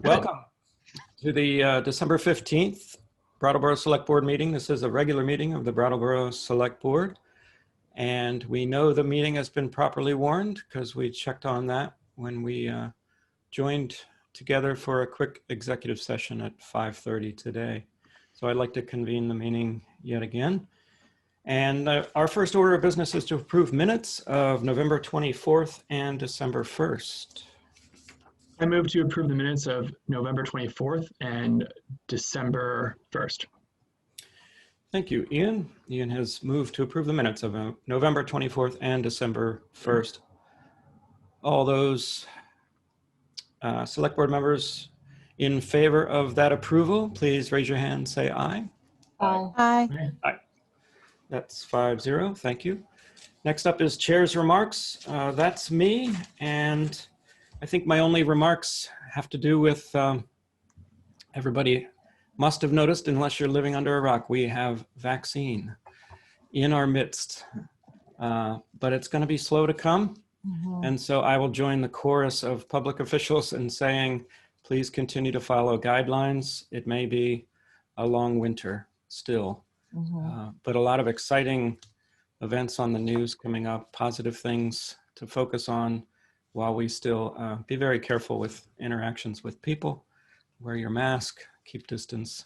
Welcome to the December 15th Brattleboro Select Board meeting. This is a regular meeting of the Brattleboro Select Board. And we know the meeting has been properly warned because we checked on that when we joined together for a quick executive session at 5:30 today. So I'd like to convene the meeting yet again. And our first order of business is to approve minutes of November 24th and December 1st. I move to approve the minutes of November 24th and December 1st. Thank you, Ian. Ian has moved to approve the minutes of November 24th and December 1st. All those select board members in favor of that approval, please raise your hand, say aye. Aye. Aye. Aye. That's 5-0, thank you. Next up is chair's remarks. That's me, and I think my only remarks have to do with everybody must have noticed, unless you're living under a rock, we have vaccine in our midst, but it's going to be slow to come. And so I will join the chorus of public officials in saying, please continue to follow guidelines. It may be a long winter still, but a lot of exciting events on the news coming up, positive things to focus on while we still be very careful with interactions with people. Wear your mask, keep distance.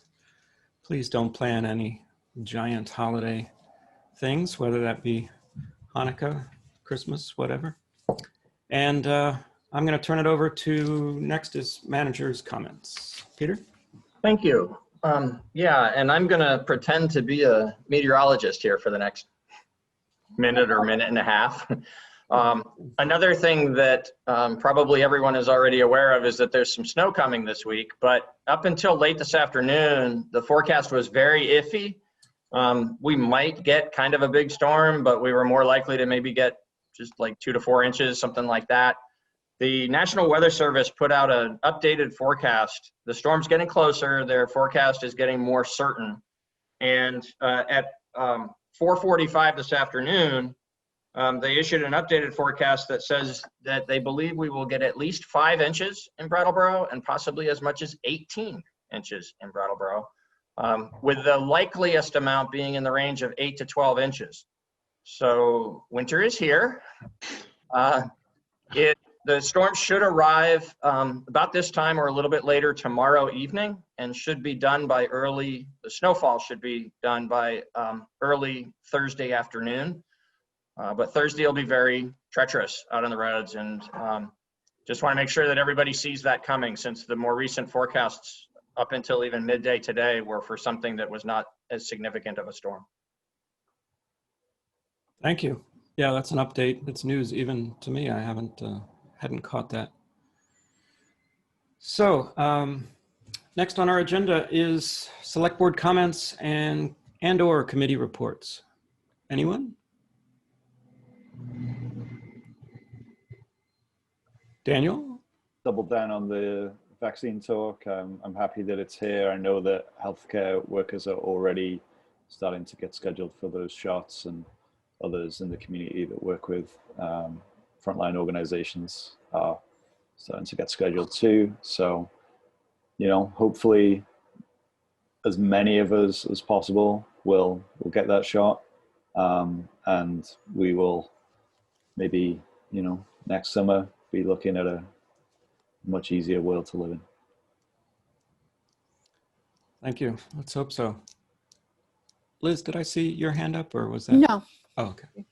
Please don't plan any giant holiday things, whether that be Hanukkah, Christmas, whatever. And I'm going to turn it over to next is manager's comments. Peter? Thank you. Yeah, and I'm going to pretend to be a meteorologist here for the next minute or minute and a half. Another thing that probably everyone is already aware of is that there's some snow coming this week, but up until late this afternoon, the forecast was very iffy. We might get kind of a big storm, but we were more likely to maybe get just like 2 to 4 inches, something like that. The National Weather Service put out an updated forecast. The storm's getting closer. Their forecast is getting more certain. And at 4:45 this afternoon, they issued an updated forecast that says that they believe we will get at least 5 inches in Brattleboro and possibly as much as 18 inches in Brattleboro, with the likeliest amount being in the range of 8 to 12 inches. So winter is here. The storm should arrive about this time or a little bit later tomorrow evening and should be done by the snowfall should be done by early Thursday afternoon. But Thursday will be very treacherous out on the roads, and just want to make sure that everybody sees that coming, since the more recent forecasts up until even midday today were for something that was not as significant of a storm. Thank you. Yeah, that's an update. It's news even to me. I hadn't caught that. So next on our agenda is select board comments and or committee reports. Anyone? Daniel? Double down on the vaccine talk. I'm happy that it's here. I know that healthcare workers are already starting to get scheduled for those shots, and others in the community that work with frontline organizations are starting to get scheduled too. So, you know, hopefully as many of us as possible will get that shot, and we will maybe, you know, next summer be looking at a much easier world to live in. Thank you. Let's hope so. Liz, did I see your hand up, or was that? No. Oh, okay.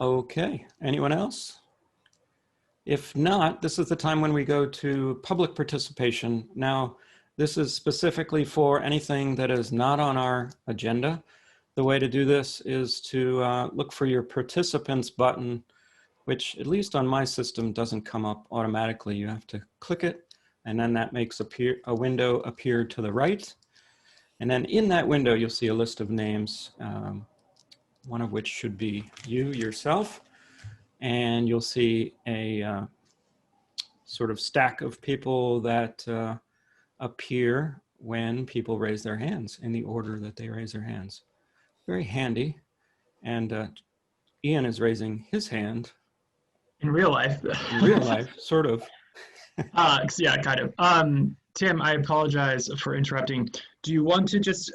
Okay. Anyone else? If not, this is the time when we go to public participation. Now, this is specifically for anything that is not on our agenda. The way to do this is to look for your participants button, which at least on my system doesn't come up automatically. You have to click it, and then that makes a window appear to the right. And then in that window, you'll see a list of names, one of which should be you yourself. And you'll see a sort of stack of people that appear when people raise their hands in the order that they raise their hands. Very handy. And Ian is raising his hand. In real life. In real life, sort of. Yeah, kind of. Tim, I apologize for interrupting. Do you want to just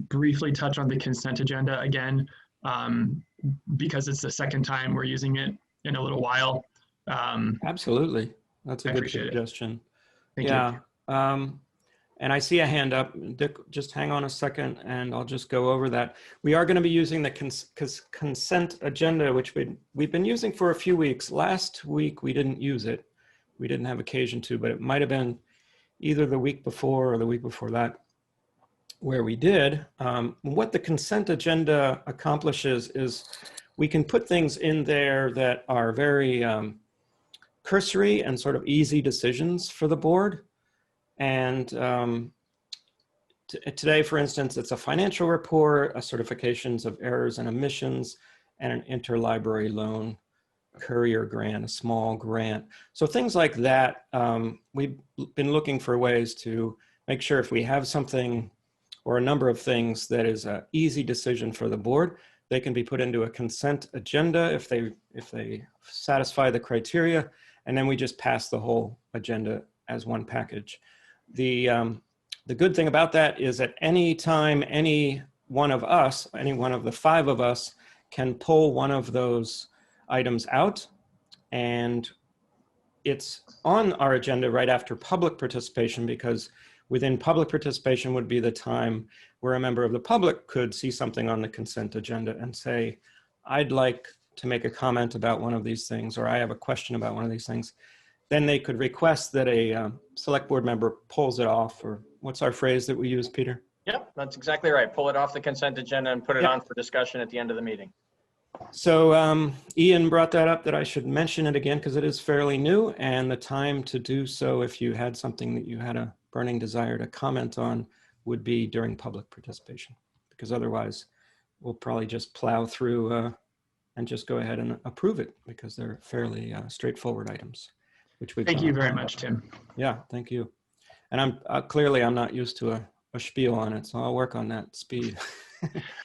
briefly touch on the consent agenda again? Because it's the second time we're using it in a little while. Absolutely. That's a I good appreciate it. suggestion. Thank Yeah. you. And I see a hand up. Dick, just hang on a second and I'll just go over that. We are going to be using the consent agenda, which we've been using for a few weeks. Last week, we didn't use it. We didn't have occasion to, but it might have been either the week before or the week before that where we did. What the consent agenda accomplishes is we can put things in there that are very cursory and sort of easy decisions for the board. And today, for instance, it's a financial report, a certifications of errors and omissions, and an interlibrary loan, Courier grant, a small grant. So things like that, we've been looking for ways to make sure if we have something or a number of things that is an easy decision for the board, they can be put into a consent agenda if they satisfy the criteria, and then we just pass the whole agenda as one package. The good thing about that is at any time, any one of us, any one of the 5 of us can pull one of those items out, and it's on our agenda right after public participation, because within public participation would be the time where a member of the public could see something on the consent agenda and say, I'd like to make a comment about one of these things, or I have a question about one of these things. Then they could request that a select board member pulls it off, or what's our phrase that we use, Peter? Yep, that's exactly right. Pull it off the consent agenda and put it on for discussion at the end of the meeting. So Ian brought that up, that I should mention it again because it is fairly new, and the time to do so if you had something that you had a burning desire to comment on would be during public participation, because otherwise we'll probably just plow through and just go ahead and approve it because they're fairly straightforward items. Which we've Thank done. you very much, Tim. Yeah, thank you. And I'm clearly I'm not used to a spiel on it, so I'll work on that speed.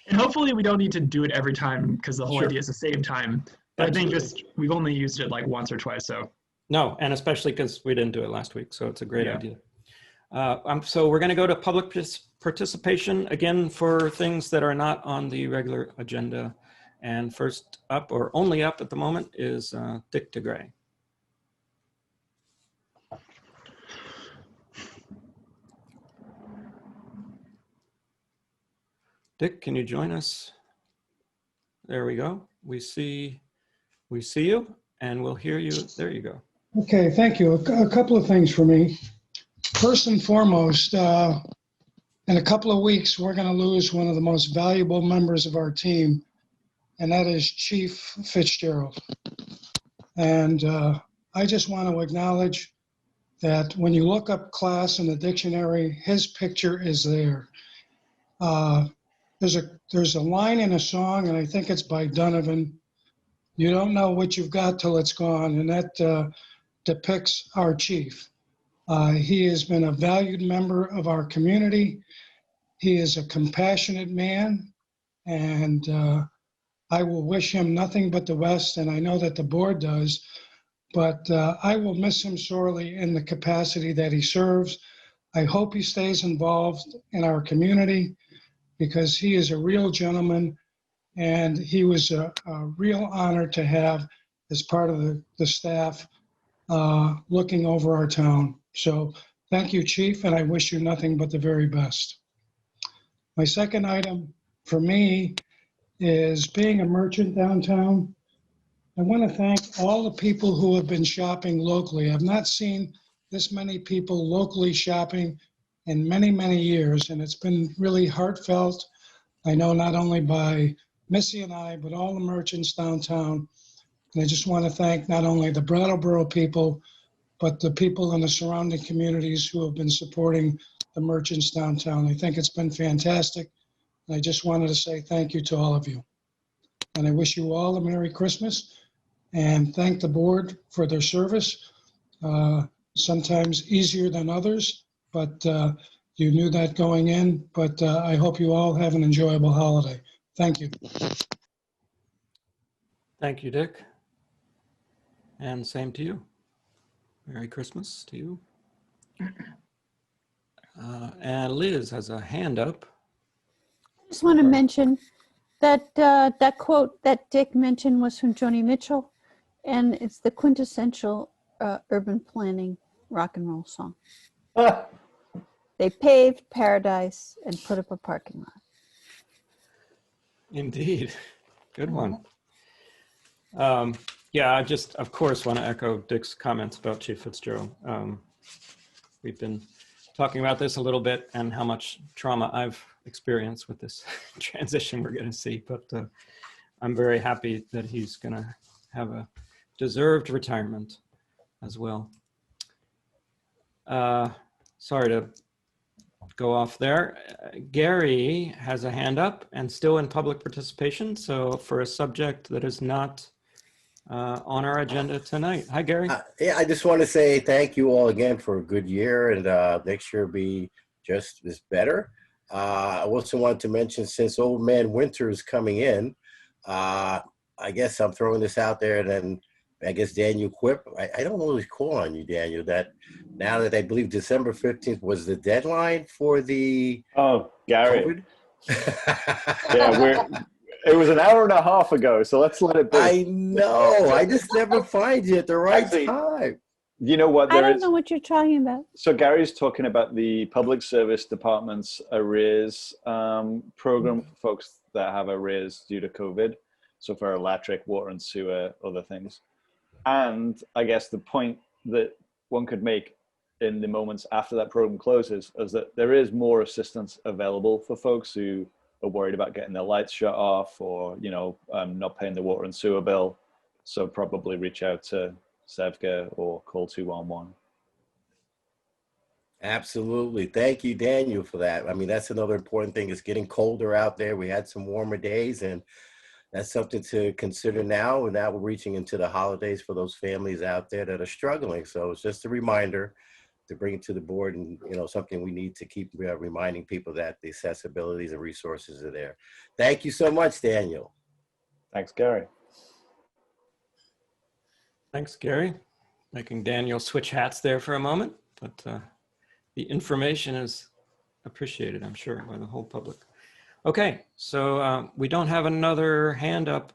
And hopefully we don't need to do it every time because the whole Sure. idea is to save time. But Absolutely. I think we've only used it like once or twice, so. No, and especially because we didn't do it last week, so it's a great Yeah. idea. So we're going to go to public participation again for things that are not on the regular agenda. And first up, or only up at the moment, is Dick DeGray. Dick, can you join us? There we go. We see you and we'll hear you. There you go. Okay, thank you. A couple of things for me. First and foremost, in a couple of weeks, we're going to lose one of the most valuable members of our team, and that is Chief Fitzgerald. And I just want to acknowledge that when you look up class in the dictionary, his picture is there. There's a line in a song, and I think it's by Donovan. You don't know what you've got till it's gone, and that depicts our chief. He has been a valued member of our community. He is a compassionate man, and I will wish him nothing but the best, and I know that the board does, but I will miss him sorely in the capacity that he serves. I hope he stays involved in our community because he is a real gentleman, and he was a real honor to have as part of the staff looking over our town. So thank you, Chief, and I wish you nothing but the very best. My second item for me is being a merchant downtown. I want to thank all the people who have been shopping locally. I've not seen this many people locally shopping in many, many years, and it's been really heartfelt. I know not only by Missy and I, but all the merchants downtown. And I just want to thank not only the Brattleboro people, but the people in the surrounding communities who have been supporting the merchants downtown. I think it's been fantastic. And I just wanted to say thank you to all of you. And I wish you all a Merry Christmas and thank the board for their service. Sometimes easier than others, but you knew that going in. But I hope you all have an enjoyable holiday. Thank you. Thank you, Dick. And same to you. Merry Christmas to you. And Liz has a hand up. I just want to mention that that quote that Dick mentioned was from Joni Mitchell, and it's the quintessential urban planning rock and roll song. They paved paradise and put up a parking lot. Indeed. Good one. Yeah, I just, of course, want to echo Dick's comments about Chief Fitzgerald. We've been talking about this a little bit and how much trauma I've experienced with this transition we're going to see, but I'm very happy that he's going to have a deserved retirement as well. Sorry to go off there. Gary has a hand up and still in public participation. So for a subject that is not on our agenda tonight. Hi, Gary. Yeah, I just want to say thank you all again for a good year, and next year will be just as better. I also want to mention, since Old Man Winter is coming in, I guess I'm throwing this out there, and then I guess Daniel Quip. I don't always call on you, Daniel, that now that I believe December 15th was the deadline for the Gary. COVID. Yeah, it was an hour and a half ago, so let's let it be. I know. I just never find you at the right time. You know what? I don't know what you're talking about. So Gary's talking about the Public Service Department's arrears program for folks that have arrears due to COVID. So for electric, water and sewer, other things. And I guess the point that one could make in the moments after that program closes is that there is more assistance available for folks who are worried about getting their lights shut off, or, you know, not paying the water and sewer bill. So probably reach out to SEVGA or call 211. Absolutely. Thank you, Daniel, for that. I mean, that's another important thing. It's getting colder out there. We had some warmer days, and that's something to consider now. And now we're reaching into the holidays for those families out there that are struggling. So it's just a reminder to bring it to the board, and, you know, something we need to keep reminding people that the accessibilities and resources are there. Thank you so much, Daniel. Thanks, Gary. Thanks, Gary. Making Daniel switch hats there for a moment, but the information is appreciated, I'm sure, by the whole public. Okay, so we don't have another hand up.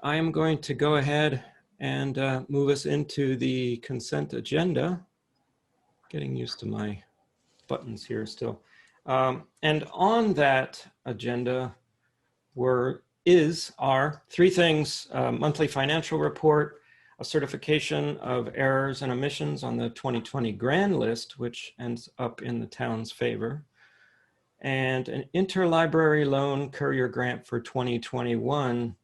I am going to go ahead and move us into the consent agenda. Getting used to my buttons here still. And on that agenda are three things: monthly financial report, a certification of errors and omissions on the 2020 grand list, which ends up in the town's favor, and an interlibrary loan Courier grant for 2021,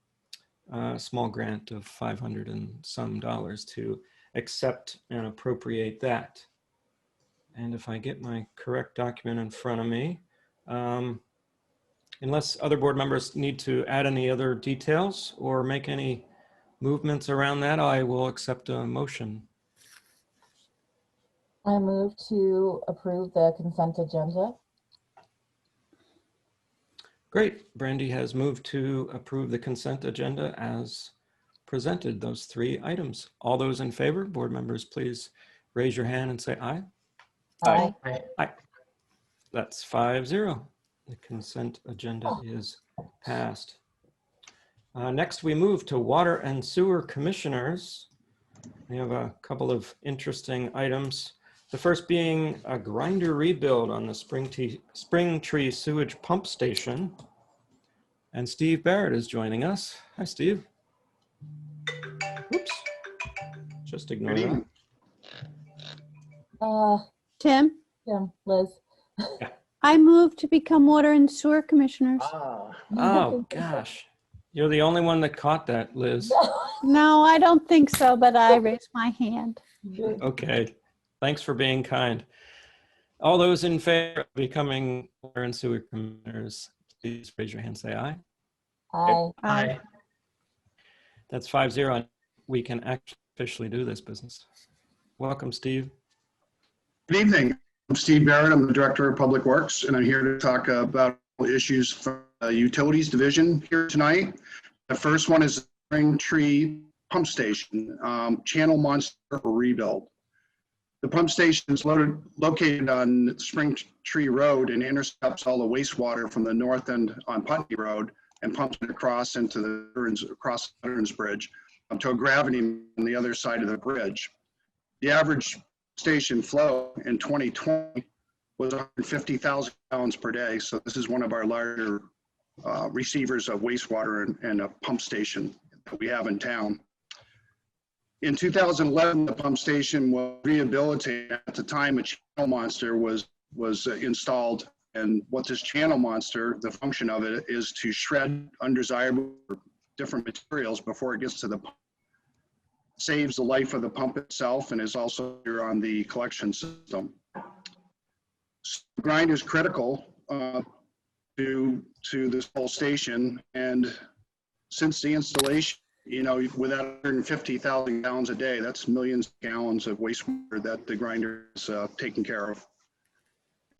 small grant of $500 and some to accept and appropriate that. And if I get my correct document in front of me, unless other board members need to add any other details or make any movements around that, I will accept a motion. I move to approve the consent agenda. Great. Brandy has moved to approve the consent agenda as presented, those three items. All those in favor, board members, please raise your hand and say aye. Aye. Aye. That's 5-0. The consent agenda is passed. Next, we move to Water and Sewer Commissioners. We have a couple of interesting items. The first being a grinder rebuild on the Springtree Sewage Pump Station. And Steve Barrett is joining us. Hi, Steve. Oops. Just ignore that. Tim, Yeah, Liz. I move to become Water and Sewer Commissioners. Oh, gosh. You're the only one that caught that, Liz. No, I don't think so, but I raised my hand. Okay. Thanks for being kind. All those in favor of becoming Water and Sewer Commissioners, please raise your hand, say aye. Aye. Aye. That's 5-0. We can actually officially do this business. Welcome, Steve. Good evening. I'm Steve Barrett. I'm the Director of Public Works, and I'm here to talk about issues for the Utilities Division here tonight. The first one is Springtree Pump Station, Channel Monster rebuild. The pump station is located on Springtree Road and intercepts all the wastewater from the north end on Putney Road and pumps it across into across the Veterans Bridge to a gravity on the other side of the bridge. The average station flow in 2020 was 150,000 gallons per day. So this is one of our larger receivers of wastewater and a pump station that we have in town. In 2011, the pump station was rehabilitated. At the time, a channel monster was installed. And what this channel monster, the function of it is to shred undesirable different materials before it gets to the pump. Saves the life of the pump itself and is also here on the collection system. Grind is critical to this whole station. And since the installation, you know, with that 150,000 gallons a day, that's millions of gallons of wastewater that the grinder is taking care of.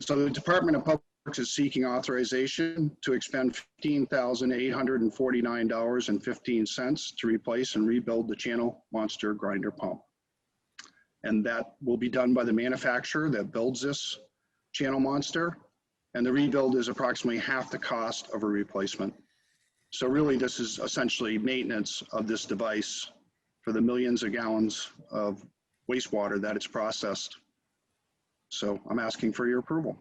So the Department of Public Works is seeking authorization to expend $15,849.15 to replace and rebuild the channel monster grinder pump. And that will be done by the manufacturer that builds this channel monster. And the rebuild is approximately half the cost of a replacement. So really, this is essentially maintenance of this device for the millions of gallons of wastewater that it's processed. So I'm asking for your approval.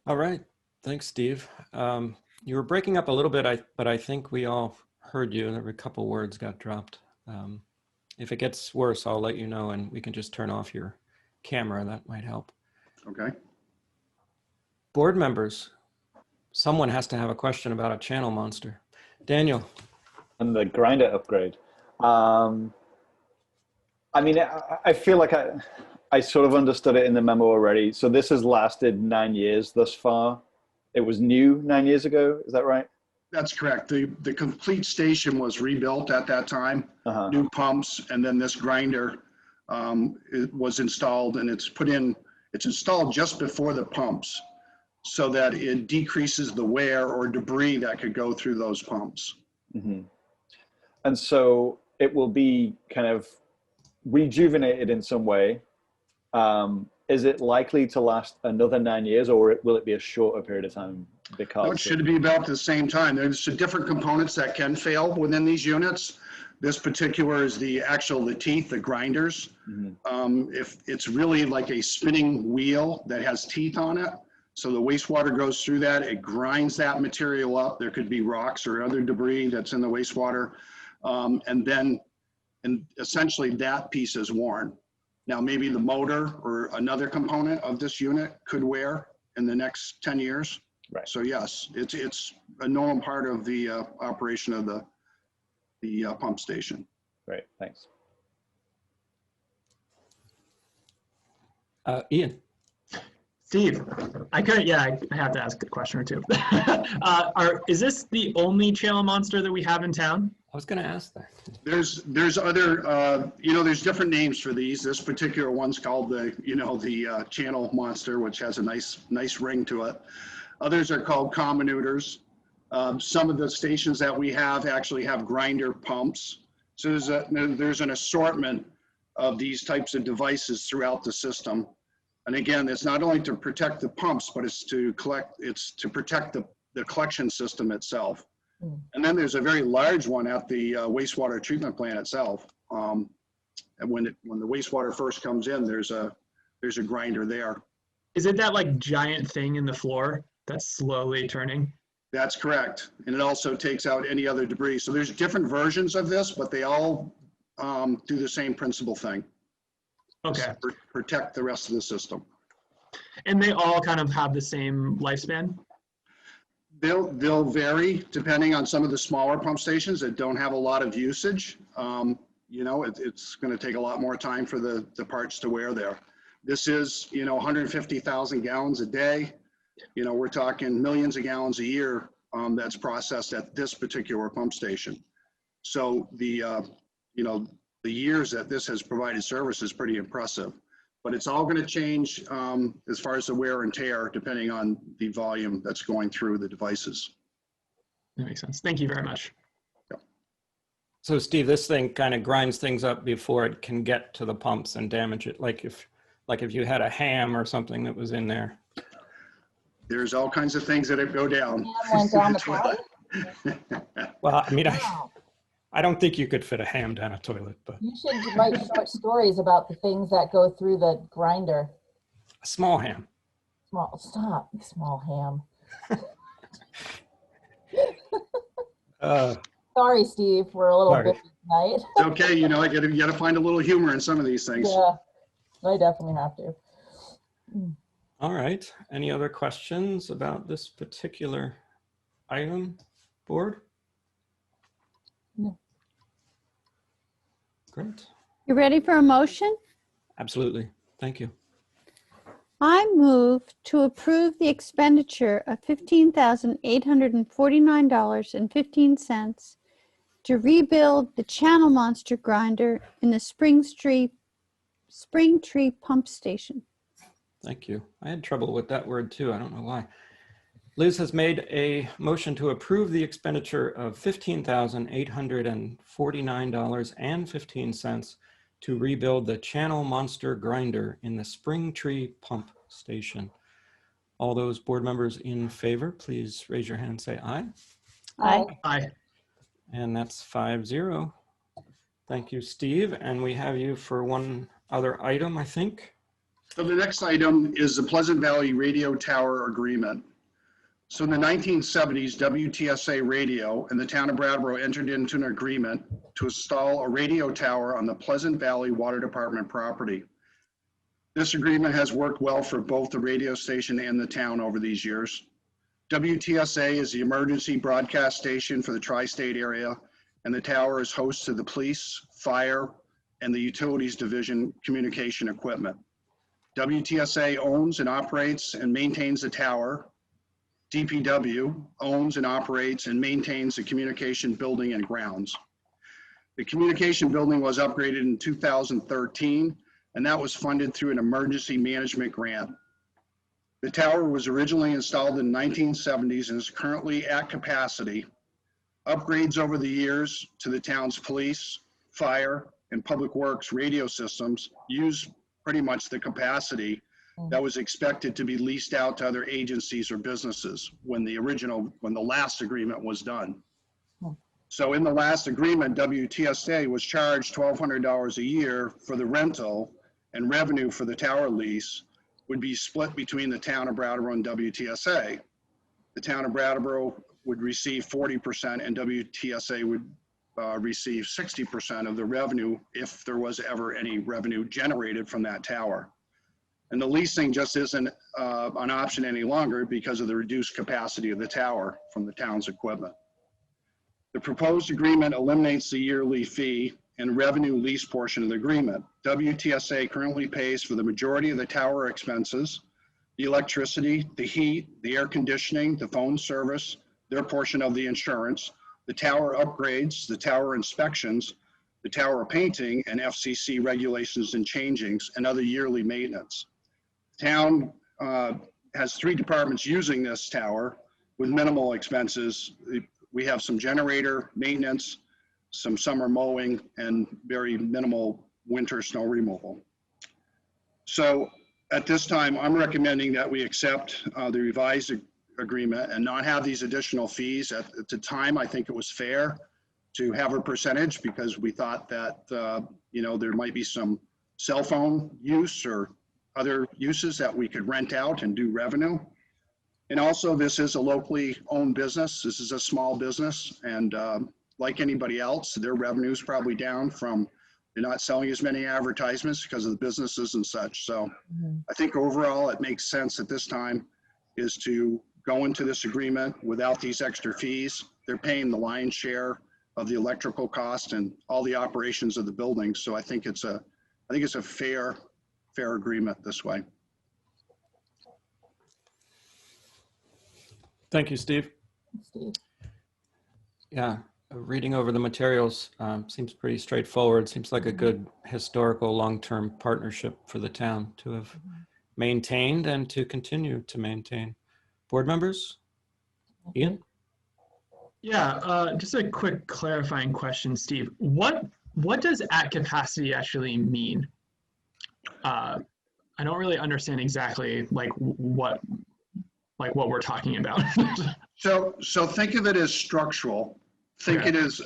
All right. Thanks, Steve. You were breaking up a little bit, but I think we all heard you. There were a couple words got dropped. If it gets worse, I'll let you know, and we can just turn off your camera. That might help. Okay. Board members, someone has to have a question about a channel monster. Daniel. And the grinder upgrade. I mean, I feel like I sort of understood it in the memo already. So this has lasted 9 years thus far. It was new 9 years ago. Is that right? That's correct. The complete station was rebuilt at that time, new pumps, and then this grinder it was installed, and it's installed just before the pumps so that it decreases the wear or debris that could go through those pumps. Mm-hmm. And so it will be kind of rejuvenated in some way. Is it likely to last another 9 years, or will it be a shorter period of time? Because it should be about the same time. There's different components that can fail within these units. This particular is the teeth, the grinders. Mm-hmm. If it's really like a spinning wheel that has teeth on it, so the wastewater goes through that, it grinds that material up. There could be rocks or other debris that's in the wastewater. And essentially that piece is worn. Now, maybe the motor or another component of this unit could wear in the next 10 years. Right. So yes, it's a normal part of the operation of the pump station. Great, thanks. Ian. Steve, I have to ask a question or two. Is this the only channel monster that we have in town? I was going to ask that. There's other, there's different names for these. This particular one's called the channel monster, which has a nice ring to it. Others are called comminutors. Some of the stations that we have actually have grinder pumps. So there's an assortment of these types of devices throughout the system. And again, it's not only to protect the pumps, but it's to protect the collection system itself. And then there's a very large one at the wastewater treatment plant itself. And when the wastewater first comes in, there's a grinder there. Is it that like giant thing in the floor that's slowly turning? That's correct. And it also takes out any other debris. So there's different versions of this, but they all do the same principal thing. Okay. Protect the rest of the system. And they all kind of have the same lifespan? They'll vary depending on some of the smaller pump stations that don't have a lot of usage. It's going to take a lot more time for the parts to wear there. This is, 150,000 gallons a day. We're talking millions of gallons a year that's processed at this particular pump station. So the years that this has provided service is pretty impressive. But it's all going to change as far as the wear and tear, depending on the volume that's going through the devices. That makes sense. Thank you very much. Yep. So Steve, this thing kind of grinds things up before it can get to the pumps and damage it. Like if you had a ham or something that was in there. There's all kinds of things that go down. Ham went down the toilet? Well, I mean, Wow. I don't think you could fit a ham down a toilet, but You should write short stories about the things that go through the grinder. a small ham. Stop, small ham. Sorry, Steve, we're a little Sorry. busy tonight. It's okay, you know, you gotta find a little humor in some of these things. Yeah, I definitely have to. All right. Any other questions about this particular item, board? No. Great. You ready for a motion? Absolutely. Thank you. I move to approve the expenditure of $15,849.15 to rebuild the channel monster grinder in the Springtree pump station. Thank you. I had trouble with that word too. I don't know why. Liz has made a motion to approve the expenditure of $15,849.15 to rebuild the channel monster grinder in the Springtree pump station. All those board members in favor, please raise your hand and say aye. Aye. Aye. And that's 5-0. Thank you, Steve. And we have you for one other item, I think. So the next item is the Pleasant Valley Radio Tower Agreement. So in the 1970s, WTSA Radio and the town of Brattleboro entered into an agreement to install a radio tower on the Pleasant Valley Water Department property. This agreement has worked well for both the radio station and the town over these years. WTSA is the emergency broadcast station for the tri-state area, and the tower is host to the police, fire, and the utilities division communication equipment. WTSA owns and operates and maintains the tower. DPW owns and operates and maintains the communication building and grounds. The communication building was upgraded in 2013, and that was funded through an emergency management grant. The tower was originally installed in the 1970s and is currently at capacity. Upgrades over the years to the town's police, fire, and public works radio systems use pretty much the capacity that was expected to be leased out to other agencies or businesses when the last agreement was done. So in the last agreement, WTSA was charged $1,200 a year for the rental, and revenue for the tower lease would be split between the town of Brattleboro and WTSA. The town of Brattleboro would receive 40% and WTSA would receive 60% of the revenue if there was ever any revenue generated from that tower. And the leasing just isn't an option any longer because of the reduced capacity of the tower from the town's equipment. The proposed agreement eliminates the yearly fee and revenue lease portion of the agreement. WTSA currently pays for the majority of the tower expenses, the electricity, the heat, the air conditioning, the phone service, their portion of the insurance, the tower upgrades, the tower inspections, the tower painting, and FCC regulations and changings, and other yearly maintenance. Town has 3 departments using this tower with minimal expenses. We have some generator maintenance, some summer mowing, and very minimal winter snow removal. So at this time, I'm recommending that we accept the revised agreement and not have these additional fees. At the time, I think it was fair to have a percentage because we thought that there might be some cell phone use or other uses that we could rent out and do revenue. And also, this is a locally owned business. This is a small business, and like anybody else, their revenue is probably down from they're not selling as many advertisements because of the businesses and such. So I think overall, it makes sense at this time is to go into this agreement without these extra fees. They're paying the lion's share of the electrical cost and all the operations of the building. So I think it's a fair agreement this way. Thank you, Steve. Steve. Yeah, reading over the materials seems pretty straightforward. Seems like a good historical long-term partnership for the town to have maintained and to continue to maintain. Board members? Ian? Yeah, just a quick clarifying question, Steve. What does at capacity actually mean? I don't really understand exactly like what we're talking about. So think of it as structural. Think Okay. it as,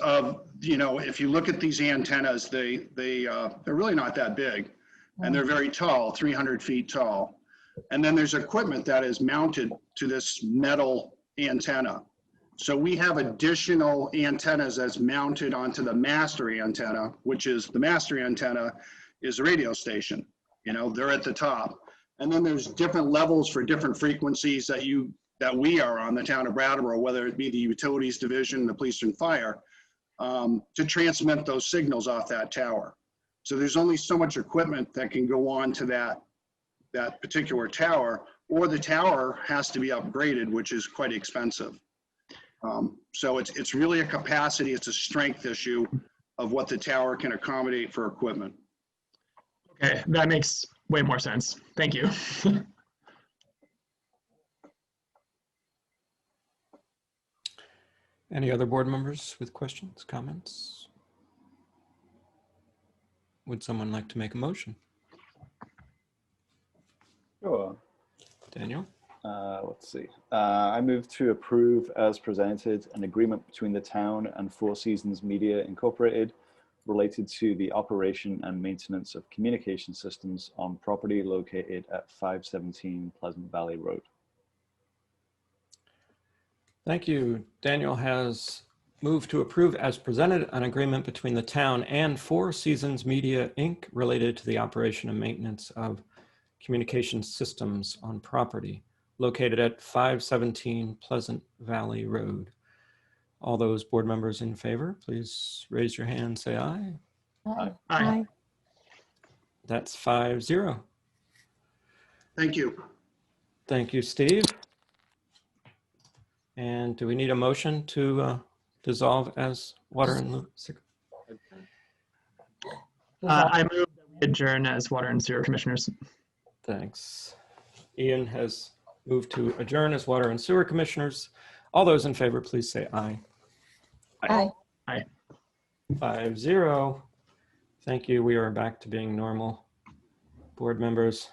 you know, if you look at these antennas, they're really not that big, and they're very tall, 300 feet tall. And then there's equipment that is mounted to this metal antenna. So we have additional antennas that's mounted onto the master antenna, which is the master antenna is a radio station. You know, they're at the top. And then there's different levels for different frequencies that we are on, the town of Brattleboro, whether it be the utilities division, the police and fire, to transmit those signals off that tower. So there's only so much equipment that can go on to that particular tower, or the tower has to be upgraded, which is quite expensive. So it's really a capacity, it's a strength issue of what the tower can accommodate for equipment. Okay, that makes way more sense. Thank you. Any other board members with questions, comments? Would someone like to make a motion? Sure. Daniel? Let's see. I move to approve as presented an agreement between the town and Four Seasons Media Incorporated related to the operation and maintenance of communication systems on property located at 517 Pleasant Valley Road. Thank you. Daniel has moved to approve as presented an agreement between the town and Four Seasons Media Inc. related to the operation and maintenance of communication systems on property located at 517 Pleasant Valley Road. All those board members in favor, please raise your hand, say aye. Aye. Aye. That's 5-0. Thank you. Thank you, Steve. And do we need a motion to dissolve as water and sewer? I move that we adjourn as water and sewer commissioners. Thanks. Ian has moved to adjourn as water and sewer commissioners. All those in favor, please say aye. Aye. 5-0. Thank you. We are back to being normal. Board members,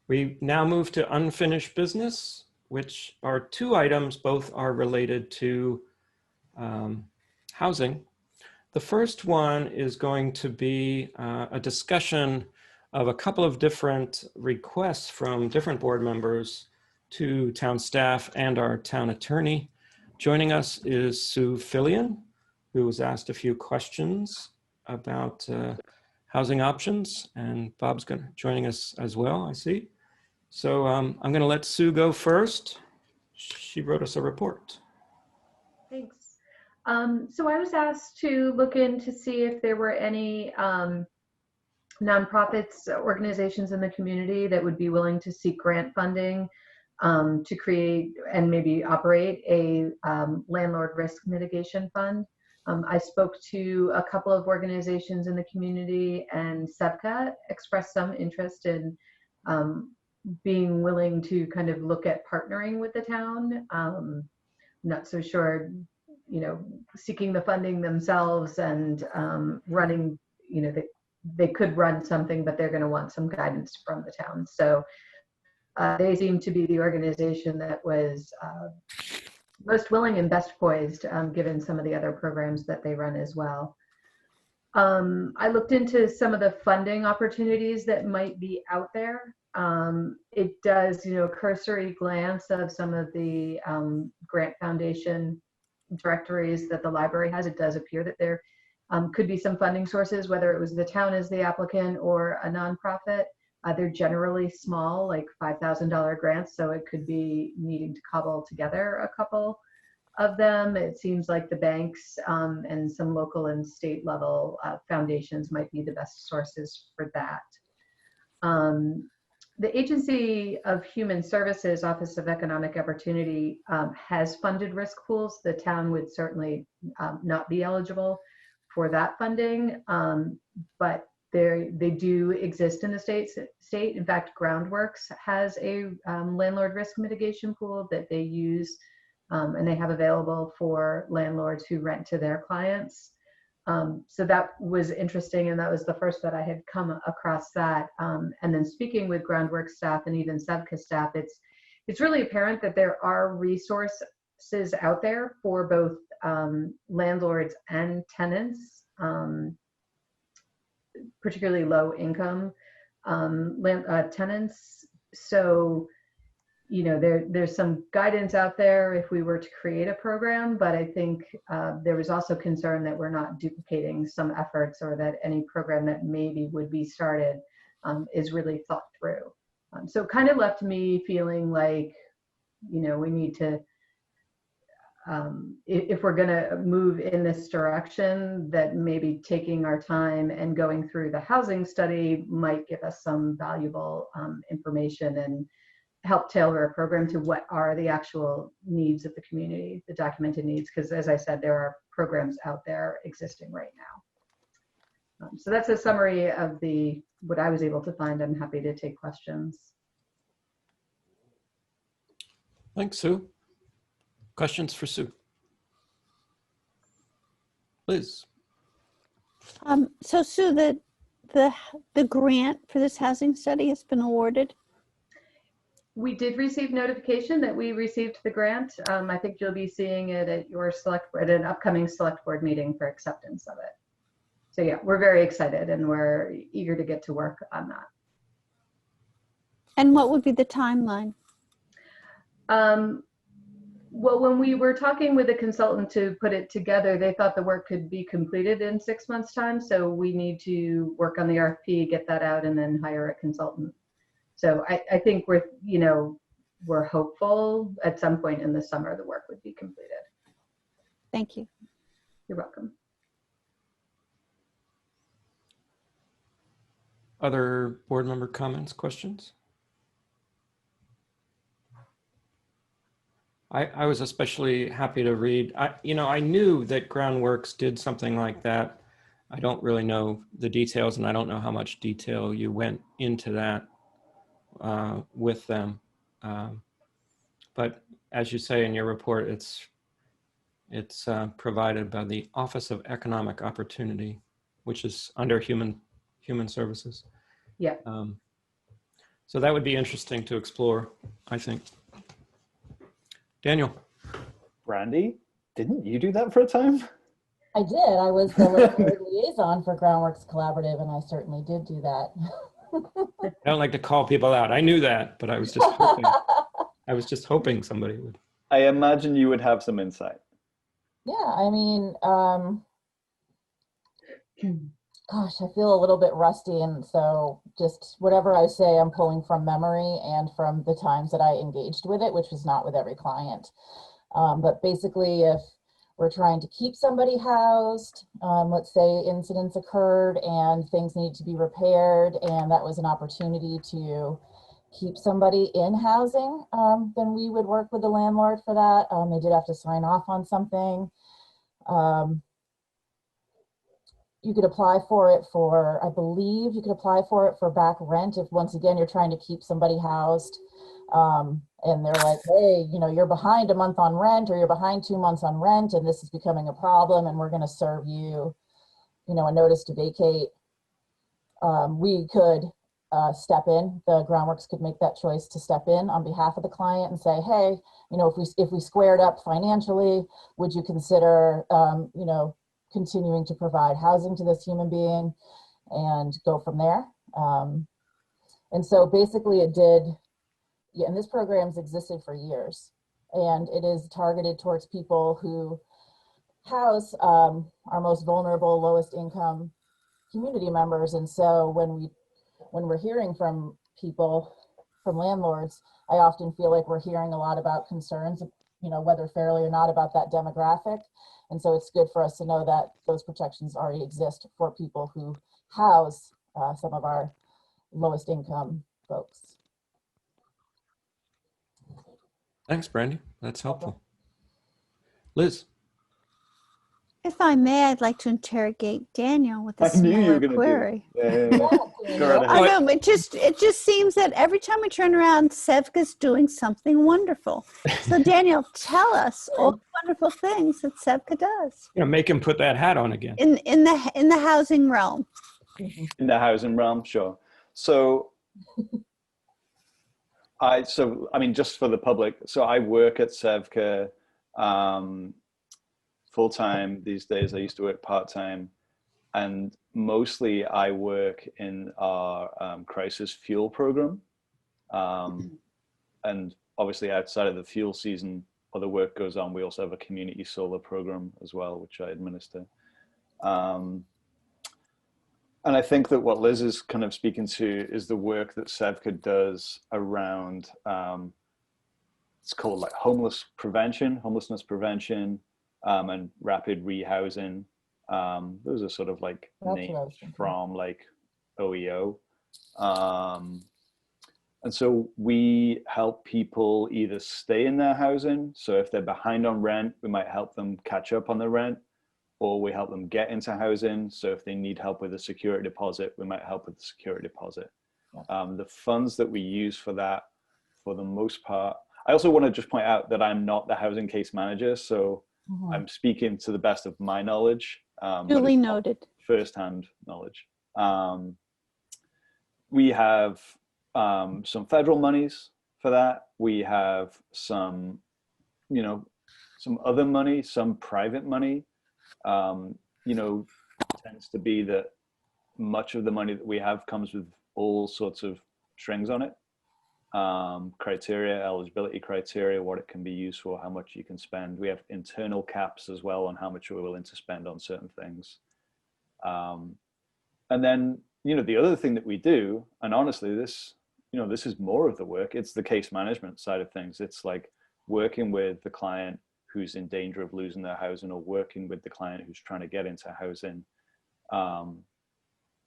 we now move to unfinished business, which are two items. Both are related to housing. The first one is going to be a discussion of a couple of different requests from different board members to town staff and our town attorney. Joining us is Sue Fillion, who was asked a few questions about housing options, and Bob's joining us as well, I see. So I'm going to let Sue go first. She wrote us a report. Thanks. So I was asked to look in to see if there were any nonprofits, organizations in the community that would be willing to seek grant funding to create and maybe operate a landlord risk mitigation fund. I spoke to a couple of organizations in the community, and SEPCA expressed some interest in being willing to kind of look at partnering with the town. Not so sure, you know, seeking the funding themselves and running, you know, they could run something, but they're going to want some guidance from the town. So they seem to be the organization that was most willing and best poised, given some of the other programs that they run as well. I looked into some of the funding opportunities that might be out there. It does, you know, cursory glance of some of the grant foundation directories that the library has. It does appear that there could be some funding sources, whether it was the town as the applicant or a nonprofit. They're generally small, like $5,000 grants, so it could be needing to cobble together a couple of them. It seems like the banks and some local and state level foundations might be the best sources for that. The Agency of Human Services Office of Economic Opportunity has funded risk pools. The town would certainly not be eligible for that funding, but they do exist in the state. In fact, Groundworks has a landlord risk mitigation pool that they use and they have available for landlords who rent to their clients. So that was interesting, and that was the first that I had come across that. And then speaking with groundwork staff and even SEVCA staff, it's really apparent that there are resources out there for both landlords and tenants, particularly low income tenants. So, you know, there's some guidance out there if we were to create a program, but I think there was also concern that we're not duplicating some efforts, or that any program that maybe would be started is really thought through. So it kind of left me feeling like, you know, we need to, if we're going to move in this direction, that maybe taking our time and going through the housing study might give us some valuable information and help tailor a program to what are the actual needs of the community, the documented needs, because as I said, there are programs out there existing right now. So that's a summary of what I was able to find. I'm happy to take questions. Thanks, Sue. Questions for Sue? Liz? So Sue, the grant for this housing study has been awarded? We did receive notification that we received the grant. I think you'll be seeing it at your at an upcoming select board meeting for acceptance of it. So yeah, we're very excited and we're eager to get to work on that. And what would be the timeline? Well, when we were talking with a consultant to put it together, they thought the work could be completed in 6 months' time. So we need to work on the RFP, get that out, and then hire a consultant. So I think we're hopeful at some point in the summer the work would be completed. Thank you. You're welcome. Other board member comments, questions? I was especially happy to read. I knew that Groundworks did something like that. I don't really know the details, and I don't know how much detail you went into that with them. But as you say in your report, it's provided by the Office of Economic Opportunity, which is under Human Services. Yeah. So that would be interesting to explore, I think. Daniel. Brandy, didn't you do that for a time? I did. I was the landlord liaison for Groundworks Collaborative, and I certainly did do that. I don't like to call people out. I knew that, but I was just hoping. I was just hoping somebody would. I imagine you would have some insight. Yeah, I mean, gosh, I feel a little bit rusty, and so just whatever I say, I'm pulling from memory and from the times that I engaged with it, which was not with every client. But basically, if we're trying to keep somebody housed, let's say incidents occurred and things need to be repaired, and that was an opportunity to keep somebody in housing, then we would work with the landlord for that. They did have to sign off on something. You could apply for it for, I believe you could apply for it for back rent if, once again, you're trying to keep somebody housed. And they're like, hey, you're behind a month on rent, or you're behind 2 months on rent, and this is becoming a problem, and we're going to serve you, a notice to vacate. We could step in. The Groundworks could make that choice to step in on behalf of the client and say, hey, if we squared up financially, would you consider, continuing to provide housing to this human being, and go from there. And so basically it did, and this program's existed for years, and it is targeted towards people who house our most vulnerable, lowest income community members. And so when we're hearing from people, from landlords, I often feel like we're hearing a lot about concerns, whether fairly or not, about that demographic. And so it's good for us to know that those protections already exist for people who house some of our lowest income folks. Thanks, Brandy. That's helpful. Liz. If I may, I'd like to interrogate Daniel with a I knew you were similar going to query. do it. Yeah, Go right I ahead. know, but it just seems that every time we turn around, Sevka's doing something wonderful. So Daniel, tell us all the wonderful things that Sevka does Make him put that hat on again. in the housing realm. In the housing realm, sure. So I mean, just for the public, so I work at Sevka full-time these days. I used to work part-time, and mostly I work in our crisis fuel program. And obviously outside of the fuel season, other work goes on. We also have a community solar program as well, which I administer. And I think that what Liz is kind of speaking to is the work that Sevka does around, it's called like homelessness prevention, and rapid rehousing. Those are sort of like names from like OEO. And so we help people either stay in their housing. So if they're behind on rent, we might help them catch up on the rent, or we help them get into housing. So if they need help with a security deposit, we might help with the security deposit. The funds that we use for that, for the most part, I also want to just point out that I'm not the housing case manager. So I'm speaking to the best of my knowledge. Duly noted. First-hand knowledge. We have some federal monies for that. We have some, some other money, some private money. Tends to be that much of the money that we have comes with all sorts of strings on it. Criteria, eligibility criteria, what it can be used for, how much you can spend. We have internal caps as well on how much we're willing to spend on certain things. And then, the other thing that we do, and honestly, this is more of the work, it's the case management side of things. It's like working with the client who's in danger of losing their housing, or working with the client who's trying to get into housing,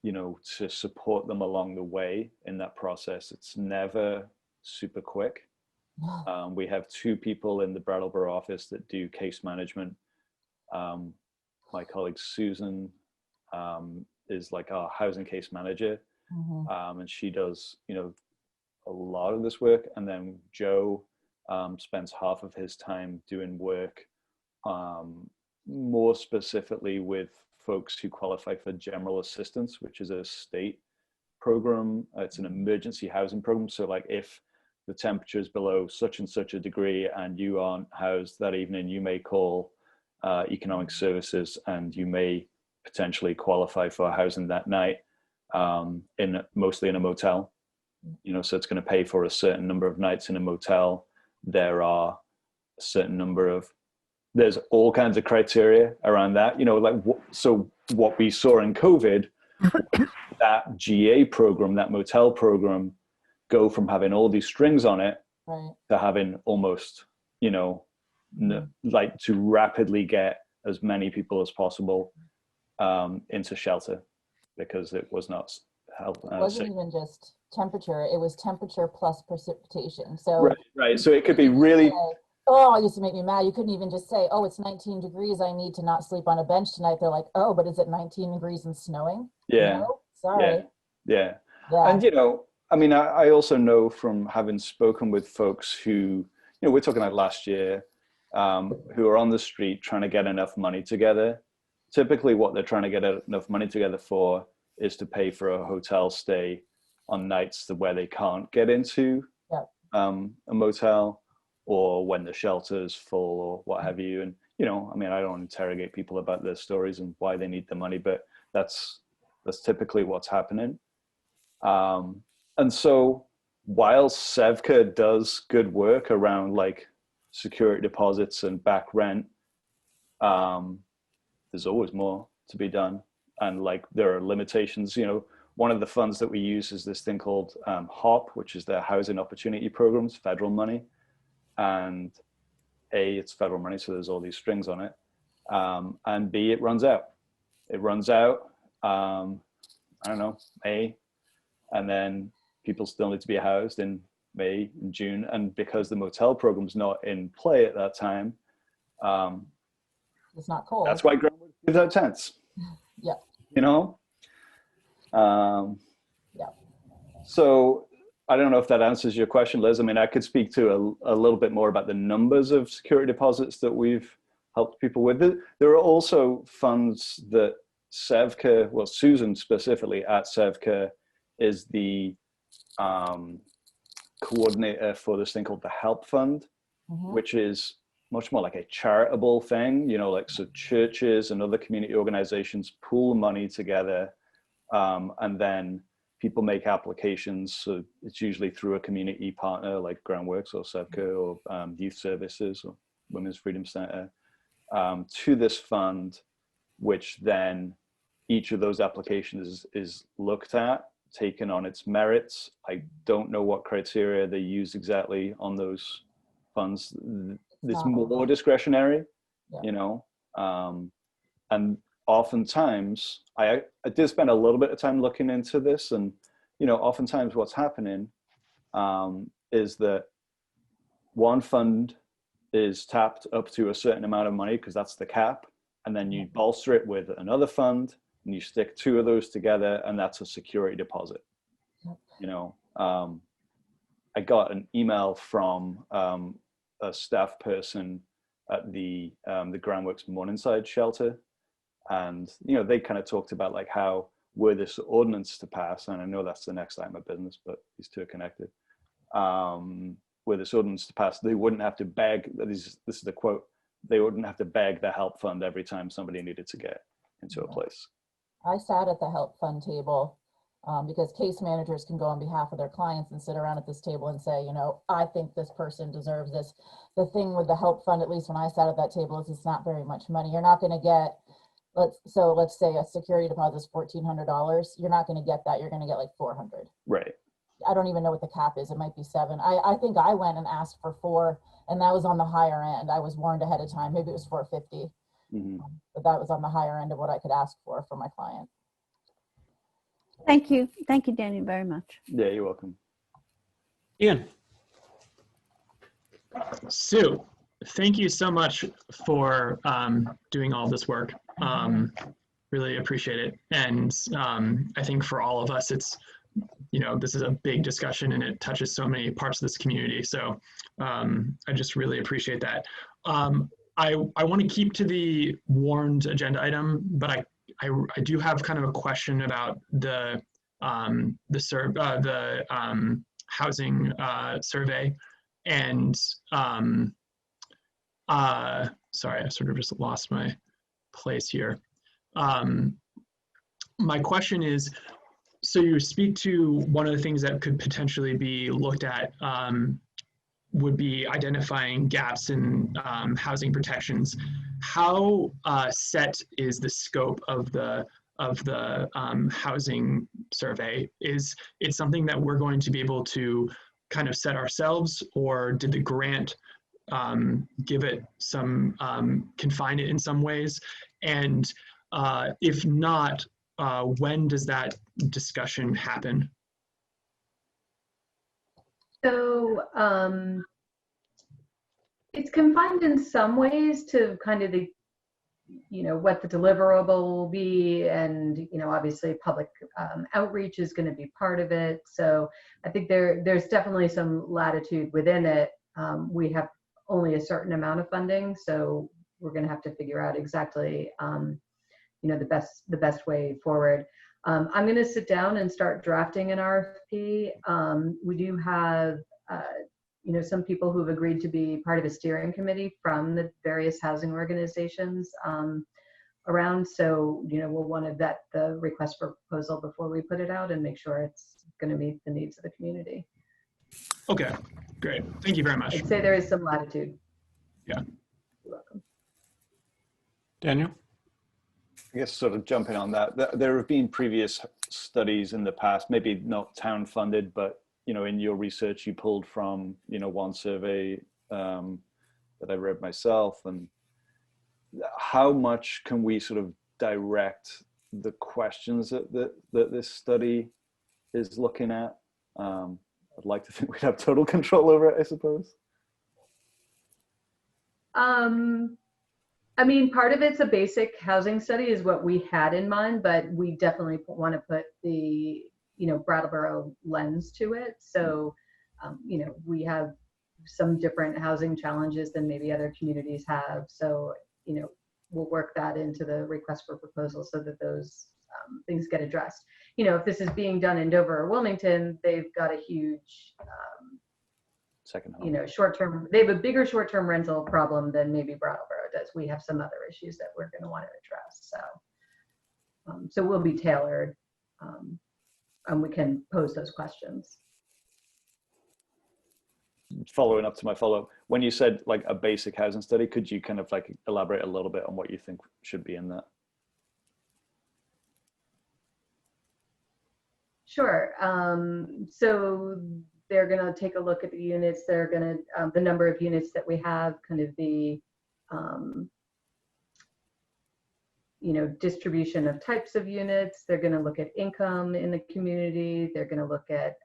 to support them along the way in that process. It's never super quick. We have 2 people in the Brattleboro office that do case management. My colleague Susan is like our housing case manager, and she does, a lot of this work. And then Joe spends half of his time doing work more specifically with folks who qualify for general assistance, which is a state program. It's an emergency housing program. So like if the temperature is below such and such a degree and you aren't housed that evening, you may call economic services and you may potentially qualify for housing that night, mostly in a motel. So it's going to pay for a certain number of nights in a motel. There are a certain number of, there's all kinds of criteria around that, so what we saw in COVID, that GA program, that motel program, go from having all these strings on it to having almost, like to rapidly get as many people as possible into shelter, because it was not it wasn't even just temperature, it was temperature plus precipitation. So right. So it could be really, it used to make me mad. You couldn't even just say, oh, it's 19 degrees, I need to not sleep on a bench tonight. They're like, oh, but is it 19 degrees and snowing? No? Sorry. Yeah. And I also know from having spoken with folks who, we're talking like last year, who are on the street trying to get enough money together. Typically what they're trying to get enough money together for is to pay for a hotel stay on nights where they can't get into a motel, or when the shelter is full or what have you. And, I don't interrogate people about their stories and why they need the money, but that's typically what's happening. And so while Sevka does good work around like security deposits and back rent, there's always more to be done. And like there are limitations. One of the funds that we use is this thing called HOP, which is the Housing Opportunity Programs, federal money. And A, it's federal money, so there's all these strings on it. And B, it runs out. I don't know, May. And then people still need to be housed in May and June. And because the motel program's not in play at that time, it's not cold. That's why groundwork without tents. Yeah. You know? Yeah. So I don't know if that answers your question, Liz. I mean, I could speak to a little bit more about the numbers of security deposits that we've helped people with. There are also funds that SEVCA, well, Susan specifically at SEVCA is the coordinator for this thing called the Help Fund, which is much more like a charitable thing, you know, like so churches and other community organizations pool money together, and then people make applications. So it's usually through a community partner like Groundworks or SEVCA or Youth Services or Women's Freedom Center to this fund, which then each of those applications is looked at, taken on its merits. I don't know what criteria they use exactly on those funds. It's more discretionary, you know, and oftentimes I did spend a little bit of time looking into this, and you know, oftentimes what's happening is that one fund is tapped up to a certain amount of money because that's the cap, and then you bolster it with another fund and you stick two of those together, and that's a security deposit. You know, I got an email from a staff person at the Groundworks Morningside shelter, and you know, they kind of talked about like how were this ordinance to pass, and I know that's the next item of business, but these two are connected. Were this ordinance to pass, they wouldn't have to beg. This is the quote: they wouldn't have to beg the help fund every time somebody needed to get into a place. I sat at the help fund table because case managers can go on behalf of their clients and sit around at this table and say, you know, I think this person deserves this. The thing with the help fund, at least when I sat at that table, is it's not very much money. You're not going to get, let's say a security deposit is $1,400. You're not going to get that. You're going to get like 400. Right. I don't even know what the cap is. It might be 7. I think I went and asked for 4, and that was on the higher end. I was warned ahead of time. Maybe it was 450. But that was on the higher end of what I could ask for my client. Thank you. Thank you, Daniel, very much. Yeah, you're welcome. Ian. Sue, thank you so much for doing all this work. Really appreciate it. And I think for all of us, it's, you know, this is a big discussion and it touches so many parts of this community. So I just really appreciate that. I want to keep to the warned agenda item, but I do have kind of a question about the housing survey, and sorry, I sort of just lost my place here. My question is, so you speak to one of the things that could potentially be looked at would be identifying gaps in housing protections. How set is the scope of the housing survey? Is it something that we're going to be able to kind of set ourselves, or did the grant give it some, confine it in some ways? And if not, when does that discussion happen? So it's confined in some ways to kind of the, you know, what the deliverable will be, and, you know, obviously public outreach is going to be part of it. So I think there's definitely some latitude within it. We have only a certain amount of funding, so we're going to have to figure out exactly, you know, the best way forward. I'm going to sit down and start drafting an RFP. We do have, you know, some people who've agreed to be part of a steering committee from the various housing organizations around. So, you know, we'll want to vet the request for proposal before we put it out and make sure it's going to meet the needs of the community. Okay, great. Thank you very much. I'd say there is some latitude. Yeah. You're welcome. Daniel? I guess sort of jumping on that, there have been previous studies in the past, maybe not town funded, but, you know, in your research you pulled from, you know, one survey that I read myself. And how much can we sort of direct the questions that this study is looking at? I'd like to think we'd have total control over it, I suppose. I mean, part of it's a basic housing study is what we had in mind, but we definitely want to put the, Brattleboro lens to it. So, we have some different housing challenges than maybe other communities have. So, we'll work that into the request for proposal so that those things get addressed. If this is being done in Dover or Wilmington, they've got a huge, Second home. short-term, they have a bigger short-term rental problem than maybe Brattleboro does. We have some other issues that we're going to want to address. So we'll be tailored, and we can pose those questions. Following up to my follow-up, when you said like a basic housing study, could you kind of like elaborate a little bit on what you think should be in that? Sure. So they're going to take a look at the units. They're going to, the number of units that we have, kind of the, distribution of types of units. They're going to look at income in the community. They're going to look at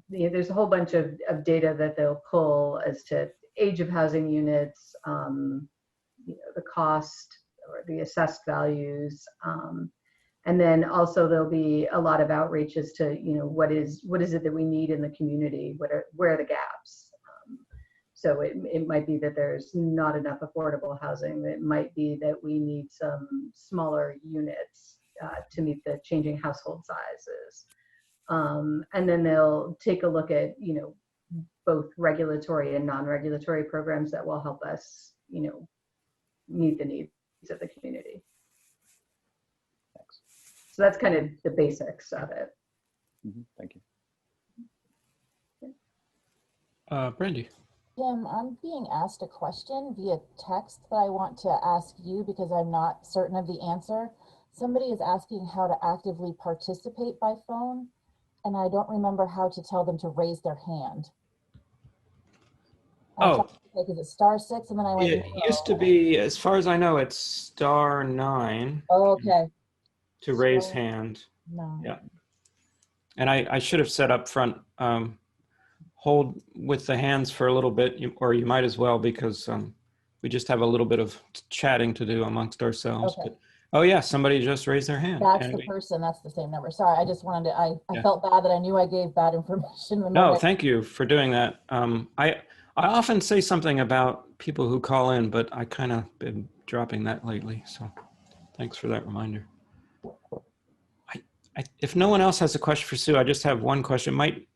there's a whole bunch of data that they'll pull as to age of housing units, the cost or the assessed values. And then also there'll be a lot of outreach as to, what is it that we need in the community? Where are the gaps? So it might be that there's not enough affordable housing. It might be that we need some smaller units to meet the changing household sizes. And then they'll take a look at, both regulatory and non-regulatory programs that will help us, meet the needs of the community. Thanks. So that's kind of the basics of it. Thank you. Brandy. Jim, I'm being asked a question via text that I want to ask you because I'm not certain of the answer. Somebody is asking how to actively participate by phone, and I don't remember how to tell them to raise their hand. Oh, like, is it *6? And then I went. it used to be, as far as I know, it's *9 Oh, okay. to raise hand. No. Yeah. And I should have said up front, hold with the hands for a little bit, or you might as well, because we just have a little bit of chatting to do amongst ourselves. Okay. But, oh yeah, somebody just raised their hand. That's the person. That's the same number. Sorry, I just wanted to. I Yeah. felt bad that I knew I gave bad information. No, thank you for doing that. I often say something about people who call in, but I kind of been dropping that lately. So thanks for that reminder. If no one else has a question for Sue, I just have one question. It might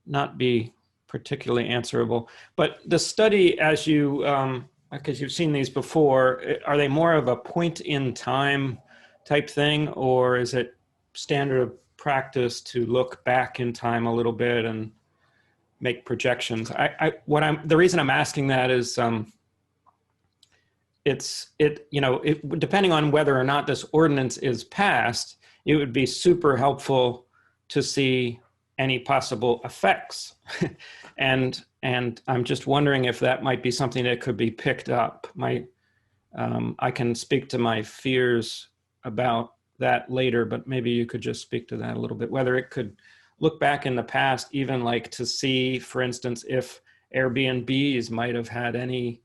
not be particularly answerable, but the study, as you, because you've seen these before, are they more of a point in time type thing, or is it standard practice to look back in time a little bit and make projections? The reason I'm asking that is, depending on whether or not this ordinance is passed, it would be super helpful to see any possible effects. and I'm just wondering if that might be something that could be picked up. I can speak to my fears about that later, but maybe you could just speak to that a little bit, whether it could look back in the past, even like to see, for instance, if Airbnbs might have had any,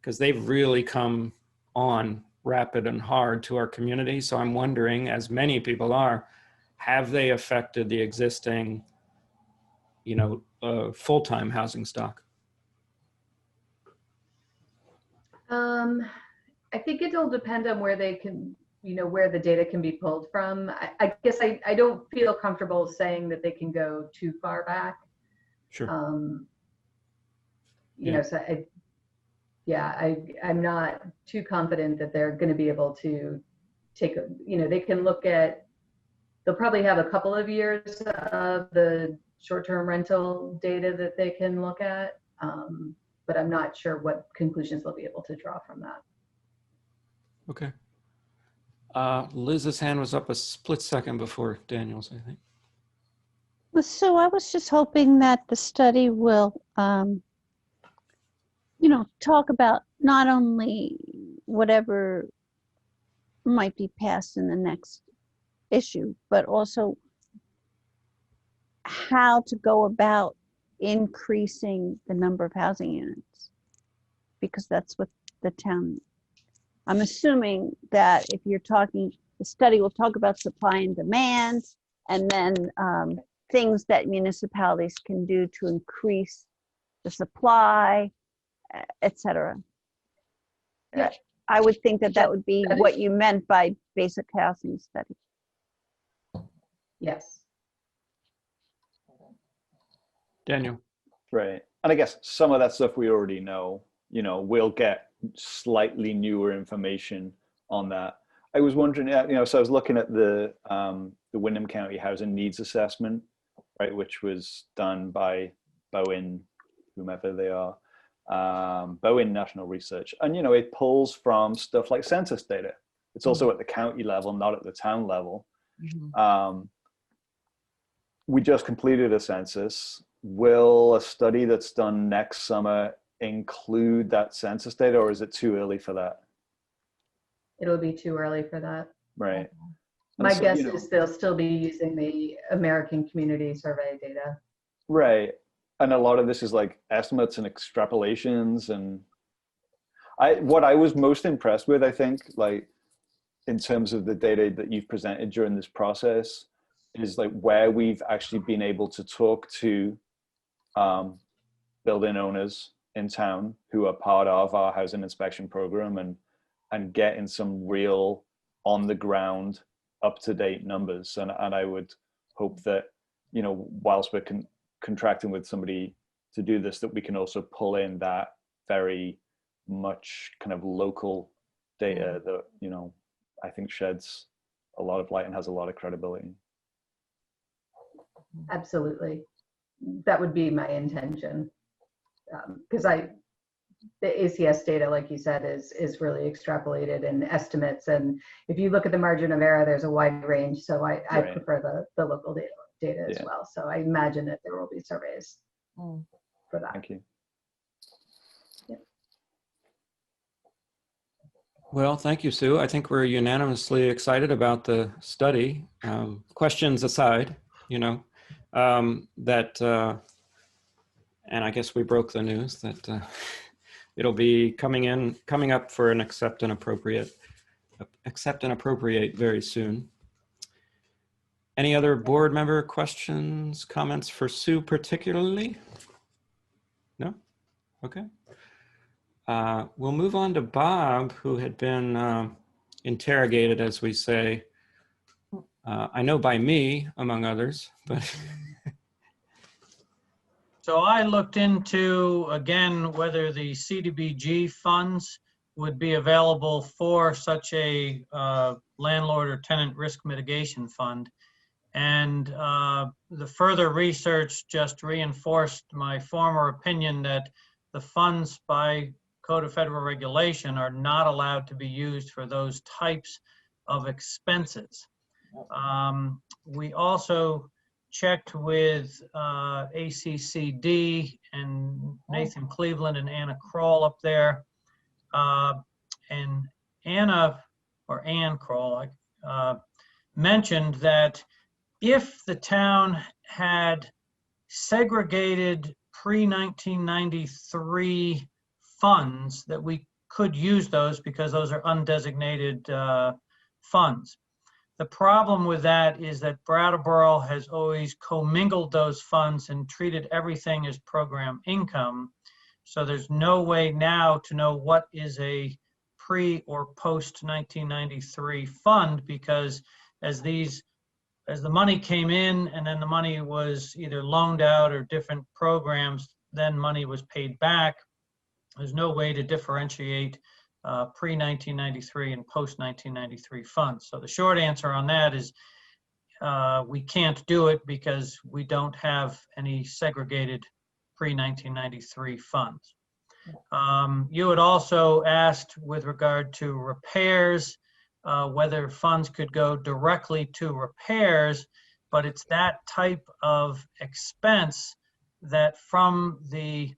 because they've really come on rapid and hard to our community. So I'm wondering, as many people are, have they affected the existing, full-time housing stock? I think it'll depend on where they can, where the data can be pulled from. I guess I don't feel comfortable saying that they can go too far back. Sure. I'm not too confident that they're going to be able to take, they can look at, they'll probably have a couple of years of the short-term rental data that they can look at, but I'm not sure what conclusions they'll be able to draw from that. Okay. Liz's hand was up a split second before Daniel's, I think. Well, so I was just hoping that the study will, talk about not only whatever might be passed in the next issue, but also how to go about increasing the number of housing units. because that's what the town, I'm assuming that if you're talking, the study will talk about supply and demand, and then things that municipalities can do to increase the supply, et cetera. Yeah. I would think that that would be what you meant by basic housing study. Yes. Daniel. Right. And I guess some of that stuff we already know, you know, we'll get slightly newer information on that. I was wondering, you know, so I was looking at the Windham County Housing Needs Assessment, right, which was done by Bowen, whomever they are, Bowen National Research. And, you know, it pulls from stuff like census data. It's also at the county level, not at the town level. We just completed a census. Will a study that's done next summer include that census data, or is it too early for that? It'll be too early for that. Right. My so, guess you know, is they'll still be using the American Community Survey data. right. And a lot of this is like estimates and extrapolations. And what I was most impressed with, I think, like in terms of the data that you've presented during this process, is like where we've actually been able to talk to building owners in town who are part of our housing inspection program and getting some real on the ground up to date numbers. And I would hope that, you know, whilst we're contracting with somebody to do this, that we can also pull in that very much kind of local data that, you know, I think sheds a lot of light and has a lot of credibility. Absolutely. That would be my intention. Because the ACS data, like you said, is really extrapolated and estimates. And if you look at the margin of error, there's a wide range. So I Right. prefer the local data as well. So I imagine that there will be surveys for that. Thank you. Yep. Well, thank you, Sue. I think we're unanimously excited about the study. Questions aside, you know, and I guess we broke the news that it'll be coming up for an accept and appropriate very soon. Any other board member questions, comments for Sue particularly? No? Okay. We'll move on to Bob, who had been interrogated, as we say. I know by me, among others, but. So I looked into, again, whether the CDBG funds would be available for such a landlord or tenant risk mitigation fund. And the further research just reinforced my former opinion that the funds by Code of Federal Regulation are not allowed to be used for those types of expenses. We also checked with ACCD and Nathan Cleveland and Anna Kroll up there. And Anne Kroll mentioned that if the town had segregated pre-1993 funds, that we could use those because those are undesignated funds. The problem with that is that Brattleboro has always commingled those funds and treated everything as program income. So there's no way now to know what is a pre or post 1993 fund, because as the money came in and then the money was either loaned out or different programs, then money was paid back. There's no way to differentiate pre-1993 and post-1993 funds. So the short answer on that is we can't do it because we don't have any segregated pre-1993 funds. You had also asked with regard to repairs, whether funds could go directly to repairs, but it's that type of expense that from the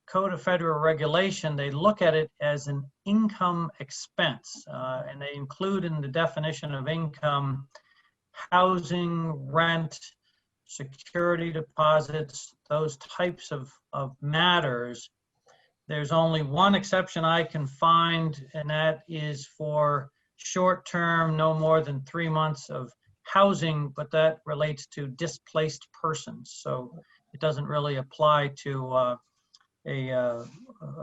Code of Federal Regulation, they look at it as an income expense, and they include in the definition of income housing, rent, security deposits, those types of matters. There's only one exception I can find, and that is for short-term, no more than 3 months of housing, but that relates to displaced persons. So it doesn't really apply to a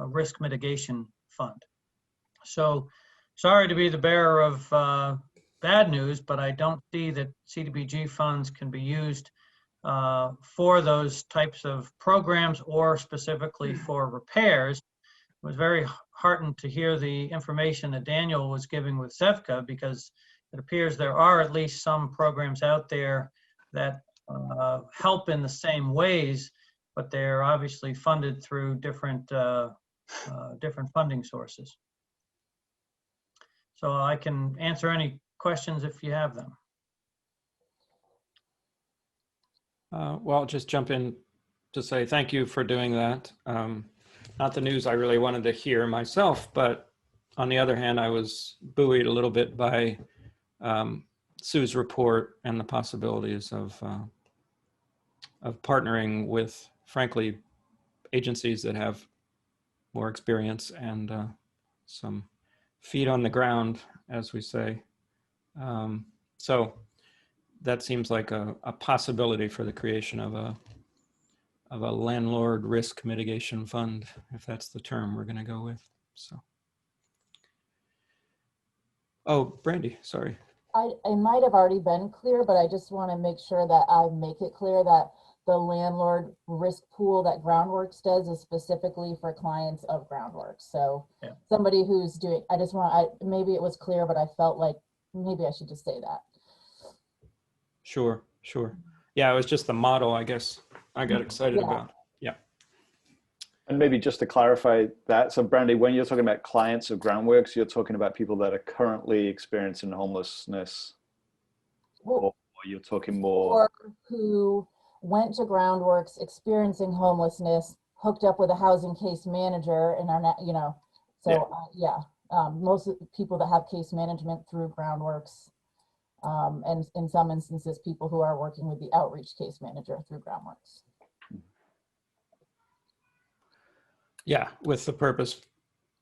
risk mitigation fund. So sorry to be the bearer of bad news, but I don't see that CDBG funds can be used for those types of programs or specifically for repairs. It was very heartened to hear the information that Daniel was giving with Zevka, because it appears there are at least some programs out there that help in the same ways, but they're obviously funded through different funding sources. So I can answer any questions if you have them. Well, I'll just jump in to say thank you for doing that. Not the news I really wanted to hear myself, but on the other hand, I was buoyed a little bit by Sue's report and the possibilities of partnering with, frankly, agencies that have more experience and some feet on the ground, as we say. So that seems like a possibility for the creation of a landlord risk mitigation fund, if that's the term we're going to go with. So, oh, Brandy, sorry. I might have already been clear, but I just want to make sure that I make it clear that the landlord risk pool that Groundworks does is specifically for clients of Groundworks. So yeah. Somebody who's doing, maybe it was clear, but I felt like maybe I should just say that. Sure, sure. Yeah, it was just the model, I guess, I got excited about. Yeah. And maybe just to clarify that, so Brandy, when you're talking about clients of Groundworks, you're talking about people that are currently experiencing homelessness, or you're talking more? Or who went to Groundworks experiencing homelessness, hooked up with a housing case manager, and are not, you know, so most of the people that have case management through Groundworks, and in some instances, people who are working with the outreach case manager through Groundworks. Yeah, with the purpose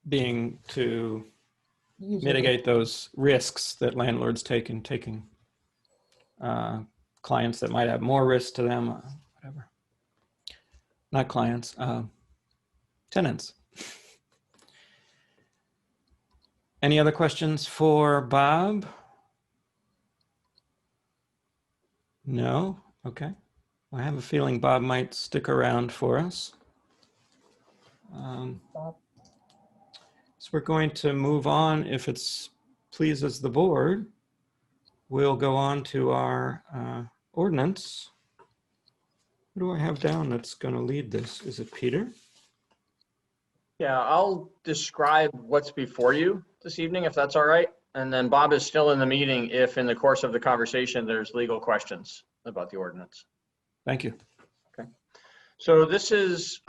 being to mitigate those risks that landlords take in taking clients that might have more risk to them, whatever. Not clients, tenants. Any other questions for Bob? No? Okay. I have a feeling Bob might stick around for us. So we're going to move on, if it pleases the board. We'll go on to our ordinance. What do I have down that's going to lead this? Is it Peter? Yeah, I'll describe what's before you this evening, if that's all right. And then Bob is still in the meeting if in the course of the conversation there's legal questions about the ordinance. Thank you. Okay. So this is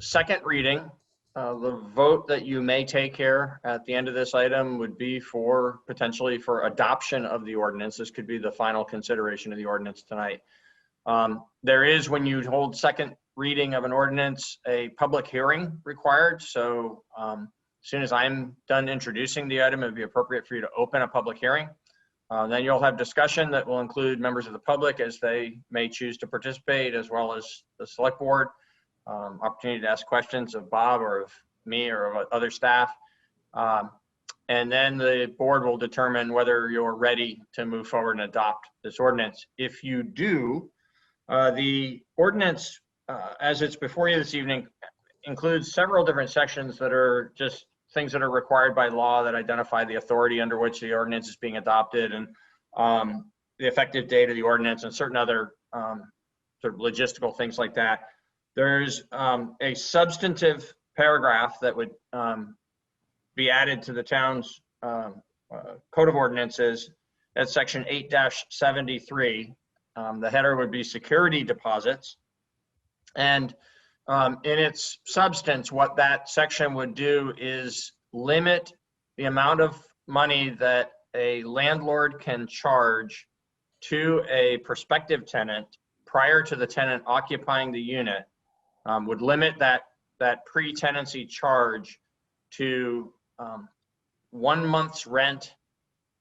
second reading. The vote that you may take here at the end of this item would be for potentially for adoption of the ordinance. This could be the final consideration of the ordinance tonight. There is, when you hold second reading of an ordinance, a public hearing required. So as soon as I'm done introducing the item, it would be appropriate for you to open a public hearing. Then you'll have discussion that will include members of the public as they may choose to participate, as well as the select board. Opportunity to ask questions of Bob or of me or of other staff. And then the board will determine whether you're ready to move forward and adopt this ordinance. If you do, the ordinance, as it's before you this evening, includes several different sections that are just things that are required by law that identify the authority under which the ordinance is being adopted, and the effective date of the ordinance, and certain other sort of logistical things like that. There's a substantive paragraph that would be added to the town's code of ordinances at section 8-73. The header would be security deposits. And in its substance, what that section would do is limit the amount of money that a landlord can charge to a prospective tenant prior to the tenant occupying the unit. Would limit that that pre-tenancy charge to 1 month's rent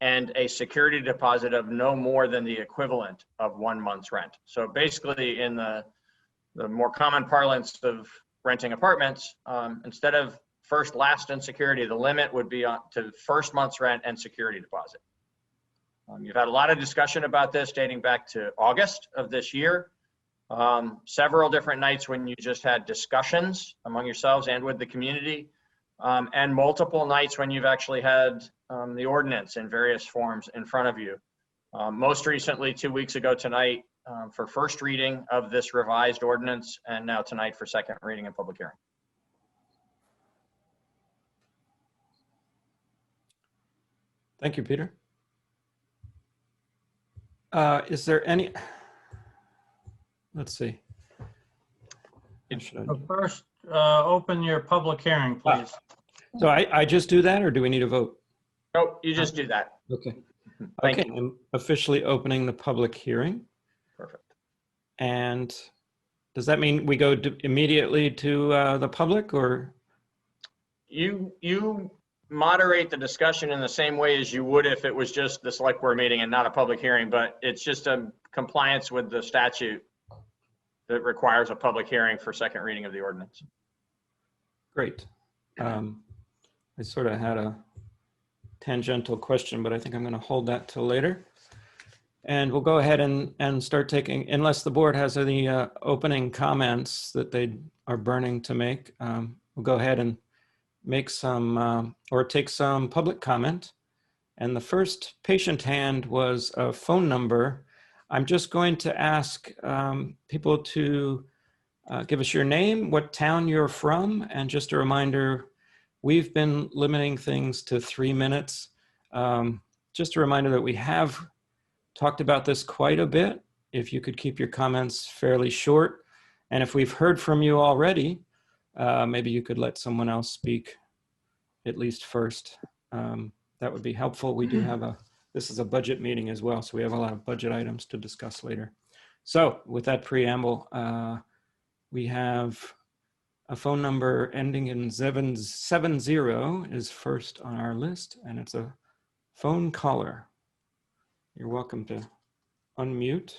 and a security deposit of no more than the equivalent of 1 month's rent. So basically, in the more common parlance of renting apartments, instead of first, last, and security, the limit would be on to first month's rent and security deposit. You've had a lot of discussion about this dating back to August of this year. Several different nights when you just had discussions among yourselves and with the community, and multiple nights when you've actually had the ordinance in various forms in front of you. Most recently, 2 weeks ago tonight, for first reading of this revised ordinance, and now tonight for second reading and public hearing. Thank you, Peter. Is there any, let's see. What should I do? First, open your public hearing, please. So I just do that, or do we need a vote? Oh, you just do that. Okay. Thank Okay, I'm officially opening the public hearing. Perfect. And does that mean we go immediately to the public, or? You moderate the discussion in the same way as you would if it was just the select board meeting and not a public hearing, but it's just a compliance with the statute that requires a public hearing for second reading of the ordinance. Great. I sort of had a tangential question, but I think I'm going to hold that till later. And we'll go ahead and start taking, unless the board has any opening comments that they are burning to make, we'll go ahead and make some, or take some public comment. And the first patient hand was a phone number. I'm just going to ask people to give us your name, what town you're from, and just a reminder, we've been limiting things to 3 minutes. Just a reminder that we have talked about this quite a bit. If you could keep your comments fairly short. And if we've heard from you already, maybe you could let someone else speak at least first. That would be helpful. We do have this is a budget meeting as well, so we have a lot of budget items to discuss later. So with that preamble, we have a phone number ending in 770 is first on our list, and it's a phone caller. You're welcome to unmute.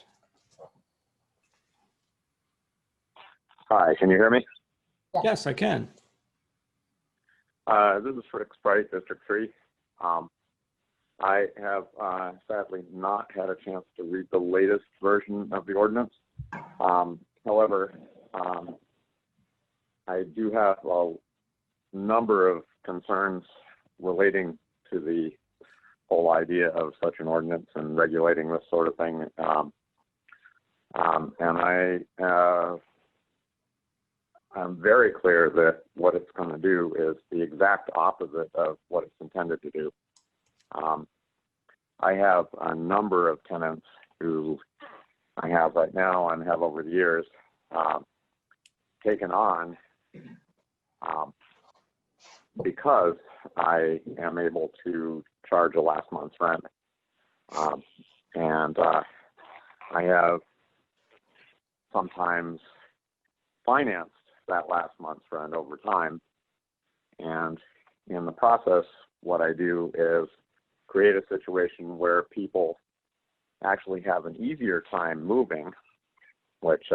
Hi, can you hear me? Yes, I can. This is Rick Sprite, District 3. I have sadly not had a chance to read the latest version of the ordinance. However, I do have a number of concerns relating to the whole idea of such an ordinance and regulating this sort of thing. And I'm very clear that what it's going to do is the exact opposite of what it's intended to do. I have a number of tenants who I have right now and have over the years taken on because I am able to charge a last month's rent. And I have sometimes financed that last month's rent over time. And in the process, what I do is create a situation where people actually have an easier time moving, which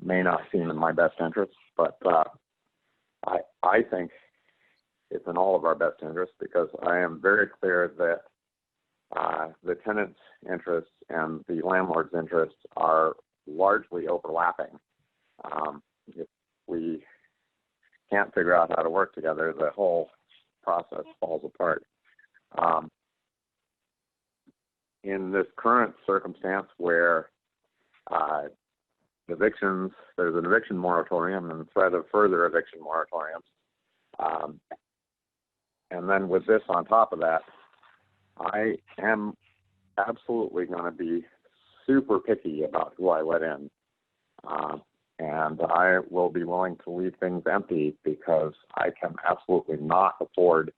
may not seem in my best interest, but I think it's in all of our best interest because I am very clear that the tenant's interests and the landlord's interests are largely overlapping. If we can't figure out how to work together, the whole process falls apart. In this current circumstance where evictions, there's an eviction moratorium and threat of further eviction moratoriums. And then with this on top of that, I am absolutely going to be super picky about who I let in. And I will be willing to leave things empty because I can absolutely not afford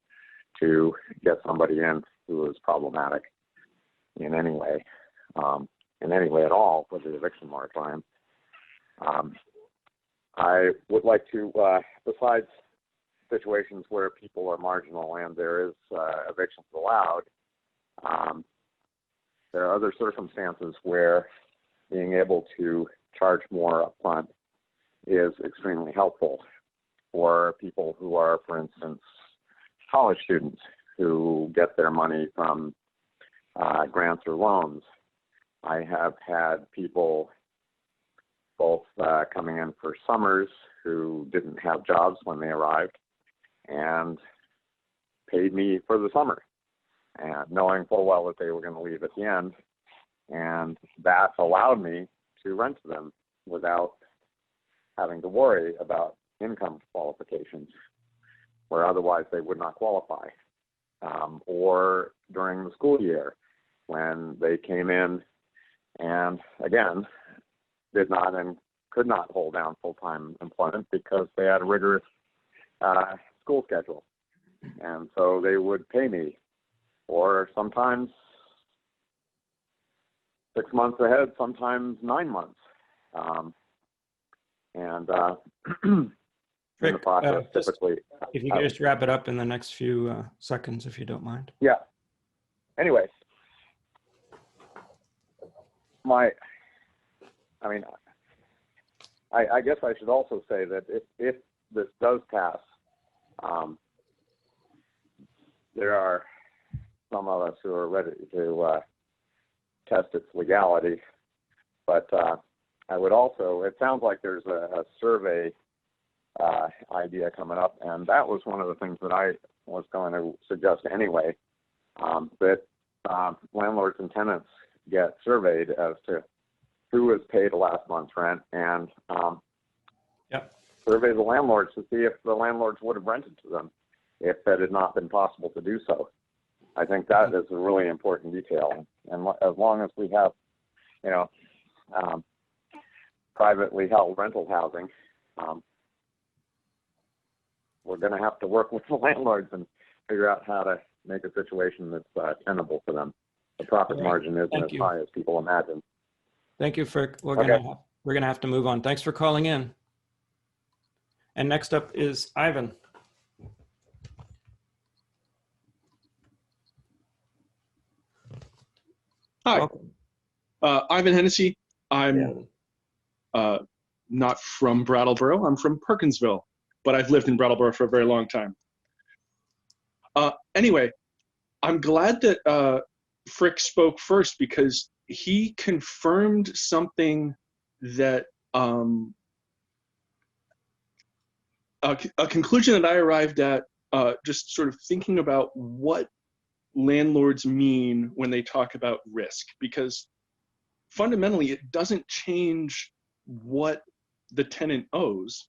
to get somebody in who is problematic in any way at all with the eviction moratorium. I would like to, besides situations where people are marginal and there is evictions allowed, there are other circumstances where being able to charge more upfront is extremely helpful for people who are, for instance, college students who get their money from grants or loans. I have had people both coming in for summers who didn't have jobs when they arrived and paid me for the summer, and knowing full well that they were going to leave at the end. And that allowed me to rent to them without having to worry about income qualifications, where otherwise they would not qualify. Or during the school year when they came in and, again, did not and could not hold down full-time employment because they had a rigorous school schedule. And so they would pay me, or sometimes 6 months ahead, sometimes 9 months. In the process, typically. If you could just wrap it up in the next few seconds, if you don't mind. Yeah. Anyway, I guess I should also say that if this does pass, there are some of us who are ready to test its legality. But I would also, it sounds like there's a survey idea coming up, and that was one of the things that I was going to suggest anyway, that landlords and tenants get surveyed as to who has paid last month's rent, and survey the landlords to see if the landlords would have rented to them if it had not been possible to do so. I think that is a really important detail, and as long as we have, privately held rental housing, we're going to have to work with the landlords and figure out how to make a situation that's tenable for them. The profit margin isn't as high as people imagine. Thank you, Frick. We're gonna have to move on. Thanks for calling in. And next up is Ivan. Hi, Ivan Hennessy. I'm not from Brattleboro. I'm from Perkinsville, but I've lived in Brattleboro for a very long time. Anyway, I'm glad that Frick spoke first, because he confirmed something that a conclusion that I arrived at, just sort of thinking about what landlords mean when they talk about risk, because fundamentally it doesn't change what the tenant owes,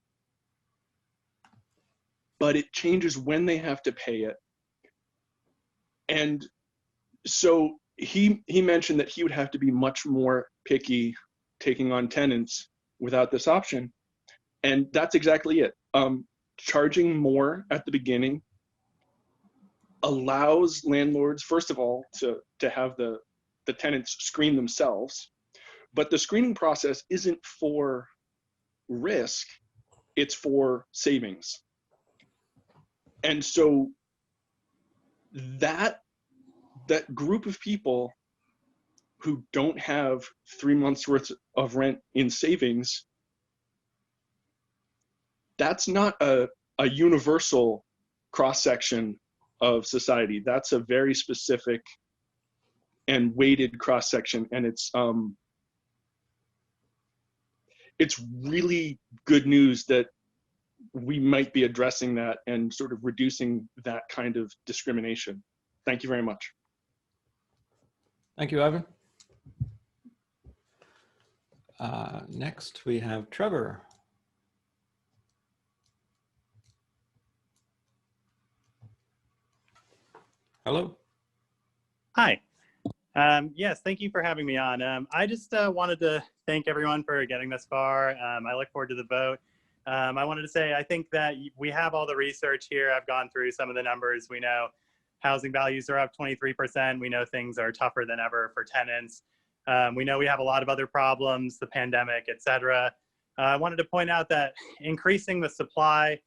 but it changes when they have to pay it. And so he mentioned that he would have to be much more picky taking on tenants without this option. And that's exactly it. Charging more at the beginning allows landlords, first of all, to have the tenants screen themselves. But the screening process isn't for risk, it's for savings. And so that group of people who don't have 3 months worth of rent in savings, that's not a universal cross-section of society. That's a very specific and weighted cross-section, and it's really good news that we might be addressing that and sort of reducing that kind of discrimination. Thank you very much. Thank you, Ivan. Next, we have Trevor. Hello. Hi. Yes, thank you for having me on. I just wanted to thank everyone for getting this far. I look forward to the vote. I wanted to say, I think that we have all the research here. I've gone through some of the numbers. We know housing values are up 23%. We know things are tougher than ever for tenants. We know we have a lot of other problems, the pandemic, et cetera. I wanted to point out that increasing the supply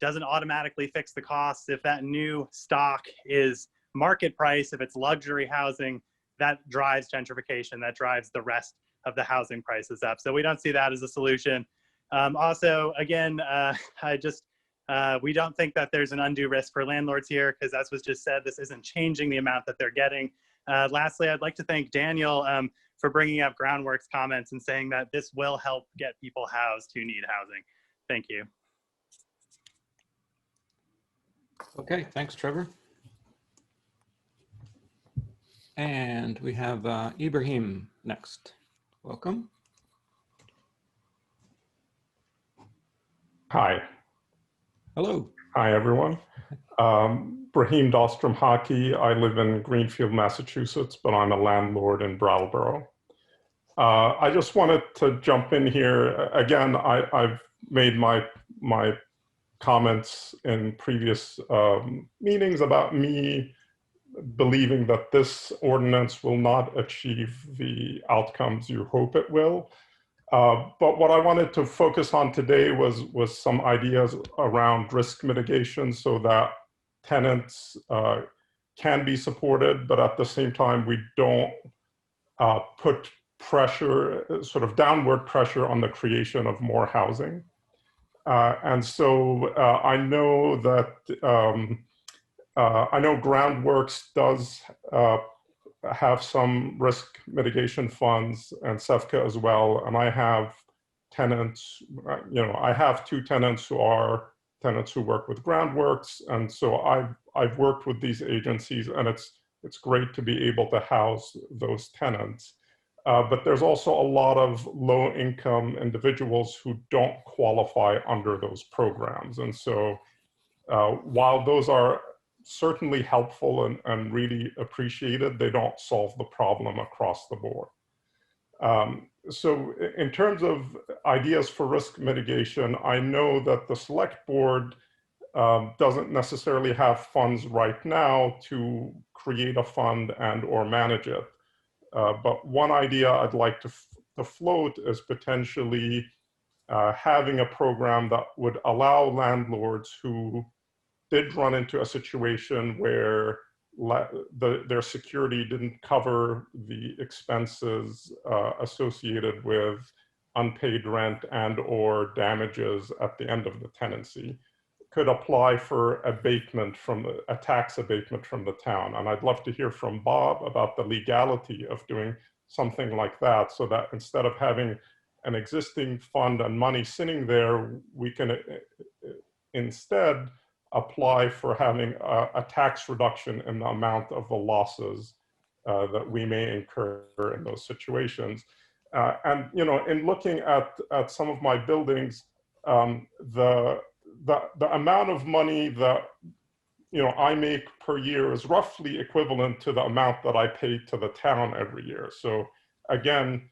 doesn't automatically fix the costs. If that new stock is market price, if it's luxury housing, that drives gentrification, that drives the rest of the housing prices up. So we don't see that as a solution. Also, again, we don't think that there's an undue risk for landlords here, because as was just said, this isn't changing the amount that they're getting. Lastly, I'd like to thank Daniel for bringing up Groundworks comments and saying that this will help get people housed who need housing. Thank you. Okay, thanks, Trevor. And we have Ibrahim next. Welcome. Hi. Hello. Hi, everyone. Brahim Dahlstrom Hockey. I live in Greenfield, Massachusetts, but I'm a landlord in Brattleboro. I just wanted to jump in here. Again, I've made my comments in previous meetings about me believing that this ordinance will not achieve the outcomes you hope it will. But what I wanted to focus on today was some ideas around risk mitigation so that tenants can be supported, but at the same time, we don't put pressure, sort of downward pressure on the creation of more housing. And so I know that I know Groundworks does have some risk mitigation funds, and SEFCA as well. And I have tenants, I have 2 tenants who are tenants who work with Groundworks. And so I've worked with these agencies, and it's great to be able to house those tenants. But there's also a lot of low-income individuals who don't qualify under those programs. And so while those are certainly helpful and really appreciated, they don't solve the problem across the board. So in terms of ideas for risk mitigation, I know that the Select Board doesn't necessarily have funds right now to create a fund and or manage it. But one idea I'd like to float is potentially having a program that would allow landlords who did run into a situation where their security didn't cover the expenses associated with unpaid rent and or damages at the end of the tenancy, could apply for abatement a tax abatement from the town. And I'd love to hear from Bob about the legality of doing something like that, so that instead of having an existing fund and money sitting there, we can instead apply for having a tax reduction in the amount of the losses that we may incur in those situations. And in looking at some of my buildings, the amount of money that I make per year is roughly equivalent to the amount that I pay to the town every year. So again,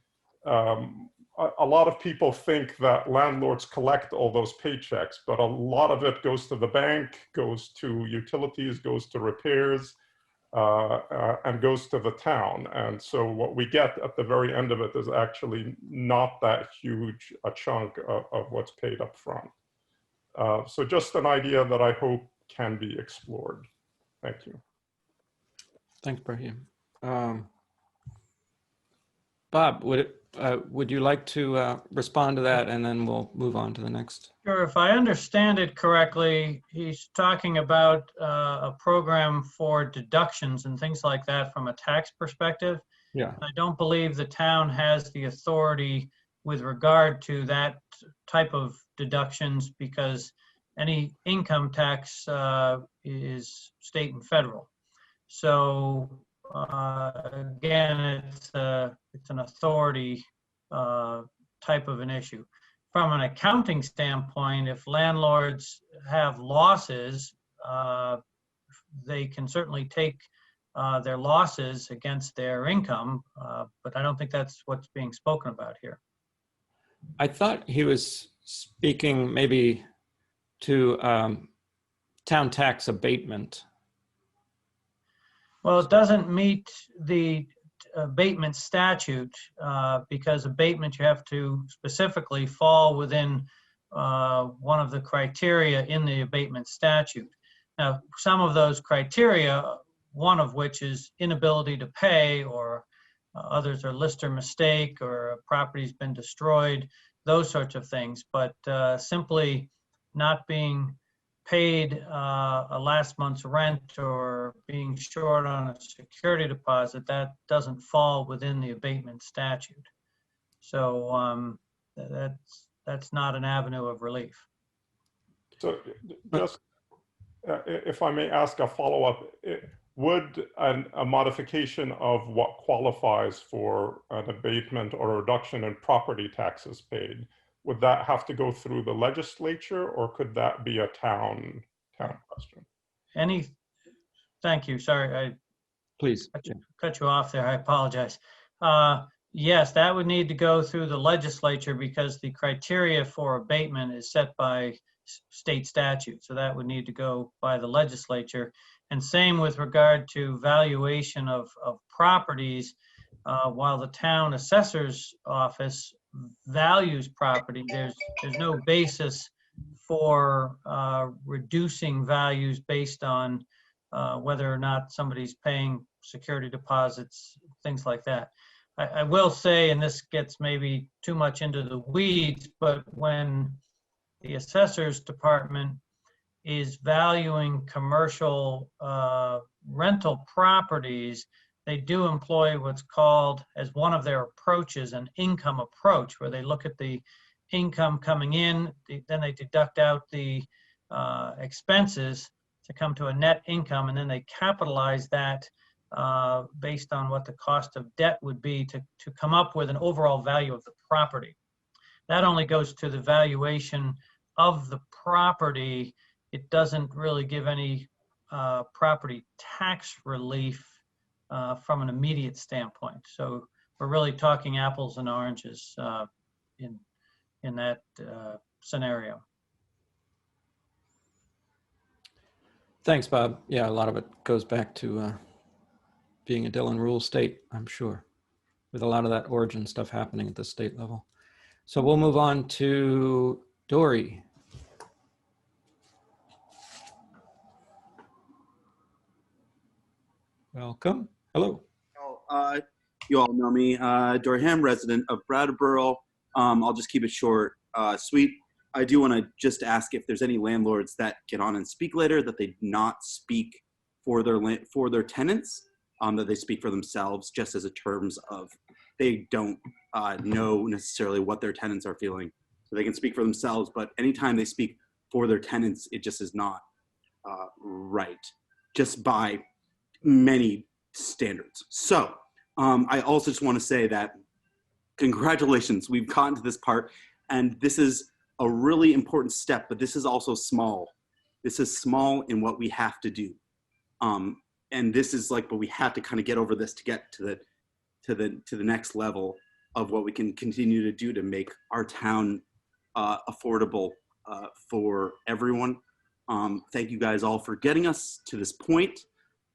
a lot of people think that landlords collect all those paychecks, but a lot of it goes to the bank, goes to utilities, goes to repairs, and goes to the town. And so what we get at the very end of it is actually not that huge a chunk of what's paid up front. So just an idea that I hope can be explored. Thank you. Thanks, Brahim. Bob, would you like to respond to that, and then we'll move on to the next? Sure. If I understand it correctly, he's talking about a program for deductions and things like that from a tax perspective. Yeah. I don't believe the town has the authority with regard to that type of deductions, because any income tax is state and federal. So again, it's an authority type of an issue. From an accounting standpoint, if landlords have losses, they can certainly take their losses against their income, but I don't think that's what's being spoken about here. I thought he was speaking maybe to town tax abatement. Well, it doesn't meet the abatement statute, because abatement, you have to specifically fall within one of the criteria in the abatement statute. Now, some of those criteria, one of which is inability to pay, or others are lister mistake, or a property's been destroyed, those sorts of things. But simply not being paid a last month's rent or being short on a security deposit, that doesn't fall within the abatement statute. So that's not an avenue of relief. So just, if I may ask a follow-up, would a modification of what qualifies for an abatement or a reduction in property taxes paid, would that have to go through the legislature, or could that be a town question? Thank you. Sorry, Please. cut you off there. I apologize. Yes, that would need to go through the legislature, because the criteria for abatement is set by state statute. So that would need to go by the legislature. And same with regard to valuation of properties. While the town assessor's office values property, there's no basis for reducing values based on whether or not somebody's paying security deposits, things like that. I will say, and this gets maybe too much into the weeds, but when the assessor's department is valuing commercial rental properties, they do employ what's called, as one of their approaches, an income approach, where they look at the income coming in, then they deduct out the expenses to come to a net income, and then they capitalize that based on what the cost of debt would be to come up with an overall value of the property. That only goes to the valuation of the property. It doesn't really give any property tax relief from an immediate standpoint. So we're really talking apples and oranges in that scenario. Thanks, Bob. Yeah, a lot of it goes back to being a Dillon rule state, I'm sure, with a lot of that origin stuff happening at the state level. So we'll move on to Dory. Welcome. Hello. You all know me, Dorham, resident of Brattleboro. I'll just keep it short, sweet. I do want to just ask if there's any landlords that get on and speak later that they not speak for their tenants, that they speak for themselves, just as a terms of they don't know necessarily what their tenants are feeling. So they can speak for themselves, but anytime they speak for their tenants, it just is not right, just by many standards. So I also just want to say that congratulations, we've gotten to this part, and this is a really important step, but this is also small. This is small in what we have to do. And this is like, but we have to kind of get over this to get to the next level of what we can continue to do to make our town affordable for everyone. Thank you guys all for getting us to this point.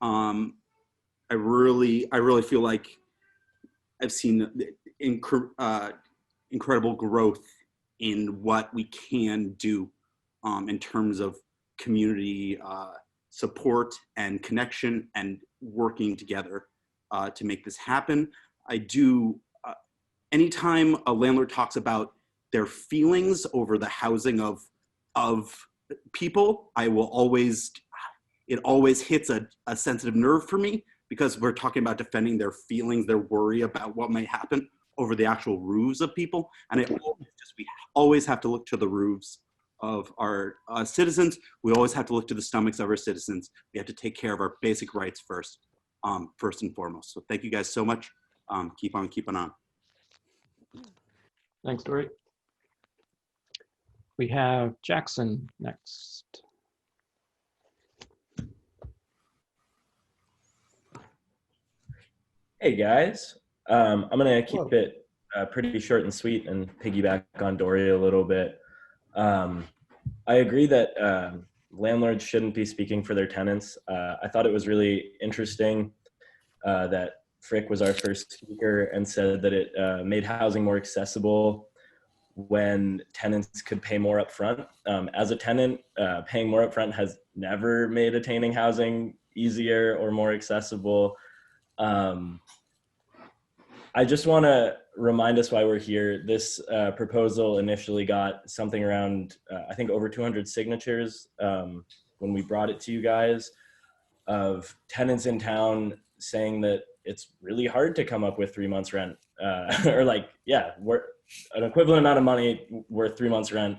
I really feel like I've seen incredible growth in what we can do in terms of community support and connection and working together to make this happen. I do, anytime a landlord talks about their feelings over the housing of people, it always hits a sensitive nerve for me, because we're talking about defending their feelings, their worry about what might happen over the actual roofs of people. And we always have to look to the roofs of our citizens. We always have to look to the stomachs of our citizens. We have to take care of our basic rights first and foremost. So thank you guys so much. Keep on keeping on. Thanks, Dory. We have Jackson next. Hey guys, I'm gonna keep it pretty short and sweet and piggyback on Dory a little bit. I agree that landlords shouldn't be speaking for their tenants. I thought it was really interesting that Frick was our first speaker and said that it made housing more accessible when tenants could pay more upfront. As a tenant, paying more upfront has never made attaining housing easier or more accessible. I just want to remind us why we're here. This proposal initially got something around, I think, over 200 signatures when we brought it to you guys, of tenants in town saying that it's really hard to come up with 3 months rent, or like, yeah, we're an equivalent amount of money worth 3 months rent.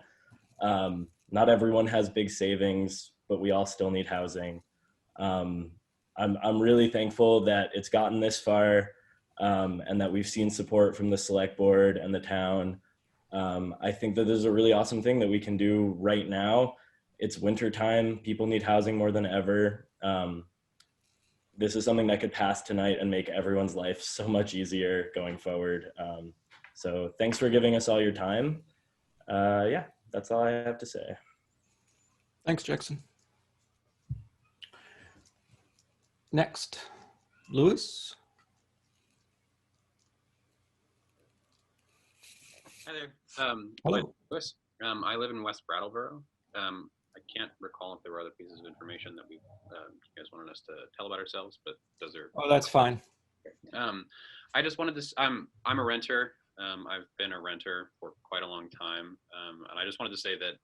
Not everyone has big savings, but we all still need housing. I'm really thankful that it's gotten this far, and that we've seen support from the select board and the town. I think that this is a really awesome thing that we can do right now. It's winter time, people need housing more than ever. This is something that could pass tonight and make everyone's life so much easier going forward. So thanks for giving us all your time. Yeah, that's all I have to say. Thanks, Jackson. Next, Louis. Hi there. Hello. Louis. I live in West Brattleboro. I can't recall if there were other pieces of information that you guys wanted us to tell about ourselves, but those are. Oh, that's fine. I just wanted to. I'm a renter. I've been a renter for quite a long time, and I just wanted to say that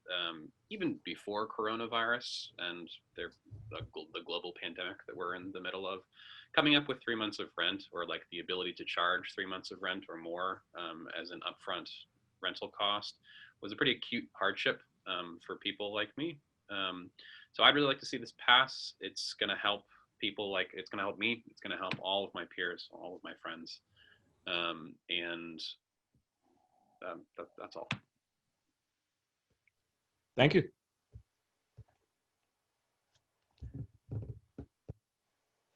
even before coronavirus and the global pandemic that we're in the middle of, coming up with 3 months of rent, or like the ability to charge 3 months of rent or more as an upfront rental cost, was a pretty acute hardship for people like me. So I'd really like to see this pass. It's going to help people, like, it's going to help me. It's going to help all of my peers, all of my friends. That's all. Thank you.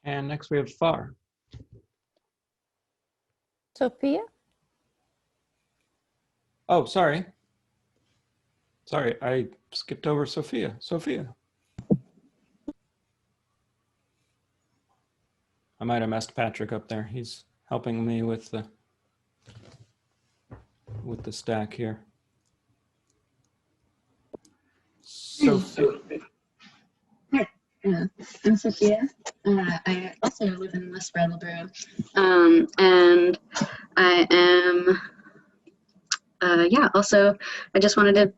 And next we have Far. Sophia? Oh, sorry. Sorry, I skipped over Sophia. Sophia. I might have messed Patrick up there. He's helping me with the stack here. Sophia. Hi, I'm Sophia. I also live in West Brattleboro, and I am, also, I just wanted to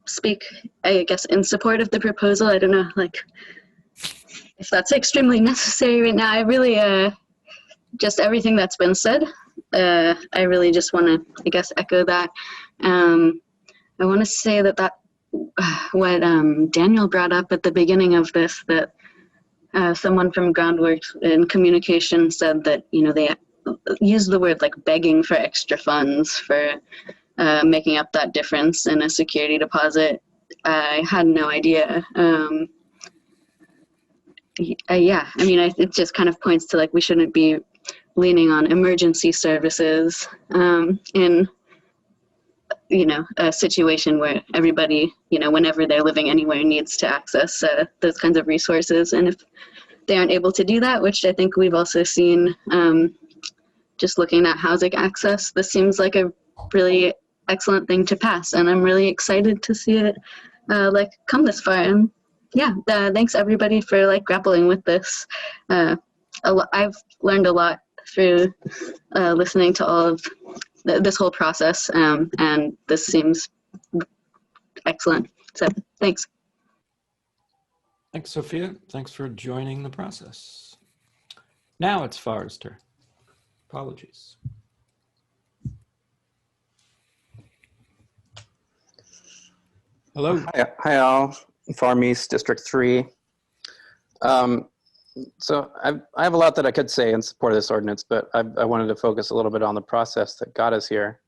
speak, I guess, in support of the proposal. I don't know, like, if that's extremely necessary right now. I really, just everything that's been said, I really just want to, I guess, echo that. I want to say that what Daniel brought up at the beginning of this, that someone from Groundworks in communication said that, you know, they used the word like begging for extra funds for making up that difference in a security deposit. I had no idea. Yeah, I mean, it just kind of points to, like, we shouldn't be leaning on emergency services in, you know, a situation where everybody, you know, whenever they're living anywhere, needs to access those kinds of resources. And if they aren't able to do that, which I think we've also seen just looking at housing access, this seems like a really excellent thing to pass. And I'm really excited to see it like come this far. And yeah, thanks everybody for like grappling with this. I've learned a lot through listening to all of this whole process, and this seems excellent. So thanks. Thanks, Sophia. Thanks for joining the process. Now it's Far's turn. Apologies. Hello. Hi all. Farm East, District 3. So I have a lot that I could say in support of this ordinance, but I wanted to focus a little bit on the process that got us here.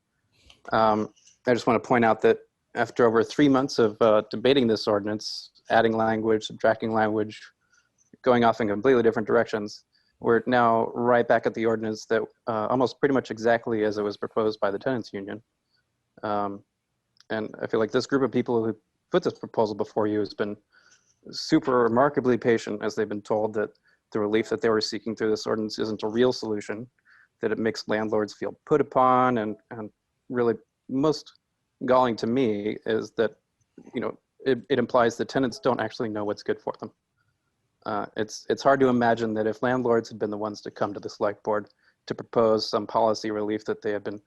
I just want to point out that after over 3 months of debating this ordinance, adding language, subtracting language, going off in completely different directions, we're now right back at the ordinance that almost pretty much exactly as it was proposed by the tenants union. And I feel like this group of people who put this proposal before you has been super remarkably patient, as they've been told that the relief that they were seeking through this ordinance isn't a real solution, that it makes landlords feel put upon, and really most galling to me is that, you know, it implies that tenants don't actually know what's good for them. It's hard to imagine that if landlords had been the ones to come to the select board to propose some policy relief that they had been,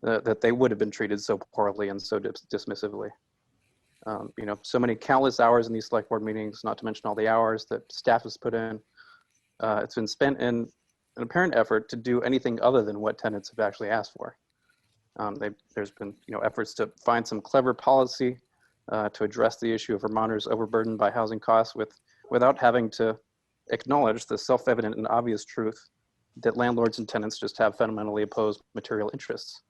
that they would have been treated so poorly and so dismissively. You know, so many countless hours in these select board meetings, not to mention all the hours that staff has put in. It's been spent in an apparent effort to do anything other than what tenants have actually asked for. There's been, you know, efforts to find some clever policy to address the issue of Vermonters overburdened by housing costs without having to acknowledge the self-evident and obvious truth that landlords and tenants just have fundamentally opposed material interests,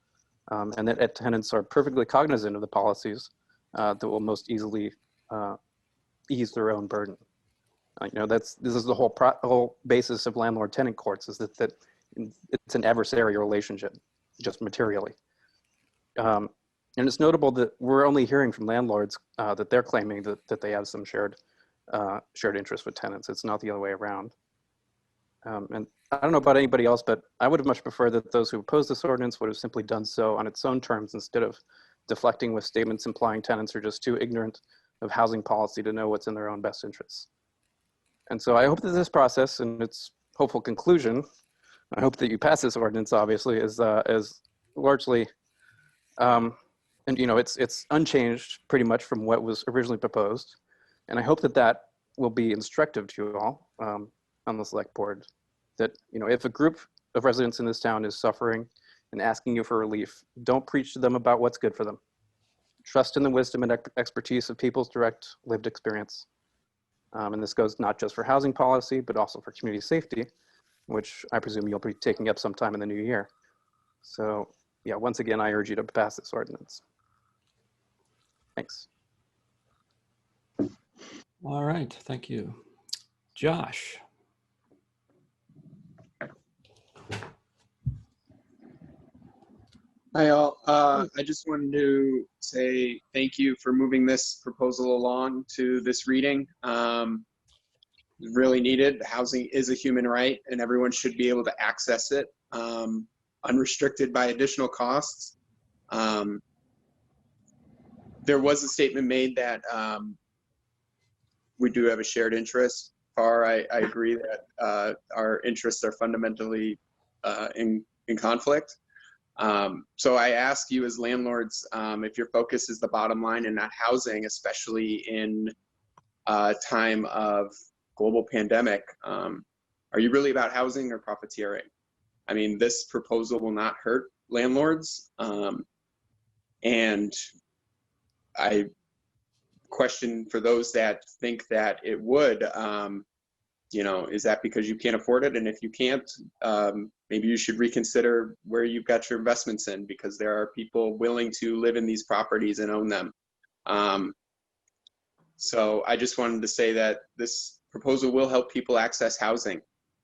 and that tenants are perfectly cognizant of the policies that will most easily ease their own burden. You know, this is the whole basis of landlord-tenant courts, is that it's an adversarial relationship, just materially. And it's notable that we're only hearing from landlords that they're claiming that they have some shared interest with tenants. It's not the other way around. And I don't know about anybody else, but I would have much preferred that those who oppose this ordinance would have simply done so on its own terms instead of deflecting with statements implying tenants are just too ignorant of housing policy to know what's in their own best interests. And so I hope that this process and its hopeful conclusion, I hope that you pass this ordinance, obviously, is largely, and you know, it's unchanged pretty much from what was originally proposed. And I hope that that will be instructive to you all on the select board, that, you know, if a group of residents in this town is suffering and asking you for relief, don't preach to them about what's good for them. Trust in the wisdom and expertise of people's direct lived experience. And this goes not just for housing policy, but also for community safety, which I presume you'll be taking up sometime in the new year. So yeah, once again, I urge you to pass this ordinance. Thanks. All right, thank you. Josh. Hi all. I just wanted to say thank you for moving this proposal along to this reading. Really needed. Housing is a human right and everyone should be able to access it unrestricted by additional costs. There was a statement made that we do have a shared interest. I agree that our interests are fundamentally in conflict. So I ask you as landlords, if your focus is the bottom line and not housing, especially in a time of global pandemic, are you really about housing or profiteering? I mean, this proposal will not hurt landlords. And I question for those that think that it would, you know, is that because you can't afford it? And if you can't, maybe you should reconsider where you've got your investments in, because there are people willing to live in these properties and own them. So I just wanted to say that this proposal will help people access housing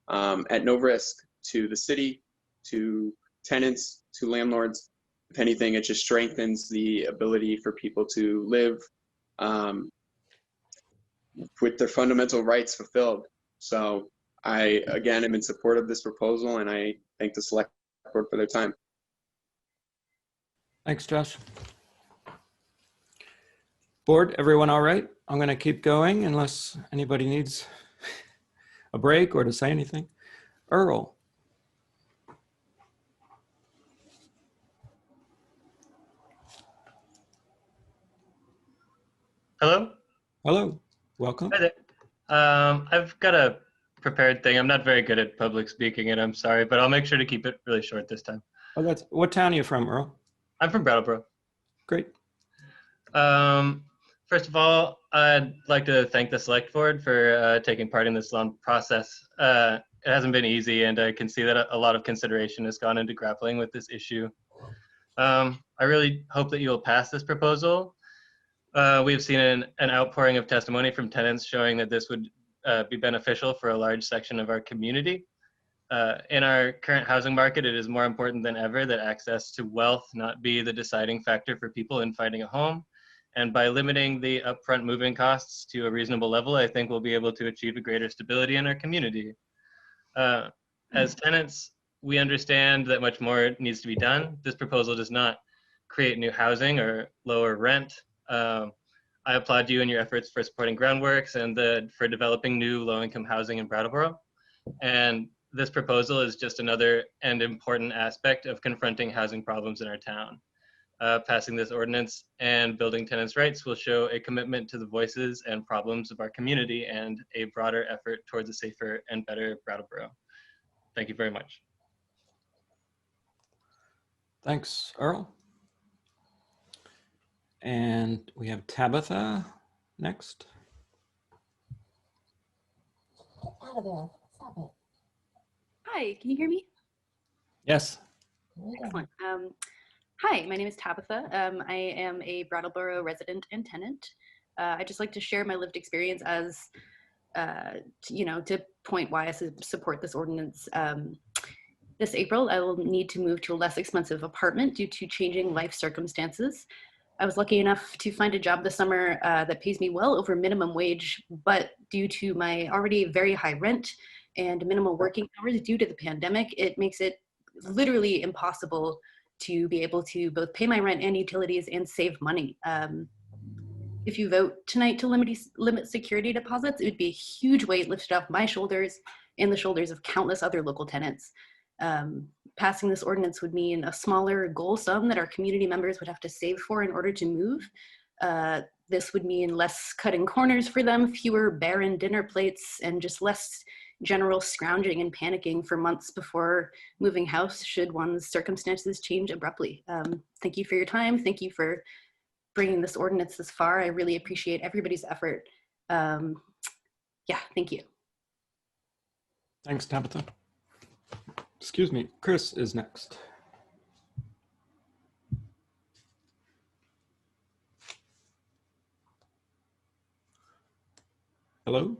at no risk to the city, to tenants, to landlords. If anything, it just strengthens the ability for people to live with their fundamental rights fulfilled. So I, again, am in support of this proposal, and I thank the select board for their time. Thanks, Josh. Board, everyone all right? I'm going to keep going unless anybody needs a break or to say anything. Earl. Hello? Hello. Welcome. Hi there. I've got a prepared thing. I'm not very good at public speaking, and I'm sorry, but I'll make sure to keep it really short this time. Oh, what town are you from, Earl? I'm from Brattleboro. Great. First of all, I'd like to thank the Select Board for taking part in this long process. It hasn't been easy, and I can see that a lot of consideration has gone into grappling with this issue. I really hope that you'll pass this proposal. We've seen an outpouring of testimony from tenants showing that this would be beneficial for a large section of our community. In our current housing market, it is more important than ever that access to wealth not be the deciding factor for people in finding a home. And by limiting the upfront moving costs to a reasonable level, I think we'll be able to achieve a greater stability in our community. As tenants, we understand that much more needs to be done. This proposal does not create new housing or lower rent. I applaud you in your efforts for supporting groundworks and for developing new low-income housing in Brattleboro. And this proposal is just another and important aspect of confronting housing problems in our town. Passing this ordinance and building tenants' rights will show a commitment to the voices and problems of our community and a broader effort towards a safer and better Brattleboro. Thank you very much. Thanks, Earl. And we have Tabitha next. Out of there. Stop it. Hi, can you hear me? Yes. Excellent. Hi, my name is Tabitha. I am a Brattleboro resident and tenant. I'd just like to share my lived experience as, to point why I support this ordinance. This April, I will need to move to a less expensive apartment due to changing life circumstances. I was lucky enough to find a job this summer that pays me well over minimum wage, but due to my already very high rent and minimal working hours due to the pandemic, it makes it literally impossible to be able to both pay my rent and utilities and save money. If you vote tonight to limit security deposits, it would be a huge weight lifted off my shoulders and the shoulders of countless other local tenants. Passing this ordinance would mean a smaller goal sum that our community members would have to save for in order to move. This would mean less cutting corners for them, fewer barren dinner plates, and just less general scrounging and panicking for months before moving house should one's circumstances change abruptly. Thank you for your time. Thank you for bringing this ordinance this far. I really appreciate everybody's effort. Yeah, thank you. Thanks, Tabitha. Excuse me, Chris is next. Hello?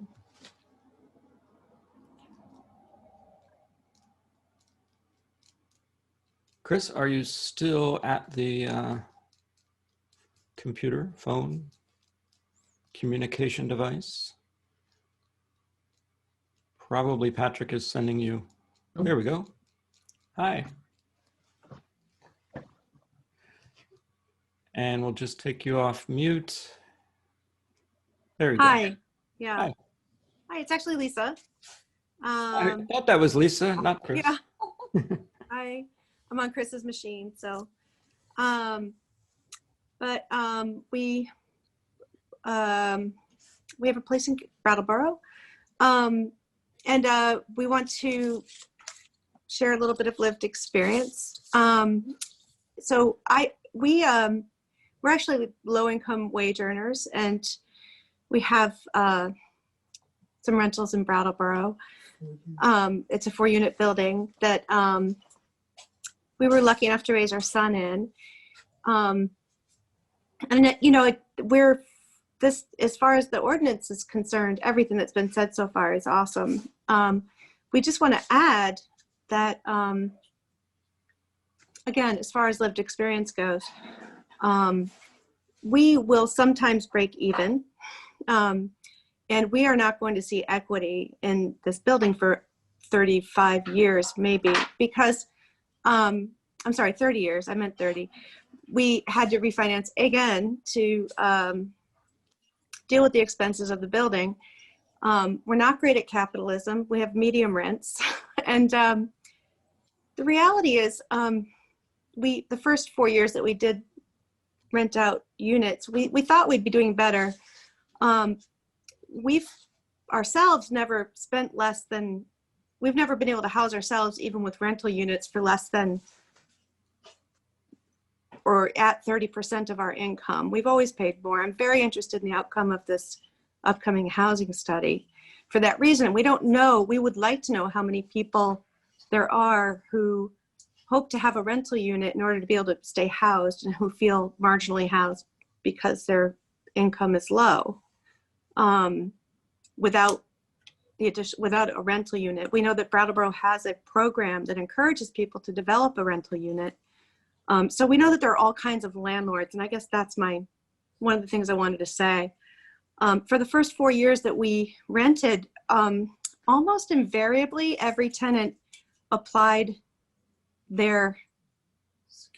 Chris, are you still at the computer, phone, communication device? Probably Patrick is sending you. There we go. Hi. And we'll just take you off mute. There you go. Hi. Yeah. Hi. Hi, it's actually Lisa. I thought that was Lisa, not Chris. Yeah. I'm on Chris's machine, so. We have a place in Brattleboro, and we want to share a little bit of lived experience. We're actually low-income wage earners, and we have some rentals in Brattleboro. It's a 4-unit building that we were lucky enough to raise our son in. As far as the ordinance is concerned, everything that's been said so far is awesome. We just want to add that, again, as far as lived experience goes, we will sometimes break even, and we are not going to see equity in this building for 35 years, maybe, because, I'm sorry, 30 years, I meant 30. We had to refinance again to deal with the expenses of the building. We're not great at capitalism. We have medium rents. And the reality is the first 4 years that we did rent out units, we thought we'd be doing better. We've ourselves never spent less than, we've never been able to house ourselves even with rental units for less than or at 30% of our income. We've always paid more. I'm very interested in the outcome of this upcoming housing study. For that reason, we don't know, we would like to know how many people there are who hope to have a rental unit in order to be able to stay housed and who feel marginally housed because their income is low. Without a rental unit. We know that Brattleboro has a program that encourages people to develop a rental unit. So we know that there are all kinds of landlords, and I guess that's one of the things I wanted to say. For the first 4 years that we rented, almost invariably every tenant applied their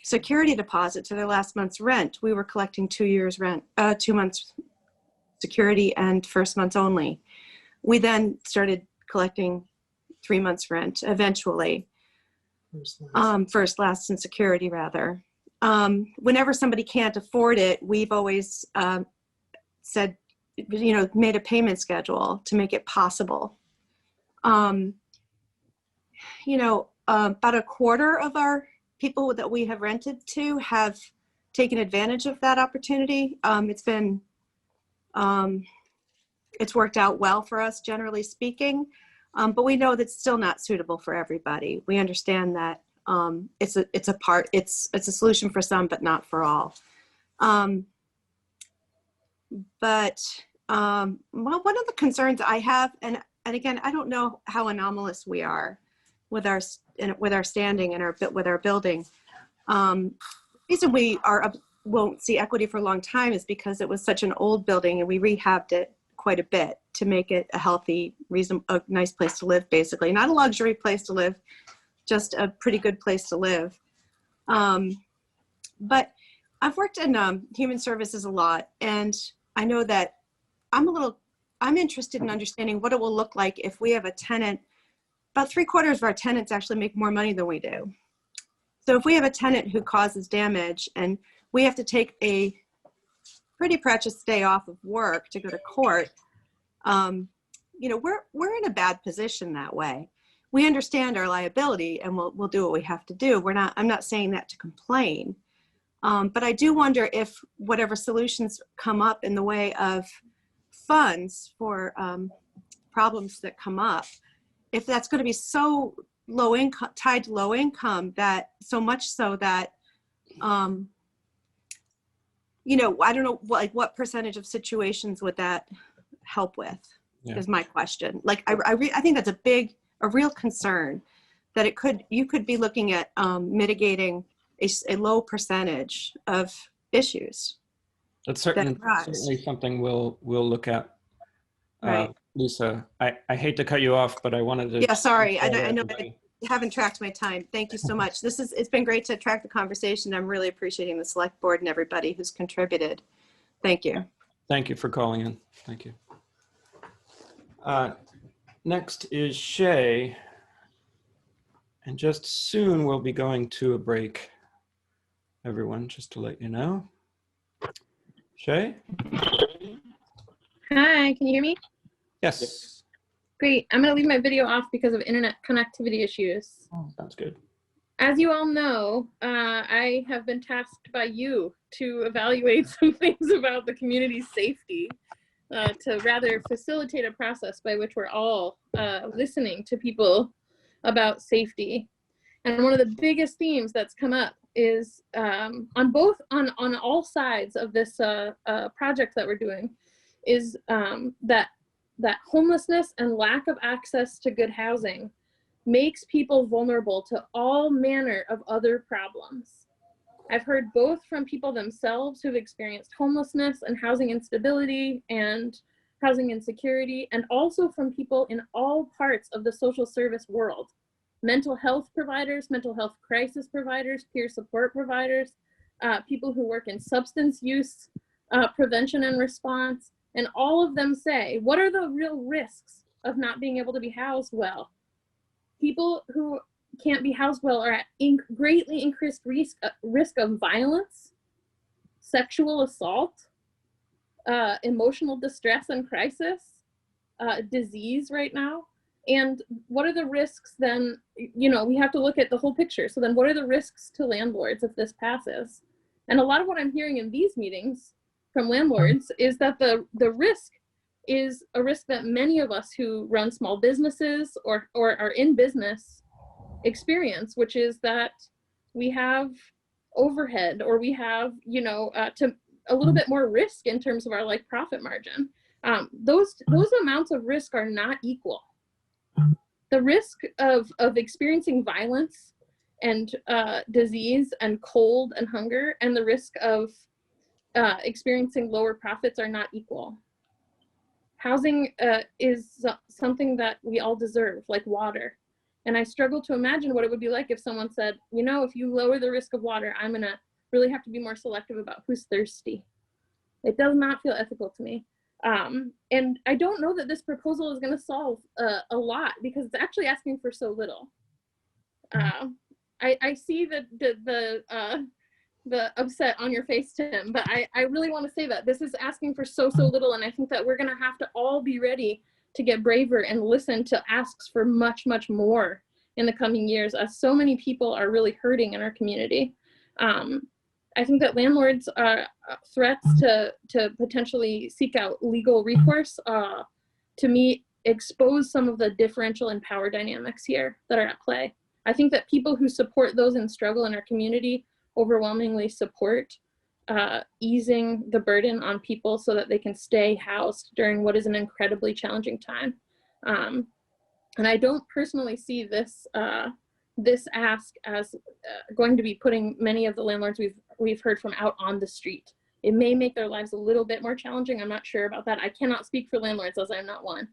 security deposit to their last month's rent. We were collecting 2 years rent, 2 months security and first month's only. We then started collecting 3 months rent eventually. First, last, and security rather. Whenever somebody can't afford it, we've always said, you know, made a payment schedule to make it possible. You know, about a quarter of our people that we have rented to have taken advantage of that opportunity. It's worked out well for us, generally speaking, but we know that's still not suitable for everybody. We understand that it's a solution for some, but not for all. Well, one of the concerns I have, and again, I don't know how anomalous we are with our standing and with our building. The reason we won't see equity for a long time is because it was such an old building and we rehabbed it quite a bit to make it a healthy, a nice place to live, basically. Not a luxury place to live, just a pretty good place to live. But I've worked in human services a lot, and I know that I'm interested in understanding what it will look like if we have a tenant. About 3/4 of our tenants actually make more money than we do. So if we have a tenant who causes damage and we have to take a pretty precious day off of work to go to court, you know, we're in a bad position that way. We understand our liability and we'll do what we have to do. I'm not saying that to complain, but I do wonder if whatever solutions come up in the way of funds for problems that come up, if that's going to be so low income, tied to low income, that so much so that, you know, I don't know, what percentage of situations would that help with? Yeah. Is my question. Like, I think that's a real concern, that you could be looking at mitigating a low percentage of issues. That's certainly something we'll look at. Right. Lisa, I hate to cut you off, but I wanted to. Yeah, sorry. I know I haven't tracked my time. Thank you so much. It's been great to track the conversation. I'm really appreciating the select board and everybody who's contributed. Thank you. Thank you for calling in. Thank you. Next is Shay. And just soon we'll be going to a break. Everyone, just to let you know. Shay? Hi, can you hear me? Yes. Great. I'm going to leave my video off because of internet connectivity issues. Oh, sounds good. As you all know, I have been tasked by you to evaluate some things about the community's safety, to rather facilitate a process by which we're all listening to people about safety. And one of the biggest themes that's come up is on all sides of this project that we're doing is that homelessness and lack of access to good housing makes people vulnerable to all manner of other problems. I've heard both from people themselves who've experienced homelessness and housing instability and housing insecurity, and also from people in all parts of the social service world. Mental health providers, mental health crisis providers, peer support providers, people who work in substance use prevention and response, and all of them say, what are the real risks of not being able to be housed well? People who can't be housed well are at greatly increased risk of violence, sexual assault, emotional distress and crisis, disease right now. And what are the risks then? You know, we have to look at the whole picture. So then what are the risks to landlords if this passes? And a lot of what I'm hearing in these meetings from landlords is that the risk is a risk that many of us who run small businesses or are in business experience, which is that we have overhead, or we have, you know, to a little bit more risk in terms of our like profit margin. Those amounts of risk are not equal. The risk of experiencing violence and disease and cold and hunger, and the risk of experiencing lower profits are not equal. housing is something that we all deserve, like water. And I struggle to imagine what it would be like if someone said, you know, if you lower the risk of water, I'm gonna really have to be more selective about who's thirsty. It does not feel ethical to me. And I don't know that this proposal is gonna solve a lot, because it's actually asking for so little. I see the upset on your face, Tim, but I really want to say that this is asking for so little, and I think that we're gonna have to all be ready to get braver and listen to asks for much more in the coming years, as so many people are really hurting in our community. I think that landlords' threats to potentially seek out legal recourse, to me, expose some of the differential and power dynamics here that are at play. I think that people who support those in struggle in our community overwhelmingly support easing the burden on people so that they can stay housed during what is an incredibly challenging time. And I don't personally see this this ask as going to be putting many of the landlords we've heard from out on the street. It may make their lives a little bit more challenging. I'm not sure about that. I cannot speak for landlords, as I'm not one.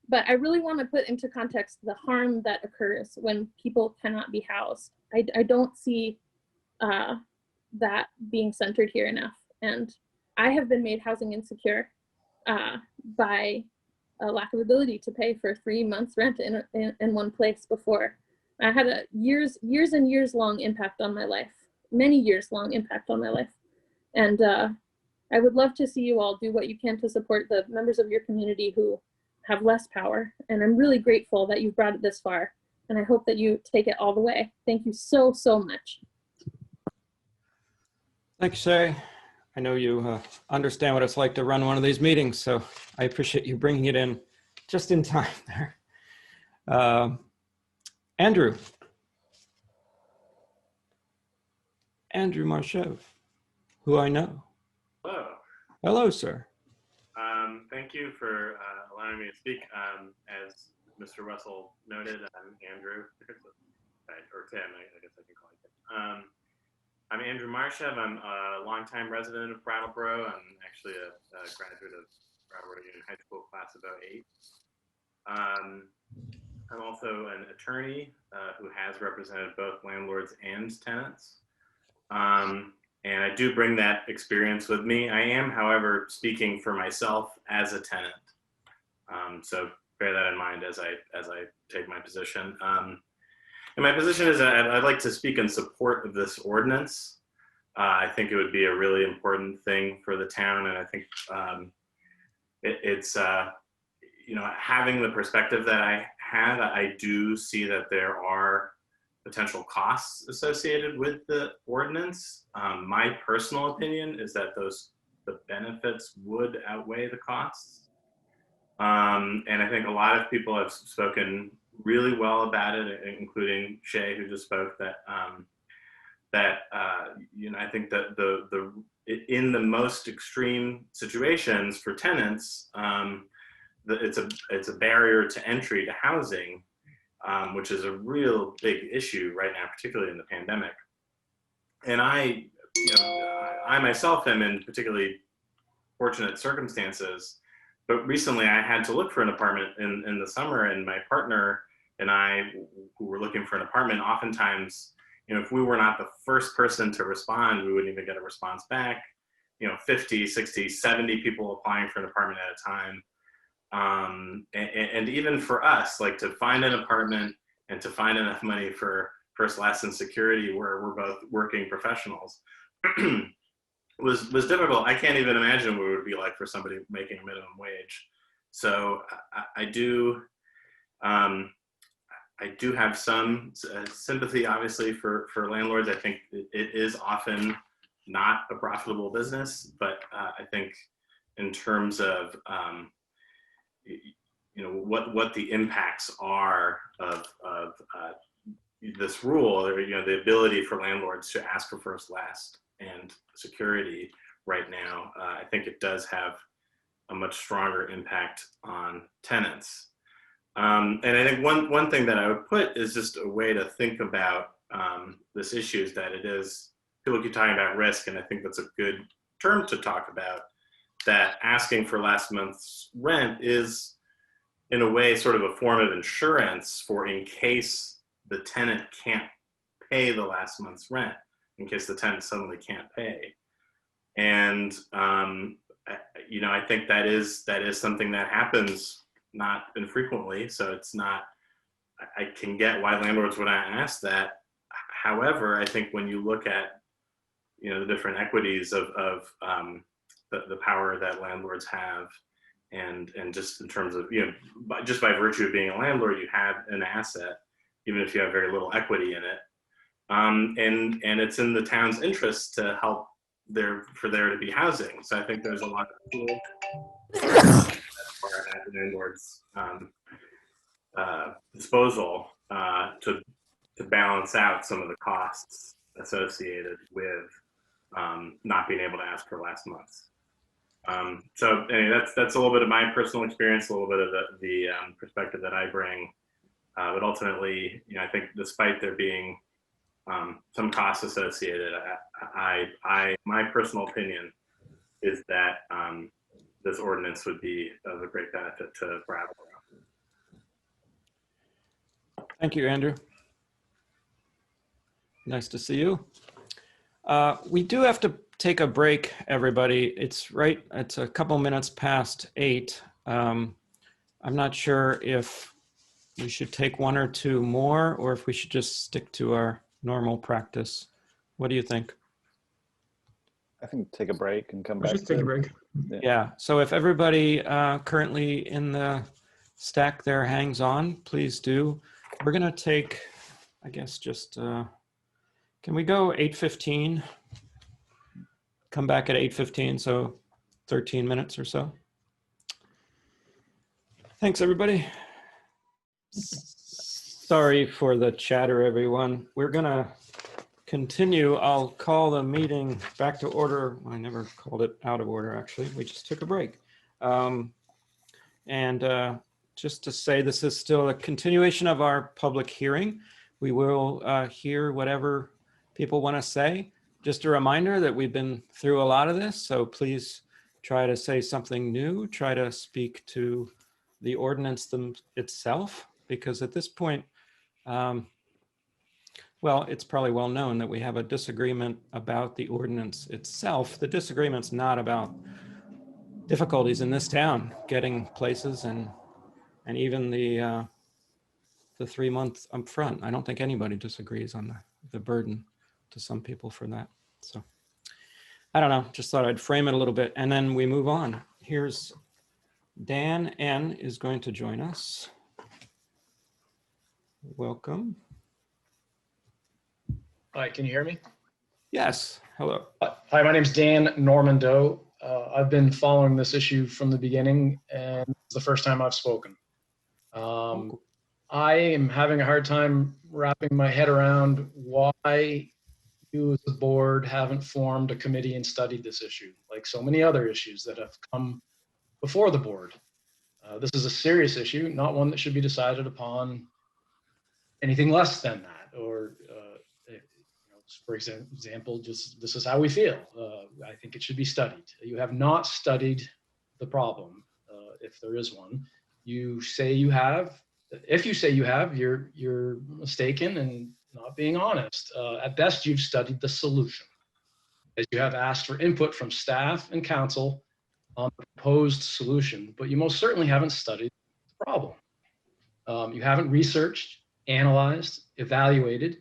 But I really want to put into context the harm that occurs when people cannot be housed. I don't see that being centered here enough. And I have been made housing insecure by a lack of ability to pay for 3 months rent in one place before. I had a years and years long impact on my life, many years long impact on my life. And I would love to see you all do what you can to support the members of your community who have less power. And I'm really grateful that you've brought it this far. And I hope that you take it all the way. Thank you so much. Thank you, Shay. I know you understand what it's like to run one of these meetings, so I appreciate you bringing it in just in time there. Andrew Marshev, who I know. Hello. Hello, sir. Thank you for allowing me to speak. As Mr. Russell noted, I'm Andrew, or Tim, I guess I can call you Tim. I'm Andrew Marshev. I'm a longtime resident of Brattleboro. I'm actually a graduate of Brattleboro Union High School class of '08. I'm also an attorney who has represented both landlords and tenants. And I do bring that experience with me. I am, however, speaking for myself as a tenant. So bear that in mind as I take my position. And my position is that I'd like to speak in support of this ordinance. I think it would be a really important thing for the town, and I think it's you know, having the perspective that I have, I do see that there are potential costs associated with the ordinance. My personal opinion is that the benefits would outweigh the costs. And I think a lot of people have spoken really well about it, including Shay, who just spoke, that you know, I think that in the most extreme situations for tenants, it's a barrier to entry to housing, which is a real big issue right now, particularly in the pandemic. And I myself am in particularly fortunate circumstances, but recently I had to look for an apartment in the summer, and my partner and I, who were looking for an apartment, oftentimes, you know, if we were not the first person to respond, we wouldn't even get a response back. You know, 50, 60, 70 people applying for an apartment at a time. And even for us, like, to find an apartment and to find enough money for first, last, and security, where we're both working professionals, was difficult. I can't even imagine what it would be like for somebody making a minimum wage. So I do have some sympathy, obviously, for landlords. I think it is often not a profitable business, but I think in terms of you know, what the impacts are of this rule, or, you know, the ability for landlords to ask for first, last, and security right now, I think it does have a much stronger impact on tenants. And I think one thing that I would put is just a way to think about this issue is that it is, people keep talking about risk, and I think that's a good term to talk about. that asking for last month's rent is, in a way, sort of a form of insurance for in case the tenant can't pay the last month's rent, in case the tenant suddenly can't pay. And you know, I think that is something that happens not infrequently. So it's not, I can get why landlords would ask that. However, I think when you look at, you know, the different equities of the power that landlords have, and just in terms of, you know, just by virtue of being a landlord, you have an asset, even if you have very little equity in it. And it's in the town's interest to help for there to be housing. So I think there's a lot of tools at the landlord's disposal to balance out some of the costs associated with not being able to ask for last month's. So anyway, that's a little bit of my personal experience, a little bit of the perspective that I bring. But ultimately, you know, I think despite there being some costs associated, my personal opinion is that this ordinance would be of a great benefit to Brattleboro. Thank you, Andrew. Nice to see you. We do have to take a break, everybody. It's a couple minutes past 8. I'm not sure if we should take 1 or 2 more, or if we should just stick to our normal practice. What do you think? I think take a break and come back. Just take a break. Yeah. So if everybody currently in the stack there hangs on, please do. We're going to take, I guess, just, can we go 8:15? Come back at 8:15, so 13 minutes or so. Thanks, everybody. Sorry for the chatter, everyone. We're going to continue. I'll call the meeting back to order. I never called it out of order, actually. We just took a break. Just to say, this is still a continuation of our public hearing. We will hear whatever people want to say. Just a reminder that we've been through a lot of this, so please try to say something new. Try to speak to the ordinance itself, because at this point, well, it's probably well known that we have a disagreement about the ordinance itself. The disagreement's not about difficulties in this town getting places and even the 3-month upfront. I don't think anybody disagrees on the burden to some people for that. So I don't know, just thought I'd frame it a little bit and then we move on. Here's Dan N is going to join us. Welcome. Hi, can you hear me? Yes, hello. Hi, my name's Dan Normando. I've been following this issue from the beginning and it's the first time I've spoken. I am having a hard time wrapping my head around why you as the board haven't formed a committee and studied this issue, like so many other issues that have come before the board. This is a serious issue, not one that should be decided upon anything less than that, or for example, just this is how we feel. I think it should be studied. You have not studied the problem, if there is one. You say you have. If you say you have, you're mistaken and not being honest. At best, you've studied the solution, as you have asked for input from staff and council on the proposed solution, but you most certainly haven't studied the problem. You haven't researched, analyzed, evaluated.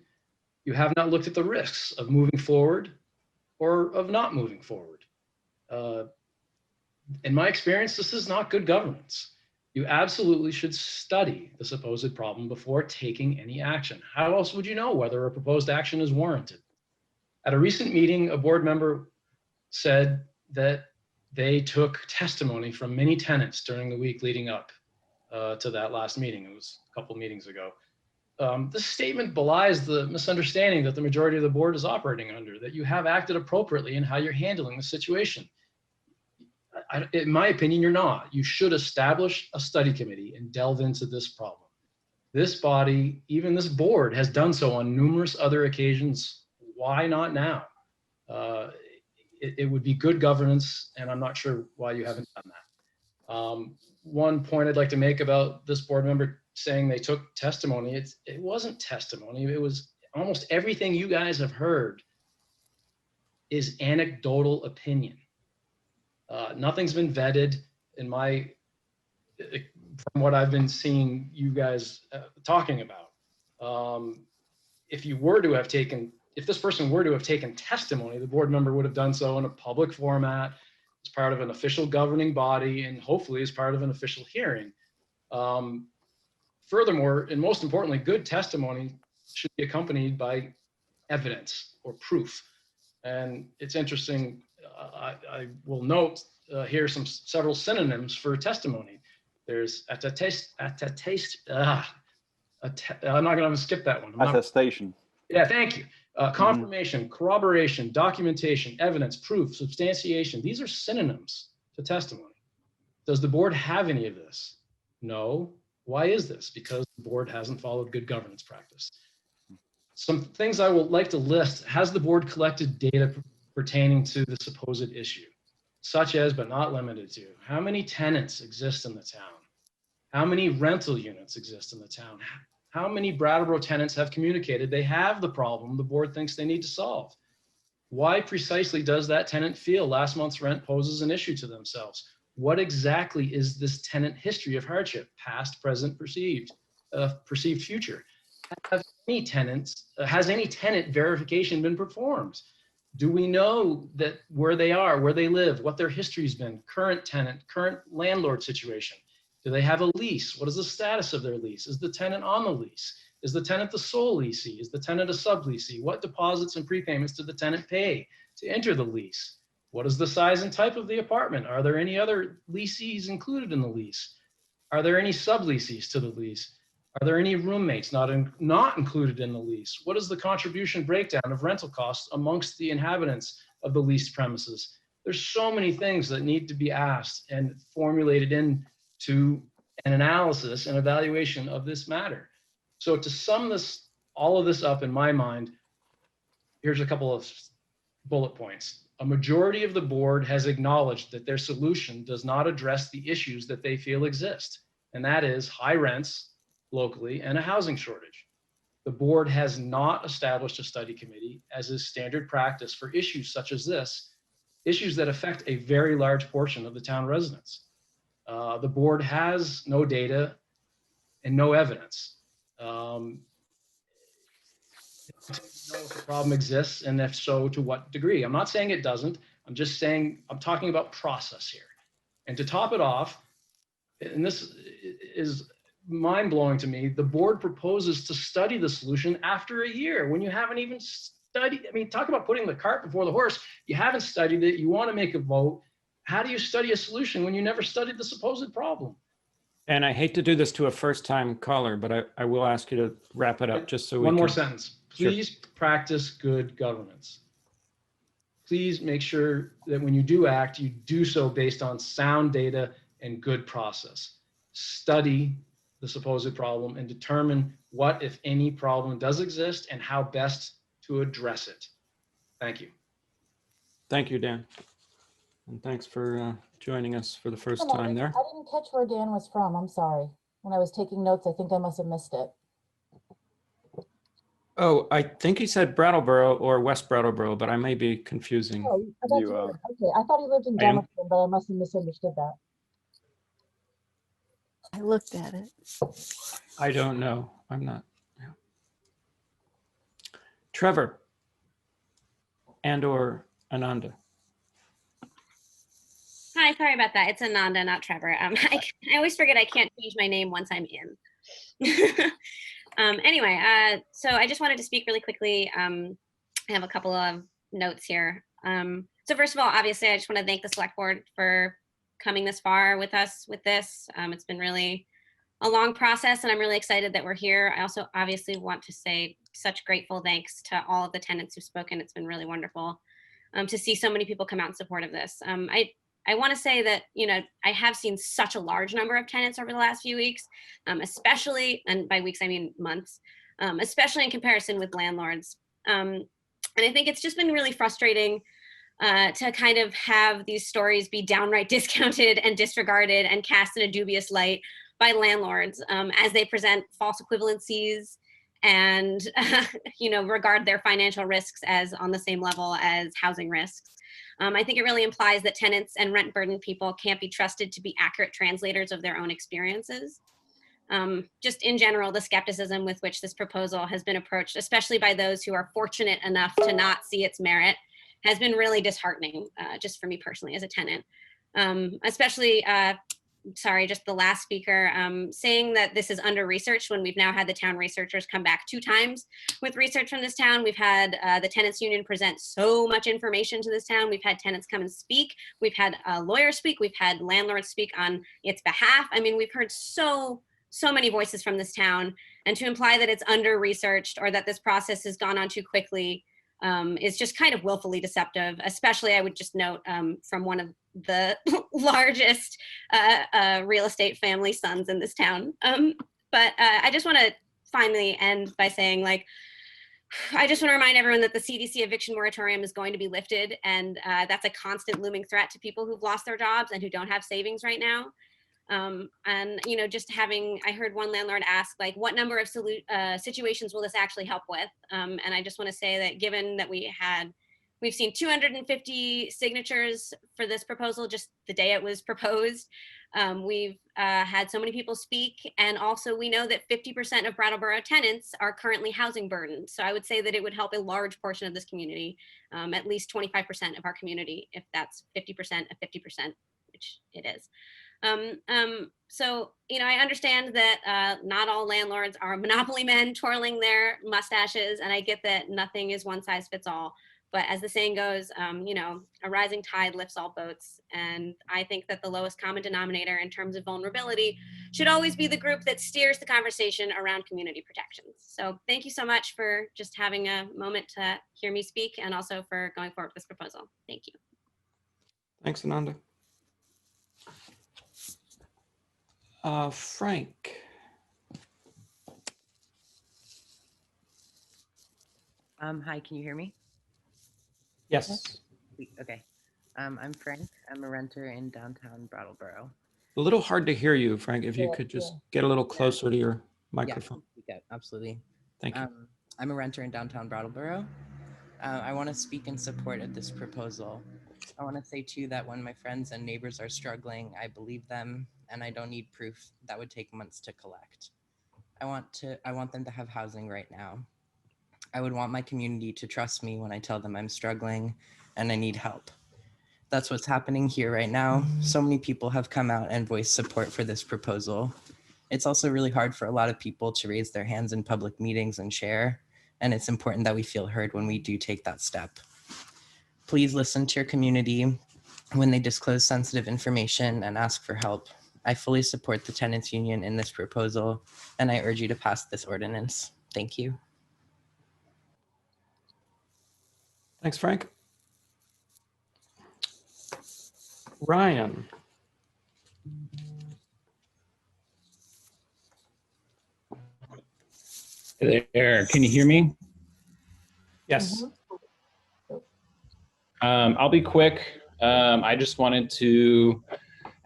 You have not looked at the risks of moving forward or of not moving forward. In my experience, this is not good governance. You absolutely should study the supposed problem before taking any action. How else would you know whether a proposed action is warranted? At a recent meeting, a board member said that they took testimony from many tenants during the week leading up to that last meeting. It was a couple meetings ago. This statement belies the misunderstanding that the majority of the board is operating under, that you have acted appropriately in how you're handling the situation. In my opinion, you're not. You should establish a study committee and delve into this problem. This body, even this board, has done so on numerous other occasions. Why not now? it would be good governance, and I'm not sure why you haven't done that. One point I'd like to make about this board member saying they took testimony, it wasn't testimony. It was almost everything you guys have heard is anecdotal opinion. Nothing's been vetted from what I've been seeing you guys talking about. If this person were to have taken testimony, the board member would have done so in a public format, as part of an official governing body, and hopefully as part of an official hearing. Furthermore, and most importantly, good testimony should be accompanied by evidence or proof. And it's interesting, I will note here several synonyms for testimony. There's I'm not going to skip that one. Attestation. Yeah, thank you. Confirmation, corroboration, documentation, evidence, proof, substantiation. These are synonyms to testimony. Does the board have any of this? No. Why is this? Because the board hasn't followed good governance practice. Some things I would like to list: has the board collected data pertaining to the supposed issue, such as, but not limited to, how many tenants exist in the town? How many rental units exist in the town? How many Brattleboro tenants have communicated they have the problem the board thinks they need to solve? Why precisely does that tenant feel last month's rent poses an issue to themselves? What exactly is this tenant history of hardship, past, present, perceived future? Has any tenant verification been performed? Do we know that where they are, where they live, what their history's been, current tenant, current landlord situation? Do they have a lease? What is the status of their lease? Is the tenant on the lease? Is the tenant the sole leasee? Is the tenant a subleasee? What deposits and prepayments did the tenant pay to enter the lease? What is the size and type of the apartment? Are there any other leasees included in the lease? Are there any subleasees to the lease? Are there any roommates not included in the lease? What is the contribution breakdown of rental costs amongst the inhabitants of the leased premises? There's so many things that need to be asked and formulated into an analysis and evaluation of this matter. So to sum all of this up in my mind, here's a couple of bullet points. A majority of the board has acknowledged that their solution does not address the issues that they feel exist, and that is high rents locally and a housing shortage. The board has not established a study committee, as is standard practice for issues such as this, issues that affect a very large portion of the town residents. The board has no data and no evidence. Know if the problem exists, and if so, to what degree. I'm not saying it doesn't. I'm just saying I'm talking about process here. And to top it off, and this is mind-blowing to me, the board proposes to study the solution after a year when you haven't even studied. I mean, talk about putting the cart before the horse. You haven't studied it. You want to make a vote. How do you study a solution when you never studied the supposed problem? And I hate to do this to a first-time caller, but I will ask you to wrap it up just so we One can. more sentence. Please practice good governance. Please make sure that when you do act, you do so based on sound data and good process. Study the supposed problem and determine what, if any, problem does exist and how best to address it. Thank you. Thank you, Dan. And thanks for joining us for the first time there. I didn't catch where Dan was from. I'm sorry. When I was taking notes, I think I must have missed it. Oh, I think he said Brattleboro or West Brattleboro, but I may be confusing. Oh, I thought okay. I thought he lived in Denison, but I must have misunderstood that. I looked at it. I don't know. I'm not. Yeah. Trevor and or Ananda. Hi, sorry about that. It's Ananda, not Trevor. I always forget I can't change my name once I'm in. Anyway, so I just wanted to speak really quickly. I have a couple of notes here. So first of all, obviously, I just want to thank the Select Board for coming this far with us with this. It's been really a long process, and I'm really excited that we're here. I also obviously want to say such grateful thanks to all of the tenants who've spoken. It's been really wonderful to see so many people come out in support of this. I want to say that, you know, I have seen such a large number of tenants over the last few weeks, especially, and by weeks I mean months, especially in comparison with landlords. And I think it's just been really frustrating to kind of have these stories be downright discounted and disregarded and cast in a dubious light by landlords as they present false equivalencies and regard their financial risks as on the same level as housing risks. I think it really implies that tenants and rent burdened people can't be trusted to be accurate translators of their own experiences. Just in general, the skepticism with which this proposal has been approached, especially by those who are fortunate enough to not see its merit, has been really disheartening, just for me personally as a tenant. Especially, just the last speaker saying that this is under-researched when we've now had the town researchers come back 2 times with research from this town. We've had the tenants union present so much information to this town. We've had tenants come and speak. We've had lawyers speak. We've had landlords speak on its behalf. I mean, we've heard so many voices from this town, and to imply that it's under-researched or that this process has gone on too quickly is just kind of willfully deceptive, especially I would just note from one of the largest real estate family sons in this town. But I just want to finally end by saying, like, I just want to remind everyone that the CDC eviction moratorium is going to be lifted, and that's a constant looming threat to people who've lost their jobs and who don't have savings right now. And I heard one landlord ask, like, what number of situations will this actually help with? And I just want to say that given that we've seen 250 signatures for this proposal just the day it was proposed. We've had so many people speak, and also we know that 50% of Brattleboro tenants are currently housing burdened. So I would say that it would help a large portion of this community, at least 25% of our community, if that's 50% of 50%, which it is. So, I understand that not all landlords are monopoly men twirling their mustaches, and I get that nothing is one size fits all. But as the saying goes, a rising tide lifts all boats. And I think that the lowest common denominator in terms of vulnerability should always be the group that steers the conversation around community protections. So thank you so much for just having a moment to hear me speak, and also for going forward with this proposal. Thank you. Thanks, Ananda. Frank. Hi, can you hear me? Yes. Okay. I'm Frank. I'm a renter in downtown Brattleboro. A little hard to hear you, Frank. If you Yeah, could just yeah. get a little closer to your microphone. Yeah, absolutely. Thank you. I'm a renter in downtown Brattleboro. I want to speak in support of this proposal. I want to say too that when my friends and neighbors are struggling, I believe them, and I don't need proof that would take months to collect. I want them to have housing right now. I would want my community to trust me when I tell them I'm struggling and I need help. That's what's happening here right now. So many people have come out and voiced support for this proposal. It's also really hard for a lot of people to raise their hands in public meetings and share, and it's important that we feel heard when we do take that step. Please listen to your community when they disclose sensitive information and ask for help. I fully support the tenants union in this proposal, and I urge you to pass this ordinance. Thank you. Thanks, Frank. Ryan. Hey there, can you hear me? Yes. I'll be quick. I just wanted to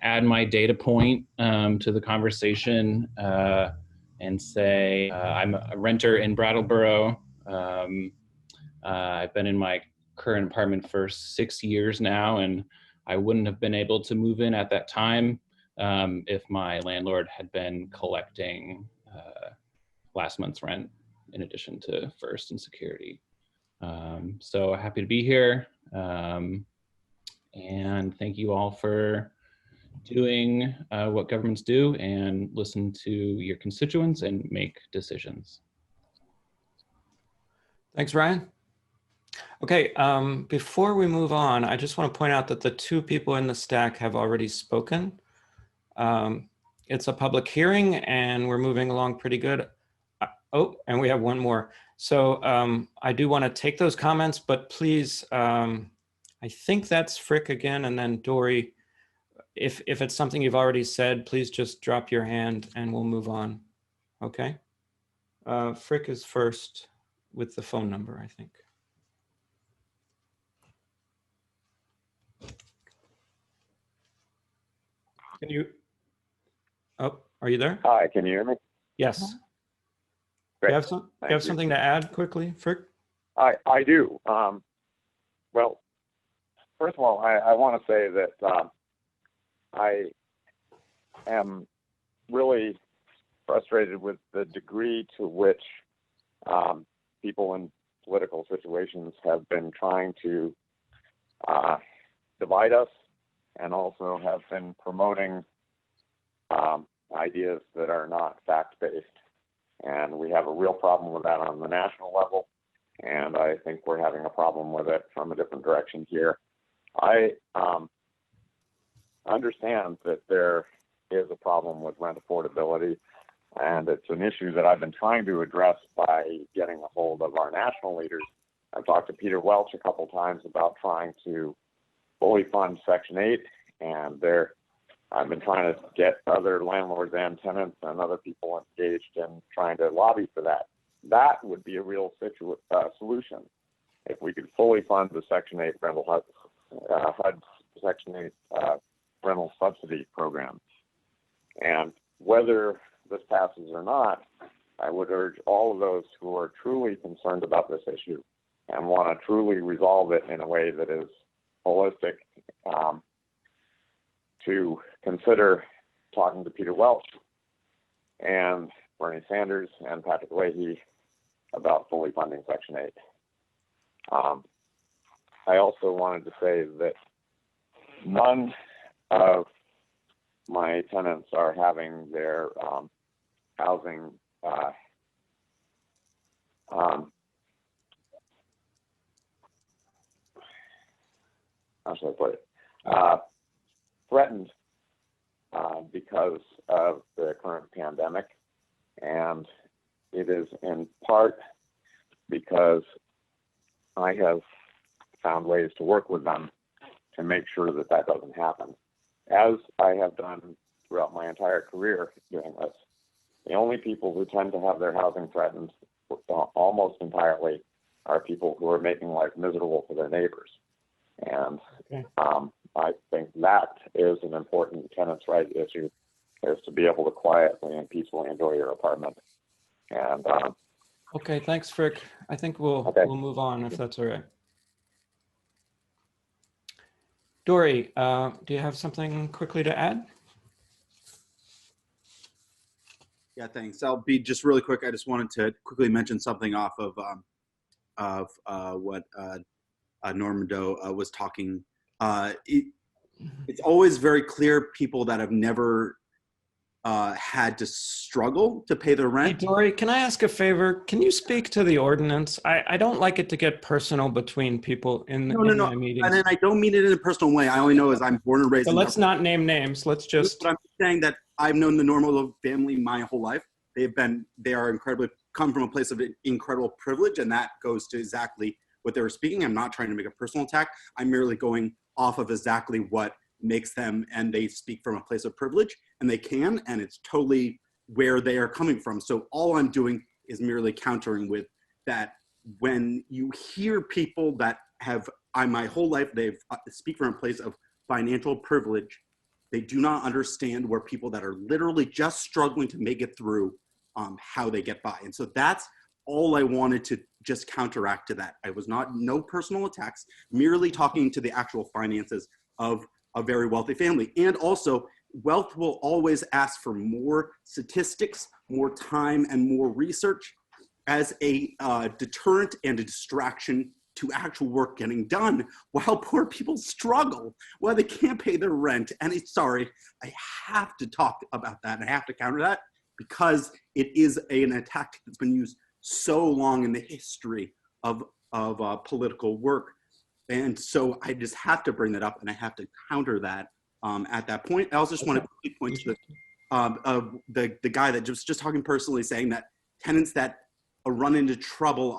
add my data point to the conversation and say I'm a renter in Brattleboro. I've been in my current apartment for 6 years now, and I wouldn't have been able to move in at that time if my landlord had been collecting last month's rent in addition to first and security. So happy to be here. And thank you all for doing what governments do and listen to your constituents and make decisions. Thanks, Ryan. Okay, before we move on, I just want to point out that the 2 people in the stack have already spoken. It's a public hearing and we're moving along pretty good. Oh, and we have one more. So I do want to take those comments, but please, I think that's Frick again, and then Dory. If it's something you've already said, please just drop your hand and we'll move on. Okay. Frick is first with the phone number, I think. Can you, oh, are you there? Hi, can you hear me? Yes. Do Great. you have Thank you. something to add quickly, Frick? I do. Well, first of all, I want to say that I am really frustrated with the degree to which people in political situations have been trying to divide us, and also have been promoting ideas that are not fact-based. And we have a real problem with that on the national level, and I think we're having a problem with it from a different direction here. I understand that there is a problem with rent affordability, and it's an issue that I've been trying to address by getting a hold of our national leaders. I've talked to Peter Welch a couple times about trying to fully fund Section 8, and I've been trying to get other landlords and tenants and other people engaged in trying to lobby for that. That would be a real solution if we could fully fund the Section 8 rental HUD Section 8 rental subsidy program. And whether this passes or not, I would urge all of those who are truly concerned about this issue and want to truly resolve it in a way that is holistic, to consider talking to Peter Welch and Bernie Sanders and Patrick Leahy about fully funding Section 8. I also wanted to say that none of my tenants are having their housing how should I put it? Threatened because of the current pandemic, and it is in part because I have found ways to work with them to make sure that that doesn't happen. As I have done throughout my entire career doing this, the only people who tend to have their housing threatened almost entirely are people who are making life miserable for their neighbors. And I think that is an important tenants' right issue, is to be able to quietly and peacefully enjoy your apartment. And Okay, thanks, Frick. I think we'll move on if that's all right. Dory, do you have something quickly to add? Yeah, thanks. I'll be just really quick. I just wanted to quickly mention something off of what Norman Doe was talking. It's always very clear people that have never had to struggle to pay their rent. Hey, Dory, can I ask a favor? Can you speak to the ordinance? I don't like it to get personal between people in my meetings. And I don't mean it in a personal way. I only know as I'm born and raised. So let's not name names. Let's just. But I'm saying that I've known the Normal family my whole life. They are incredibly, come from a place of incredible privilege, and that goes to exactly what they were speaking. I'm not trying to make a personal attack. I'm merely going off of exactly what makes them, and they speak from a place of privilege, and they can, and it's totally where they are coming from. So all I'm doing is merely countering with that. When you hear people that have, my whole life, they've speak from a place of financial privilege, they do not understand where people that are literally just struggling to make it through, how they get by. And so that's all I wanted to just counteract to that. I was no personal attacks, merely talking to the actual finances of a very wealthy family. And also, wealth will always ask for more statistics, more time, and more research as a deterrent and a distraction to actual work getting done while poor people struggle, while they can't pay their rent. And sorry, I have to talk about that, and I have to counter that, because it is a tactic that's been used so long in the history of political work. And so I just have to bring that up, and I have to counter that at that point. I also just want to point to the guy that just talking personally, saying that tenants that run into trouble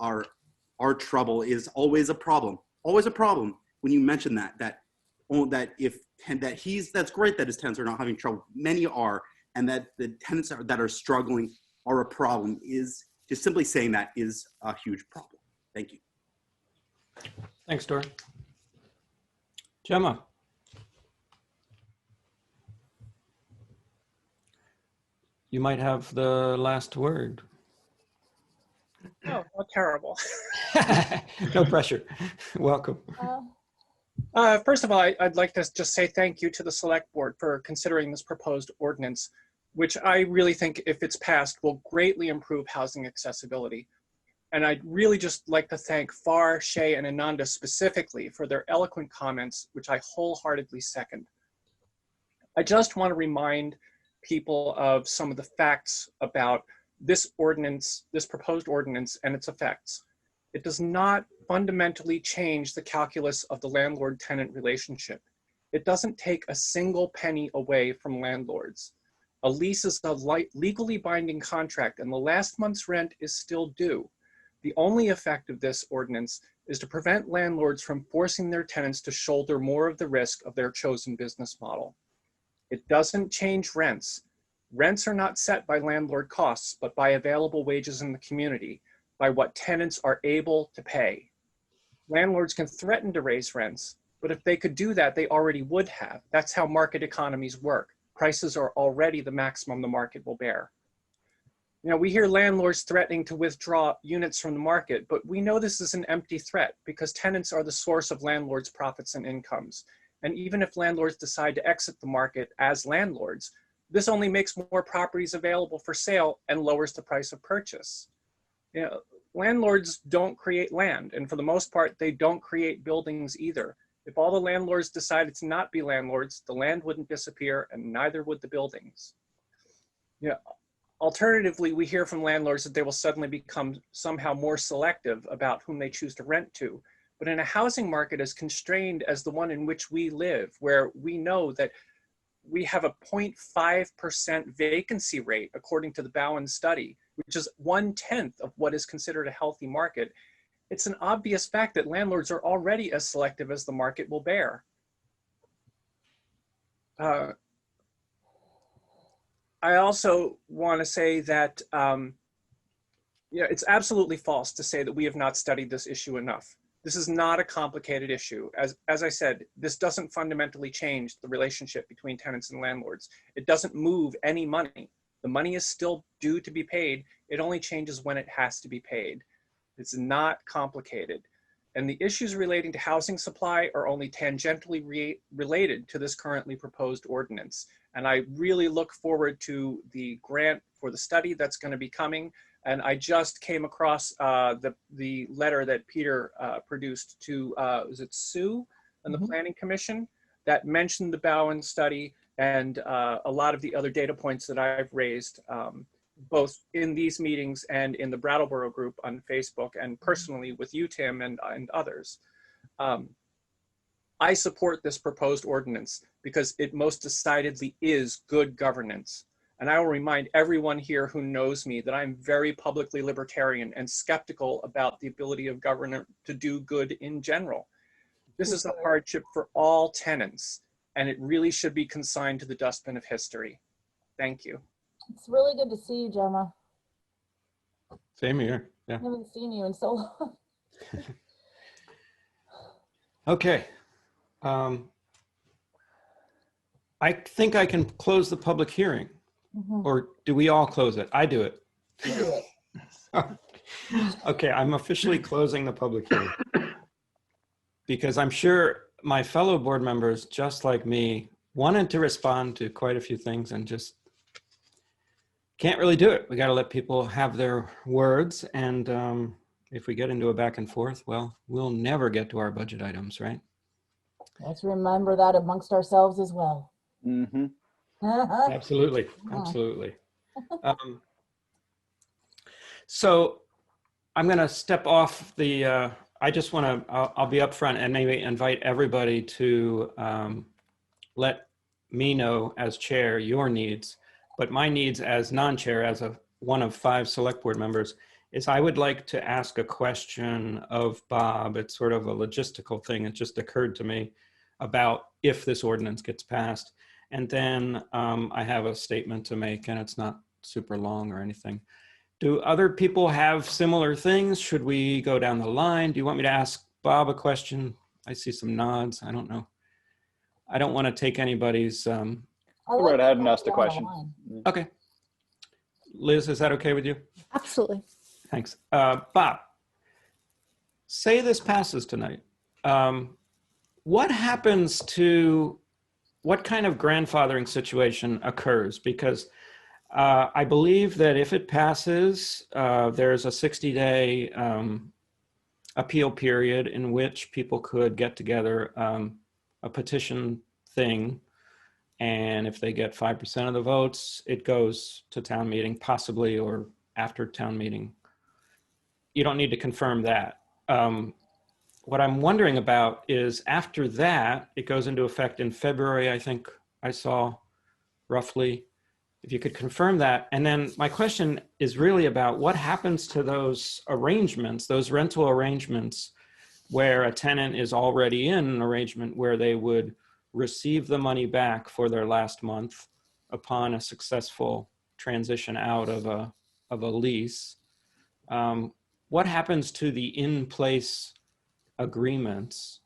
our trouble is always a problem. Always a problem. When you mention that's great that his tenants are not having trouble. Many are, and that the tenants that are struggling are a problem. Is just simply saying that is a huge problem. Thank you. Thanks, Dory. Gemma. you might have the last word. Oh, how terrible. No pressure. Welcome. First of all, I'd like to just say thank you to the Select Board for considering this proposed ordinance, which I really think, if it's passed, will greatly improve housing accessibility. And I'd really just like to thank Far, Shay, and Ananda specifically for their eloquent comments, which I wholeheartedly second. I just want to remind people of some of the facts about this ordinance, this proposed ordinance, and its effects. It does not fundamentally change the calculus of the landlord-tenant relationship. It doesn't take a single penny away from landlords. A lease is a legally binding contract, and the last month's rent is still due. The only effect of this ordinance is to prevent landlords from forcing their tenants to shoulder more of the risk of their chosen business model. It doesn't change rents. Rents are not set by landlord costs, but by available wages in the community, by what tenants are able to pay. Landlords can threaten to raise rents, but if they could do that, they already would have. That's how market economies work. Prices are already the maximum the market will bear. You know, we hear landlords threatening to withdraw units from the market, but we know this is an empty threat because tenants are the source of landlords' profits and incomes. And even if landlords decide to exit the market as landlords, this only makes more properties available for sale and lowers the price of purchase. You know, landlords don't create land, and for the most part, they don't create buildings either. If all the landlords decided to not be landlords, the land wouldn't disappear and neither would the buildings. You know, alternatively, we hear from landlords that they will suddenly become somehow more selective about whom they choose to rent to. But in a housing market as constrained as the one in which we live, where we know that we have a 0.5% vacancy rate, according to the Bowen study, which is 1/10 of what is considered a healthy market, it's an obvious fact that landlords are already as selective as the market will bear. I also want to say that you know, it's absolutely false to say that we have not studied this issue enough. This is not a complicated issue. As I said, this doesn't fundamentally change the relationship between tenants and landlords. It doesn't move any money. The money is still due to be paid. It only changes when it has to be paid. It's not complicated. And the issues relating to housing supply are only tangentially related to this currently proposed ordinance. And I really look forward to the grant for the study that's going to be coming. And I just came across the letter that Peter produced to, was it Sue and the Planning Commission, that mentioned the Bowen study and a lot of the other data points that I've raised, both in these meetings and in the Brattleboro group on Facebook and personally with you, Tim, and others. I support this proposed ordinance because it most decidedly is good governance. And I will remind everyone here who knows me that I'm very publicly libertarian and skeptical about the ability of government to do good in general. This is a hardship for all tenants, and it really should be consigned to the dustbin of history. Thank you. It's really good to see you, Gemma. Same here. Yeah. I haven't seen you in so long. Okay. I think I can close the public hearing. Or do we all close it? I do it. Okay, I'm officially closing the public hearing. Because I'm sure my fellow board members, just like me, wanted to respond to quite a few things and just can't really do it. We got to let people have their words. And if we get into a back and forth, well, we'll never get to our budget items, right? Let's remember that amongst ourselves as well. Absolutely, absolutely. So I'm going to step off the, I just want to, I'll be upfront and maybe invite everybody to let me know as chair your needs, but my needs as non-chair, as one of 5 select board members, is I would like to ask a question of Bob. It's sort of a logistical thing. It just occurred to me about if this ordinance gets passed. And then I have a statement to make, and it's not super long or anything. Do other people have similar things? Should we go down the line? Do you want me to ask Bob a question? I see some nods. I don't know. I don't want to take anybody's. Go right ahead and ask the question. Okay. Liz, is that okay with you? Absolutely. Thanks. Bob, say this passes tonight. What happens to, what kind of grandfathering situation occurs? Because I believe that if it passes, there's a 60-day appeal period in which people could get together a petition thing. And if they get 5% of the votes, it goes to town meeting, possibly, or after town meeting. You don't need to confirm that. What I'm wondering about is after that, it goes into effect in February, I think I saw roughly, if you could confirm that. And then my question is really about what happens to those arrangements, those rental arrangements, where a tenant is already in an arrangement where they would receive the money back for their last month upon a successful transition out of a lease. What happens to the in-place agreements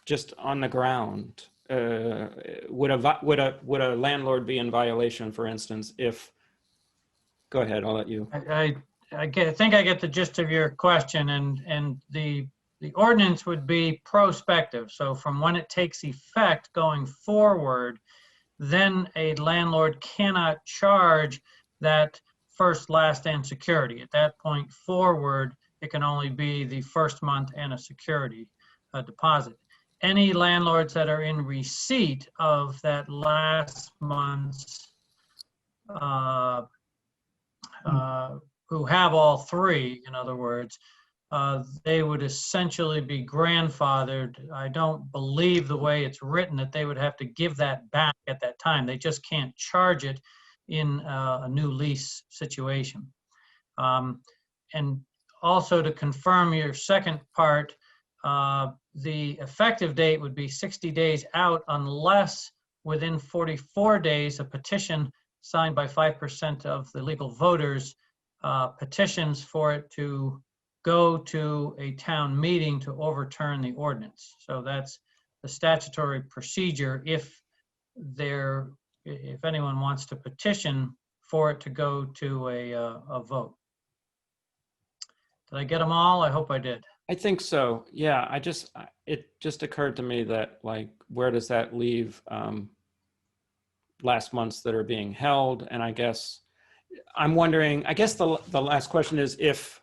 just on the ground? Would a landlord be in violation, for instance, if, go ahead, I'll let you. I think I get the gist of your question, and the ordinance would be prospective. So from when it takes effect going forward, then a landlord cannot charge that first, last, and security. At that point forward, it can only be the first month and a security deposit. Any landlords that are in receipt of that last month's, who have all three, in other words, they would essentially be grandfathered. I don't believe the way it's written that they would have to give that back at that time. They just can't charge it in a new lease situation. And also to confirm your second part, the effective date would be 60 days out unless within 44 days a petition signed by 5% of the legal voters petitions for it to go to a town meeting to overturn the ordinance. So that's the statutory procedure if anyone wants to petition for it to go to a vote. Did I get them all? I hope I did. I think so. Yeah, it just occurred to me that, like, where does that leave last months that are being held? And I guess I'm wondering, I guess the last question is if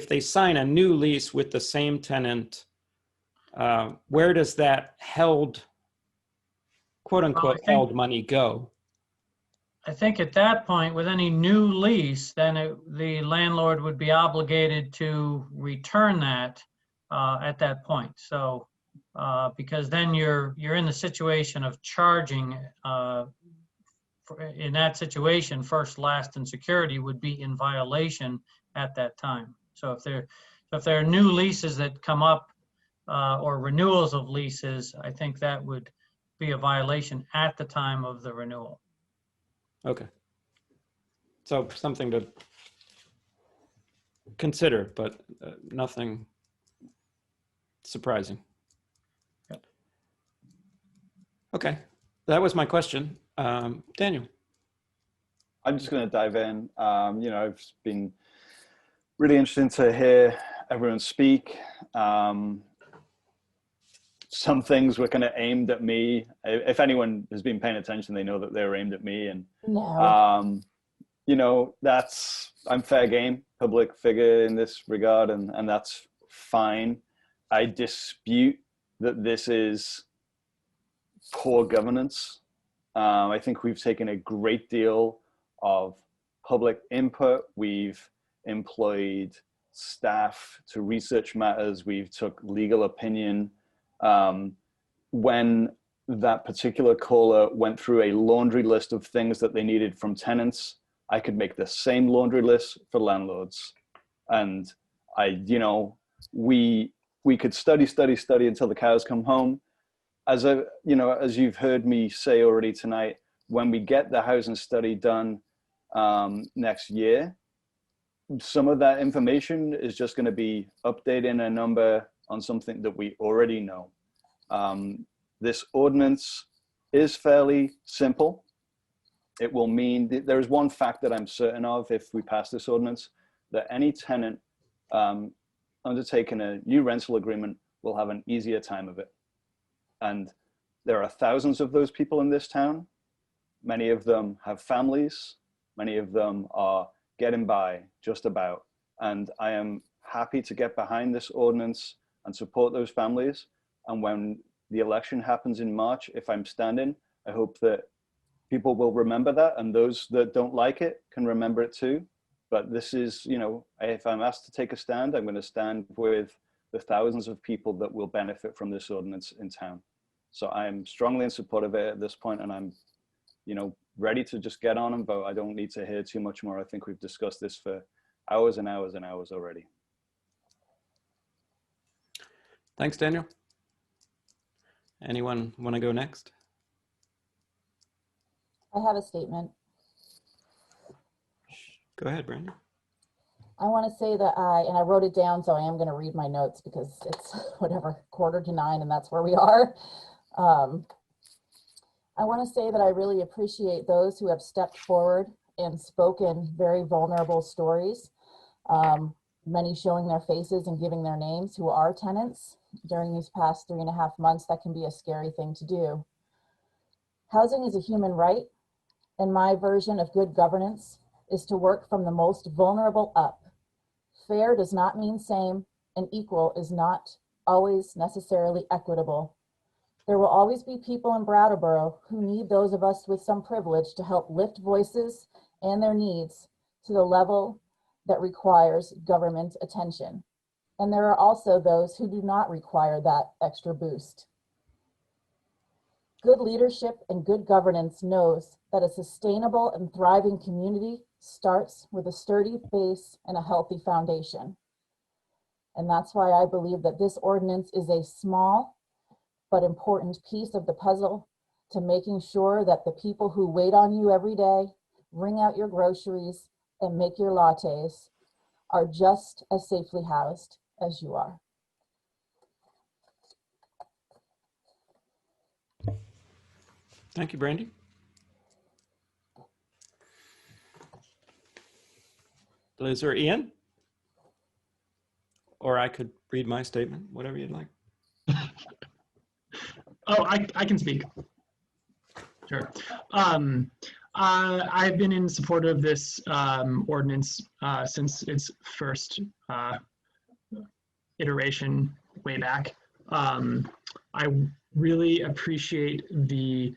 they sign a new lease with the same tenant, where does that held, quote unquote, held money go? I think at that point, with any new lease, then the landlord would be obligated to return that at that point. So, because then you're in the situation of charging. In that situation, first, last, and security would be in violation at that time. So if there are new leases that come up or renewals of leases, I think that would be a violation at the time of the renewal. Okay. So something to consider, but nothing surprising. Yep. Okay, that was my question. Daniel. I'm just going to dive in. You know, it's been really interesting to hear everyone speak. Some things were kind of aimed at me. If anyone has been paying attention, they know that they were aimed at me. And, you know, I'm fair game, public figure in this regard, and that's fine. I dispute that this is poor governance. I think we've taken a great deal of public input. We've employed staff to research matters. We've took legal opinion. When that particular caller went through a laundry list of things that they needed from tenants, I could make the same laundry list for landlords. And you know, we could study until the cows come home. As you've heard me say already tonight, when we get the housing study done next year, some of that information is just going to be updating a number on something that we already know. This ordinance is fairly simple. it will mean that there is one fact that I'm certain of if we pass this ordinance, that any tenant undertaking a new rental agreement will have an easier time of it. And there are thousands of those people in this town. Many of them have families. Many of them are getting by just about. And I am happy to get behind this ordinance and support those families. And when the election happens in March, if I'm standing, I hope that people will remember that, and those that don't like it can remember it too. But this is, you know, if I'm asked to take a stand, I'm going to stand with the thousands of people that will benefit from this ordinance in town. So I'm strongly in support of it at this point, and I'm, you know, ready to just get on and vote. I don't need to hear too much more. I think we've discussed this for hours and hours and hours already. Thanks, Daniel. Anyone want to go next? I have a statement. Go ahead, Brandon. I want to say that I wrote it down, so I am going to read my notes because it's whatever, 8:45, and that's where we are. I want to say that I really appreciate those who have stepped forward and spoken very vulnerable stories, many showing their faces and giving their names, who are tenants during these past 3.5 months. That can be a scary thing to do. Housing is a human right, and my version of good governance is to work from the most vulnerable up. Fair does not mean same, and equal is not always necessarily equitable. There will always be people in Brattleboro who need those of us with some privilege to help lift voices and their needs to the level that requires government attention. And there are also those who do not require that extra boost. Good leadership and good governance knows that a sustainable and thriving community starts with a sturdy base and a healthy foundation. And that's why I believe that this ordinance is a small but important piece of the puzzle to making sure that the people who wait on you every day, ring out your groceries, and make your lattes are just as safely housed as you are. Thank you, Brandy. Liz or Ian? Or I could read my statement, whatever you'd like. Oh, I can speak. Sure. I've been in support of this ordinance since its first iteration way back. I really appreciate the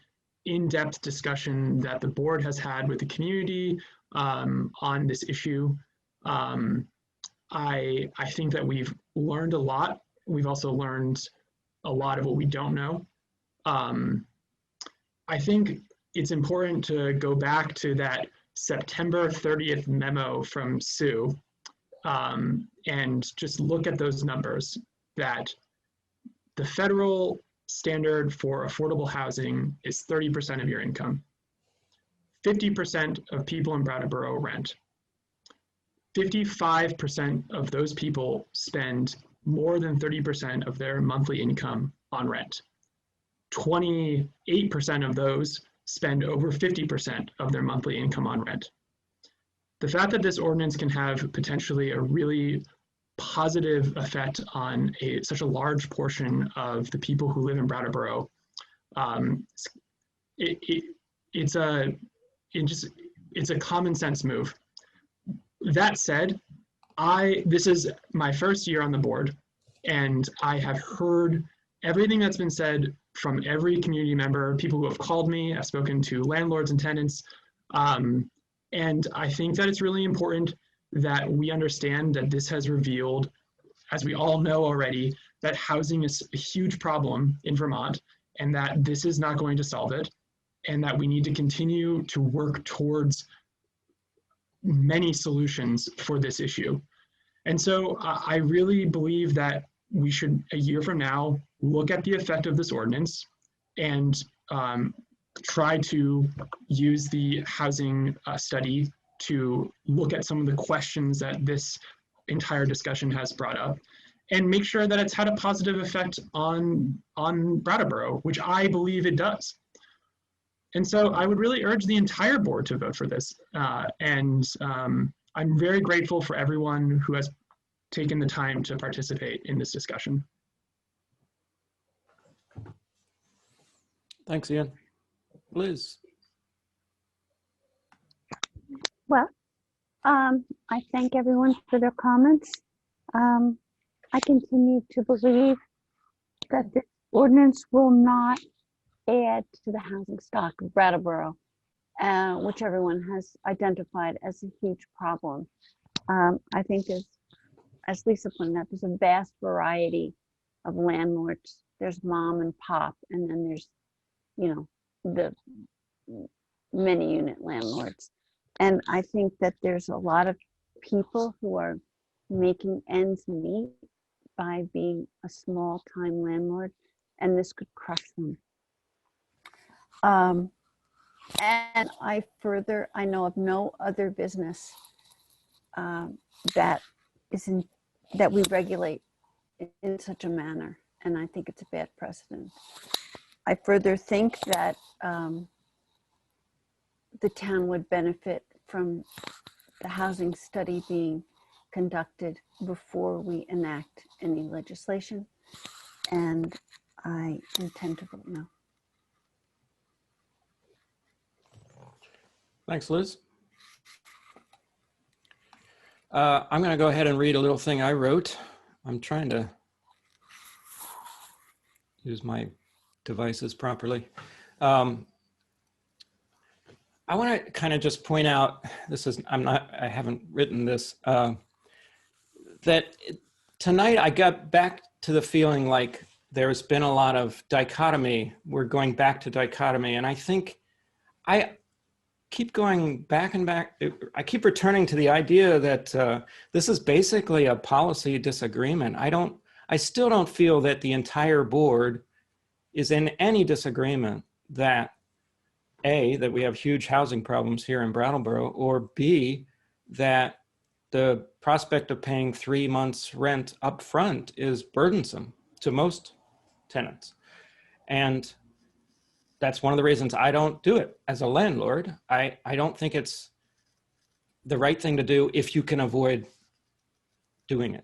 in-depth discussion that the board has had with the community on this issue. I think that we've learned a lot. We've also learned a lot of what we don't know. I think it's important to go back to that September 30th memo from Sue and just look at those numbers, that the federal standard for affordable housing is 30% of your income. 50% of people in Brattleboro rent. 55% of those people spend more than 30% of their monthly income on rent. 28% of those spend over 50% of their monthly income on rent. The fact that this ordinance can have potentially a really positive effect on such a large portion of the people who live in Brattleboro, it's a common sense move. That said, this is my first year on the board, and I have heard everything that's been said from every community member, people who have called me. I've spoken to landlords and tenants, and I think that it's really important that we understand that this has revealed, as we all know already, that housing is a huge problem in Vermont, and that this is not going to solve it, and that we need to continue to work towards many solutions for this issue. And so I really believe that we should, a year from now, look at the effect of this ordinance and try to use the housing study to look at some of the questions that this entire discussion has brought up, and make sure that it's had a positive effect on Brattleboro, which I believe it does. And so I would really urge the entire board to vote for this. I'm very grateful for everyone who has taken the time to participate in this discussion. Thanks, Ian. Liz. Well, I thank everyone for their comments. I continue to believe that this ordinance will not add to the housing stock of Brattleboro, which everyone has identified as a huge problem. I think as Lisa pointed out, there's a vast variety of landlords. There's mom and pop, and then there's, the many unit landlords. And I think that there's a lot of people who are making ends meet by being a small time landlord, and this could crush them. And I know of no other business that we regulate in such a manner, and I think it's a bad precedent. I further think that the town would benefit from the housing study being conducted before we enact any legislation, and I intend to vote no. Thanks, Liz. I'm going to go ahead and read a little thing I wrote. I'm trying to use my devices properly. I want to kind of just point out, I haven't written this, that tonight I got back to the feeling like there's been a lot of dichotomy. We're going back to dichotomy. And I think I keep going back and back. I keep returning to the idea that this is basically a policy disagreement. I still don't feel that the entire board is in any disagreement that A, that we have huge housing problems here in Brattleboro, or B, that the prospect of paying 3 months rent up front is burdensome to most tenants. And that's one of the reasons I don't do it as a landlord. I don't think it's the right thing to do if you can avoid doing it.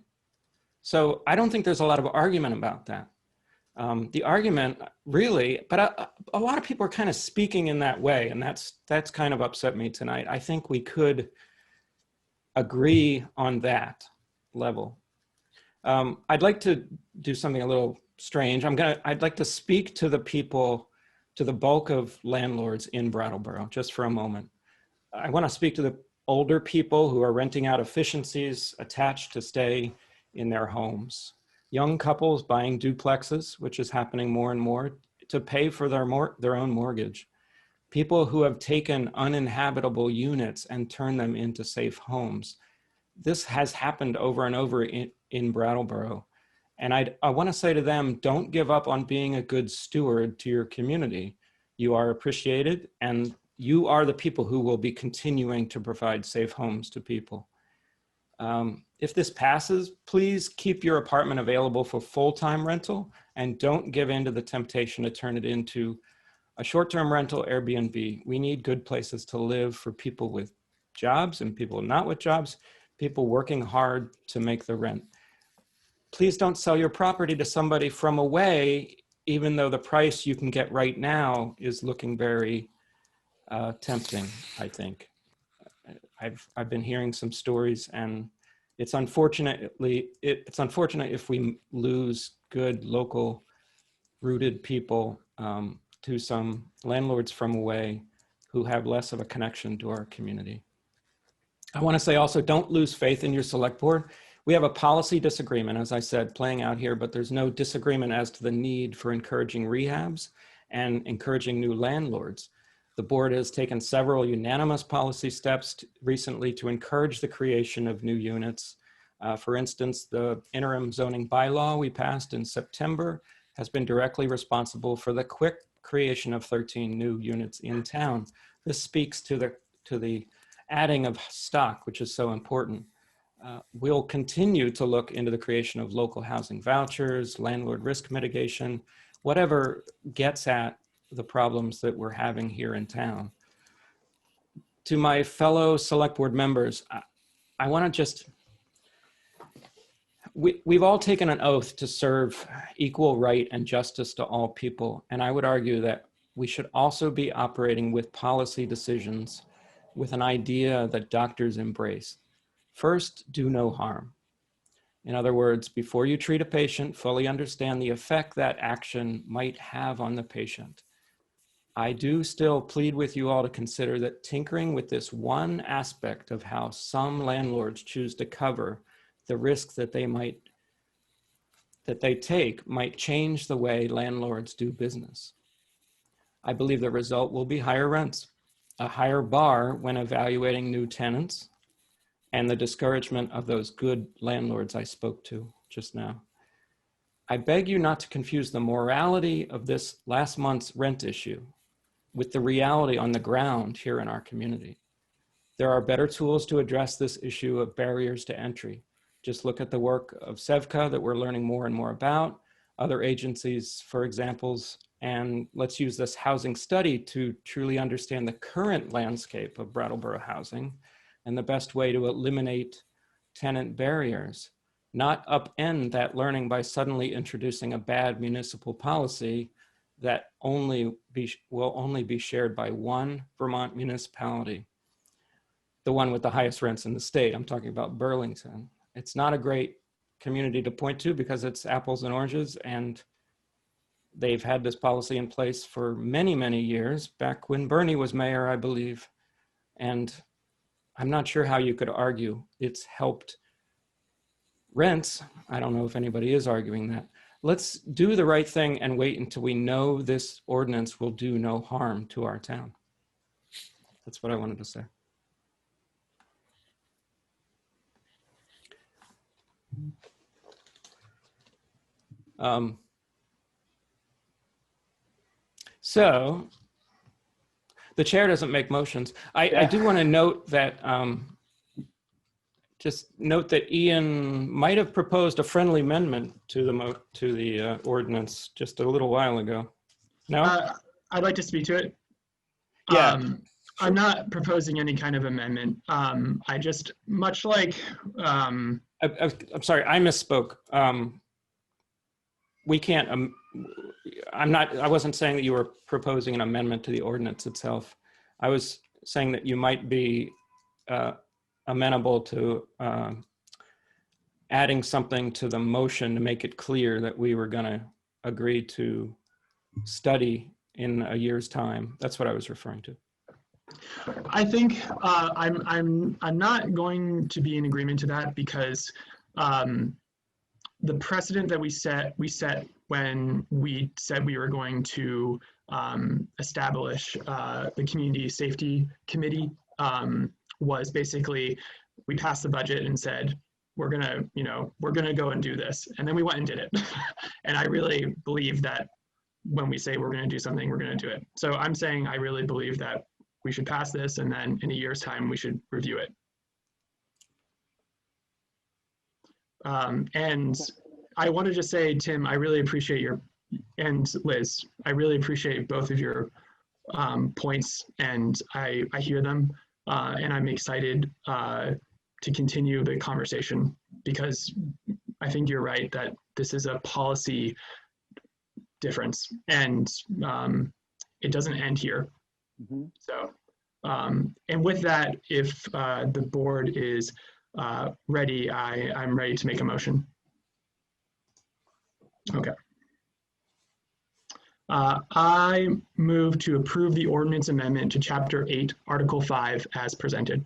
So I don't think there's a lot of argument about that. The argument really, but a lot of people are kind of speaking in that way, and that's kind of upset me tonight. I think we could agree on that level. I'd like to do something a little strange. I'd like to speak to the people, to the bulk of landlords in Brattleboro, just for a moment. I want to speak to the older people who are renting out efficiencies attached to stay in their homes. Young couples buying duplexes, which is happening more and more, to pay for their own mortgage. People who have taken uninhabitable units and turned them into safe homes. This has happened over and over in Brattleboro. And I want to say to them, don't give up on being a good steward to your community. You are appreciated, and you are the people who will be continuing to provide safe homes to people. If this passes, please keep your apartment available for full-time rental, and don't give in to the temptation to turn it into a short-term rental Airbnb. We need good places to live for people with jobs and people not with jobs, people working hard to make the rent. Please don't sell your property to somebody from away, even though the price you can get right now is looking very tempting, I think. I've been hearing some stories, and it's unfortunate if we lose good local rooted people to some landlords from away who have less of a connection to our community. I want to say also, don't lose faith in your select board. We have a policy disagreement, as I said, playing out here, but there's no disagreement as to the need for encouraging rehabs and encouraging new landlords. The board has taken several unanimous policy steps recently to encourage the creation of new units. For instance, the interim zoning bylaw we passed in September has been directly responsible for the quick creation of 13 new units in town. This speaks to the adding of stock, which is so important. We'll continue to look into the creation of local housing vouchers, landlord risk mitigation, whatever gets at the problems that we're having here in town. To my fellow select board members, I want to just, we've all taken an oath to serve equal right and justice to all people. And I would argue that we should also be operating with policy decisions with an idea that doctors embrace. First, do no harm. In other words, before you treat a patient, fully understand the effect that action might have on the patient. I do still plead with you all to consider that tinkering with this one aspect of how some landlords choose to cover the risk that they take might change the way landlords do business. I believe the result will be higher rents, a higher bar when evaluating new tenants, and the discouragement of those good landlords I spoke to just now. I beg you not to confuse the morality of this last month's rent issue with the reality on the ground here in our community. There are better tools to address this issue of barriers to entry. Just look at the work of SEVCA that we're learning more and more about, other agencies for examples, and let's use this housing study to truly understand the current landscape of Brattleboro housing and the best way to eliminate tenant barriers, not upend that learning by suddenly introducing a bad municipal policy that will only be shared by one Vermont municipality, the one with the highest rents in the state. I'm talking about Burlington. It's not a great community to point to because it's apples and oranges, and they've had this policy in place for many, many years, back when Bernie was mayor, I believe. And I'm not sure how you could argue it's helped rents. I don't know if anybody is arguing that. Let's do the right thing and wait until we know this ordinance will do no harm to our town. That's what I wanted to say. So the chair doesn't make motions. I do want to note that, just note that Ian might have proposed a friendly amendment to the ordinance just a little while ago. No? I'd like to speak to it. Yeah. I'm not proposing any kind of amendment. I just, much like... I'm sorry, I misspoke. We can't, I wasn't saying that you were proposing an amendment to the ordinance itself. I was saying that you might be amenable to adding something to the motion to make it clear that we were gonna agree to study in a year's time. That's what I was referring to. I think I'm not going to be in agreement to that because the precedent that we set when we said we were going to establish the Community Safety Committee was basically, we passed the budget and said, we're gonna go and do this. And then we went and did it. And I really believe that when we say we're gonna do something, we're gonna do it. So I'm saying I really believe that we should pass this, and then in a year's time, we should review it. And I want to just say, Tim, I really appreciate and Liz, I really appreciate both of your points, and I hear them, and I'm excited to continue the conversation, because I think you're right that this is a policy difference, and it doesn't end here. Mm-hmm. So, and with that, if the board is ready, I'm ready to make a motion. Okay. I move to approve the ordinance amendment to Chapter 8, Article 5 as presented.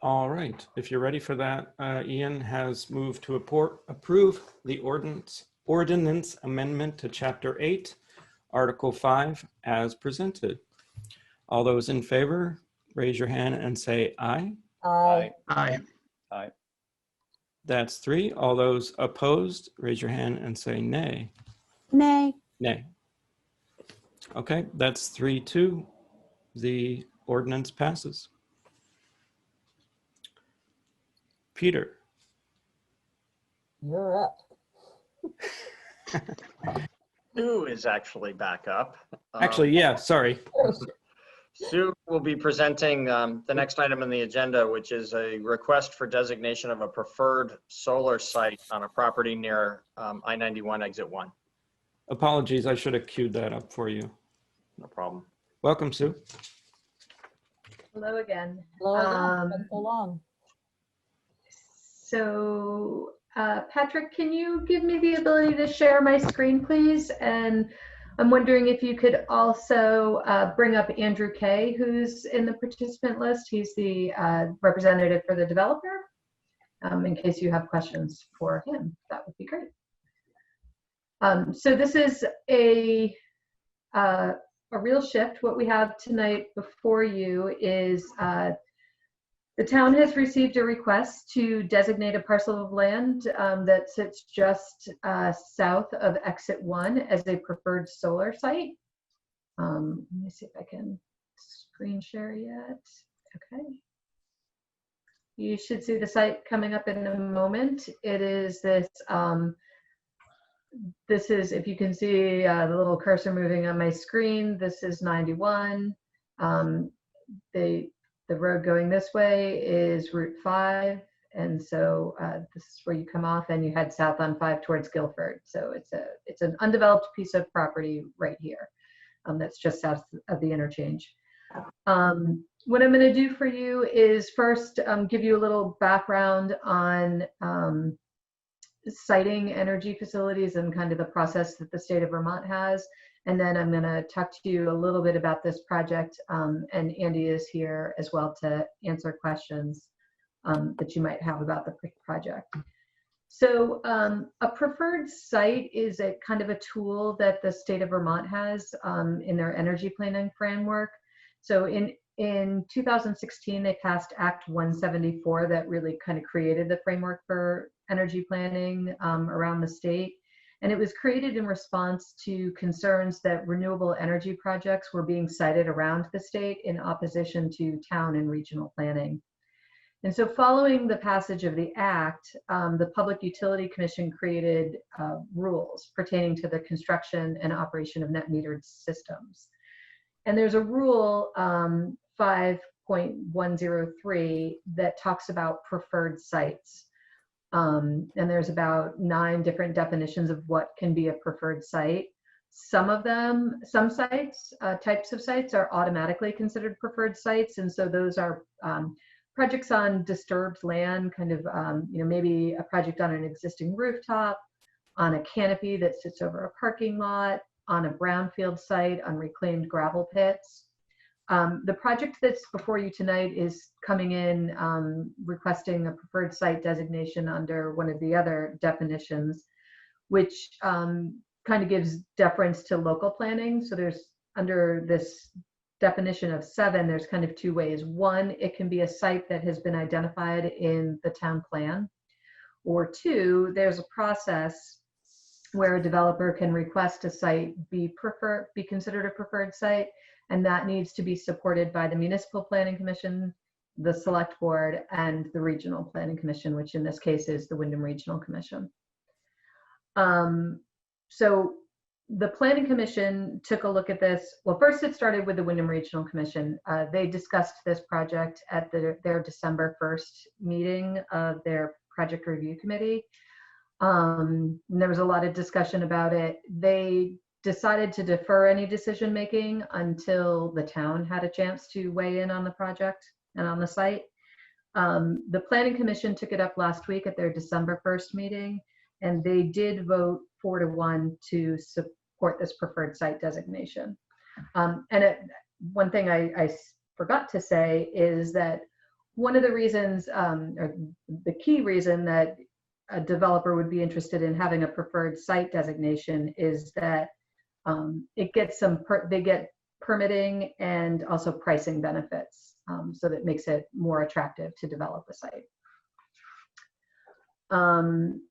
All right, if you're ready for that, Ian has moved to approve the ordinance amendment to Chapter 8, Article 5 as presented. All those in favor, raise your hand and say aye. Aye. Aye. Aye. That's 3. All those opposed, raise your hand and say nay. Nay. Nay. Okay, that's 3-2. The ordinance passes. You're up. Sue is actually back up. Actually, yeah, sorry. Sue will be presenting the next item on the agenda, which is a request for designation of a preferred solar site on a property near I-91 exit 1. Apologies, I should have queued that up for you. No problem. Welcome, Sue. Hello again. Hello again. Been so long. So, Patrick, can you give me the ability to share my screen, please? And I'm wondering if you could also bring up Andrew Kay, who's in the participant list. He's the representative for the developer. In case you have questions for him, that would be great. So this is a real shift. What we have tonight before you is the town has received a request to designate a parcel of land that sits just south of Exit 1 as a preferred solar site. Let me see if I can screen share yet. Okay. You should see the site coming up in a moment. It is this, this is, if you can see the little cursor moving on my screen, this is 91. The road going this way is Route 5, and so this is where you come off and you head south on 5 towards Guilford. So it's an undeveloped piece of property right here that's just south of the interchange. What I'm going to do for you is first give you a little background on siting energy facilities and kind of the process that the state of Vermont has. And then I'm going to talk to you a little bit about this project, and Andy is here as well to answer questions that you might have about the project. So a preferred site is a kind of a tool that the state of Vermont has in their energy planning framework. So in 2016, they passed Act 174 that really kind of created the framework for energy planning around the state. And it was created in response to concerns that renewable energy projects were being sited around the state in opposition to town and regional planning. And so following the passage of the act, the Public Utility Commission created rules pertaining to the construction and operation of net metered systems. And there's a rule 5.103 that talks about preferred sites. And there's about 9 different definitions of what can be a preferred site. Some of them, some sites, types of sites are automatically considered preferred sites. And so those are projects on disturbed land, kind of, you know, maybe a project on an existing rooftop, on a canopy that sits over a parking lot, on a brownfield site, on reclaimed gravel pits. The project that's before you tonight is coming in requesting a preferred site designation under one of the other definitions, which kind of gives deference to local planning. So there's, under this definition of 7, there's kind of 2 ways. One, it can be a site that has been identified in the town plan, or 2, there's a process where a developer can request a site be considered a preferred site, and that needs to be supported by the Municipal Planning Commission, the Select Board, and the Regional Planning Commission, which in this case is the Wyndham Regional Commission. So the Planning Commission took a look at this. Well, first it started with the Wyndham Regional Commission. They discussed this project at their December 1st meeting of their Project Review Committee. And there was a lot of discussion about it. They decided to defer any decision making until the town had a chance to weigh in on the project and on the site. The Planning Commission took it up last week at their December 1st meeting, and they did vote 4-1 to support this preferred site designation. One thing I forgot to say is that one of the reasons, or the key reason that a developer would be interested in having a preferred site designation is that it gets they get permitting and also pricing benefits, so that makes it more attractive to develop a site. And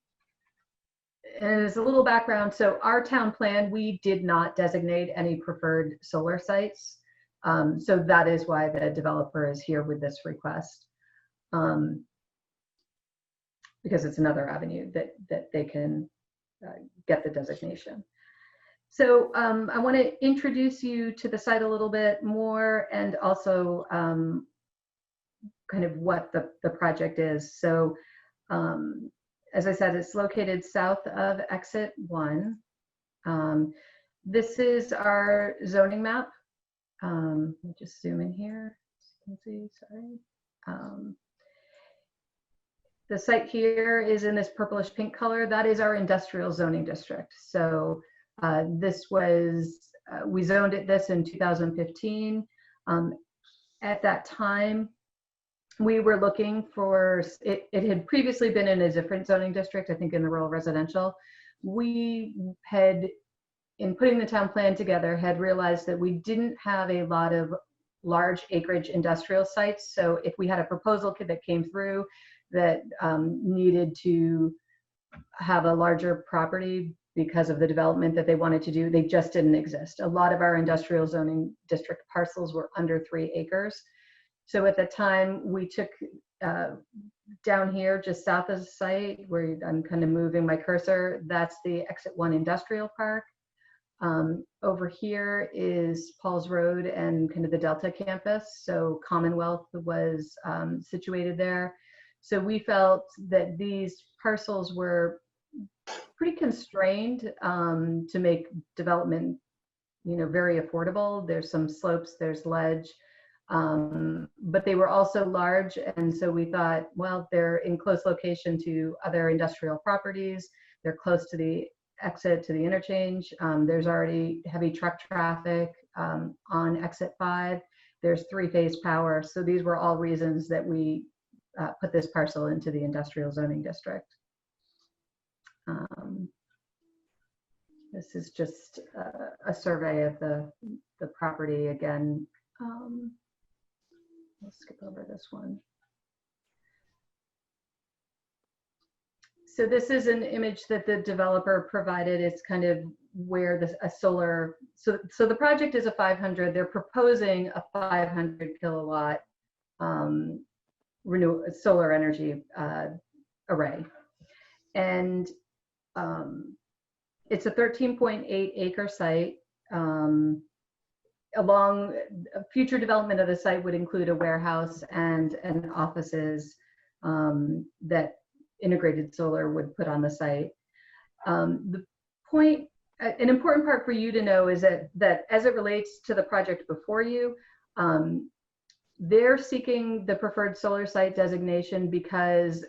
as a little background, so our town plan, we did not designate any preferred solar sites. So that is why the developer is here with this request, because it's another avenue that they can get the designation. So I want to introduce you to the site a little bit more, and also kind of what the project is. So as I said, it's located south of Exit 1. This is our zoning map. Let me just zoom in here so you can see, sorry. The site here is in this purplish pink color. That is our industrial zoning district. So this was, we zoned it this in 2015. At that time, we were looking for, it had previously been in a different zoning district, I think in the rural residential. We had, in putting the town plan together, had realized that we didn't have a lot of large acreage industrial sites. So if we had a proposal that came through that needed to have a larger property because of the development that they wanted to do, they just didn't exist. A lot of our industrial zoning district parcels were under 3 acres. So at the time, we took down here, just south of the site, where I'm kind of moving my cursor, that's the Exit 1 Industrial Park. Over here is Paul's Road and kind of the Delta campus. So Commonwealth was situated there. So we felt that these parcels were pretty constrained to make development, very affordable. There's some slopes, there's ledge. But they were also large, and so we thought, well, they're in close location to other industrial properties. They're close to the exit to the interchange. There's already heavy truck traffic on Exit 5. There's 3-phase power. So these were all reasons that we put this parcel into the industrial zoning district. This is just a survey of the property again. We'll skip over this one. So this is an image that the developer provided. It's kind of where a solar, so the project is a 500, they're proposing a 500 kilowatt solar energy array. And it's a 13.8 acre site. Along future development of the site would include a warehouse and an offices that integrated solar would put on the site. The point, an important part for you to know is that as it relates to the project before you, they're seeking the preferred solar site designation because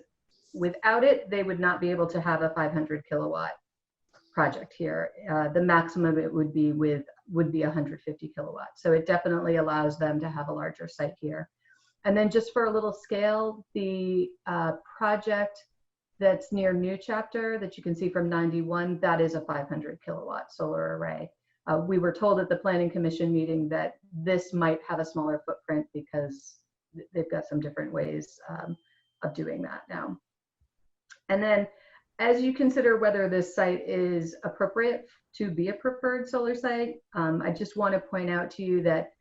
without it, they would not be able to have a 500 kilowatt project here. The maximum it would be 150 kilowatts. So it definitely allows them to have a larger site here. And then just for a little scale, the project that's near New Chapter that you can see from 91, that is a 500 kilowatt solar array. We were told at the Planning Commission meeting that this might have a smaller footprint because they've got some different ways of doing that now. And then as you consider whether this site is appropriate to be a preferred solar site, I just want to point out to you that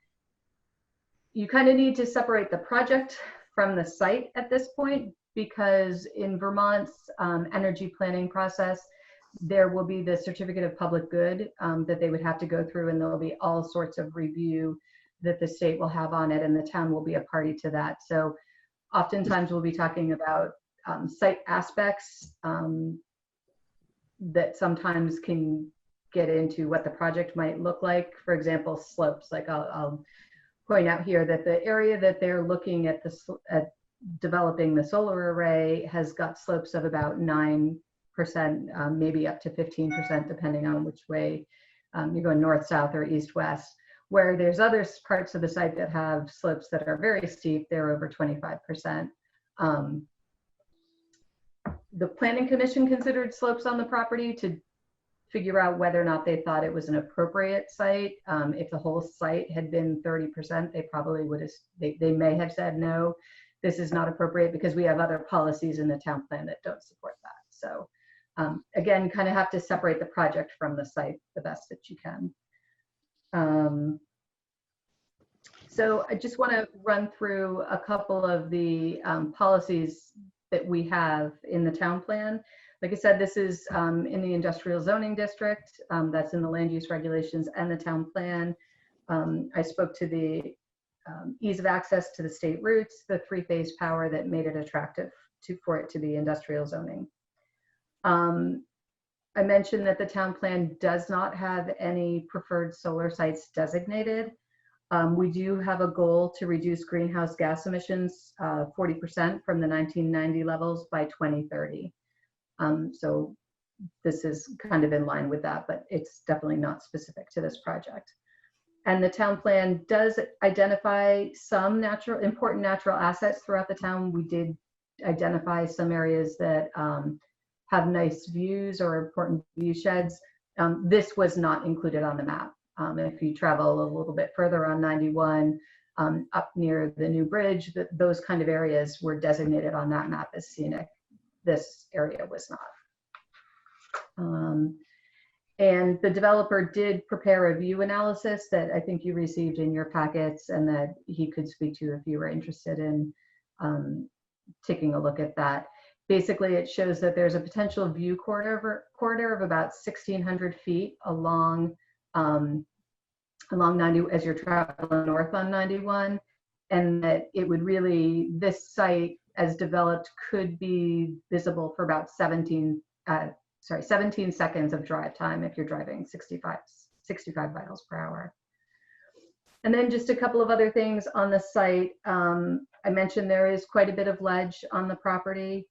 you kind of need to separate the project from the site at this point, because in Vermont's energy planning process, there will be the certificate of public good that they would have to go through, and there will be all sorts of review that the state will have on it, and the town will be a party to that. So oftentimes we'll be talking about site aspects that sometimes can get into what the project might look like. For example, slopes. Like I'll point out here that the area that they're looking at developing the solar array has got slopes of about 9%, maybe up to 15%, depending on which way you're going, north, south, or east, west. Where there's other parts of the site that have slopes that are very steep, they're over 25%. The Planning Commission considered slopes on the property to figure out whether or not they thought it was an appropriate site. If the whole site had been 30%, they probably would have, they may have said, no, this is not appropriate, because we have other policies in the town plan that don't support that. So again, kind of have to separate the project from the site the best that you can. So I just want to run through a couple of the policies that we have in the town plan. Like I said, this is in the industrial zoning district. That's in the land use regulations and the town plan. I spoke to the ease of access to the state routes, the three-phase power that made it attractive for it to be industrial zoning. I mentioned that the town plan does not have any preferred solar sites designated. We do have a goal to reduce greenhouse gas emissions 40% from the 1990 levels by 2030. So this is kind of in line with that, but it's definitely not specific to this project. And the town plan does identify some important natural assets throughout the town. We did identify some areas that have nice views or important view sheds. This was not included on the map. If you travel a little bit further on 91, up near the new bridge, those kind of areas were designated on that map as scenic. This area was not. And the developer did prepare a view analysis that I think you received in your packets and that he could speak to if you were interested in taking a look at that. Basically, it shows that there's a potential view corridor of about 1,600 feet along 90 as you're traveling north on 91, and that it would really, this site as developed could be visible for about 17 seconds of drive time if you're driving 65 miles per hour. And then just a couple of other things on the site. I mentioned there is quite a bit of ledge on the property.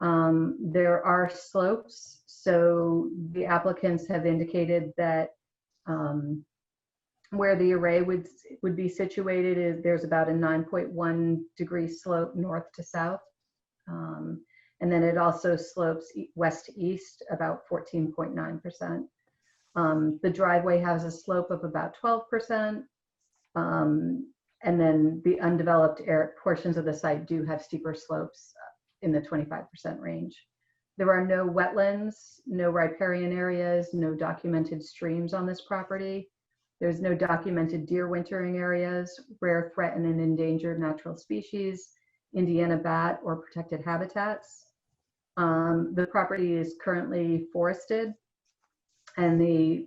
There are slopes, so the applicants have indicated that where the array would be situated is there's about a 9.1 degree slope north to south. And then it also slopes west to east about 14.9%. The driveway has a slope of about 12%. And then the undeveloped portions of the site do have steeper slopes in the 25% range. There are no wetlands, no riparian areas, no documented streams on this property. There's no documented deer wintering areas, rare, threatened, and endangered natural species, Indiana bat, or protected habitats. The property is currently forested, and the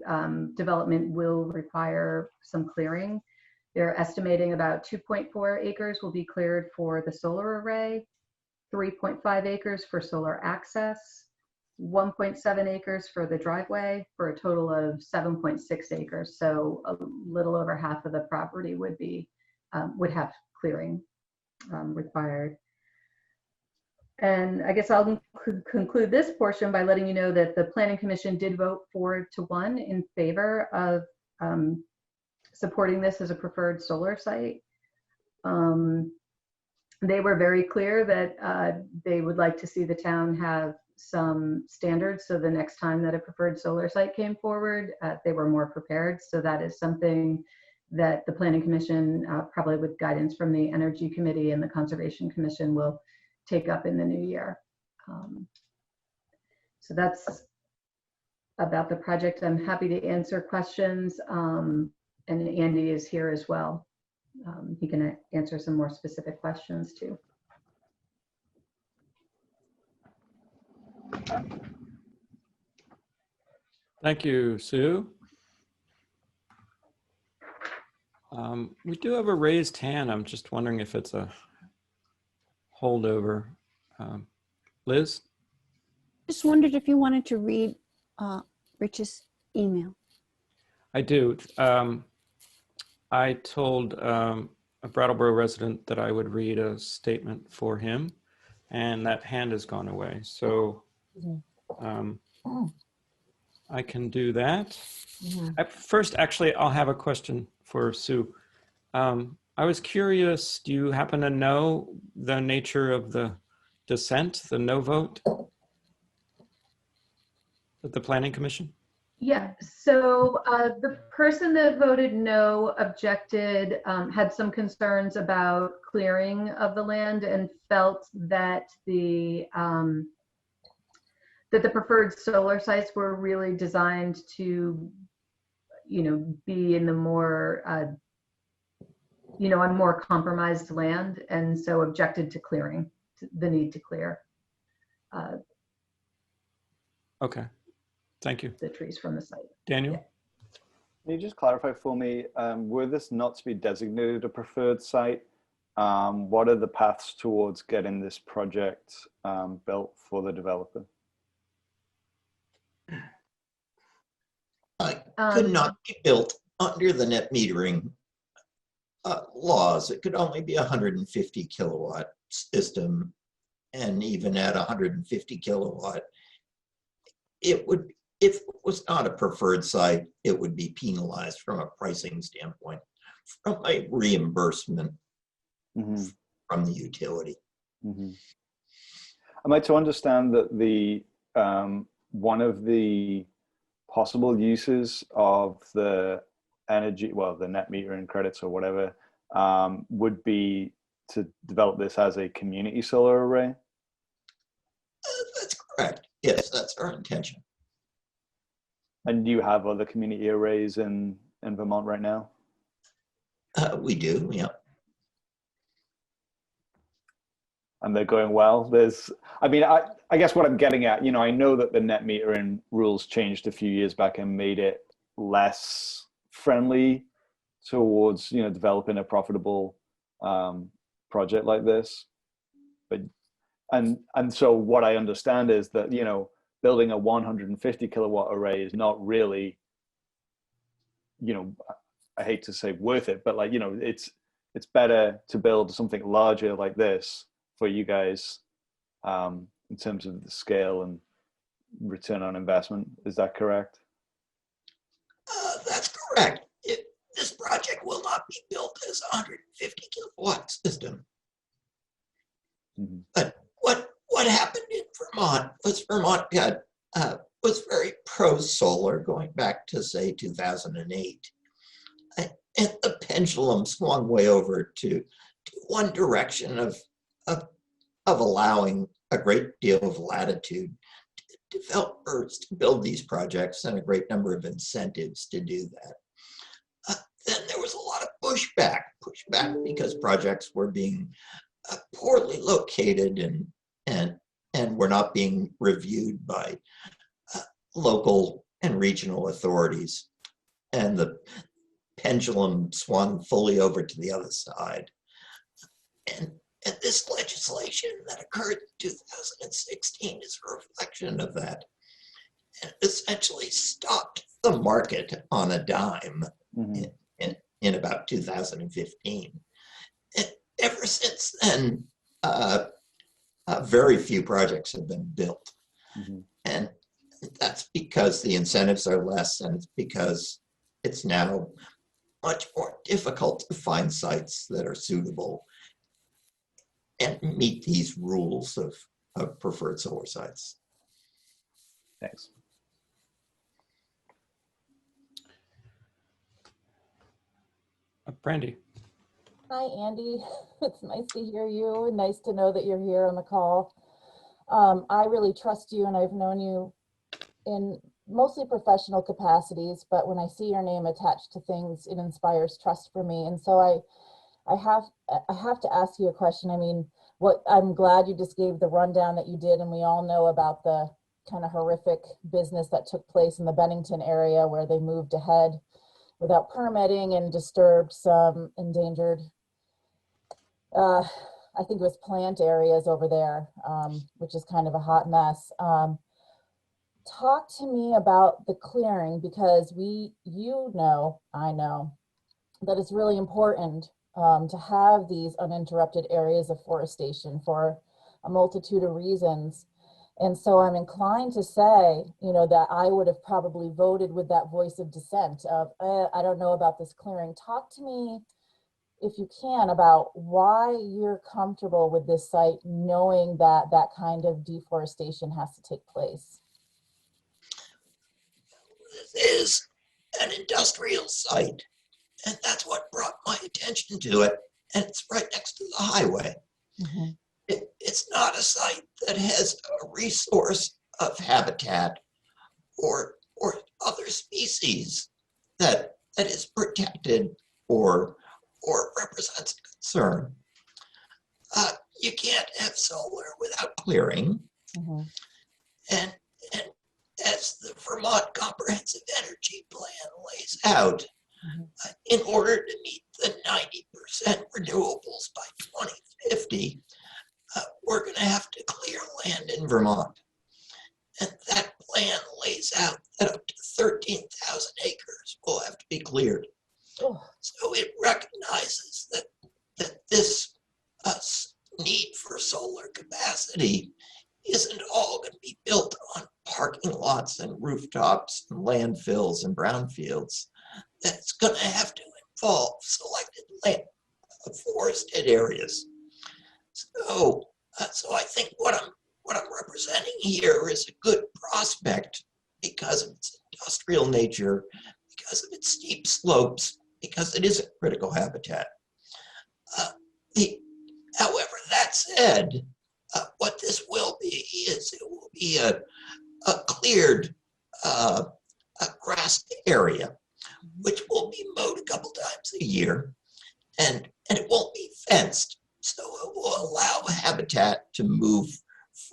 development will require some clearing. They're estimating about 2.4 acres will be cleared for the solar array, 3.5 acres for solar access, 1.7 acres for the driveway, for a total of 7.6 acres. So a little over half of the property would be would have clearing required. And I guess I'll conclude this portion by letting you know that the Planning Commission did vote 4-1 in favor of supporting this as a preferred solar site. They were very clear that they would like to see the town have some standards, so the next time that a preferred solar site came forward, they were more prepared. So that is something that the Planning Commission, probably with guidance from the Energy Committee and the Conservation Commission, will take up in the new year. So that's about the project. I'm happy to answer questions, and Andy is here as well. He can answer some more specific questions too. Thank you, Sue. We do have a raised hand. I'm just wondering if it's a holdover. Liz? Just wondered if you wanted to read Rich's email. I do. I told a Brattleboro resident that I would read a statement for him, and that hand has gone away. So I can do that. First, actually, I'll have a question for Sue. I was curious, do you happen to know the nature of the dissent, the no vote at the Planning Commission? Yeah, so the person that voted no objected, had some concerns about clearing of the land and felt that the preferred solar sites were really designed to, be in the more, on more compromised land, and so objected to clearing, the need to clear. Okay, thank you. The trees from the site. Daniel? Can you just clarify for me, were this not to be designated a preferred site, what are the paths towards getting this project built for the developer? Could not be built under the net metering laws. It could only be a 150 kilowatt system, and even at 150 kilowatt, it would, if it was not a preferred site, it would be penalized from a pricing standpoint, from a reimbursement from the utility. Am I to understand that the one of the possible uses of the energy, well, the net metering credits or whatever, would be to develop this as a community solar array? That's correct. Yes, that's our intention. And do you have other community arrays in Vermont right now? We do, yeah. And they're going well. I mean, I guess what I'm getting at, you know, I know that the net metering rules changed a few years back and made it less friendly towards, you know, developing a profitable project like this. But and so what I understand is that, you know, building a 150 kilowatt array is not really, you know, I hate to say worth it, but like, you know, it's better to build something larger like this for you guys in terms of the scale and return on investment. Is that correct? That's correct. This project will not be built as a 150 kilowatt system. But what happened in Vermont was was very pro-solar going back to, say, 2008. And the pendulum swung way over to one direction of allowing a great deal of latitude to developers to build these projects and a great number of incentives to do that. Then there was a lot of pushback because projects were being poorly located and were not being reviewed by local and regional authorities. And the pendulum swung fully over to the other side. And this legislation that occurred in 2016 is a reflection of that. And essentially stopped the market on a dime in about 2015. And ever since then, very few projects have been built. And that's because the incentives are less, and it's because it's now much more difficult to find sites that are suitable and meet these rules of preferred solar sites. Thanks. Brandy. Hi, Andy. It's nice to hear you and nice to know that you're here on the call. I really trust you, and I've known you in mostly professional capacities, but when I see your name attached to things, it inspires trust for me. And so I have to ask you a question. I mean, I'm glad you just gave the rundown that you did, and we all know about the kind of horrific business that took place in the Bennington area where they moved ahead without permitting and disturbed some endangered, I think it was plant areas over there, which is kind of a hot mess. Talk to me about the clearing, because I know that it's really important to have these uninterrupted areas of forestation for a multitude of reasons. And so I'm inclined to say, you know, that I would have probably voted with that voice of dissent of, I don't know about this clearing. Talk to me, if you can, about why you're comfortable with this site, knowing that that kind of deforestation has to take place. This is an industrial site, and that's what brought my attention to it. And it's right next to the highway. It's not a site that has a resource of habitat or other species that is protected or represents a concern. You can't have solar without clearing, and as the Vermont Comprehensive Energy Plan lays out, in order to meet the 90% renewables by 2050, we're going to have to clear land in Vermont. And that plan lays out that up to 13,000 acres will have to be cleared. So it recognizes that this need for solar capacity isn't all going to be built on parking lots and rooftops and landfills and brownfields. That's going to have to involve selected land, forested areas. So I think what I'm representing here is a good prospect because of its industrial nature, because of its steep slopes, because it is a critical habitat. However, that said, what this will be is it will be a cleared a grassed area, which will be mowed a couple times a year, and it won't be fenced. So it will allow habitat to move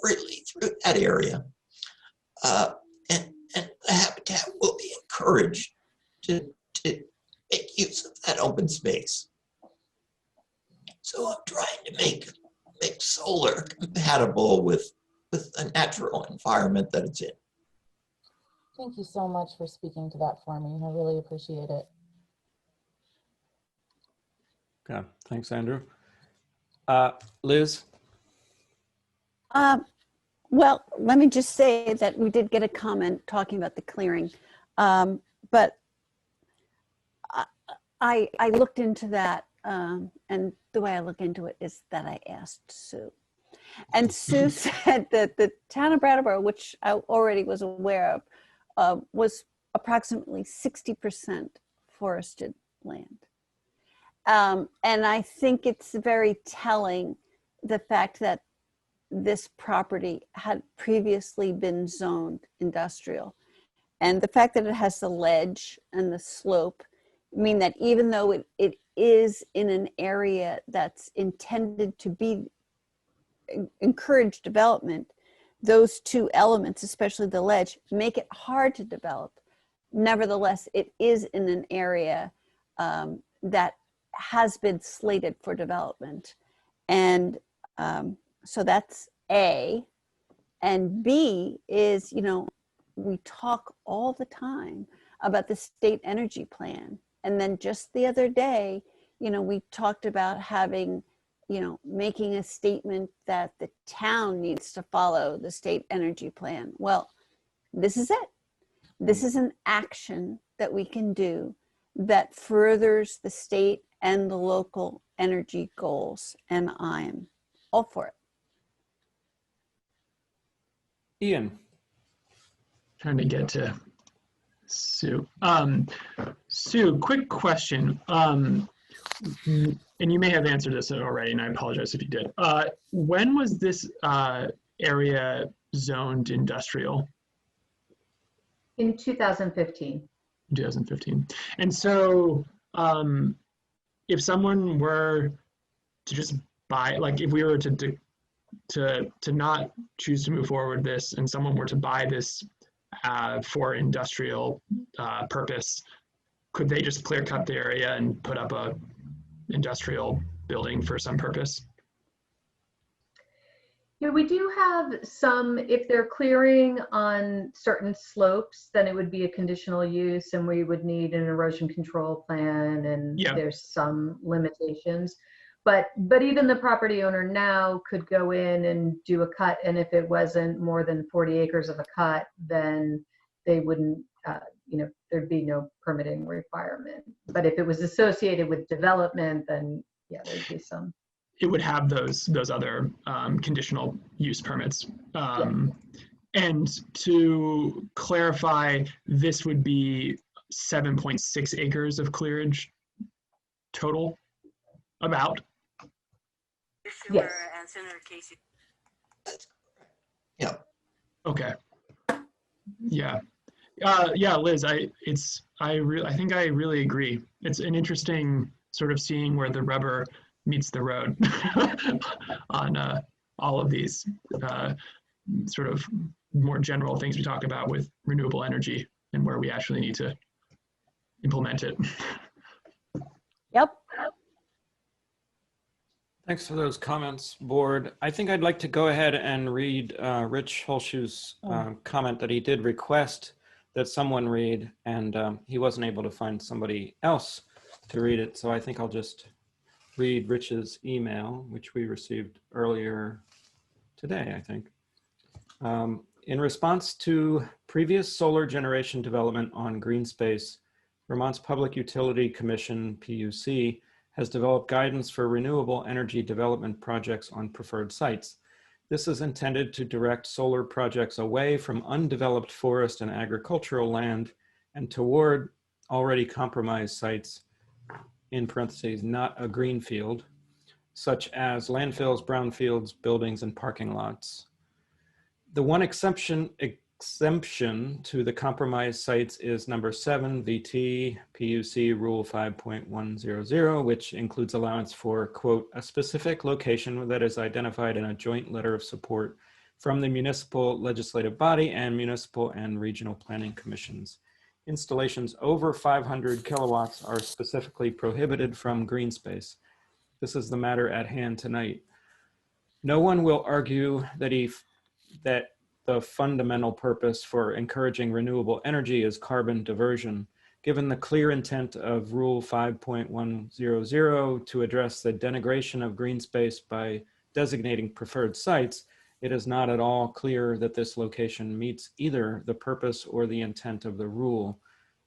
freely through that area. And the habitat will be encouraged to make use of that open space. So I'm trying to make solar compatible with the natural environment that it's in. Thank you so much for speaking to that for me. I really appreciate it. Okay, thanks, Andrew. Liz? Well, let me just say that we did get a comment talking about the clearing, but I looked into that, and the way I look into it is that I asked Sue. And Sue said that the town of Brattleboro, which I already was aware of, was approximately 60% forested land. And I think it's very telling, the fact that this property had previously been zoned industrial. And the fact that it has the ledge and the slope mean that even though it is in an area that's intended to be encourage development, those two elements, especially the ledge, make it hard to develop. Nevertheless, it is in an area that has been slated for development. And so that's A. And B is, you know, we talk all the time about the state energy plan. And then just the other day, you know, we talked about having, you know, making a statement that the town needs to follow the state energy plan. Well, this is it. This is an action that we can do that furthers the state and the local energy goals. And I'm all for it. Ian. Trying to get to Sue. Sue, quick question. And you may have answered this already, and I apologize if you did. When was this area zoned industrial? In 2015. 2015. And so if someone were to just buy, like if we were to not choose to move forward this and someone were to buy this for industrial purpose, could they just clear cut the area and put up a industrial building for some purpose? Yeah, we do have some, if they're clearing on certain slopes, then it would be a conditional use and we would need an erosion control plan, and there's some limitations. But even the property owner now could go in and do a cut, and if it wasn't more than 40 acres of a cut, then they wouldn't, you know, there'd be no permitting requirement. But if it was associated with development, then yeah, there'd be some. It would have those other conditional use permits. And to clarify, this would be 7.6 acres of clearage total, about? Yes. Yeah. Okay. Yeah. Yeah, Liz, I think I really agree. It's an interesting sort of seeing where the rubber meets the road on all of these sort of more general things we talk about with renewable energy and where we actually need to implement it. Yep. Thanks for those comments, board. I think I'd like to go ahead and read Rich Holshue's comment that he did request that someone read, and he wasn't able to find somebody else to read it. So I think I'll just read Rich's email, which we received earlier today, I think. In response to previous solar generation development on green space, Vermont's Public Utility Commission, PUC, has developed guidance for renewable energy development projects on preferred sites. This is intended to direct solar projects away from undeveloped forest and agricultural land and toward already compromised sites, in parentheses, not a green field, such as landfills, brownfields, buildings, and parking lots. The one exemption to the compromised sites is number 7 VT PUC Rule 5.100, which includes allowance for, quote, a specific location that is identified in a joint letter of support from the municipal legislative body and municipal and regional planning commissions. Installations over 500 kilowatts are specifically prohibited from green space. This is the matter at hand tonight. No one will argue that the fundamental purpose for encouraging renewable energy is carbon diversion. Given the clear intent of Rule 5.100 to address the denigration of green space by designating preferred sites, it is not at all clear that this location meets either the purpose or the intent of the rule.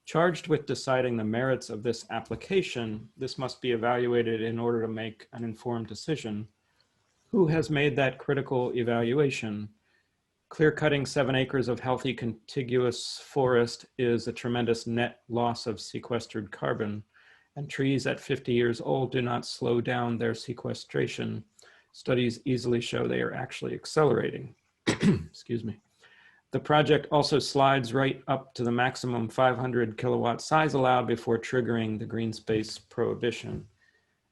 Charged with deciding the merits of this application, this must be evaluated in order to make an informed decision. Who has made that critical evaluation? Clear-cutting 7 acres of healthy contiguous forest is a tremendous net loss of sequestered carbon, and trees at 50 years old do not slow down their sequestration. Studies easily show they are actually accelerating. Excuse me. The project also slides right up to the maximum 500 kilowatt size allowed before triggering the green space prohibition.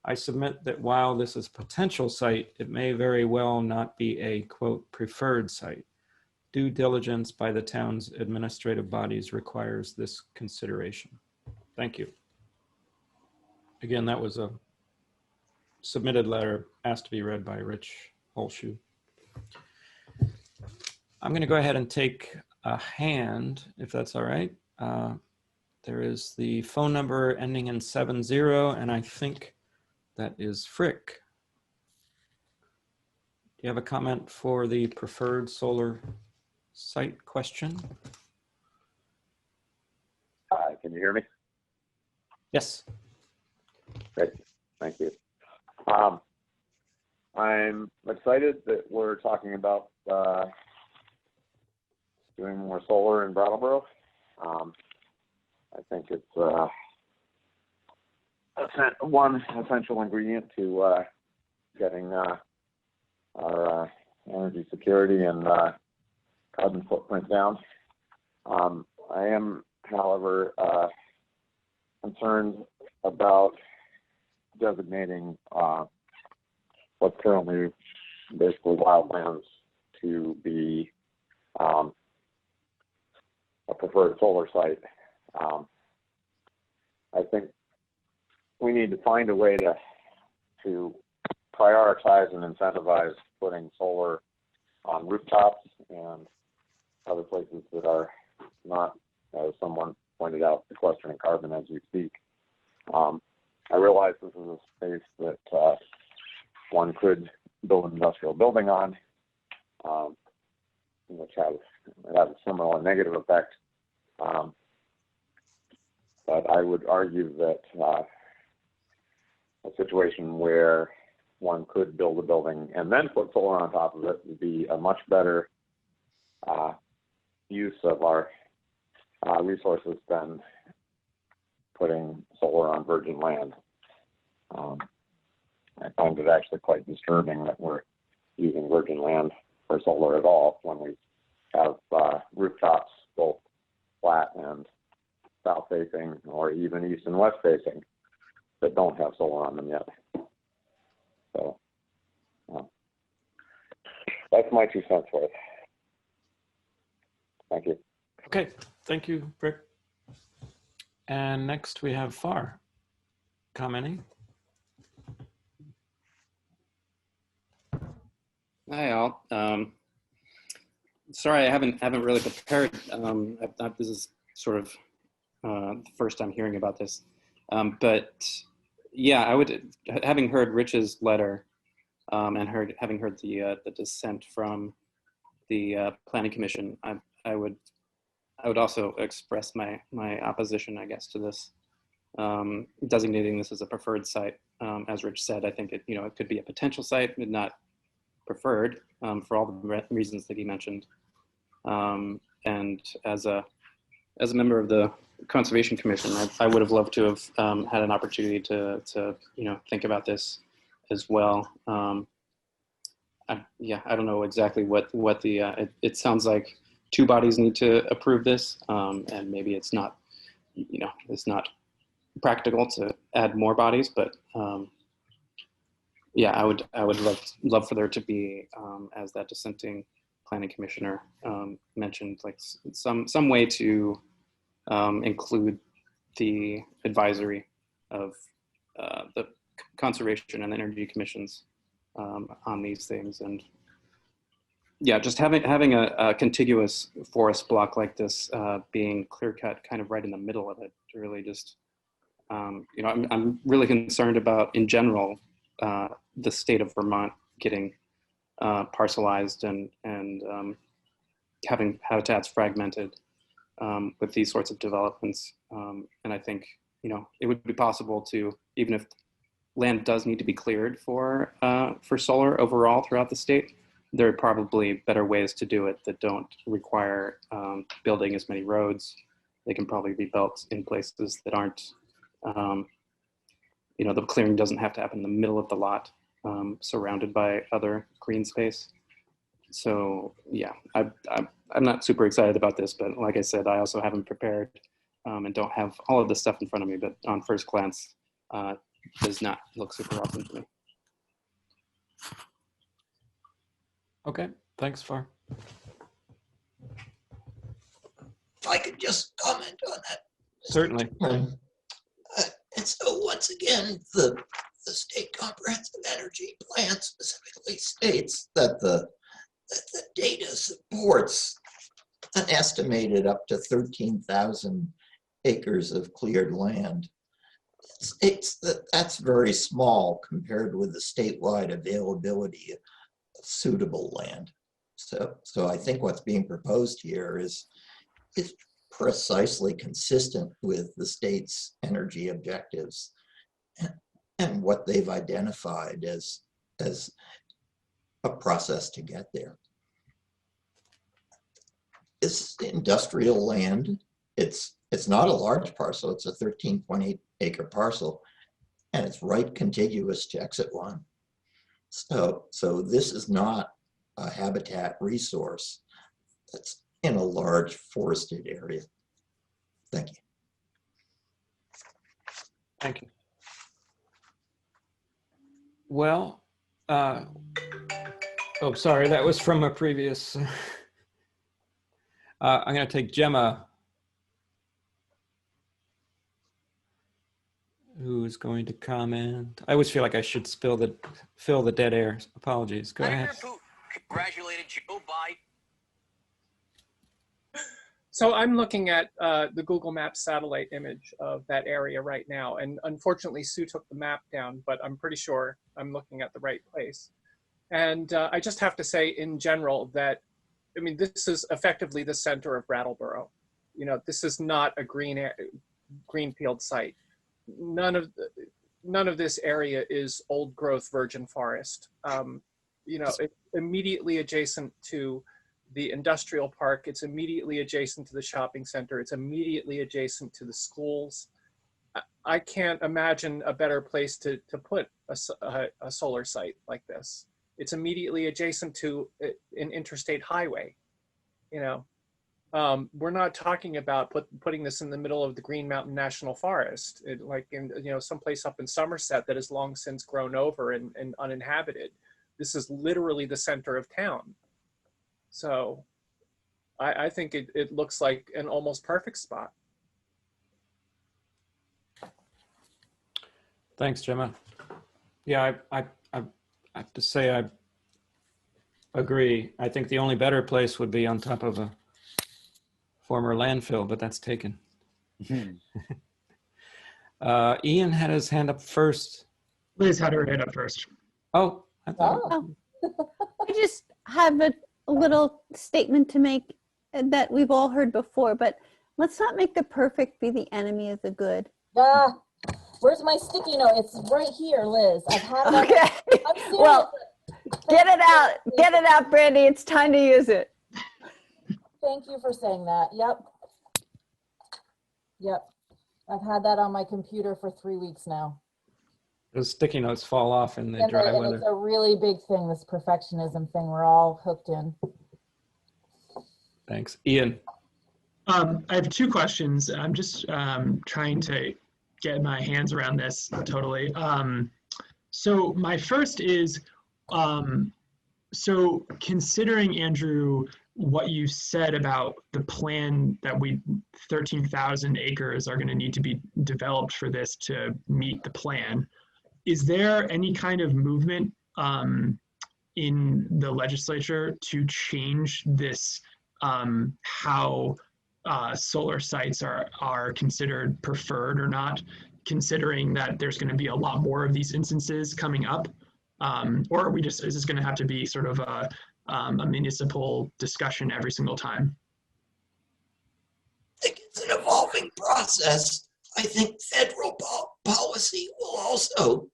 I submit that while this is a potential site, it may very well not be a, quote, preferred site. Due diligence by the town's administrative bodies requires this consideration. Thank you. Again, that was a submitted letter asked to be read by Rich Holshue. I'm going to go ahead and take a hand, if that's all right. There is the phone number ending in 70, and I think that is Frick. Do you have a comment for the preferred solar site question? Can you hear me? Yes. Great, thank you. I'm excited that we're talking about doing more solar in Brattleboro. I think it's one essential ingredient to getting our energy security and carbon footprint down. I am, however, concerned about designating what's currently basically wildlands to be a preferred solar site. I think we need to find a way to prioritize and incentivize putting solar on rooftops and other places that are not, as someone pointed out, sequestering carbon as we speak. I realize this is a space that one could build an industrial building on, which has a similar negative effect. But I would argue that a situation where one could build a building and then put solar on top of it would be a much better use of our resources than putting solar on virgin land. I find it actually quite disturbing that we're using virgin land for solar at all when we have rooftops both flat and south facing or even east and west facing that don't have solar on them yet. So that's my 2 cents worth. Thank you. Okay, thank you, Rick. And next we have Far commenting. Hi all. Sorry, I haven't really prepared. This is sort of the first time hearing about this, but yeah, I would, having heard Rich's letter and having heard the dissent from the Planning Commission, I would also express my opposition, I guess, to this, designating this as a preferred site. As Rich said, I think it could be a potential site, but not preferred for all the reasons that he mentioned. And as a member of the Conservation Commission, I would have loved to have had an opportunity to think about this as well. Yeah, I don't know exactly what the it sounds like 2 bodies need to approve this, and maybe it's not it's not practical to add more bodies, but yeah, I would love for there to be, as that dissenting planning commissioner mentioned, like some way to include the advisory of the conservation and energy commissions on these things. And yeah, just having a contiguous forest block like this being clear cut kind of right in the middle of it, to really just I'm really concerned about, in general, the state of Vermont getting parcelized and having habitats fragmented with these sorts of developments. And I think, it would be possible to, even if land does need to be cleared for solar overall throughout the state, there are probably better ways to do it that don't require building as many roads. They can probably be built in places that aren't, the clearing doesn't have to happen in the middle of the lot, surrounded by other green space. So yeah, I'm not super excited about this, but like I said, I also haven't prepared and don't have all of this stuff in front of me, but on first glance, does not look super awesome to me. Okay, thanks, Far. If I could just comment on that. Certainly. And so once again, the state comprehensive energy plan specifically states that the data supports an estimated up to 13,000 acres of cleared land. It states that that's very small compared with the statewide availability of suitable land. So I think what's being proposed here is precisely consistent with the state's energy objectives and what they've identified as a process to get there. It's industrial land. It's not a large parcel. It's a 13.8 acre parcel, and it's right contiguous to exit 1. So this is not a habitat resource that's in a large forested area. Thank you. Thank you. Well, oh, sorry, that was from a previous. I'm going to take Gemma, who's going to comment. I always feel like I should fill the dead air. Apologies. Go ahead. Congratulated Joe Biden. So I'm looking at the Google Maps satellite image of that area right now. And unfortunately, Sue took the map down, but I'm pretty sure I'm looking at the right place. And I just have to say in general that, I mean, this is effectively the center of Brattleboro. This is not a greenfield site. None of this area is old growth virgin forest. It's immediately adjacent to the industrial park. It's immediately adjacent to the shopping center. It's immediately adjacent to the schools. I can't imagine a better place to put a solar site like this. It's immediately adjacent to an interstate highway. We're not talking about putting this in the middle of the Green Mountain National Forest, like in someplace up in Somerset that has long since grown over and uninhabited. This is literally the center of town. So I think it looks like an almost perfect spot. Thanks, Gemma. Yeah, I have to say I agree. I think the only better place would be on top of a former landfill, but that's taken. Ian had his hand up first. Liz had her hand up first. Oh, I thought. Oh. I just have a little statement to make that we've all heard before, but let's not make the perfect be the enemy of the good. Where's my sticky note? It's right here, Liz. I've had that. Okay. I'm serious. Well, get it out. Get it out, Brandy. It's time to use it. Thank you for saying that. Yep. Yep. I've had that on my computer for 3 weeks now. Those sticky notes fall off in the And dry and weather. it's a really big thing, this perfectionism thing. We're all hooked in. Thanks. Ian. I have two questions. I'm just trying to get my hands around this totally. So my first is, so considering, Andrew, what you said about the plan that 13,000 acres are going to need to be developed for this to meet the plan, is there any kind of movement in the legislature to change this, how solar sites are considered preferred or not, considering that there's going to be a lot more of these instances coming up? Or are we just, is this going to have to be sort of a municipal discussion every single time? I think it's an evolving process. I think federal policy will also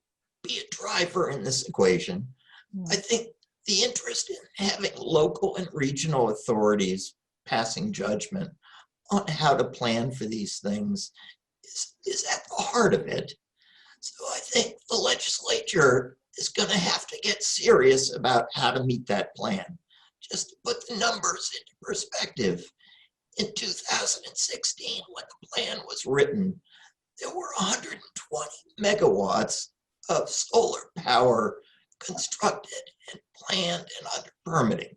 be a driver in this equation. I think the interest in having local and regional authorities passing judgment on how to plan for these things is at the heart of it. So I think the legislature is going to have to get serious about how to meet that plan. Just to put the numbers into perspective, in 2016, when the plan was written, there were 120 megawatts of solar power constructed and planned and under permitting.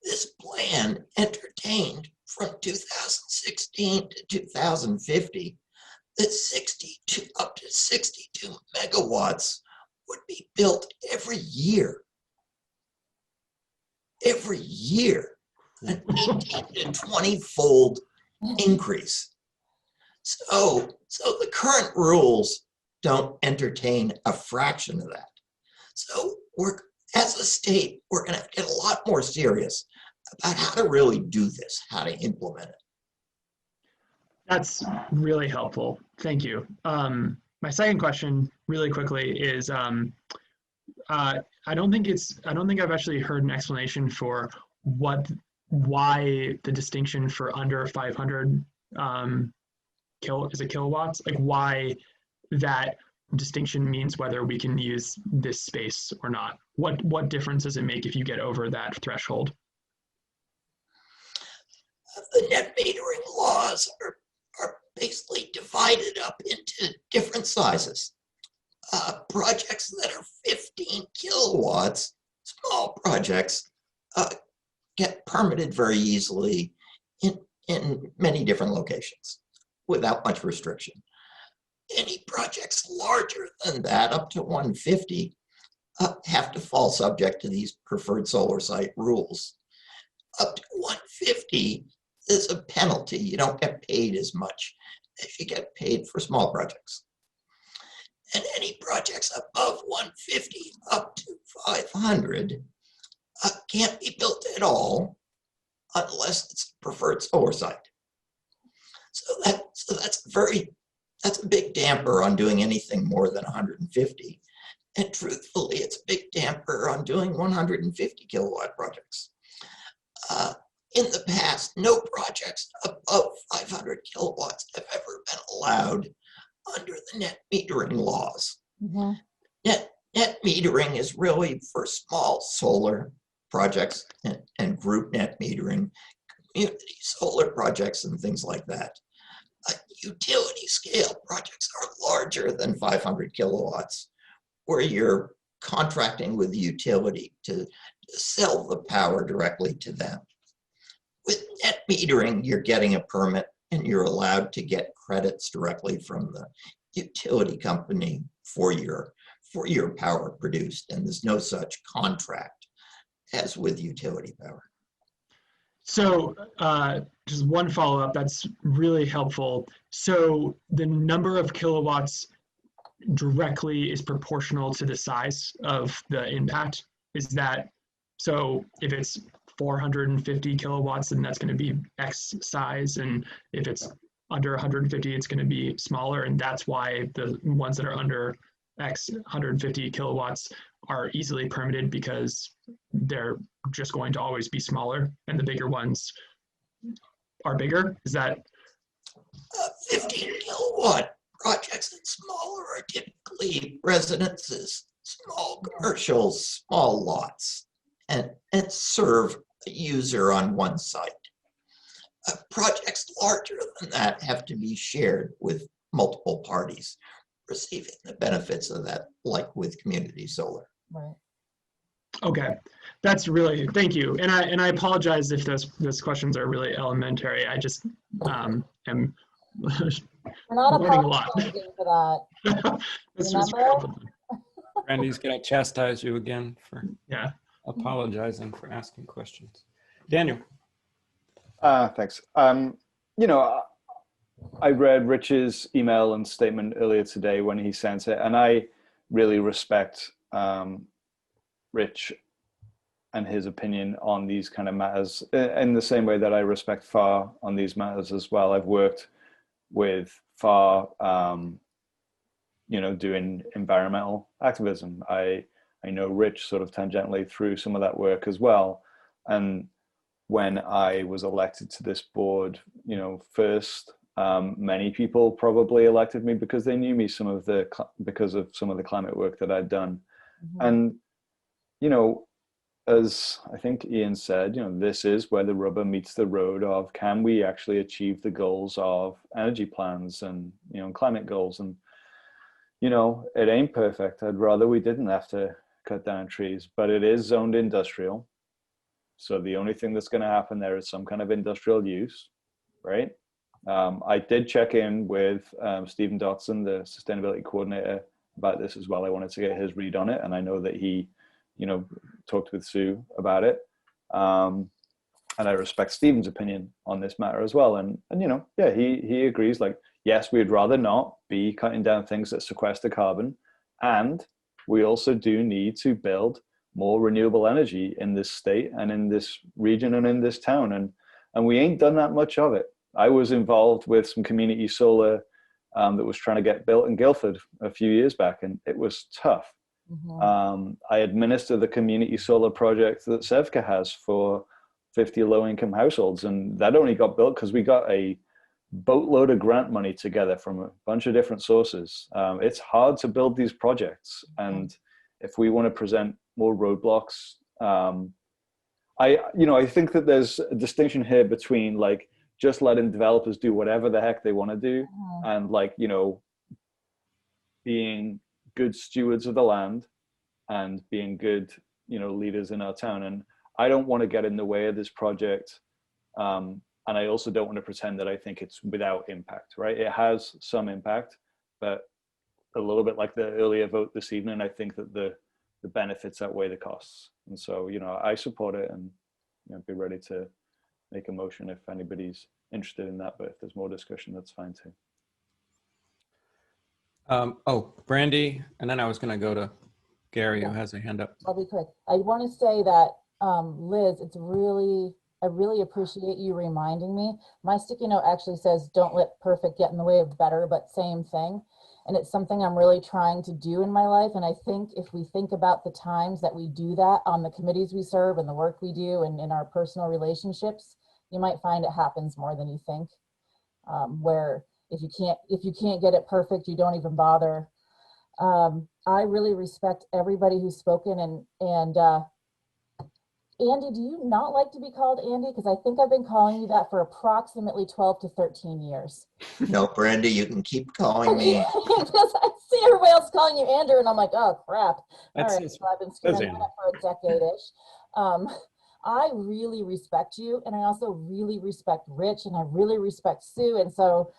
This plan entertained from 2016 to 2050 that up to 62 megawatts would be built every year. Every year, an 18 to 20-fold increase. So the current rules don't entertain a fraction of that. So as a state, we're going to have to get a lot more serious about how to really do this, how to implement it. That's really helpful. Thank you. My second question, really quickly, is I don't think I've actually heard an explanation for why the distinction for under 500 kilowatts, like why that distinction means whether we can use this space or not. What difference does it make if you get over that threshold? The net metering laws are basically divided up into different sizes. Projects that are 15 kilowatts, small projects, get permitted very easily in many different locations without much restriction. Any projects larger than that, up to 150, have to fall subject to these preferred solar site rules. Up to 150, there's a penalty. You don't get paid as much as you get paid for small projects. And any projects above 150 up to 500 can't be built at all unless it's a preferred solar site. So that's a big damper on doing anything more than 150. And truthfully, it's a big damper on doing 150 kilowatt projects. In the past, no projects above 500 kilowatts have ever been allowed under the net metering laws. Mm-hmm. Net metering is really for small solar projects and group net metering, community solar projects and things like that. Utility scale projects are larger than 500 kilowatts, where you're contracting with the utility to sell the power directly to them. With net metering, you're getting a permit and you're allowed to get credits directly from the utility company for your power produced, and there's no such contract as with utility power. So just one follow-up, that's really helpful. So the number of kilowatts directly is proportional to the size of the impact? Is that, so if it's 450 kilowatts, then that's going to be X size, and if it's under 150, it's going to be smaller, and that's why the ones that are under X 150 kilowatts are easily permitted, because they're just going to always be smaller, and the bigger ones are bigger? Is that? 15 kilowatt projects and smaller are typically residences, small commercials, small lots, and serve a user on one site. Projects larger than that have to be shared with multiple parties, receiving the benefits of that, like with community solar. Right. Okay, that's really, thank you. And I apologize if those questions are really elementary. I just am We're not learning a lot. apologizing for that. That's Remember? Randy's going to chastise you again for yeah apologizing for asking questions. Daniel. Thanks. You know, I read Rich's email and statement earlier today when he sent it, and I really respect Rich and his opinion on these kind of matters in the same way that I respect FAR on these matters as well. I've worked with FAR, you know, doing environmental activism. I know Rich sort of tangentially through some of that work as well. And when I was elected to this board, you know, first, many people probably elected me because they knew me because of some of the climate work that I'd done. Mm-hmm. And, you know, as I think Ian said, you know, this is where the rubber meets the road of, can we actually achieve the goals of energy plans and, you know, climate goals? And, you know, it ain't perfect. I'd rather we didn't have to cut down trees, but it is zoned industrial. So the only thing that's going to happen there is some kind of industrial use, right? I did check in with Stephen Dotson, the sustainability coordinator, about this as well. I wanted to get his read on it, and I know that he, you know, talked with Sue about it. And I respect Stephen's opinion on this matter as well. And you know, yeah, he agrees, like, yes, we'd rather not be cutting down things that sequester carbon, and we also do need to build more renewable energy in this state and in this region and in this town. And we ain't done that much of it. I was involved with some community solar that was trying to get built in Guildford a few years back, and it was tough. Mm-hmm. I administer the community solar project that Sevka has for 50 low-income households, and that only got built because we got a boatload of grant money together from a bunch of different sources. It's hard to build these projects, and if we want to present more roadblocks, I think that there's a distinction here between, like, just letting developers do whatever the heck they want to do, and, like, you know, being good stewards of the land and being good, you know, leaders in our town. And I don't want to get in the way of this project. And I also don't want to pretend that I think it's without impact, right? It has some impact, but a little bit like the earlier vote this evening, I think that the benefits outweigh the costs. And so, you know, I support it, and, you know, be ready to make a motion if anybody's interested in that. But if there's more discussion, that's fine too. Oh, Brandy, and then I was going to go to Gary, who has a hand up. I'll be quick. I want to say that, Liz, I really appreciate you reminding me. My sticky note actually says, don't let perfect get in the way of better, but same thing. And it's something I'm really trying to do in my life. And I think if we think about the times that we do that on the committees we serve and the work we do and in our personal relationships, you might find it happens more than you think. Where if you can't get it perfect, you don't even bother. I really respect everybody who's spoken, and Andy, do you not like to be called Andy? Because I think I've been calling you that for approximately 12 to 13 years. No, Brandy, you can keep calling me. Because I see everybody else calling you Andrew, and I'm like, oh, crap. All That's right, so I've been screwing that up for a decade-ish. I really respect you, and I also really respect Rich, and I really respect Sue. And so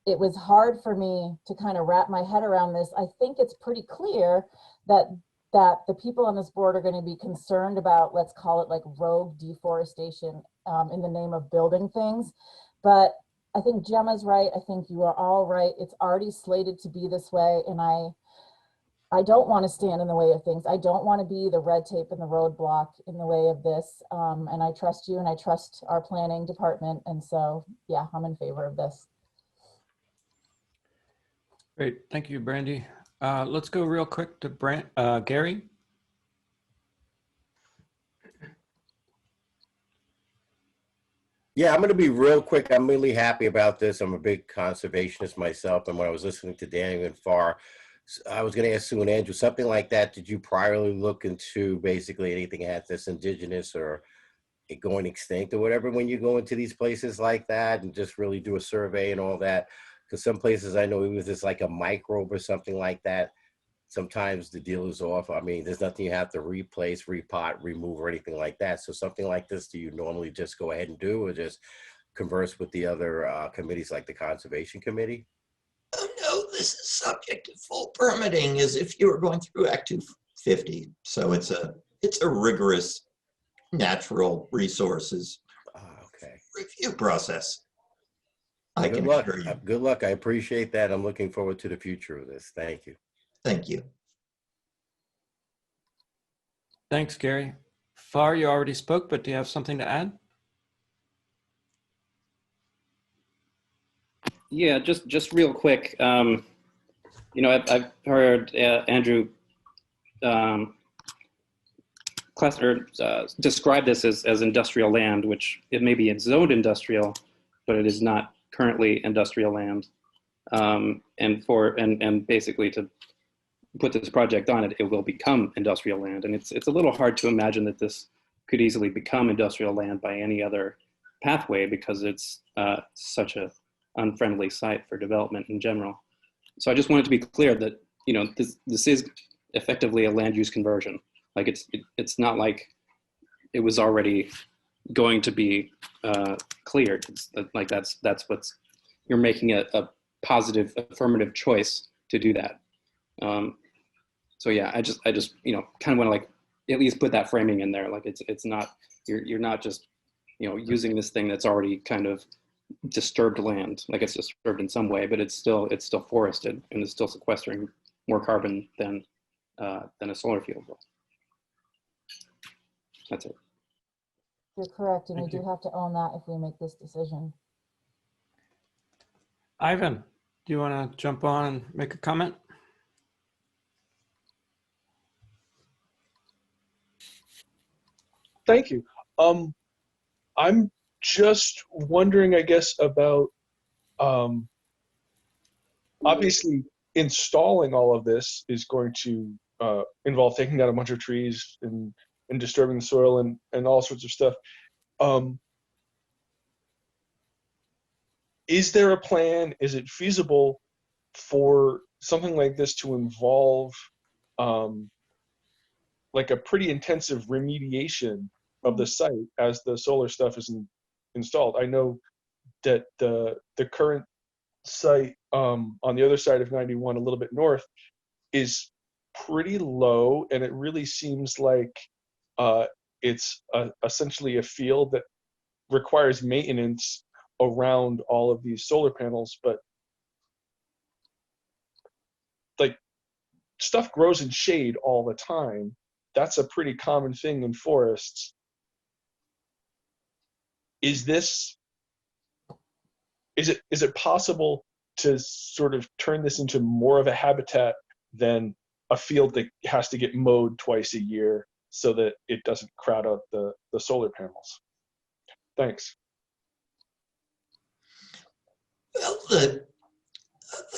it was hard for me to kind of wrap my head around this. I think it's pretty clear that the people on this board are going to be concerned about, let's call it like rogue deforestation in the name of building things. But I think Gemma's right. I think you are all right. It's already slated to be this way. And I don't want to stand in the way of things. I don't want to be the red tape and the roadblock in the way of this. And I trust you and I trust our planning department. And so, yeah, I'm in favor of this. Great, thank you, Brandy. Let's go real quick to Gary. Yeah, I'm going to be real quick. I'm really happy about this. I'm a big conservationist myself. And when I was listening to Daniel and Farr, I was going to ask Sue and Andrew, something like that. Did you priorly look into basically anything that had this indigenous or it going extinct or whatever when you go into these places like that and just really do a survey and all that? Because some places I know, even if it's like a microbe or something like that, sometimes the deal is off. I mean, there's nothing you have to replace, repot, remove, or anything like that. So something like this, do you normally just go ahead and do, or just converse with the other committees like the Conservation Committee? Oh, no, this is subject to full permitting as if you were going through Act 250. So it's a rigorous natural resources review process. Well, good luck. Good luck. I appreciate that. I'm looking forward to the future of this. Thank you. Thank you. Thanks, Gary. Farr, you already spoke, but do you have something to add? Yeah, just real quick. You know, I've heard Andrew describe this as industrial land, which it may be zoned industrial, but it is not currently industrial land. And basically to put this project on it, it will become industrial land. And it's a little hard to imagine that this could easily become industrial land by any other pathway, because it's such a unfriendly site for development in general. So I just wanted to be clear that, you know, this is effectively a land use conversion. Like it's not like it was already going to be cleared. It's like that's what's, you're making a positive affirmative choice to do that. So yeah, I just you know, kind of want to like at least put that framing in there. Like it's not, you're not just, you know, using this thing that's already kind of disturbed land, like it's disturbed in some way, but it's still forested and it's still sequestering more carbon than a solar field will. That's it. You're correct, and we do have to own that if we make this decision. Ivan, do you want to jump on and make a comment? Thank you. I'm just wondering, I guess, about obviously installing all of this is going to involve taking down a bunch of trees and disturbing the soil and all sorts of stuff. Is there a plan? Is it feasible for something like this to involve like a pretty intensive remediation of the site as the solar stuff is installed? I know that the current site on the other side of 91, a little bit north, is pretty low, and it really seems like it's essentially a field that requires maintenance around all of these solar panels. But like, stuff grows in shade all the time. That's a pretty common thing in forests. Is it possible to sort of turn this into more of a habitat than a field that has to get mowed twice a year so that it doesn't crowd out the solar panels? Thanks. Well, the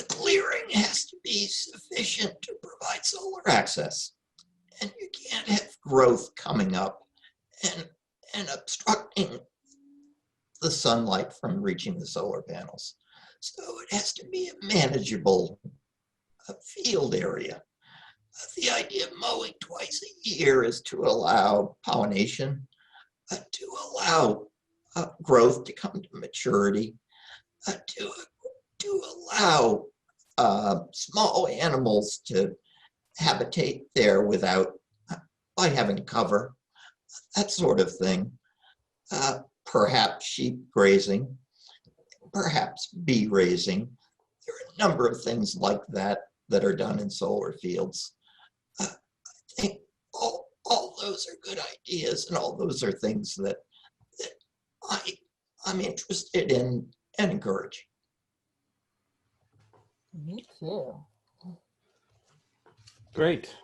clearing has to be sufficient to provide solar access. And you can't have growth coming up and obstructing the sunlight from reaching the solar panels. So it has to be a manageable field area. The idea of mowing twice a year is to allow pollination. to allow growth to come to maturity, to allow small animals to habitate there without, by having cover, that sort of thing. Perhaps sheep grazing, perhaps bee raising. There are a number of things like that that are done in solar fields. I think all those are good ideas, and all those are things that I'm interested in and encourage. Me too. Great.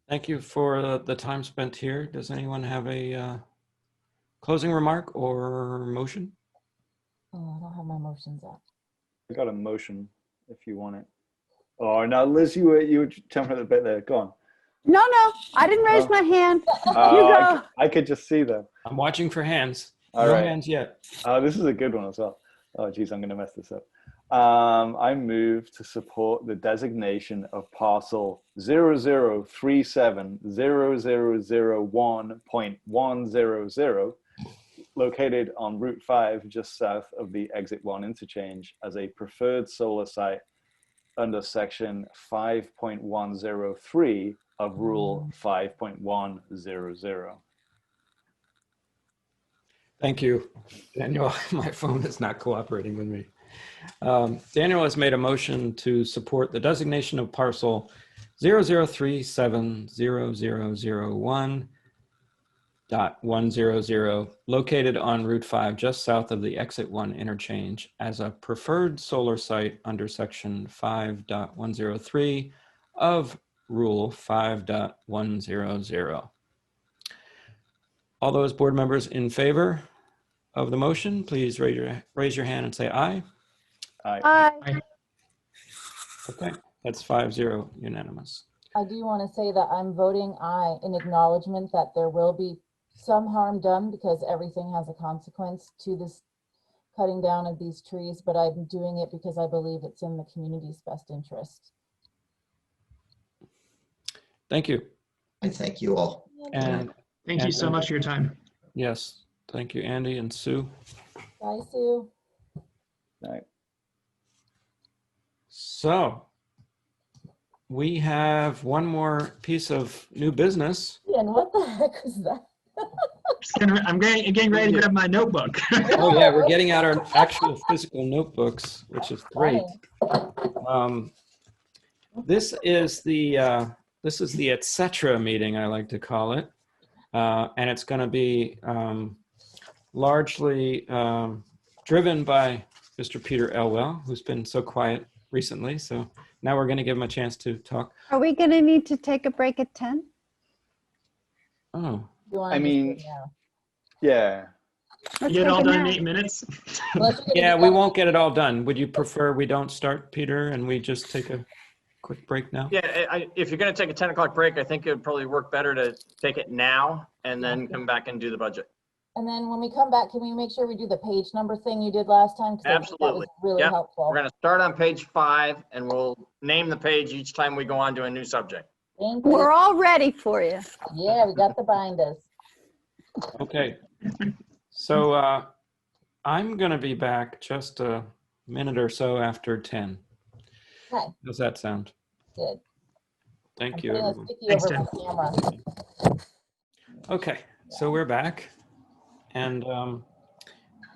Thank you for the time spent here. Does anyone have a closing remark or motion? Oh, I don't have my motions up. I got a motion if you want it. Oh, now Liz, you were jumping at the bit there. Go on. No, I didn't raise my hand. You go. I could just see them. I'm watching for hands. All No right. hands yet. This is a good one as well. Oh, geez, I'm going to mess this up. I move to support the designation of parcel 00370001.100 located on Route 5 just south of the Exit 1 interchange as a preferred solar site under section 5.103 of Rule 5.100. Thank you, Daniel. My phone is not cooperating with me. Daniel has made a motion to support the designation of parcel 00370001.100 located on Route 5 just south of the Exit 1 interchange as a preferred solar site under section 5.103 of Rule 5.100. All those board members in favor of the motion, please raise your hand and say aye. Aye. Okay, that's 5-0 unanimous. I do want to say that I'm voting aye in acknowledgement that there will be some harm done because everything has a consequence to this cutting down of these trees, but I'm doing it because I believe it's in the community's best interest. Thank you. I thank you all. And Thank you so much for your time. Yes, thank you, Andy and Sue. Bye, Sue. All right. So we have one more piece of new business. And what the heck was that? I'm getting ready to grab my notebook. Oh yeah, we're getting out our actual physical notebooks, which is great. This is the etc. meeting, I like to call it. And it's going to be largely driven by Mr. Peter Elwell, who's been so quiet recently. So now we're going to give him a chance to talk. Are we going to need to take a break at 10? Oh, I mean, yeah. Let's Get it all take a done in nap. 8 minutes. yeah, we won't get it all done. Would you prefer we don't start, Peter, and we just take a quick break now? Yeah, if you're going to take a 10 o'clock break, I think it would probably work better to take it now and then come back and do the budget. And then when we come back, can we make sure we do the page number thing you did last time? 'Cause I think that was Absolutely. really Yep. helpful. We're going to start on page 5 and we'll name the page each time we go on to a new subject. Thank you. We're all ready for you. Yeah, we got the binders. Okay. So I'm going to be back just a minute or so after 10. Okay, Does that sound? good. Thank I'm you, putting a everyone. sticky Thanks, over Tim. my camera. Okay, so we're back. And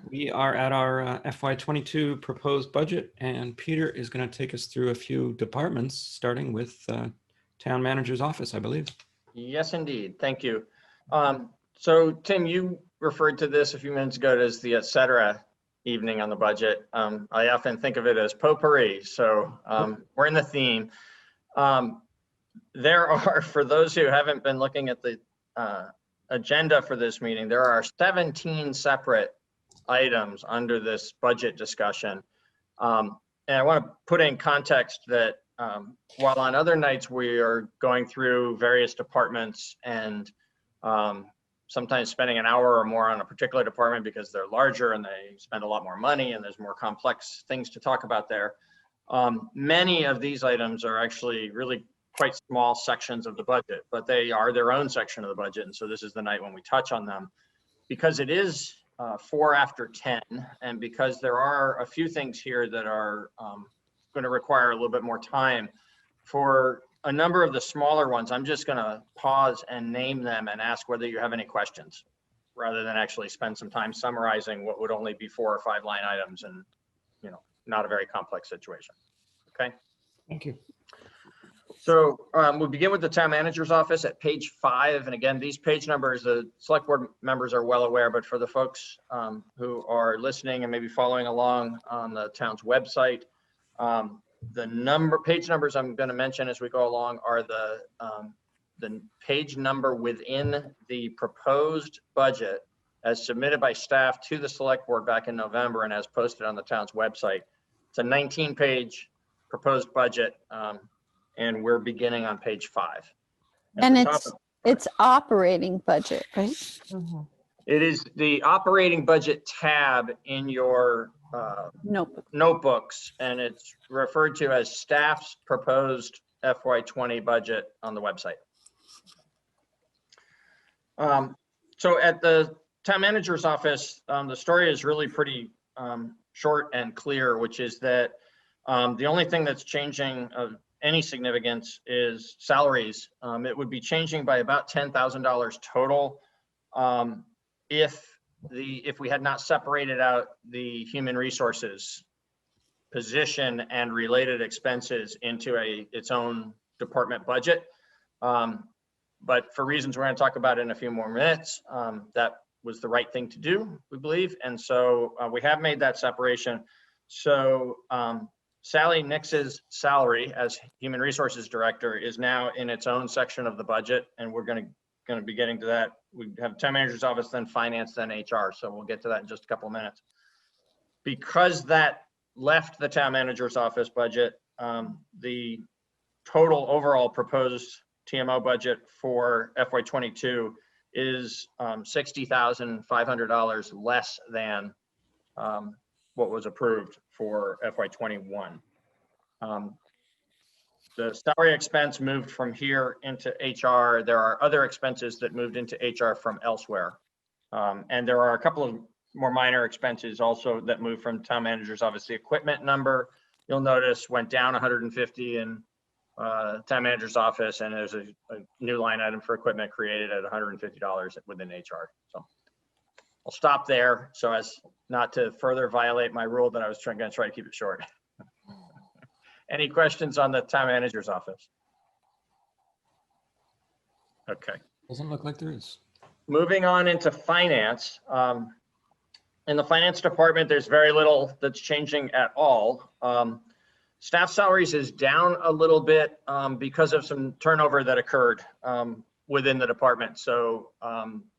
we are at our FY22 proposed budget. And Peter is going to take us through a few departments, starting with Town Manager's Office, I believe. Yes, indeed. Thank you. So Tim, you referred to this a few minutes ago as the et cetera evening on the budget. I often think of it as potpourri. So we're in the theme. There are, for those who haven't been looking at the agenda for this meeting, there are 17 separate items under this budget discussion. And I want to put in context that while on other nights we are going through various departments and sometimes spending an hour or more on a particular department because they're larger and they spend a lot more money and there's more complex things to talk about there. Many of these items are actually really quite small sections of the budget, but they are their own section of the budget. And so this is the night when we touch on them. Because it is 4 after 10, and because there are a few things here that are going to require a little bit more time, for a number of the smaller ones, I'm just going to pause and name them and ask whether you have any questions, rather than actually spend some time summarizing what would only be 4 or 5 line items and, you know, not a very complex situation. Okay. Thank you. So we'll begin with the town manager's office at page 5. And again, these page numbers, the select board members are well aware, but for the folks who are listening and maybe following along on the town's website, the page numbers I'm going to mention as we go along are the page number within the proposed budget as submitted by staff to the select board back in November and as posted on the town's website. It's a 19-page proposed budget. And we're beginning on page 5. And it's operating budget, right? It is the operating budget tab in your notebooks, and it's referred to as staff's proposed FY20 budget on the website. So at the town manager's office, the story is really pretty short and clear, which is that the only thing that's changing any significance is salaries. It would be changing by about $10,000 total if we had not separated out the human resources position and related expenses into its own department budget. But for reasons we're going to talk about in a few more minutes, that was the right thing to do, we believe. And so we have made that separation. So Sally Nix's salary as Human Resources Director is now in its own section of the budget, and we're going to be getting to that. We have town manager's office, then finance, then HR. So we'll get to that in just a couple of minutes. Because that left the town manager's office budget, the total overall proposed TMO budget for FY22 is $60,500 less than what was approved for FY21. The salary expense moved from here into HR. There are other expenses that moved into HR from elsewhere. And there are a couple of more minor expenses also that moved from town manager's office. The equipment number, you'll notice, went down 150 in town manager's office, and there's a new line item for equipment created at $150 within HR. So I'll stop there so as not to further violate my rule that I was going to try to keep it short. Any questions on the town manager's office? Okay. Doesn't look like there is. Moving on into finance. In the finance department, there's very little that's changing at all. Staff salaries is down a little bit because of some turnover that occurred within the department. So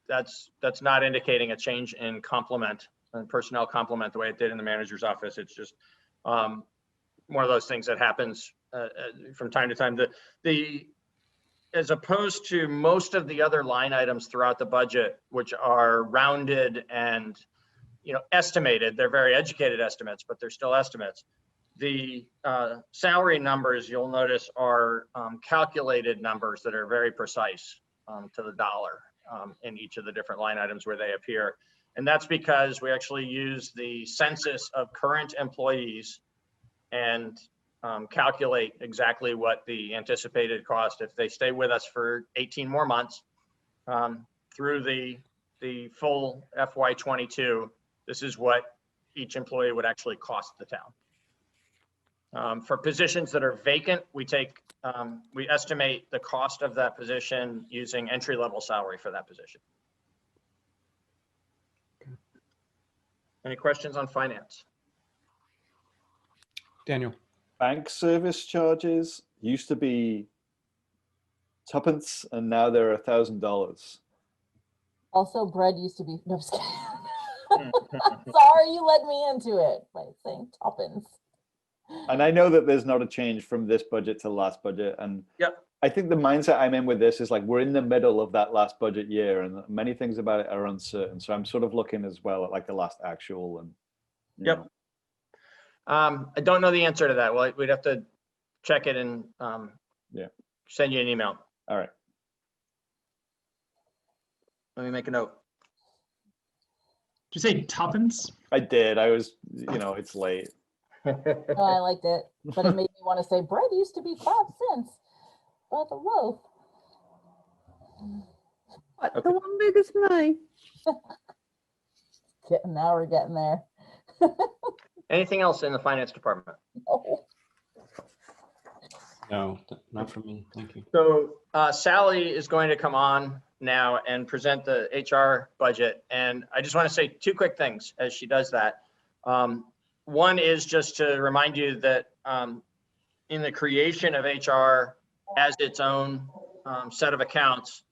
that's not indicating a change in complement and personnel complement the way it did in the manager's office. It's just one of those things that happens from time to time. As opposed to most of the other line items throughout the budget, which are rounded and estimated, they're very educated estimates, but they're still estimates. The salary numbers, you'll notice, are calculated numbers that are very precise to the dollar in each of the different line items where they appear. And that's because we actually use the census of current employees and calculate exactly what the anticipated cost, if they stay with us for 18 more months through the full FY22, this is what each employee would actually cost the town. For positions that are vacant, we estimate the cost of that position using entry-level salary for that position. Any questions on finance? Daniel. Bank service charges used to be tuppence, and now they're $1,000. Also, bread used to be, no, I'm just kidding. Sorry, you led me into it by saying tuppence. And I know that there's not a change from this budget to last budget. And I think the mindset I'm in with this is like, we're in the middle of that last budget year and many things about it are uncertain. So I'm sort of looking as well at like the last actual and. Yep. I don't know the answer to that. Well, we'd have to check it and send you an email. All right. Let me make a note. Did you say tuppence? I did. I was, you know, it's late. Oh, I liked it, but it made me want to say bread used to be 5 cents by the loaf. What, the one big as me? Now we're getting there. Anything else in the finance department? No, not for me. Thank you. So Sally is going to come on now and present the HR budget. And I just want to say 2 quick things as she does that. One is just to remind you that in the creation of HR as its own set of accounts,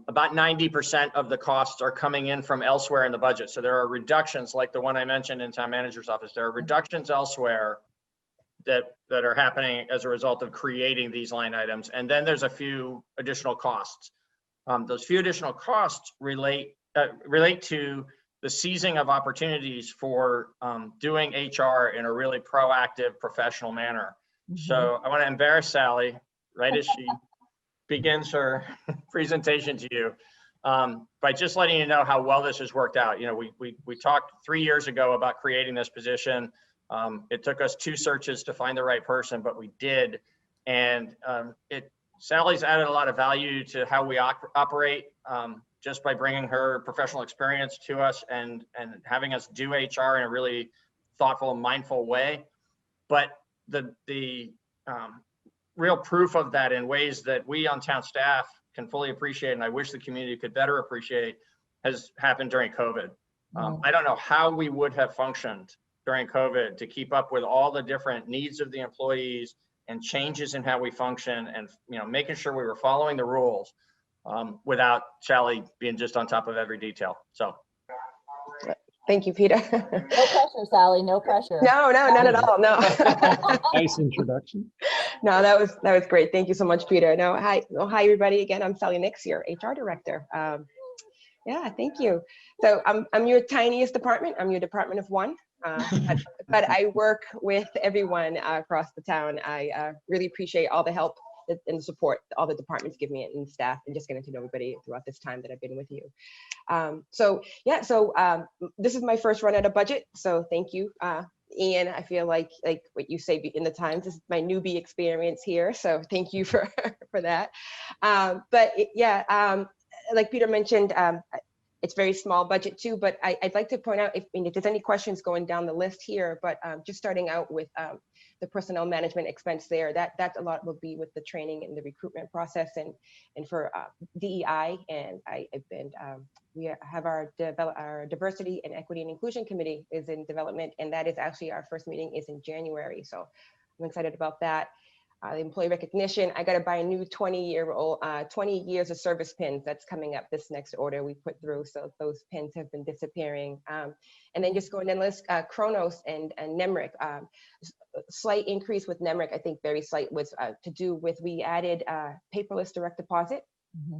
about 90% of the costs are coming in from elsewhere in the budget. So there are reductions like the one I mentioned in town manager's office. There are reductions elsewhere that are happening as a result of creating these line items. And then there's a few additional costs. Those few additional costs relate to the seizing of opportunities for doing HR in a really proactive, professional manner. So I want to embarrass Sally right as she begins her presentation to you by just letting you know how well this has worked out. You know, we talked 3 years ago about creating this position. It took us 2 searches to find the right person, but we did. And Sally's added a lot of value to how we operate just by bringing her professional experience to us and having us do HR in a really thoughtful, mindful way. But the real proof of that in ways that we on town staff can fully appreciate, and I wish the community could better appreciate, has happened during COVID. I don't know how we would have functioned during COVID to keep up with all the different needs of the employees and changes in how we function, and making sure we were following the rules without Sally being just on top of every detail. So thank you, Peter. No pressure, Sally, no pressure. No, none at all, no. Nice introduction. No, that was great. Thank you so much, Peter. No, hi everybody. Again, I'm Sally Nix, your HR director. Yeah, thank you. So I'm your tiniest department. I'm your department of 1. But I work with everyone across the town. I really appreciate all the help and the support all the departments give me and staff, and just getting to know everybody throughout this time that I've been with you. So this is my first run at a budget. So thank you. Ian, I feel like what you say in the Times, this is my newbie experience here. So thank you for that. Like Peter mentioned, it's very small budget too, but I'd like to point out if there's any questions going down the list here, but just starting out with the personnel management expense there, that a lot will be with the training and the recruitment process and for DEI. And we have our diversity and equity and inclusion committee is in development, and that is actually our first meeting is in January. So I'm excited about that. The employee recognition, I got to buy a new 20 years of service pins. That's coming up this next order we put through. So those pins have been disappearing. And then just going down the list, Kronos and NEMRIC. Slight increase with NEMRIC, I think very slight, was to do with, we added paperless direct deposit,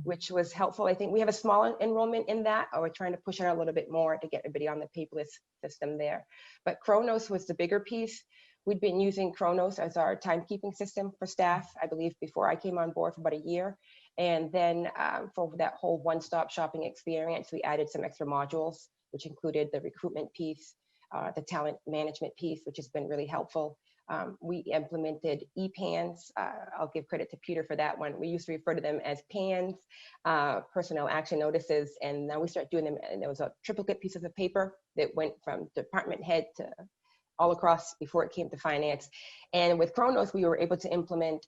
which was helpful. I think we have a small enrollment in that, or we're trying to push it out a little bit more to get everybody on the paperless system there. But Kronos was the bigger piece. We'd been using Kronos as our timekeeping system for staff, I believe, before I came on board for about a year. And then for that whole one-stop shopping experience, we added some extra modules, which included the recruitment piece, the talent management piece, which has been really helpful. We implemented EPANs. I'll give credit to Peter for that one. We used to refer to them as PANs, personnel action notices, and now we start doing them, and there was a triplicate pieces of paper that went from department head to all across before it came to finance. And with Kronos, we were able to implement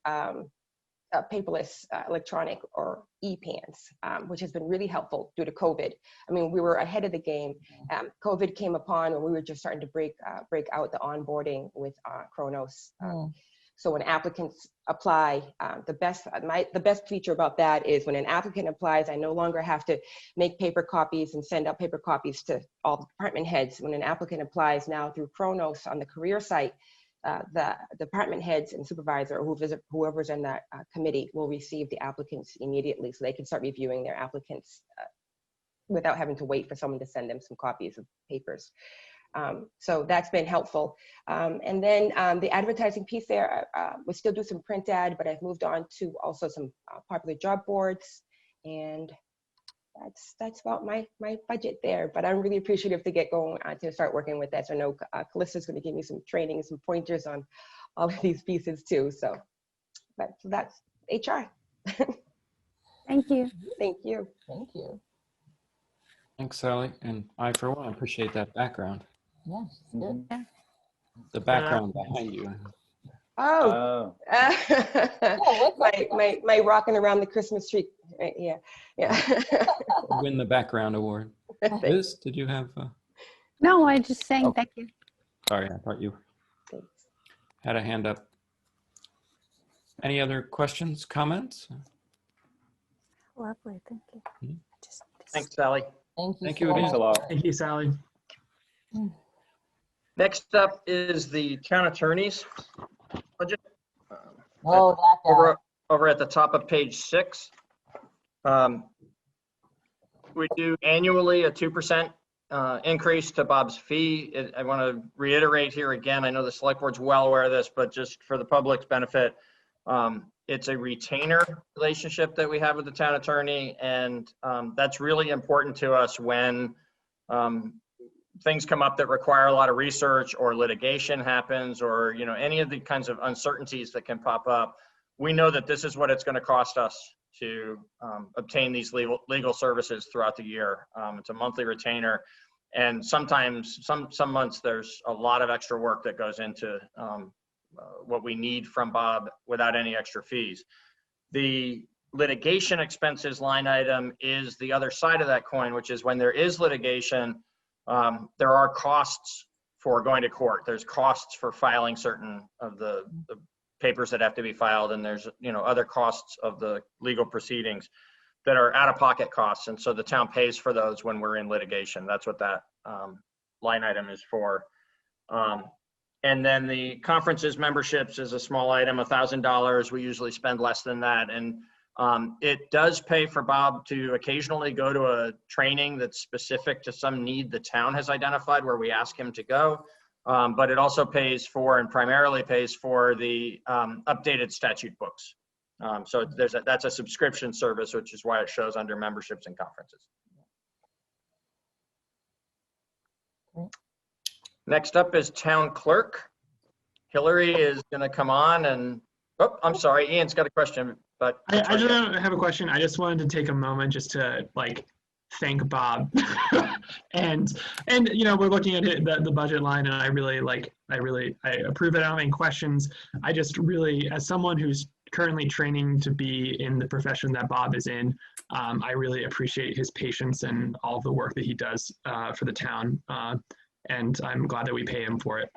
paperless electronic or EPANs, which has been really helpful due to COVID. I mean, we were ahead of the game. COVID came upon when we were just starting to break out the onboarding with Kronos. So when applicants apply, the best feature about that is when an applicant applies, I no longer have to make paper copies and send out paper copies to all the department heads. When an applicant applies now through Kronos on the Courier site, the department heads and supervisor or whoever's in that committee will receive the applicants immediately, so they can start reviewing their applicants without having to wait for someone to send them some copies of papers. So that's been helpful. And then the advertising piece there, we still do some print ad, but I've moved on to also some popular job boards, and that's about my budget there. But I'm really appreciative to get going to start working with that. So I know Callista's going to give me some training, some pointers on all of these pieces too. So, but so that's HR. Thank you. Thank you. Thank you. Thanks, Sally. And I, for one, appreciate that background. Yeah, good. The background behind you. Oh, my rocking around the Christmas tree. Yeah, yeah. Win the background award. Liz, did you have? No, I just saying thank you. Sorry, I thought you had a hand up. Any other questions, comments? Lovely, thank you. Thanks, Sally. Thank you. Thank you. Thank you, Sally. Next up is the town attorney's budget. Oh, that guy. Over at the top of page 6. We do annually a 2% increase to Bob's fee. I want to reiterate here again, I know the select board's well aware of this, but just for the public's benefit, it's a retainer relationship that we have with the town attorney, and that's really important to us when things come up that require a lot of research or litigation happens, or any of the kinds of uncertainties that can pop up. We know that this is what it's going to cost us to obtain these legal services throughout the year. It's a monthly retainer, and sometimes some months there's a lot of extra work that goes into what we need from Bob without any extra fees. The litigation expenses line item is the other side of that coin, which is when there is litigation, there are costs for going to court. There's costs for filing certain of the papers that have to be filed, and there's other costs of the legal proceedings that are out-of-pocket costs, and so the town pays for those when we're in litigation. That's what that line item is for. And then the conferences memberships is a small item, $1,000. We usually spend less than that, and it does pay for Bob to occasionally go to a training that's specific to some need the town has identified where we ask him to go. But it also pays for, and primarily pays for, the updated statute books. So that's a subscription service, which is why it shows under memberships and conferences. Next up is town clerk. Hillary is going to come on and, oh, I'm sorry, Ian's got a question, but. I just have a question. I just wanted to take a moment just to thank Bob. and we're looking at it, the budget line, and I approve it. I don't have any questions. I just really, as someone who's currently training to be in the profession that Bob is in, I really appreciate his patience and all the work that he does for the town. And I'm glad that we pay him for it.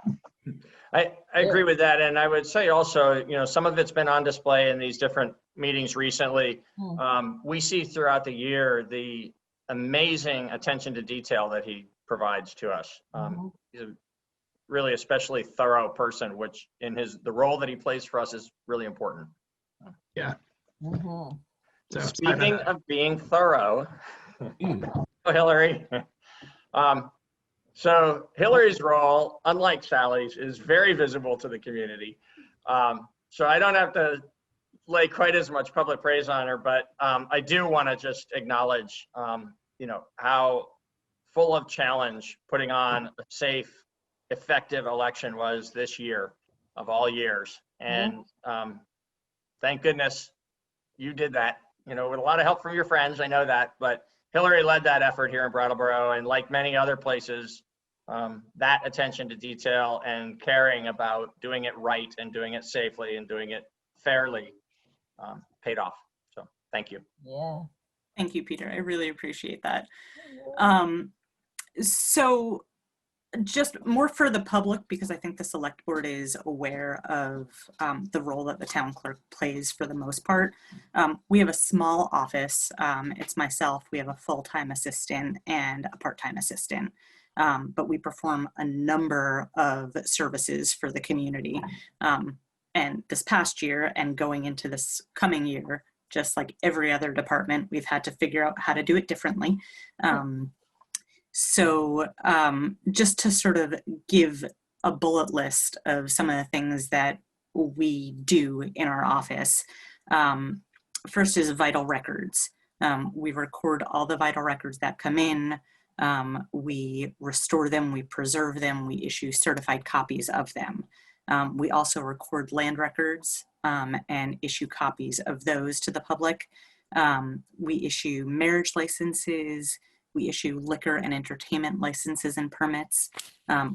I agree with that. And I would say also, some of it's been on display in these different meetings recently. We see throughout the year the amazing attention to detail that he provides to us. He's a really especially thorough person, which in the role that he plays for us is really important. Yeah. So speaking of being thorough, Hillary. So Hillary's role, unlike Sally's, is very visible to the community. So I don't have to lay quite as much public praise on her, but I do want to just acknowledge, how full of challenge putting on a safe, effective election was this year of all years. And thank goodness you did that, with a lot of help from your friends, I know that, but Hillary led that effort here in Brattleboro, and like many other places, that attention to detail and caring about doing it right and doing it safely and doing it fairly paid off. So thank you. Yeah. Thank you, Peter. I really appreciate that. So just more for the public, because I think the select board is aware of the role that the town clerk plays for the most part. We have a small office. It's myself. We have a full-time assistant and a part-time assistant. But we perform a number of services for the community. And this past year and going into this coming year, just like every other department, we've had to figure out how to do it differently. So just to sort of give a bullet list of some of the things that we do in our office. First is vital records. We record all the vital records that come in. We restore them, we preserve them, we issue certified copies of them. We also record land records and issue copies of those to the public. We issue marriage licenses, we issue liquor and entertainment licenses and permits.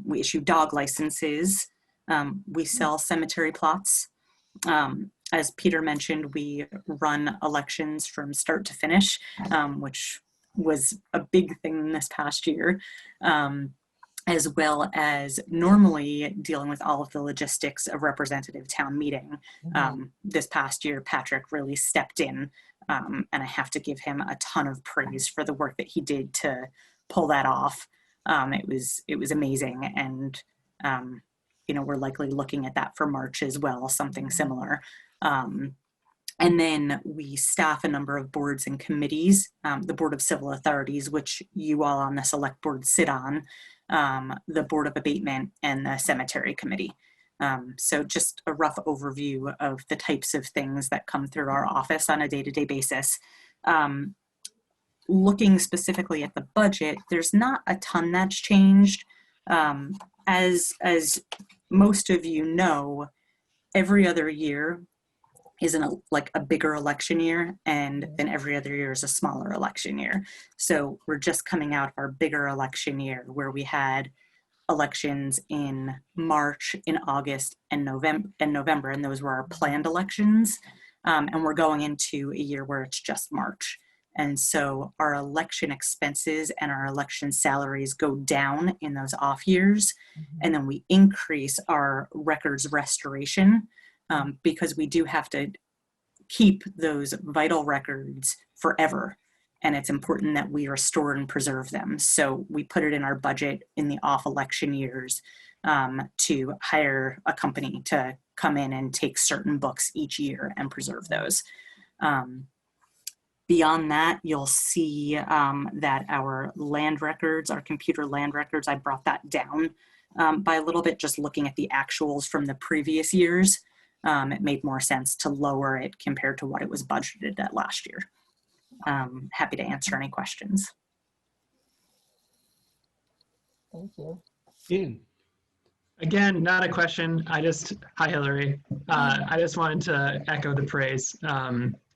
We issue dog licenses. We sell cemetery plots. As Peter mentioned, we run elections from start to finish, which was a big thing this past year, as well as normally dealing with all of the logistics of representative town meeting. This past year, Patrick really stepped in, and I have to give him a ton of praise for the work that he did to pull that off. It was amazing, and you know, we're likely looking at that for March as well, something similar. And then we staff a number of boards and committees, the Board of Civil Authorities, which you all on the Select Board sit on, the Board of Abatement, and the Cemetery Committee. So just a rough overview of the types of things that come through our office on a day-to-day basis. Looking specifically at the budget, there's not a ton that's changed. As most of you know, every other year is like a bigger election year, and then every other year is a smaller election year. So we're just coming out of our bigger election year where we had elections in March, in August, and November, and those were our planned elections. And we're going into a year where it's just March. And so our election expenses and our election salaries go down in those off years. And then we increase our records restoration because we do have to keep those vital records forever. And it's important that we restore and preserve them. So we put it in our budget in the off election years to hire a company to come in and take certain books each year and preserve those. Beyond that, you'll see that our land records, our computer land records, I brought that down by a little bit, just looking at the actuals from the previous years. It made more sense to lower it compared to what it was budgeted at last year. Happy to answer any questions. Thank you. Ian. Again, not a question. Hi, Hillary. I just wanted to echo the praise.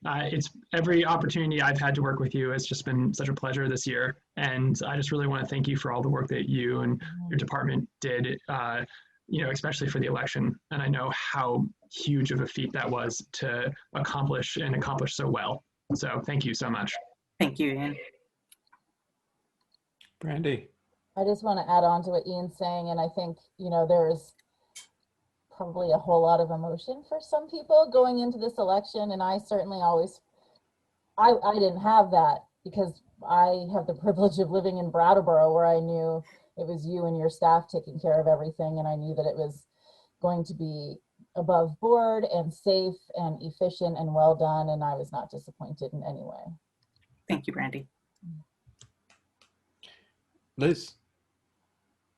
It's every opportunity I've had to work with you has just been such a pleasure this year. And I just really want to thank you for all the work that you and your department did, you know, especially for the election. And I know how huge of a feat that was to accomplish so well. So thank you so much. Thank you, Ian. Brandy. I just want to add on to what Ian's saying, and I think, you know, there's probably a whole lot of emotion for some people going into this election, and I certainly always, I didn't have that because I have the privilege of living in Brattleboro, where I knew it was you and your staff taking care of everything, and I knew that it was going to be above board and safe and efficient and well done, and I was not disappointed in any way. Thank you, Brandy. Liz.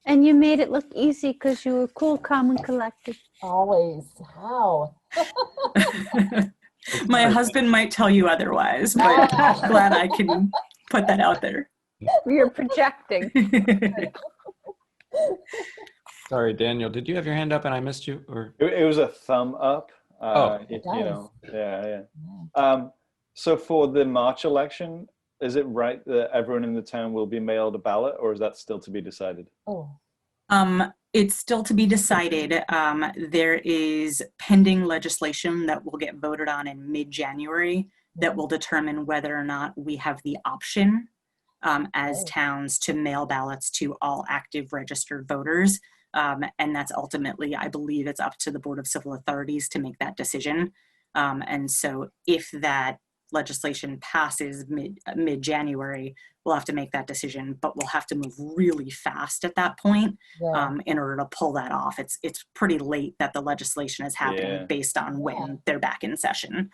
And you made it look easy because you were cool, calm, and collected. Always. How? My husband might tell you otherwise, but glad I can put that out there. You're projecting. Sorry, Daniel, did you have your hand up and I missed you? Or It was a thumb up. You know, yeah. So for the March election, is it right that everyone in the town will be mailed a ballot, or is that still to be decided? It's still to be decided. There is pending legislation that will get voted on in mid-January that will determine whether or not we have the option as towns to mail ballots to all active registered voters. And that's ultimately, I believe it's up to the Board of Civil Authorities to make that decision. And so if that legislation passes mid-January, we'll have to make that decision, but we'll have to move really fast at that point in order to pull that off. It's pretty late that the legislation is happening based on when they're back in session.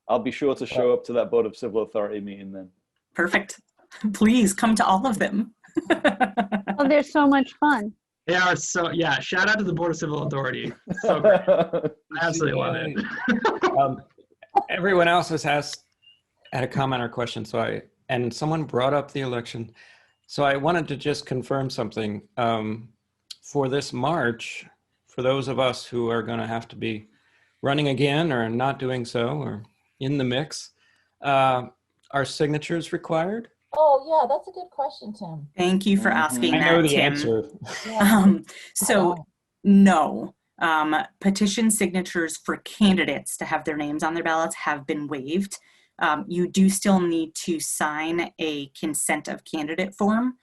I'll be sure to show up to that Board of Civil Authority meeting then. Perfect. Please come to all of them. Oh, they're so much fun. They are so, yeah, shout out to the Board of Civil Authority. So great. I absolutely love it. Everyone else has had a comment or question, and someone brought up the election. So I wanted to just confirm something. For this March, for those of us who are going to have to be running again or not doing so or in the mix, are signatures required? Oh, yeah, that's a good question, Tim. Thank you for asking I that, know the Tim. answer. So no, petition signatures for candidates to have their names on their ballots have been waived. You do still need to sign a consent of candidate form.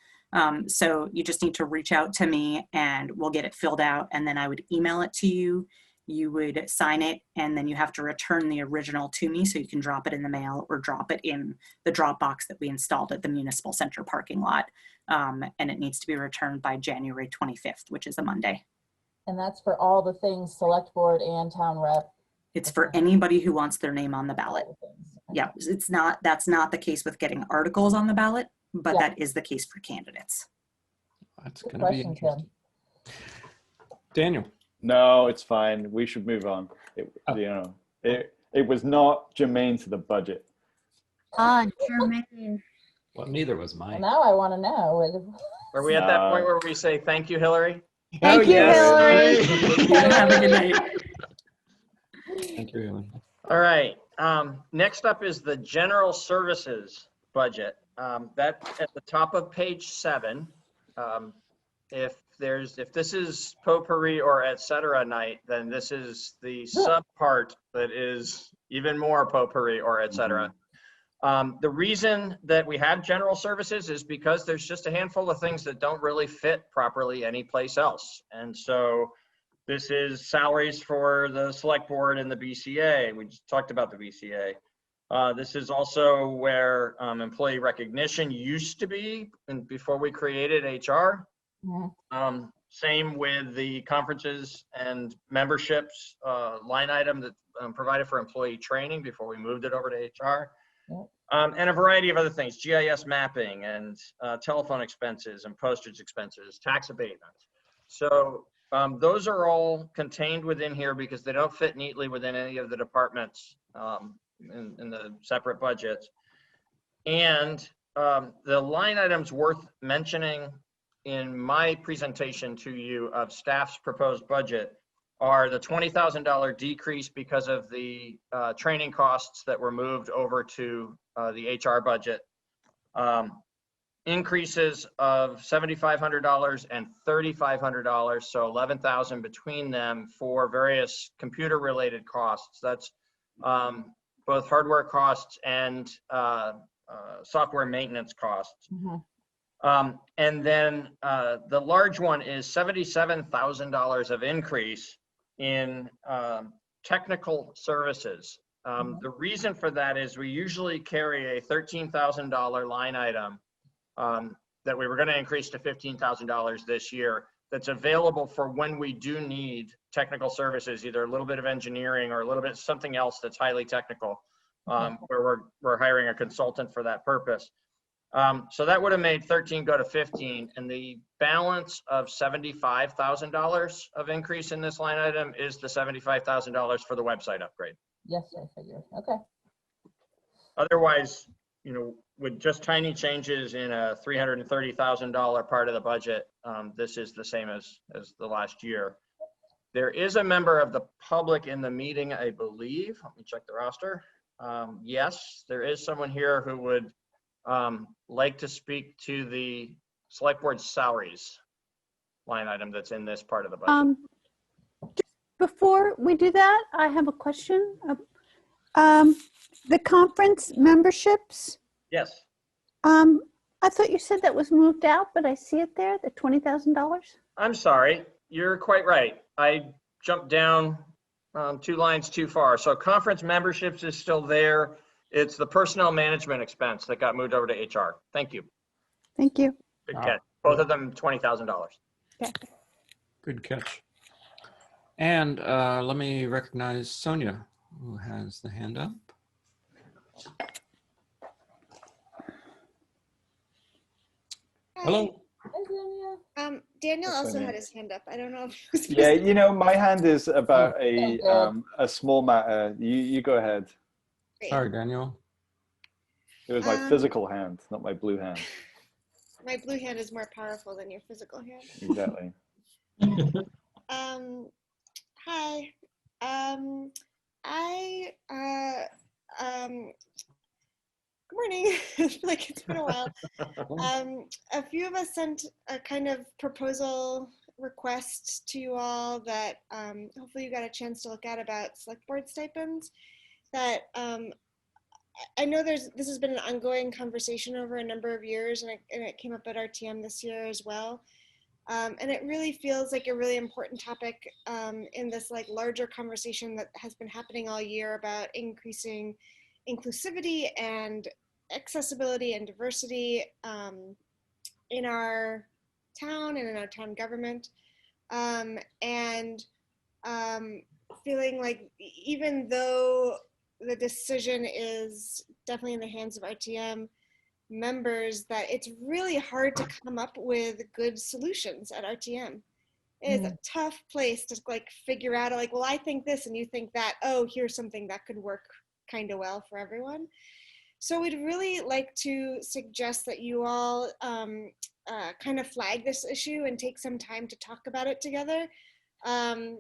So you just need to reach out to me and we'll get it filled out, and then I would email it to you. You would sign it, and then you have to return the original to me so you can drop it in the mail or drop it in the drop box that we installed at the Municipal Center parking lot. And it needs to be returned by January 25th, which is a Monday. And that's for all the things, select board and town rep. It's for anybody who wants their name on the ballot. Yeah, that's not the case with getting articles on the ballot, but Yeah. that is the case for candidates. That's Good going to be question, interesting. Daniel. No, it's fine. We should move on. It was not germane to the budget. Germaine. Well, neither was Well, mine. now I want to know. Are we at that point where we say thank you, Hillary? Thank you, Hillary. Have a good night. Thank you, Hillary. All right. Next up is the general services budget. That at the top of page 7. If this is potpourri or et cetera night, then this is the sub part that is even more potpourri or et cetera. The reason that we have general services is because there's just a handful of things that don't really fit properly anyplace else. And so this is salaries for the select board and the BCA. We just talked about the BCA. This is also where employee recognition used to be before we created HR. Same with the conferences and memberships line item that provided for employee training before we moved it over to HR. And a variety of other things, GIS mapping and telephone expenses and postage expenses, tax abatements. So those are all contained within here because they don't fit neatly within any of the departments in the separate budgets. And the line items worth mentioning in my presentation to you of staff's proposed budget are the $20,000 decrease because of the training costs that were moved over to the HR budget. Increases of $7,500 and $3,500, so $11,000 between them for various computer related costs. That's both hardware costs and software maintenance costs. And then the large one is $77,000 of increase in technical services. The reason for that is we usually carry a $13,000 line item that we were going to increase to $15,000 this year that's available for when we do need technical services, either a little bit of engineering or a little bit something else that's highly technical, where we're hiring a consultant for that purpose. So that would have made 13 go to 15, and the balance of $75,000 of increase in this line item is the $75,000 for the website upgrade. Yes, I figured. Okay. Otherwise, you know, with just tiny changes in a $330,000 part of the budget, this is the same as the last year. There is a member of the public in the meeting, I believe. Let me check the roster. Yes, there is someone here who would like to speak to the select board salaries line item that's in this part of the budget. Just before we do that, I have a question. The conference memberships. Yes. I thought you said that was moved out, but I see it there, the $20,000. I'm sorry. You're quite right. I jumped down 2 lines too far. So conference memberships is still there. It's the personnel management expense that got moved over to HR. Thank you. Thank you. Good catch. Both of them $20,000. Okay. Good catch. And let me recognize Sonia, who has the hand up. Hello. Daniel That's also funny. had his hand up. I don't know if he was Yeah, you know, my hand is about a small matter. You go ahead. Sorry, Daniel. It was my physical hand, not my blue hand. My blue hand is more powerful than your physical hand. Exactly. Hi. Good morning. I feel like it's been a while. A few of us sent a kind of proposal request to you all that hopefully you got a chance to look at about select board stipends. That I know this has been an ongoing conversation over a number of years, and it came up at RTM this year as well. And it really feels like a really important topic in this like larger conversation that has been happening all year about increasing inclusivity and accessibility and diversity in our town and in our town government. Feeling like even though the decision is definitely in the hands of RTM members, that it's really hard to come up with good solutions at RTM. It is a tough place to like figure out like, well, I think this and you think that, oh, here's something that could work kind of well for everyone. So we'd really like to suggest that you all kind of flag this issue and take some time to talk about it together in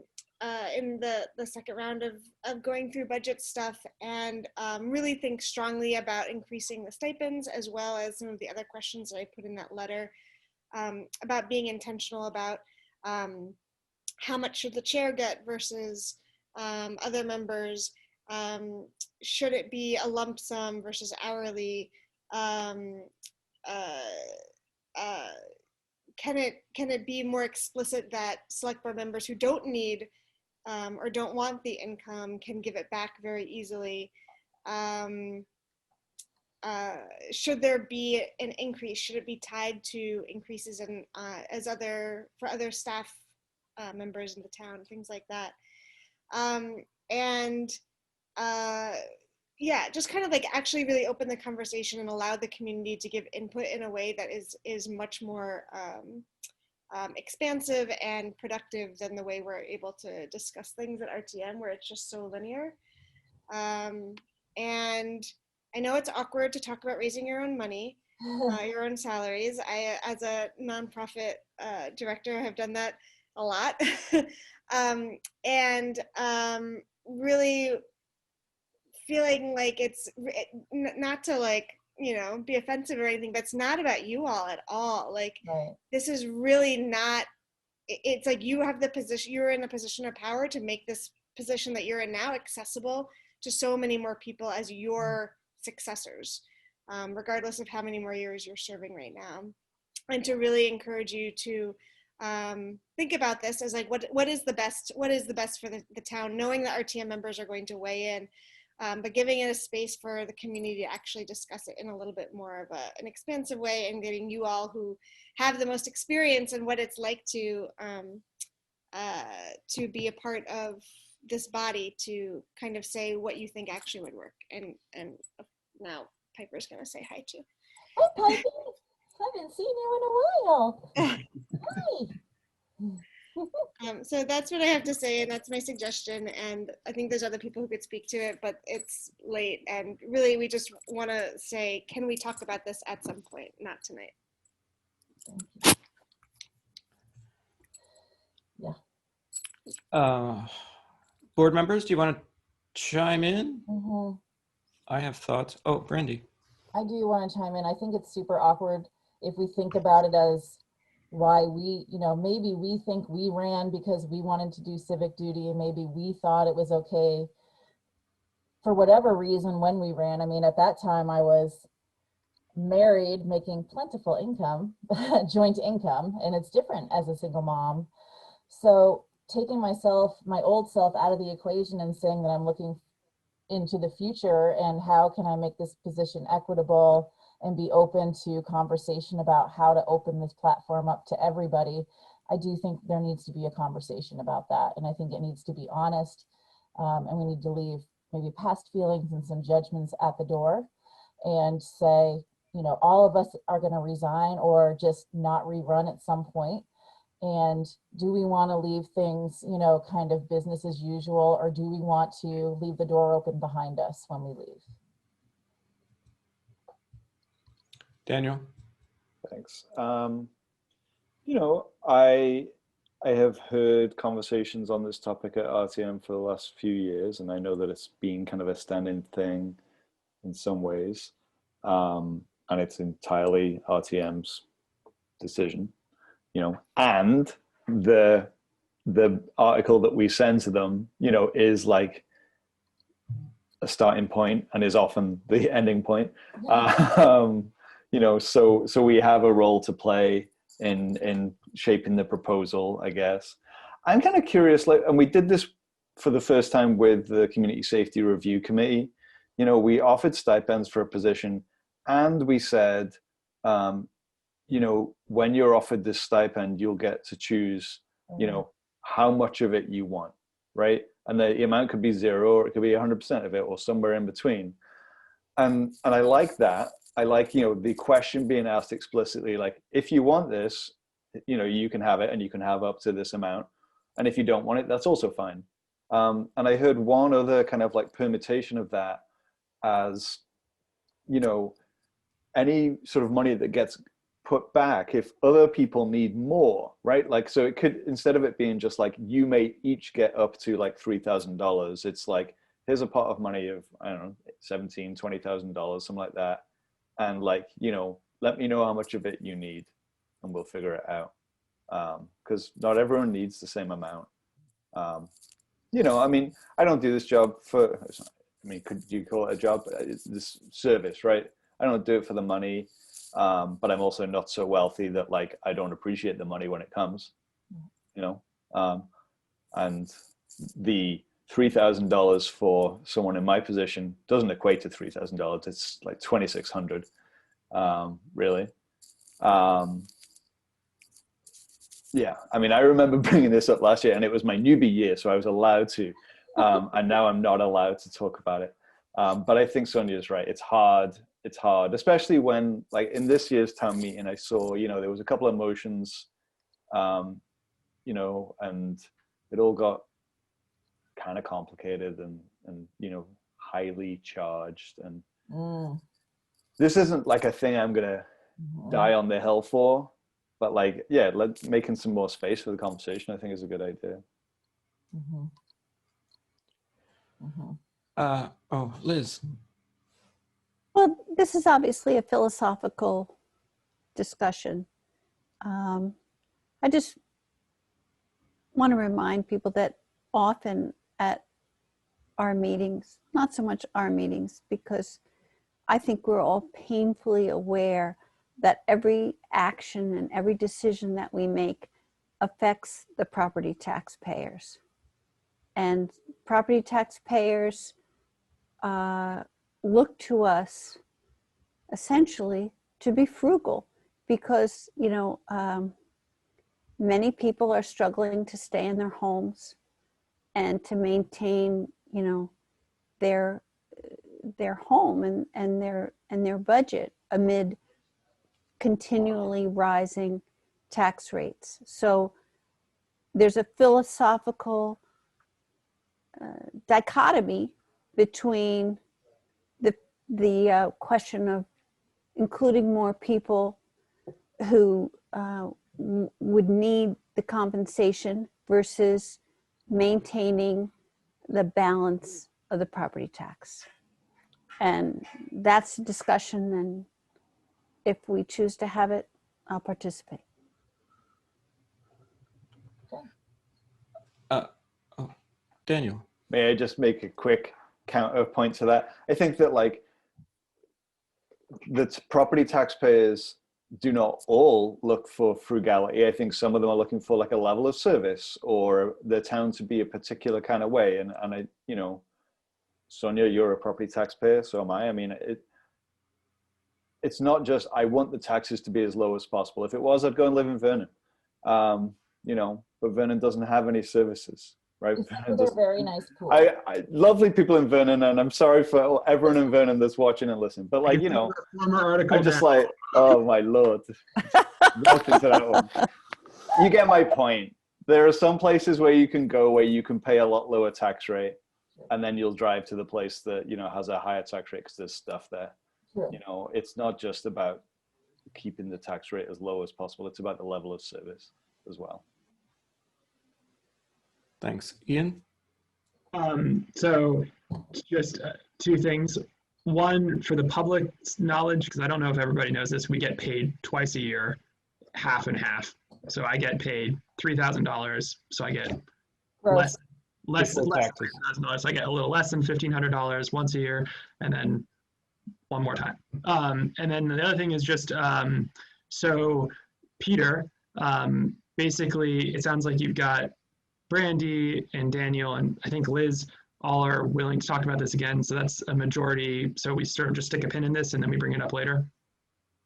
the second round of going through budget stuff, and really think strongly about increasing the stipends, as well as some of the other questions that I put in that letter about being intentional about how much should the chair get versus other members. Should it be a lump sum versus hourly? Can it be more explicit that select board members who don't need or don't want the income can give it back very easily? Should there be an increase? Should it be tied to increases in for other staff members in the town, things like that? Yeah, just kind of like actually really open the conversation and allow the community to give input in a way that is much more expansive and productive than the way we're able to discuss things at RTM, where it's just so linear. And I know it's awkward to talk about raising your own money, your own salaries. I, as a nonprofit director, have done that a lot. Really feeling like it's not to like, you know, be offensive or anything, but it's not about you all at all. Like, this is really not, it's like you have the position, you're in a position of power to make this position that you're in now accessible to so many more people as your successors, regardless of how many more years you're serving right now. And to really encourage you to think about this as like, what is the best for the town, knowing that RTM members are going to weigh in, but giving it a space for the community to actually discuss it in a little bit more of an expansive way, and getting you all who have the most experience in what it's like to be a part of this body to kind of say what you think actually would work. And now Piper's gonna say hi too. Hi, Piper. Haven't seen you in a while. Hi. So that's what I have to say, and that's my suggestion. And I think there's other people who could speak to it, but it's late. And really, we just want to say, can we talk about this at some point? Not tonight. Yeah. Board members, do you want to chime in? Mm-hmm. I have thoughts. Oh, Brandy. I do want to chime in. I think it's super awkward if we think about it as why we, you know, maybe we think we ran because we wanted to do civic duty, and maybe we thought it was okay for whatever reason when we ran. I mean, at that time I was married, making plentiful income, joint income, and it's different as a single mom. So taking myself, my old self, out of the equation and saying that I'm looking into the future and how can I make this position equitable and be open to conversation about how to open this platform up to everybody. I do think there needs to be a conversation about that. And I think it needs to be honest. And we need to leave maybe past feelings and some judgments at the door and say, you know, all of us are going to resign or just not rerun at some point. And do we want to leave things, you know, kind of business as usual, or do we want to leave the door open behind us when we leave? Daniel? Thanks. You know, I have heard conversations on this topic at RTM for the last few years, and I know that it's been kind of a standing thing in some ways, and it's entirely RTM's decision, you know, and the article that we send to them, you know, is like a starting point and is often the ending point. You know, so we have a role to play in shaping the proposal, I guess. I'm kind of curious, like, and we did this for the first time with the Community Safety Review Committee. You know, we offered stipends for a position, and we said, you know, when you're offered this stipend, you'll get to choose, you know, how much of it you want, right? And the amount could be 0, or it could be 100% of it, or somewhere in between. And I like that. I like, you know, the question being asked explicitly, like, if you want this, you know, you can have it, and you can have up to this amount. And if you don't want it, that's also fine. And I heard one other kind of like permutation of that as, you know, any sort of money that gets put back if other people need more, right? Like, so it could, instead of it being just like, you may each get up to like $3,000, it's like, here's a pot of money of, I don't know, $17,000, $20,000, something like that. And like, you know, let me know how much of it you need, and we'll figure it out. Because not everyone needs the same amount. You know, I mean, I don't do this job for, I mean, could you call it a job? It's this service, right? I don't do it for the money, but I'm also not so wealthy that like, I don't appreciate the money when it comes, you know? And the $3,000 for someone in my position doesn't equate to $3,000. It's like $2,600, really. Yeah, I mean, I remember bringing this up last year, and it was my newbie year, so I was allowed to, and now I'm not allowed to talk about it. But I think Sonia's right. It's hard. It's hard, especially when, like, in this year's town meeting, I saw, you know, there was a couple of motions, you know, and it all got kind of complicated and you know, highly charged. And this isn't like a thing I'm gonna die on the hill for, but like, yeah, making some more space for the conversation, I think, is a good idea. Oh, Liz. Well, this is obviously a philosophical discussion. I just want to remind people that often at our meetings, not so much our meetings, because I think we're all painfully aware that every action and every decision that we make affects the property taxpayers. And property taxpayers look to us essentially to be frugal, because, you know, many people are struggling to stay in their homes and to maintain, you know, their home and their budget amid continually rising tax rates. So there's a philosophical dichotomy between the question of including more people who would need the compensation versus maintaining the balance of the property tax. And that's a discussion, and if we choose to have it, I'll participate. Daniel. May I just make a quick counterpoint to that? I think that like the property taxpayers do not all look for frugality. I think some of them are looking for like a level of service or the town to be a particular kind of way. And I, you know, Sonia, you're a property taxpayer, so am I. I mean, it's not just, I want the taxes to be as low as possible. If it was, I'd go and live in Vernon, you know, but Vernon doesn't have any services. right? They're very nice pool. Lovely people in Vernon, and I'm sorry for everyone in Vernon that's watching and listening. But like, you know, I'm just like, oh my Lord. Walked into that one. You get my point. There are some places where you can go where you can pay a lot lower tax rate, and then you'll drive to the place that, you know, has a higher tax rate because there's stuff there. Sure. You know, it's not just about keeping the tax rate as low as possible. It's about the level of service as well. Thanks. Ian? So just two things. One, for the public's knowledge, because I don't know if everybody knows this, we get paid twice a year, half and half. So I get paid $3,000. So I get less than $3,000. So I get a little less than $1,500 once a year, and then one more time. And then the other thing is just, so Peter, basically it sounds like you've got Brandy and Daniel and I think Liz all are willing to talk about this again. So that's a majority. So we sort of just stick a pin in this and then we bring it up later.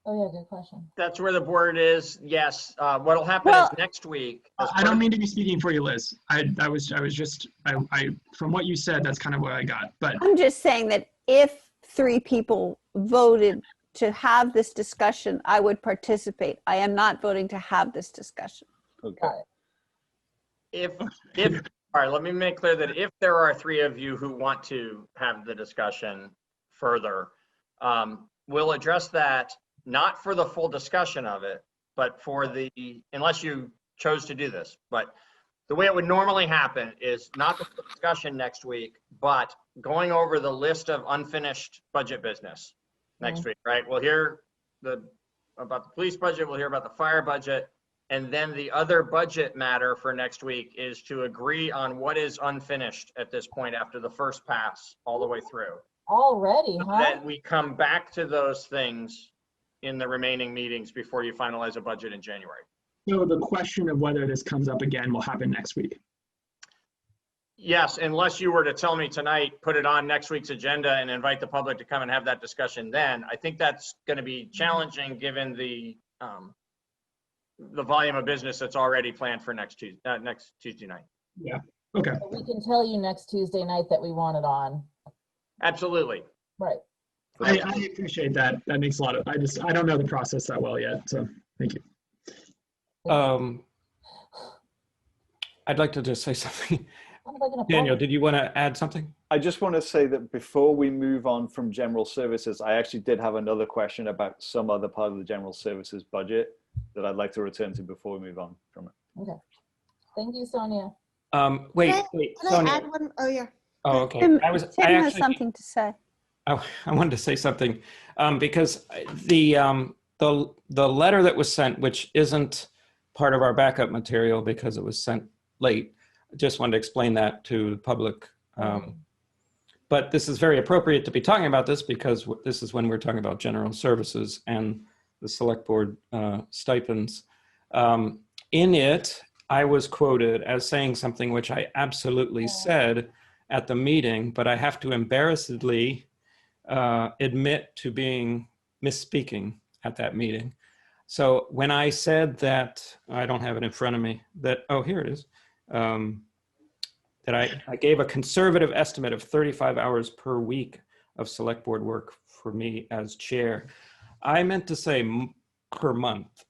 Oh yeah, good question. That's where the board is. Yes. What'll happen is next week. I don't mean to be speaking for you, Liz. I from what you said, that's kind of what I got. But I'm just saying that if 3 people voted to have this discussion, I would participate. I am not voting to have this discussion. Okay. If all right, let me make clear that if there are 3 of you who want to have the discussion further, we'll address that not for the full discussion of it, but for the, unless you chose to do this, but the way it would normally happen is not the full discussion next week, but going over the list of unfinished budget business next week, right? We'll hear about the police budget, we'll hear about the fire budget, and then the other budget matter for next week is to agree on what is unfinished at this point after the first pass all the way through. Already, So huh? that we come back to those things in the remaining meetings before you finalize a budget in January. so the question of whether this comes up again will happen next week. Yes, unless you were to tell me tonight, put it on next week's agenda and invite the public to come and have that discussion then. I think that's going to be challenging given the volume of business that's already planned for next Tuesday night. Yeah, okay. So we can tell you next Tuesday night that we want it on. Absolutely. Right. I appreciate that. That makes a lot of, I don't know the process that well yet, so thank you. I'd like to just say something. Like Daniel, did you want to add something? I just want to say that before we move on from general services, I actually did have another question about some other part of the general services budget that I'd like to return to before we move on from it. Okay. Thank you, Sonia. Wait, Can Sonia. I add one? Oh yeah. Oh, okay. Tim I has actually, something to say. I wanted to say something because the letter that was sent, which isn't part of our backup material because it was sent late, I just wanted to explain that to the public. But this is very appropriate to be talking about this because this is when we're talking about general services and the select board stipends. In it, I was quoted as saying something which I absolutely said at the meeting, but I have to embarrassedly admit to being misspeaking at that meeting. So when I said that, I don't have it in front of me, that, oh, here it is, that I gave a conservative estimate of 35 hours per week of select board work for me as chair. I meant to say per month.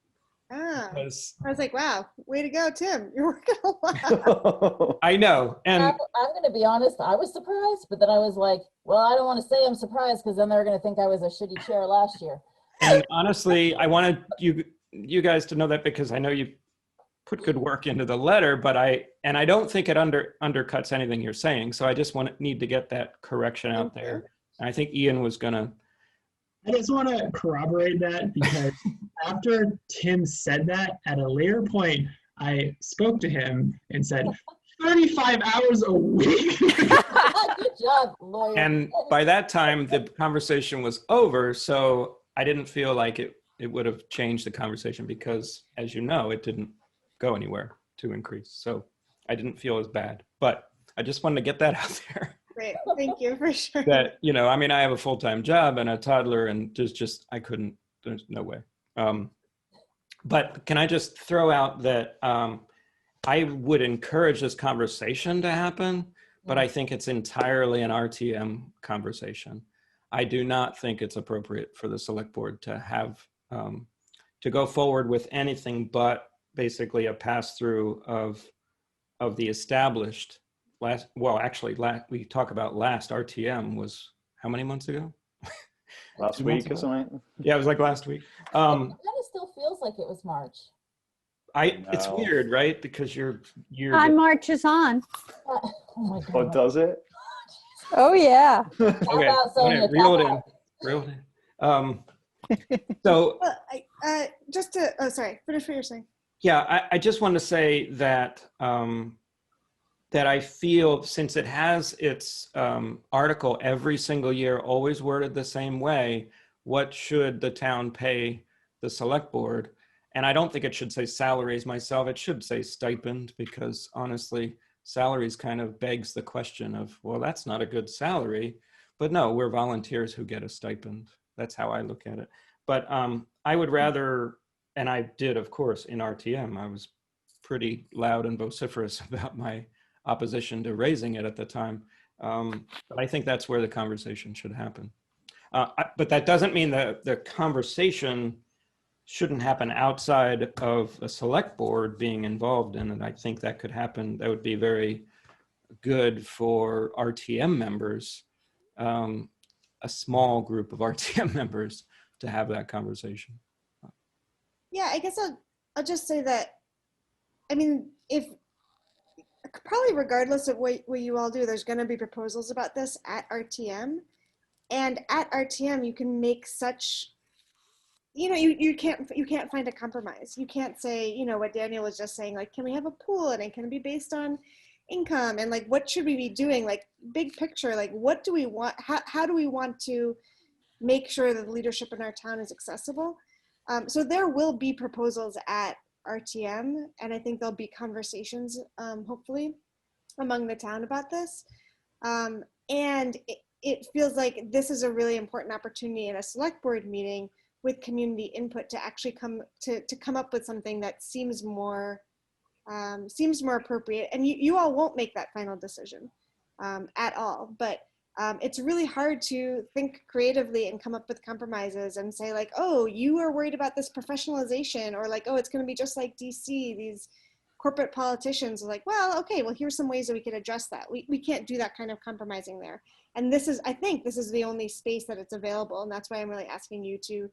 Ah, I was like, wow, way to go, Tim. You're working a lot. I know. And I'm going to be honest, I was surprised, but then I was like, well, I don't want to say I'm surprised because then they're going to think I was a shitty chair last year. And honestly, I wanted you guys to know that because I know you put good work into the letter, but I don't think it undercuts anything you're saying. So I just need to get that correction out there. And I think Ian was going to. I just want to corroborate that because after Tim said that, at a later point, I spoke to him and said, 35 hours a week. Good job, lawyer. And by that time, the conversation was over. So I didn't feel like it would have changed the conversation because, as you know, it didn't go anywhere to increase. So I didn't feel as bad. But I just wanted to get that out there. Great, thank you for sure. That, you know, I mean, I have a full-time job and a toddler and I couldn't, there's no way. But can I just throw out that I would encourage this conversation to happen, but I think it's entirely an RTM conversation. I do not think it's appropriate for the select board to have, to go forward with anything but basically a pass through of the established we talk about last RTM was how many months ago? Last week or something? Yeah, it was like last week. It kind of still feels like it was March. It's weird, right? Because Time marches on. Oh my God. Oh, does it? Oh, yeah. Okay, out, Sonia, reel it tap in. Reel it in. So Well, just to, oh, sorry, finish what you're saying. yeah, I just want to say that that I feel, since it has its article every single year, always worded the same way, what should the town pay the select board? And I don't think it should say salaries myself. It should say stipend, because honestly, salaries kind of begs the question of, well, that's not a good salary. But no, we're volunteers who get a stipend. That's how I look at it. But I would rather, and I did, of course, in RTM, I was pretty loud and vociferous about my opposition to raising it at the time. But I think that's where the conversation should happen. But that doesn't mean that the conversation shouldn't happen outside of a select board being involved in it. I think that could happen. That would be very good for RTM members, a small group of RTM members, to have that conversation. Yeah, I guess I'll just say that, I mean, if probably regardless of what you all do, there's going to be proposals about this at RTM, and at RTM you can make such, you know, you can't find a compromise. You can't say, you know, what Daniel was just saying, like, can we have a pool and it can be based on income, and like, what should we be doing, like, big picture, like, what do we want, how do we want to make sure that the leadership in our town is accessible? So there will be proposals at RTM, and I think there'll be conversations, hopefully, among the town about this. And it feels like this is a really important opportunity in a select board meeting with community input to actually come up with something that seems more appropriate. And you all won't make that final decision at all, but it's really hard to think creatively and come up with compromises and say, like, oh, you are worried about this professionalization, or like, oh, it's going to be just like DC, these corporate politicians are like, well, okay, well, here's some ways that we could address that. We can't do that kind of compromising there. And I think this is the only space that it's available. And that's why I'm really asking you to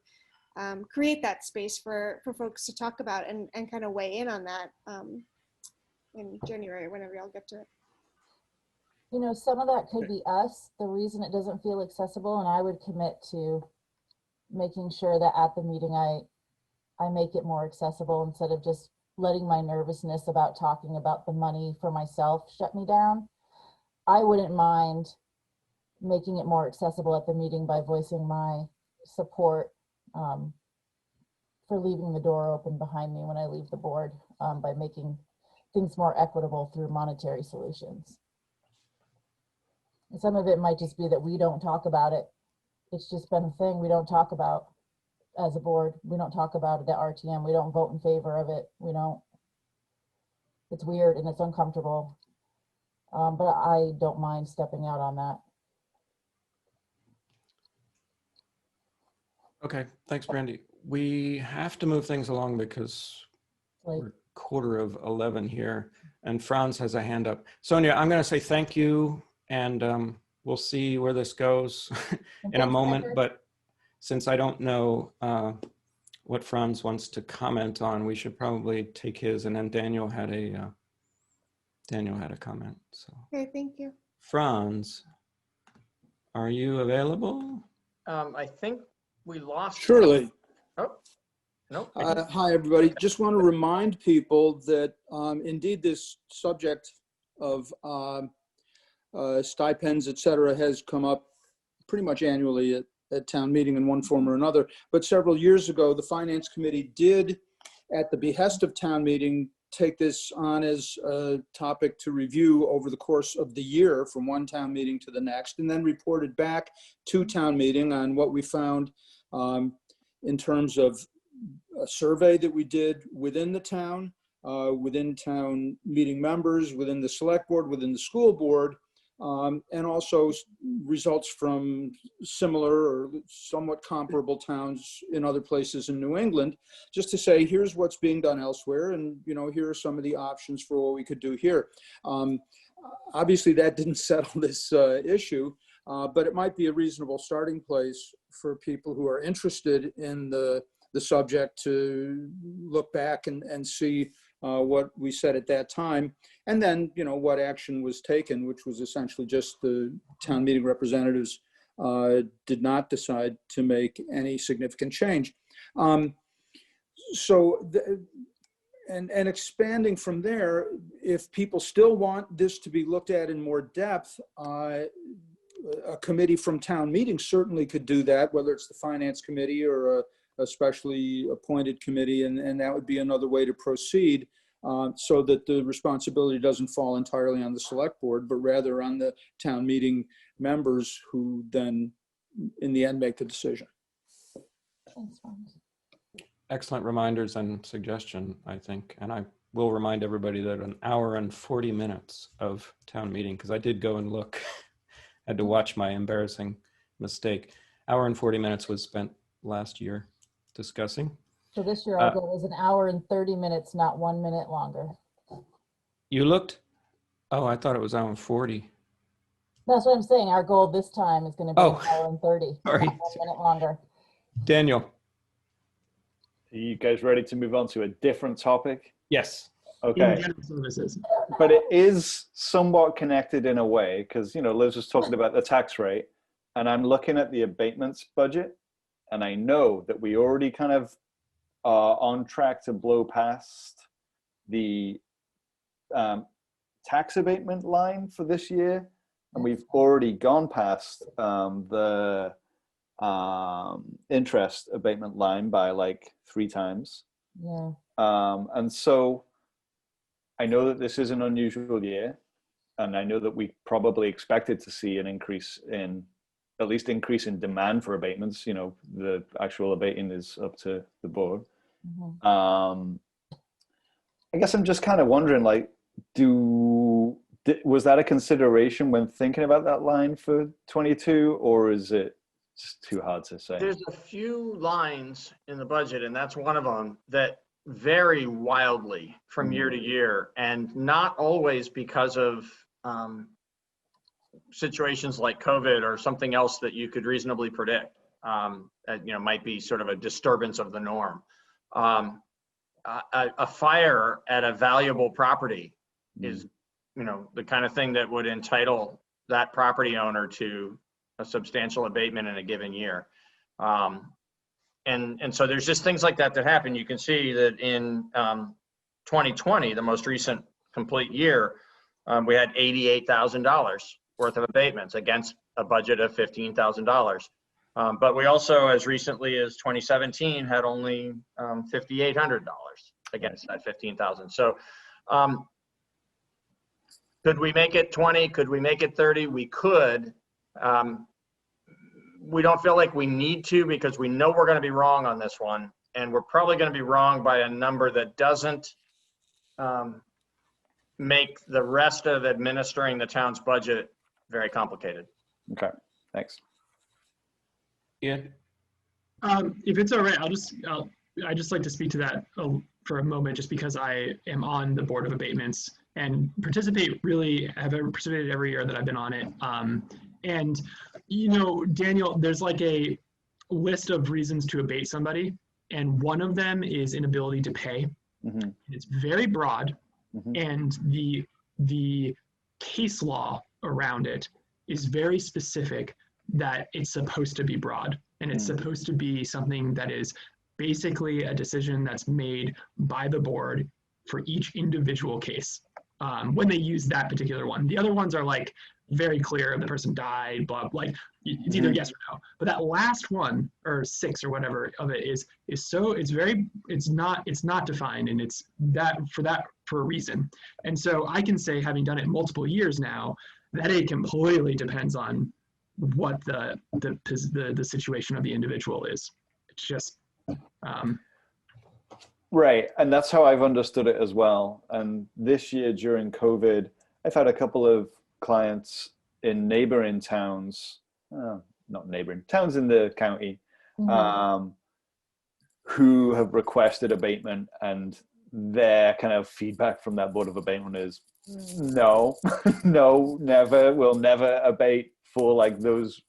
create that space for folks to talk about and kind of weigh in on that in January, whenever y'all get to it. You know, some of that could be us, the reason it doesn't feel accessible, and I would commit to making sure that at the meeting I make it more accessible instead of just letting my nervousness about talking about the money for myself shut me down. I wouldn't mind making it more accessible at the meeting by voicing my support for leaving the door open behind me when I leave the board, by making things more equitable through monetary solutions. And some of it might just be that we don't talk about it. It's just been a thing we don't talk about as a board. We don't talk about it at RTM. We don't vote in favor of it. We don't. It's weird and it's uncomfortable. But I don't mind stepping out on that. Okay, thanks, Brandy. We have to move things along because we're 11:15 here, and Franz has a hand up. Sonia, I'm going to say thank you, and we'll see where this goes in a moment. But since I don't know what Franz wants to comment on, we should probably take his, and then Daniel had a comment. So. Okay, thank you. Franz, are you available? I think we lost. Surely. Oh, no. Hi, everybody. Just want to remind people that indeed this subject of stipends, et cetera, has come up pretty much annually at town meeting in one form or another. But several years ago, the Finance Committee did, at the behest of town meeting, take this on as a topic to review over the course of the year from one town meeting to the next, and then reported back to town meeting on what we found in terms of a survey that we did within the town, within town meeting members, within the select board, within the school board, and also results from similar or somewhat comparable towns in other places in New England, just to say, here's what's being done elsewhere, and here are some of the options for what we could do here. Obviously, that didn't settle this issue, but it might be a reasonable starting place for people who are interested in the subject to look back and see what we said at that time, and then what action was taken, which was essentially just the town meeting representatives did not decide to make any significant change. And expanding from there, if people still want this to be looked at in more depth, a committee from town meeting certainly could do that, whether it's the finance committee or a specially appointed committee, and that would be another way to proceed, so that the responsibility doesn't fall entirely on the select board, but rather on the town meeting members who then in the end make the decision. Excellent reminders and suggestion, I think. And I will remind everybody that an hour and 40 minutes of town meeting, because I did go and look, had to watch my embarrassing mistake. Hour and 40 minutes was spent last year discussing. So this year our goal is an hour and 30 minutes, not 1 minute longer. You looked? Oh, I thought it was hour and 40. That's what I'm saying. Our goal this time is going to be an hour and 30, Sorry. not 1 minute longer. Daniel. Are you guys ready to move on to a different topic? Yes. Okay. But it is somewhat connected in a way, because Liz was talking about the tax rate, and I'm looking at the abatements budget, and I know that we already kind of are on track to blow past the tax abatement line for this year, and we've already gone past the interest abatement line by like 3 times. Yeah. And so I know that this is an unusual year, and I know that we probably expected to see an increase in, at least increase in demand for abatements. The actual abating is up to the board. Mm-hmm. I guess I'm just kind of wondering, like, was that a consideration when thinking about that line for 22, or is it just too hard to say? There's a few lines in the budget, and that's one of them, that vary wildly from year to year, and not always because of situations like COVID or something else that you could reasonably predict. Might be sort of a disturbance of the norm. A fire at a valuable property is, the kind of thing that would entitle that property owner to a substantial abatement in a given year. And so there's just things like that happen. You can see that in 2020, the most recent complete year, we had $88,000 worth of abatements against a budget of $15,000. But we also, as recently as 2017, had only $5,800 against that $15,000. So could we make it 20? Could we make it 30? We could. We don't feel like we need to, because we know we're going to be wrong on this one, and we're probably going to be wrong by a number that doesn't make the rest of administering the town's budget very complicated. Okay, thanks. Yeah. If it's all right, I just like to speak to that for a moment, just because I am on the Board of Abatements and have participated every year that I've been on it. And, Daniel, there's like a list of reasons to abate somebody, and one of them is inability to pay. Mm-hmm. It's very broad, mm-hmm. and the case law around it is very specific, that it's supposed to be broad, and it's supposed to be something that is basically a decision that's made by the board for each individual case when they use that particular one. The other ones are like very clear, the person died, blah, like it's either yes or no. But that last one, or 6 or whatever of it is not defined, and it's for a reason. And so I can say, having done it multiple years now, that it completely depends on what the situation of the individual is. It's just Right, and that's how I've understood it as well. And this year during COVID, I've had a couple of clients in neighboring towns, not neighboring, towns in the county, who have requested abatement, and their kind of feedback from that Board of Abatement is, no, no, never, we'll never abate for like those,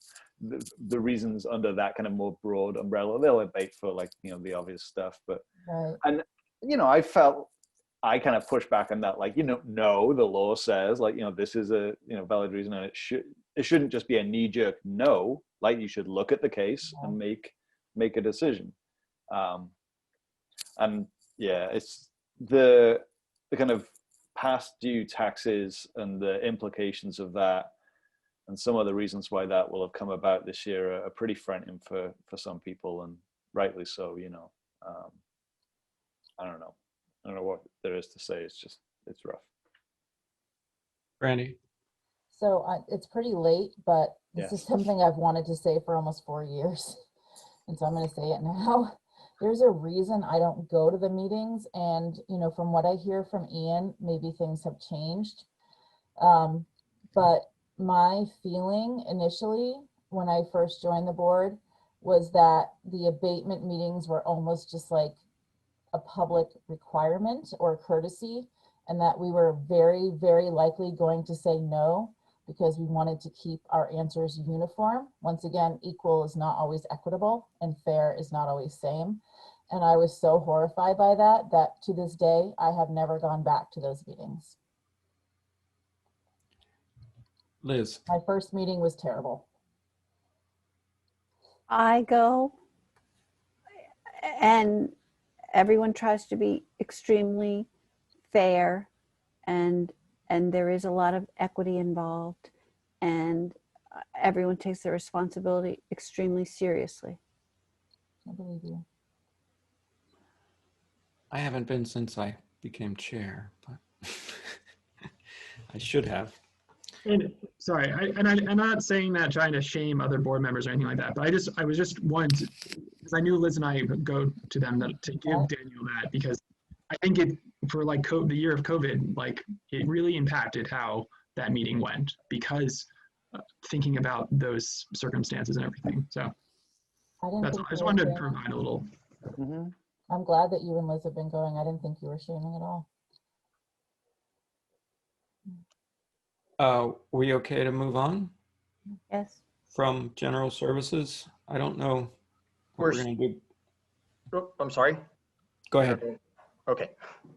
the reasons under that kind of more broad umbrella. They'll abate for like, you know, the obvious stuff, but, and, you know, I kind of push back on that, like, you know, no, the law says, like, you know, this is a, you know, valid reason, and it shouldn't just be a knee-jerk no. Like, you should look at the case and make a decision. And yeah, it's the kind of past due taxes and the implications of that, and some of the reasons why that will have come about this year are pretty frightening for some people, and rightly so. You know, I don't know what there is to say. It's rough. Randy. So it's pretty late, but this is something I've wanted to say for almost 4 years. And so I'm going to say it now. There's a reason I don't go to the meetings. And, you know, from what I hear from Ian, maybe things have changed. But my feeling initially, when I first joined the board, was that the abatement meetings were almost just like a public requirement or courtesy, and that we were very, very likely going to say no because we wanted to keep our answers uniform. Once again, equal is not always equitable, and fair is not always same. And I was so horrified by that, that to this day, I have never gone back to those meetings. Liz. My first meeting was terrible. I go, and everyone tries to be extremely fair, and there is a lot of equity involved, and everyone takes their responsibility extremely seriously. I believe you. I haven't been since I became chair, but I should have. And sorry, I'm not saying that trying to shame other board members or anything like that, but I was just wanting to, because I knew Liz and I would go to them to give Daniel that, because I think it, for like the year of COVID, like it really impacted how that meeting went, because thinking about those circumstances and everything. So that's all. I just wanted to provide a little. I'm glad that you and Liz have been going. I didn't think you were shaming at all. We okay to move on? Yes. From general services? I don't know what we're going to do. Oh, I'm sorry. Go ahead. Okay,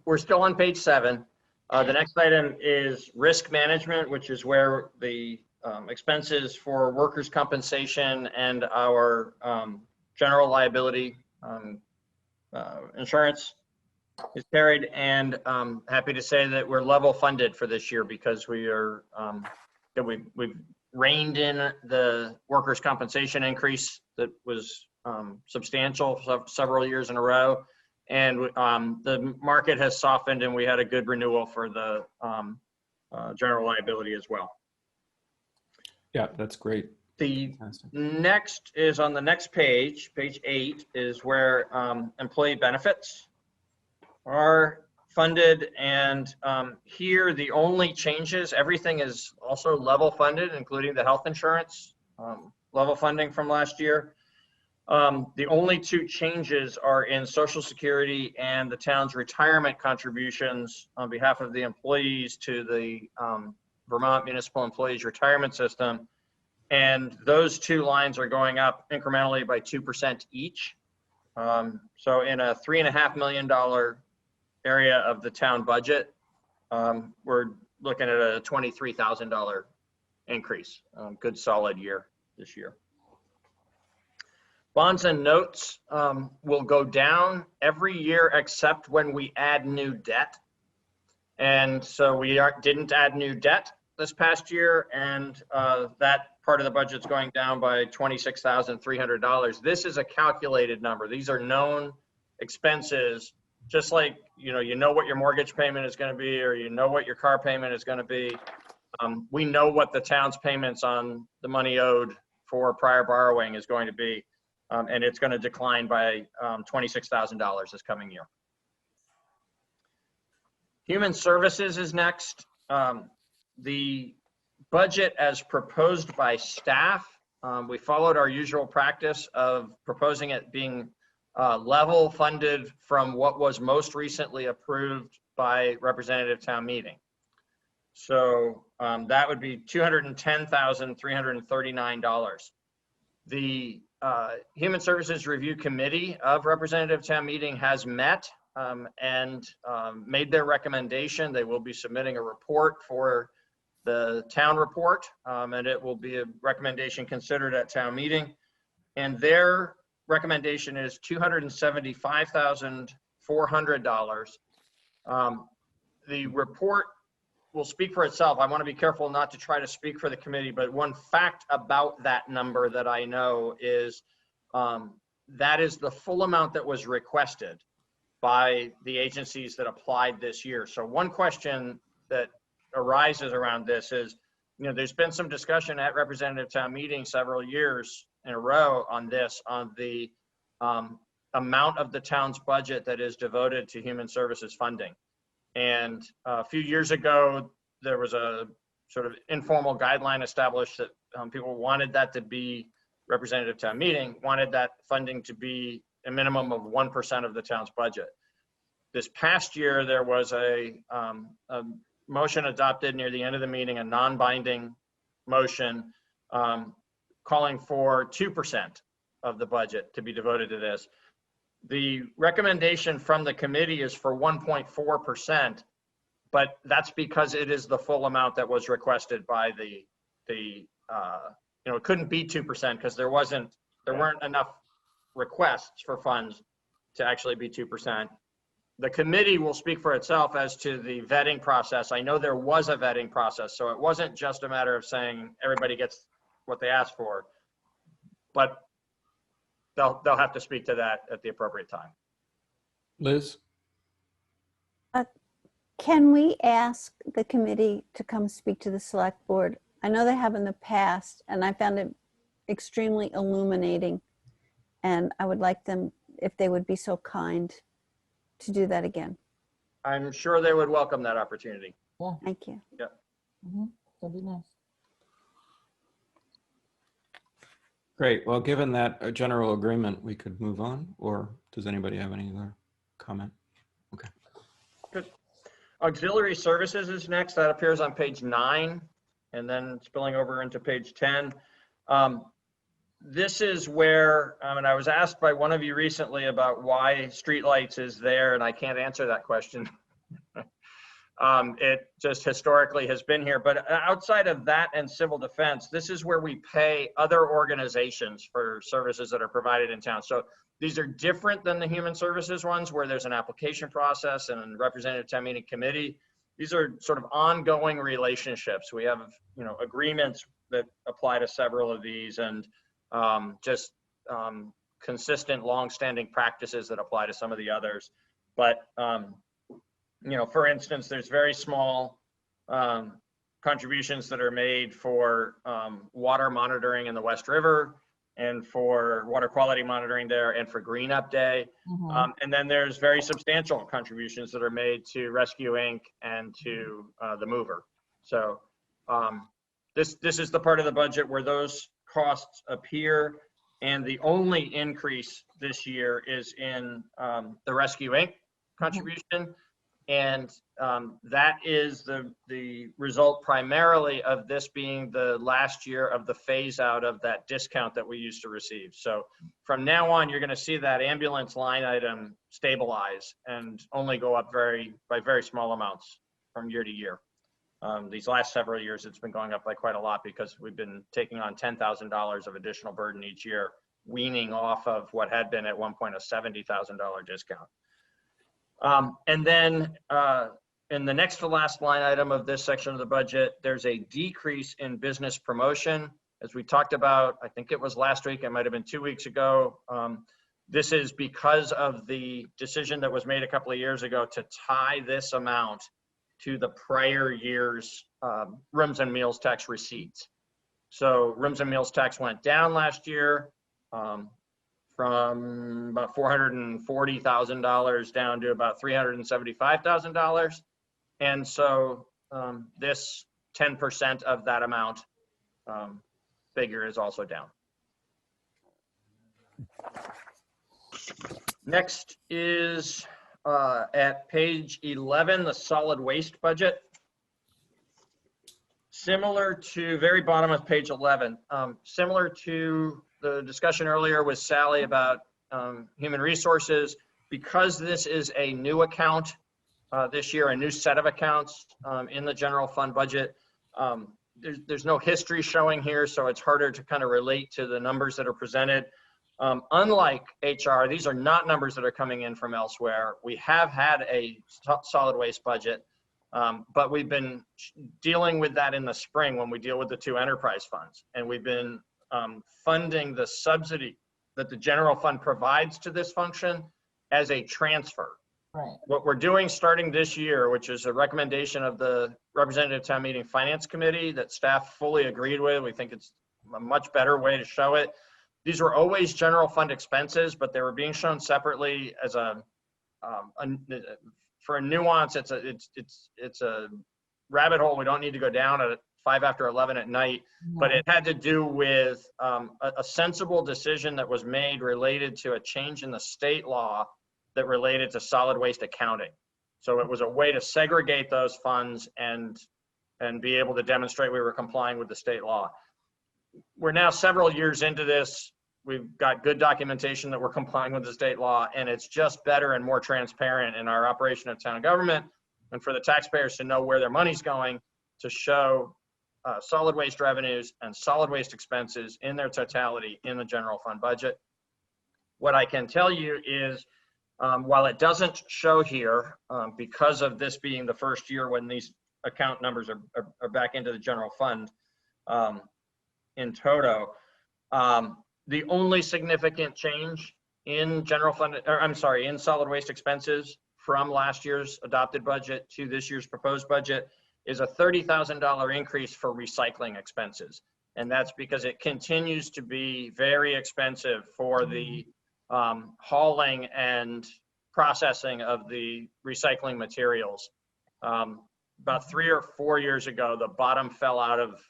we're still on page 7. The next item is risk management, which is where the expenses for workers' compensation and our general liability insurance is carried. And happy to say that we're level funded for this year, because we are we've reined in the workers' compensation increase that was substantial several years in a row. And the market has softened, and we had a good renewal for the general liability as well. Yeah, that's great. The next is on the next page, page 8, is where employee benefits are funded. And here the only changes, everything is also level funded, including the health insurance level funding from last year. The only 2 changes are in Social Security and the town's retirement contributions on behalf of the employees to the Vermont Municipal Employees Retirement System. And those 2 lines are going up incrementally by 2% each. So in a $3.5 million area of the town budget, we're looking at a $23,000 increase. Good solid year this year. Bonds and notes will go down every year except when we add new debt. And so we didn't add new debt this past year, and that part of the budget's going down by $26,300. This is a calculated number. These are known expenses, just like you know what your mortgage payment is going to be, or you know what your car payment is going to be. We know what the town's payments on the money owed for prior borrowing is going to be. And it's going to decline by $26,000 this coming year. Human Services is next. The budget as proposed by staff, we followed our usual practice of proposing it being level funded from what was most recently approved by representative town meeting. So that would be $210,339. The Human Services Review Committee of Representative Town Meeting has met and made their recommendation. They will be submitting a report for the town report, and it will be a recommendation considered at town meeting. And their recommendation is $275,400. The report will speak for itself. I want to be careful not to try to speak for the committee, but one fact about that number that I know is that is the full amount that was requested by the agencies that applied this year. So one question that arises around this is, you know, there's been some discussion at representative town meeting several years in a row on this, on the amount of the town's budget that is devoted to human services funding. And a few years ago, there was a sort of informal guideline established that people wanted that to be, representative town meeting wanted that funding to be a minimum of 1% of the town's budget. This past year, there was a motion adopted near the end of the meeting, a non-binding motion calling for 2% of the budget to be devoted to this. The recommendation from the committee is for 1.4%, but that's because it is the full amount that was requested by the you know, it couldn't be 2% because there weren't enough requests for funds to actually be 2%. The committee will speak for itself as to the vetting process. I know there was a vetting process, so it wasn't just a matter of saying everybody gets what they asked for, but they'll have to speak to that at the appropriate time. Liz? Can we ask the committee to come speak to the select board? I know they have in the past, and I found it extremely illuminating. And I would like them, if they would be so kind, to do that again. I'm sure they would welcome that opportunity. Yeah. Thank you. Yeah. That'd be nice. Great. Well, given that general agreement, we could move on, or does anybody have any other comment? Okay. Good. Auxiliary services is next. That appears on page 9 and then spilling over into page 10. This is where, and I was asked by one of you recently about why streetlights is there, and I can't answer that question. It just historically has been here, but outside of that and civil defense, this is where we pay other organizations for services that are provided in town. So these are different than the human services ones where there's an application process and representative town meeting committee. These are sort of ongoing relationships. We have, you know, agreements that apply to several of these, and consistent long-standing practices that apply to some of the others. But you know, for instance, there's very small contributions that are made for water monitoring in the West River and for water quality monitoring there and for Green Up Day. And then there's very substantial contributions that are made to Rescue Inc. and to the Mover. So this is the part of the budget where those costs appear. And the only increase this year is in the Rescue Inc. contribution. And that is the result primarily of this being the last year of the phase out of that discount that we used to receive. So from now on, you're going to see that ambulance line item stabilize and only go up by very small amounts from year to year. These last several years, it's been going up by quite a lot because we've been taking on $10,000 of additional burden each year, weaning off of what had been at one point a $70,000 discount. And then in the next to last line item of this section of the budget, there's a decrease in business promotion. As we talked about, I think it was last week, it might have been 2 weeks ago. This is because of the decision that was made a couple of years ago to tie this amount to the prior year's rooms and meals tax receipts. So rooms and meals tax went down last year. From about $440,000 down to about $375,000. And so this 10% of that amount figure is also down. Next is at page 11, the solid waste budget. Similar to, very bottom of page 11, similar to the discussion earlier with Sally about human resources, because this is a new account this year, a new set of accounts in the general fund budget. There's no history showing here, so it's harder to kind of relate to the numbers that are presented. Unlike HR, these are not numbers that are coming in from elsewhere. We have had a solid waste budget, but we've been dealing with that in the spring when we deal with the 2 enterprise funds. And we've been funding the subsidy that the general fund provides to this function as a transfer. Right. What we're doing starting this year, which is a recommendation of the Representative Town Meeting Finance Committee that staff fully agreed with. We think it's a much better way to show it. These were always general fund expenses, but they were being shown separately as for a nuance. It's a rabbit hole we don't need to go down at 5 after 11 at night, but it had to do with a sensible decision that was made related to a change in the state law that related to solid waste accounting. So it was a way to segregate those funds and be able to demonstrate we were complying with the state law. We're now several years into this. We've got good documentation that we're complying with the state law, and it's just better and more transparent in our operation of town government, and for the taxpayers to know where their money's going, to show solid waste revenues and solid waste expenses in their totality in the general fund budget. What I can tell you is, while it doesn't show here, because of this being the first year when these account numbers are back into the general fund in toto, the only significant change in general fund, or I'm sorry, in solid waste expenses from last year's adopted budget to this year's proposed budget is a $30,000 increase for recycling expenses. And that's because it continues to be very expensive for the hauling and processing of the recycling materials. About 3 or 4 years ago, the bottom fell out of,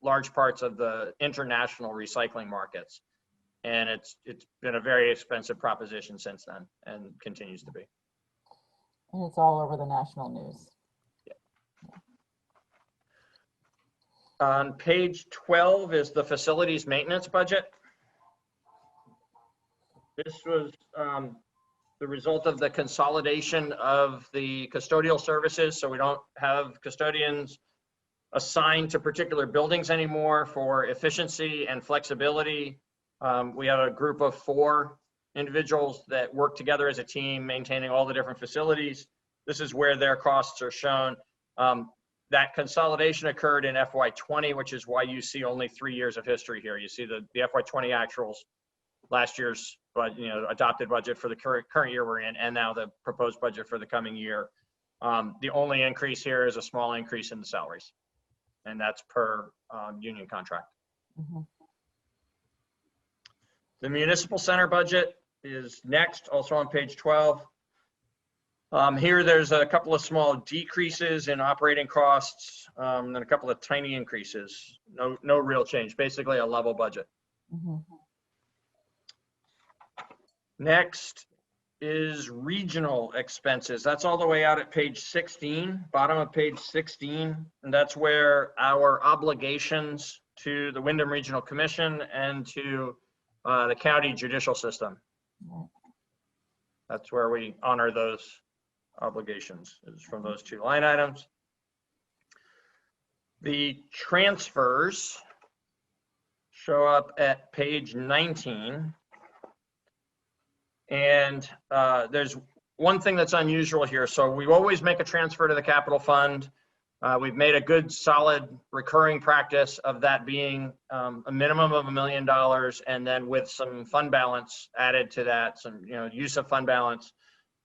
large parts of the international recycling markets. And it's been a very expensive proposition since then and continues to be. And it's all over the national news. On page 12 is the facilities maintenance budget. This was the result of the consolidation of the custodial services. So we don't have custodians assigned to particular buildings anymore for efficiency and flexibility. We have a group of 4 individuals that work together as a team, maintaining all the different facilities. This is where their costs are shown. That consolidation occurred in FY20, which is why you see only 3 years of history here. You see the FY20 actuals, last year's adopted budget for the current year we're in, and now the proposed budget for the coming year. The only increase here is a small increase in the salaries, and that's per union contract. Mm-hmm. The municipal center budget is next, also on page 12. Here there's a couple of small decreases in operating costs, and a couple of tiny increases. No real change, basically a level budget. Mm-hmm. Next is regional expenses. That's all the way out at page 16, bottom of page 16. And that's where our obligations to the Wyndham Regional Commission and to the county judicial system. That's where we honor those obligations, is from those 2 line items. The transfers show up at page 19. And there's one thing that's unusual here. So we always make a transfer to the capital fund. We've made a good, solid, recurring practice of that being a minimum of $1 million, and then with some fund balance added to that, some use of fund balance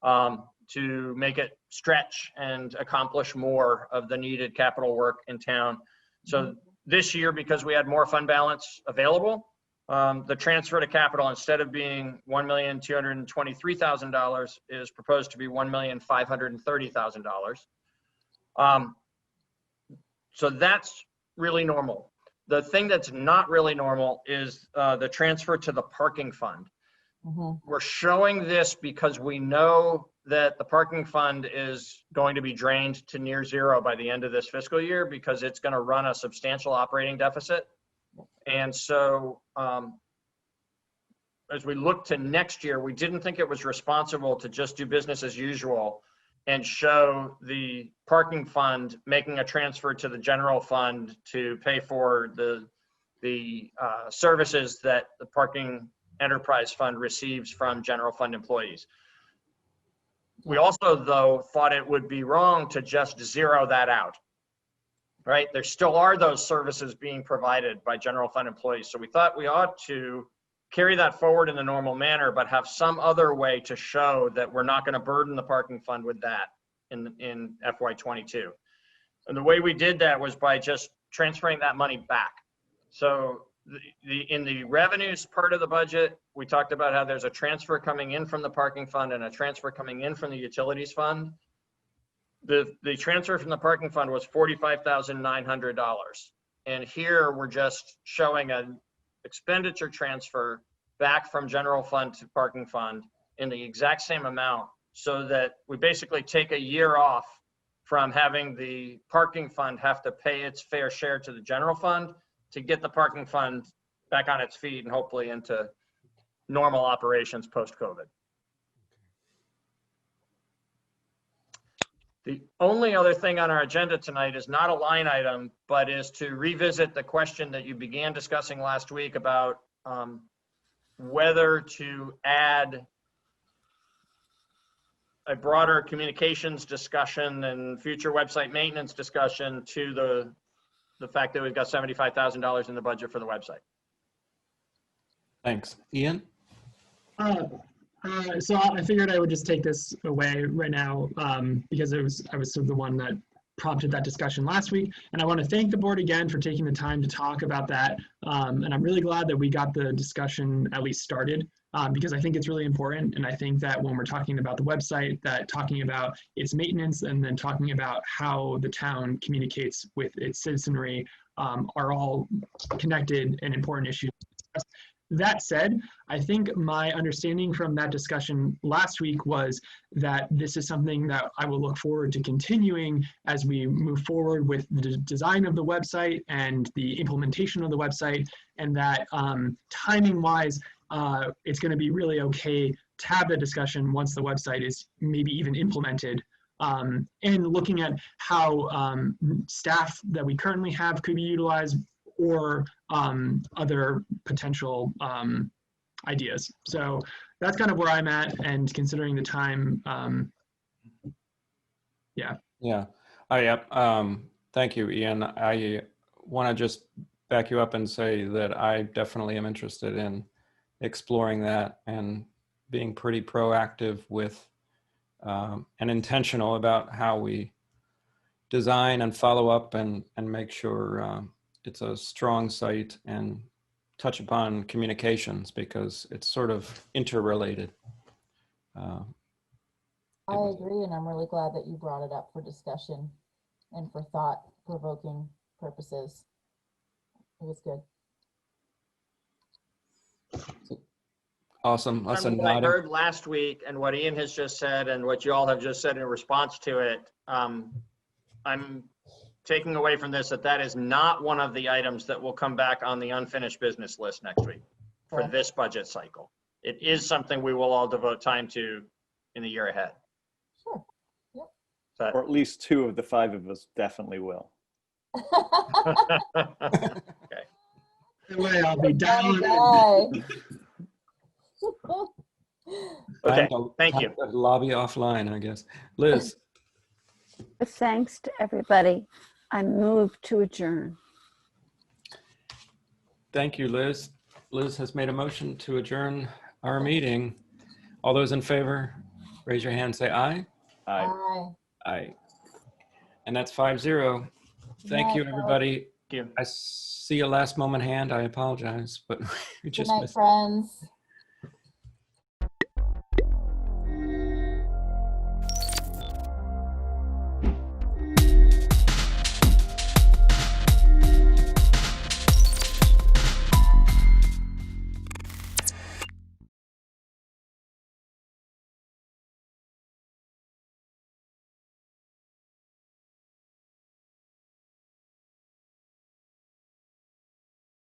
to make it stretch and accomplish more of the needed capital work in town. So this year, because we had more fund balance available, The transfer to capital, instead of being $1,223,000, is proposed to be $1,530,000. So that's really normal. The thing that's not really normal is the transfer to the parking fund. We're showing this because we know that the parking fund is going to be drained to near zero by the end of this fiscal year because it's going to run a substantial operating deficit. And so as we look to next year, we didn't think it was responsible to just do business as usual and show the parking fund making a transfer to the general fund to pay for the services that the parking enterprise fund receives from general fund employees. We also, though, thought it would be wrong to just zero that out, right? There still are those services being provided by general fund employees. So we thought we ought to carry that forward in the normal manner, but have some other way to show that we're not going to burden the parking fund with that in FY22. And the way we did that was by just transferring that money back. So in the revenues part of the budget, we talked about how there's a transfer coming in from the parking fund and a transfer coming in from the utilities fund. The transfer from the parking fund was $45,900. And here we're just showing an expenditure transfer back from general fund to parking fund in the exact same amount, so that we basically take a year off from having the parking fund have to pay its fair share to the general fund to get the parking fund back on its feet and hopefully into normal operations post-COVID. The only other thing on our agenda tonight is not a line item, but is to revisit the question that you began discussing last week about whether to add a broader communications discussion and future website maintenance discussion to the fact that we've got $75,000 in the budget for the website. Thanks. Ian? So I figured I would just take this away right now because I was sort of the one that prompted that discussion last week. And I want to thank the board again for taking the time to talk about that. And I'm really glad that we got the discussion at least started because I think it's really important. And I think that when we're talking about the website, that talking about its maintenance and then talking about how the town communicates with its citizenry are all connected and important issues. That said, I think my understanding from that discussion last week was that this is something that I will look forward to continuing as we move forward with the design of the website and the implementation of the website, and that timing-wise, it's going to be really okay to have the discussion once the website is maybe even implemented. And looking at how staff that we currently have could be utilized or other potential ideas. So that's kind of where I'm at, and considering the time, yeah. Yeah, thank you, Ian. I want to just back you up and say that I definitely am interested in exploring that and being pretty proactive with and intentional about how we design and follow up and make sure it's a strong site and touch upon communications because it's sort of interrelated. I agree, and I'm really glad that you brought it up for discussion and for thought-provoking purposes. It was good. Awesome. What I heard last week and what Ian has just said and what you all have just said in response to it, I'm taking away from this that is not one of the items that will come back on the unfinished business list next week for this budget cycle. It is something we will all devote time to in the year ahead. Sure. Yep. So, or at least 2 of the 5 of us definitely will. Okay. Anyway, I'll be down. Okay, thank you. Lobby offline, I guess. Liz. Thanks to everybody. I move to adjourn. Thank you, Liz. Liz has made a motion to adjourn our meeting. All those in favor, raise your hand, say aye. Aye. Aye. And that's 5-0. Thank you, everybody. you. I see a last moment hand. I apologize, but we Good just night, missed. friends.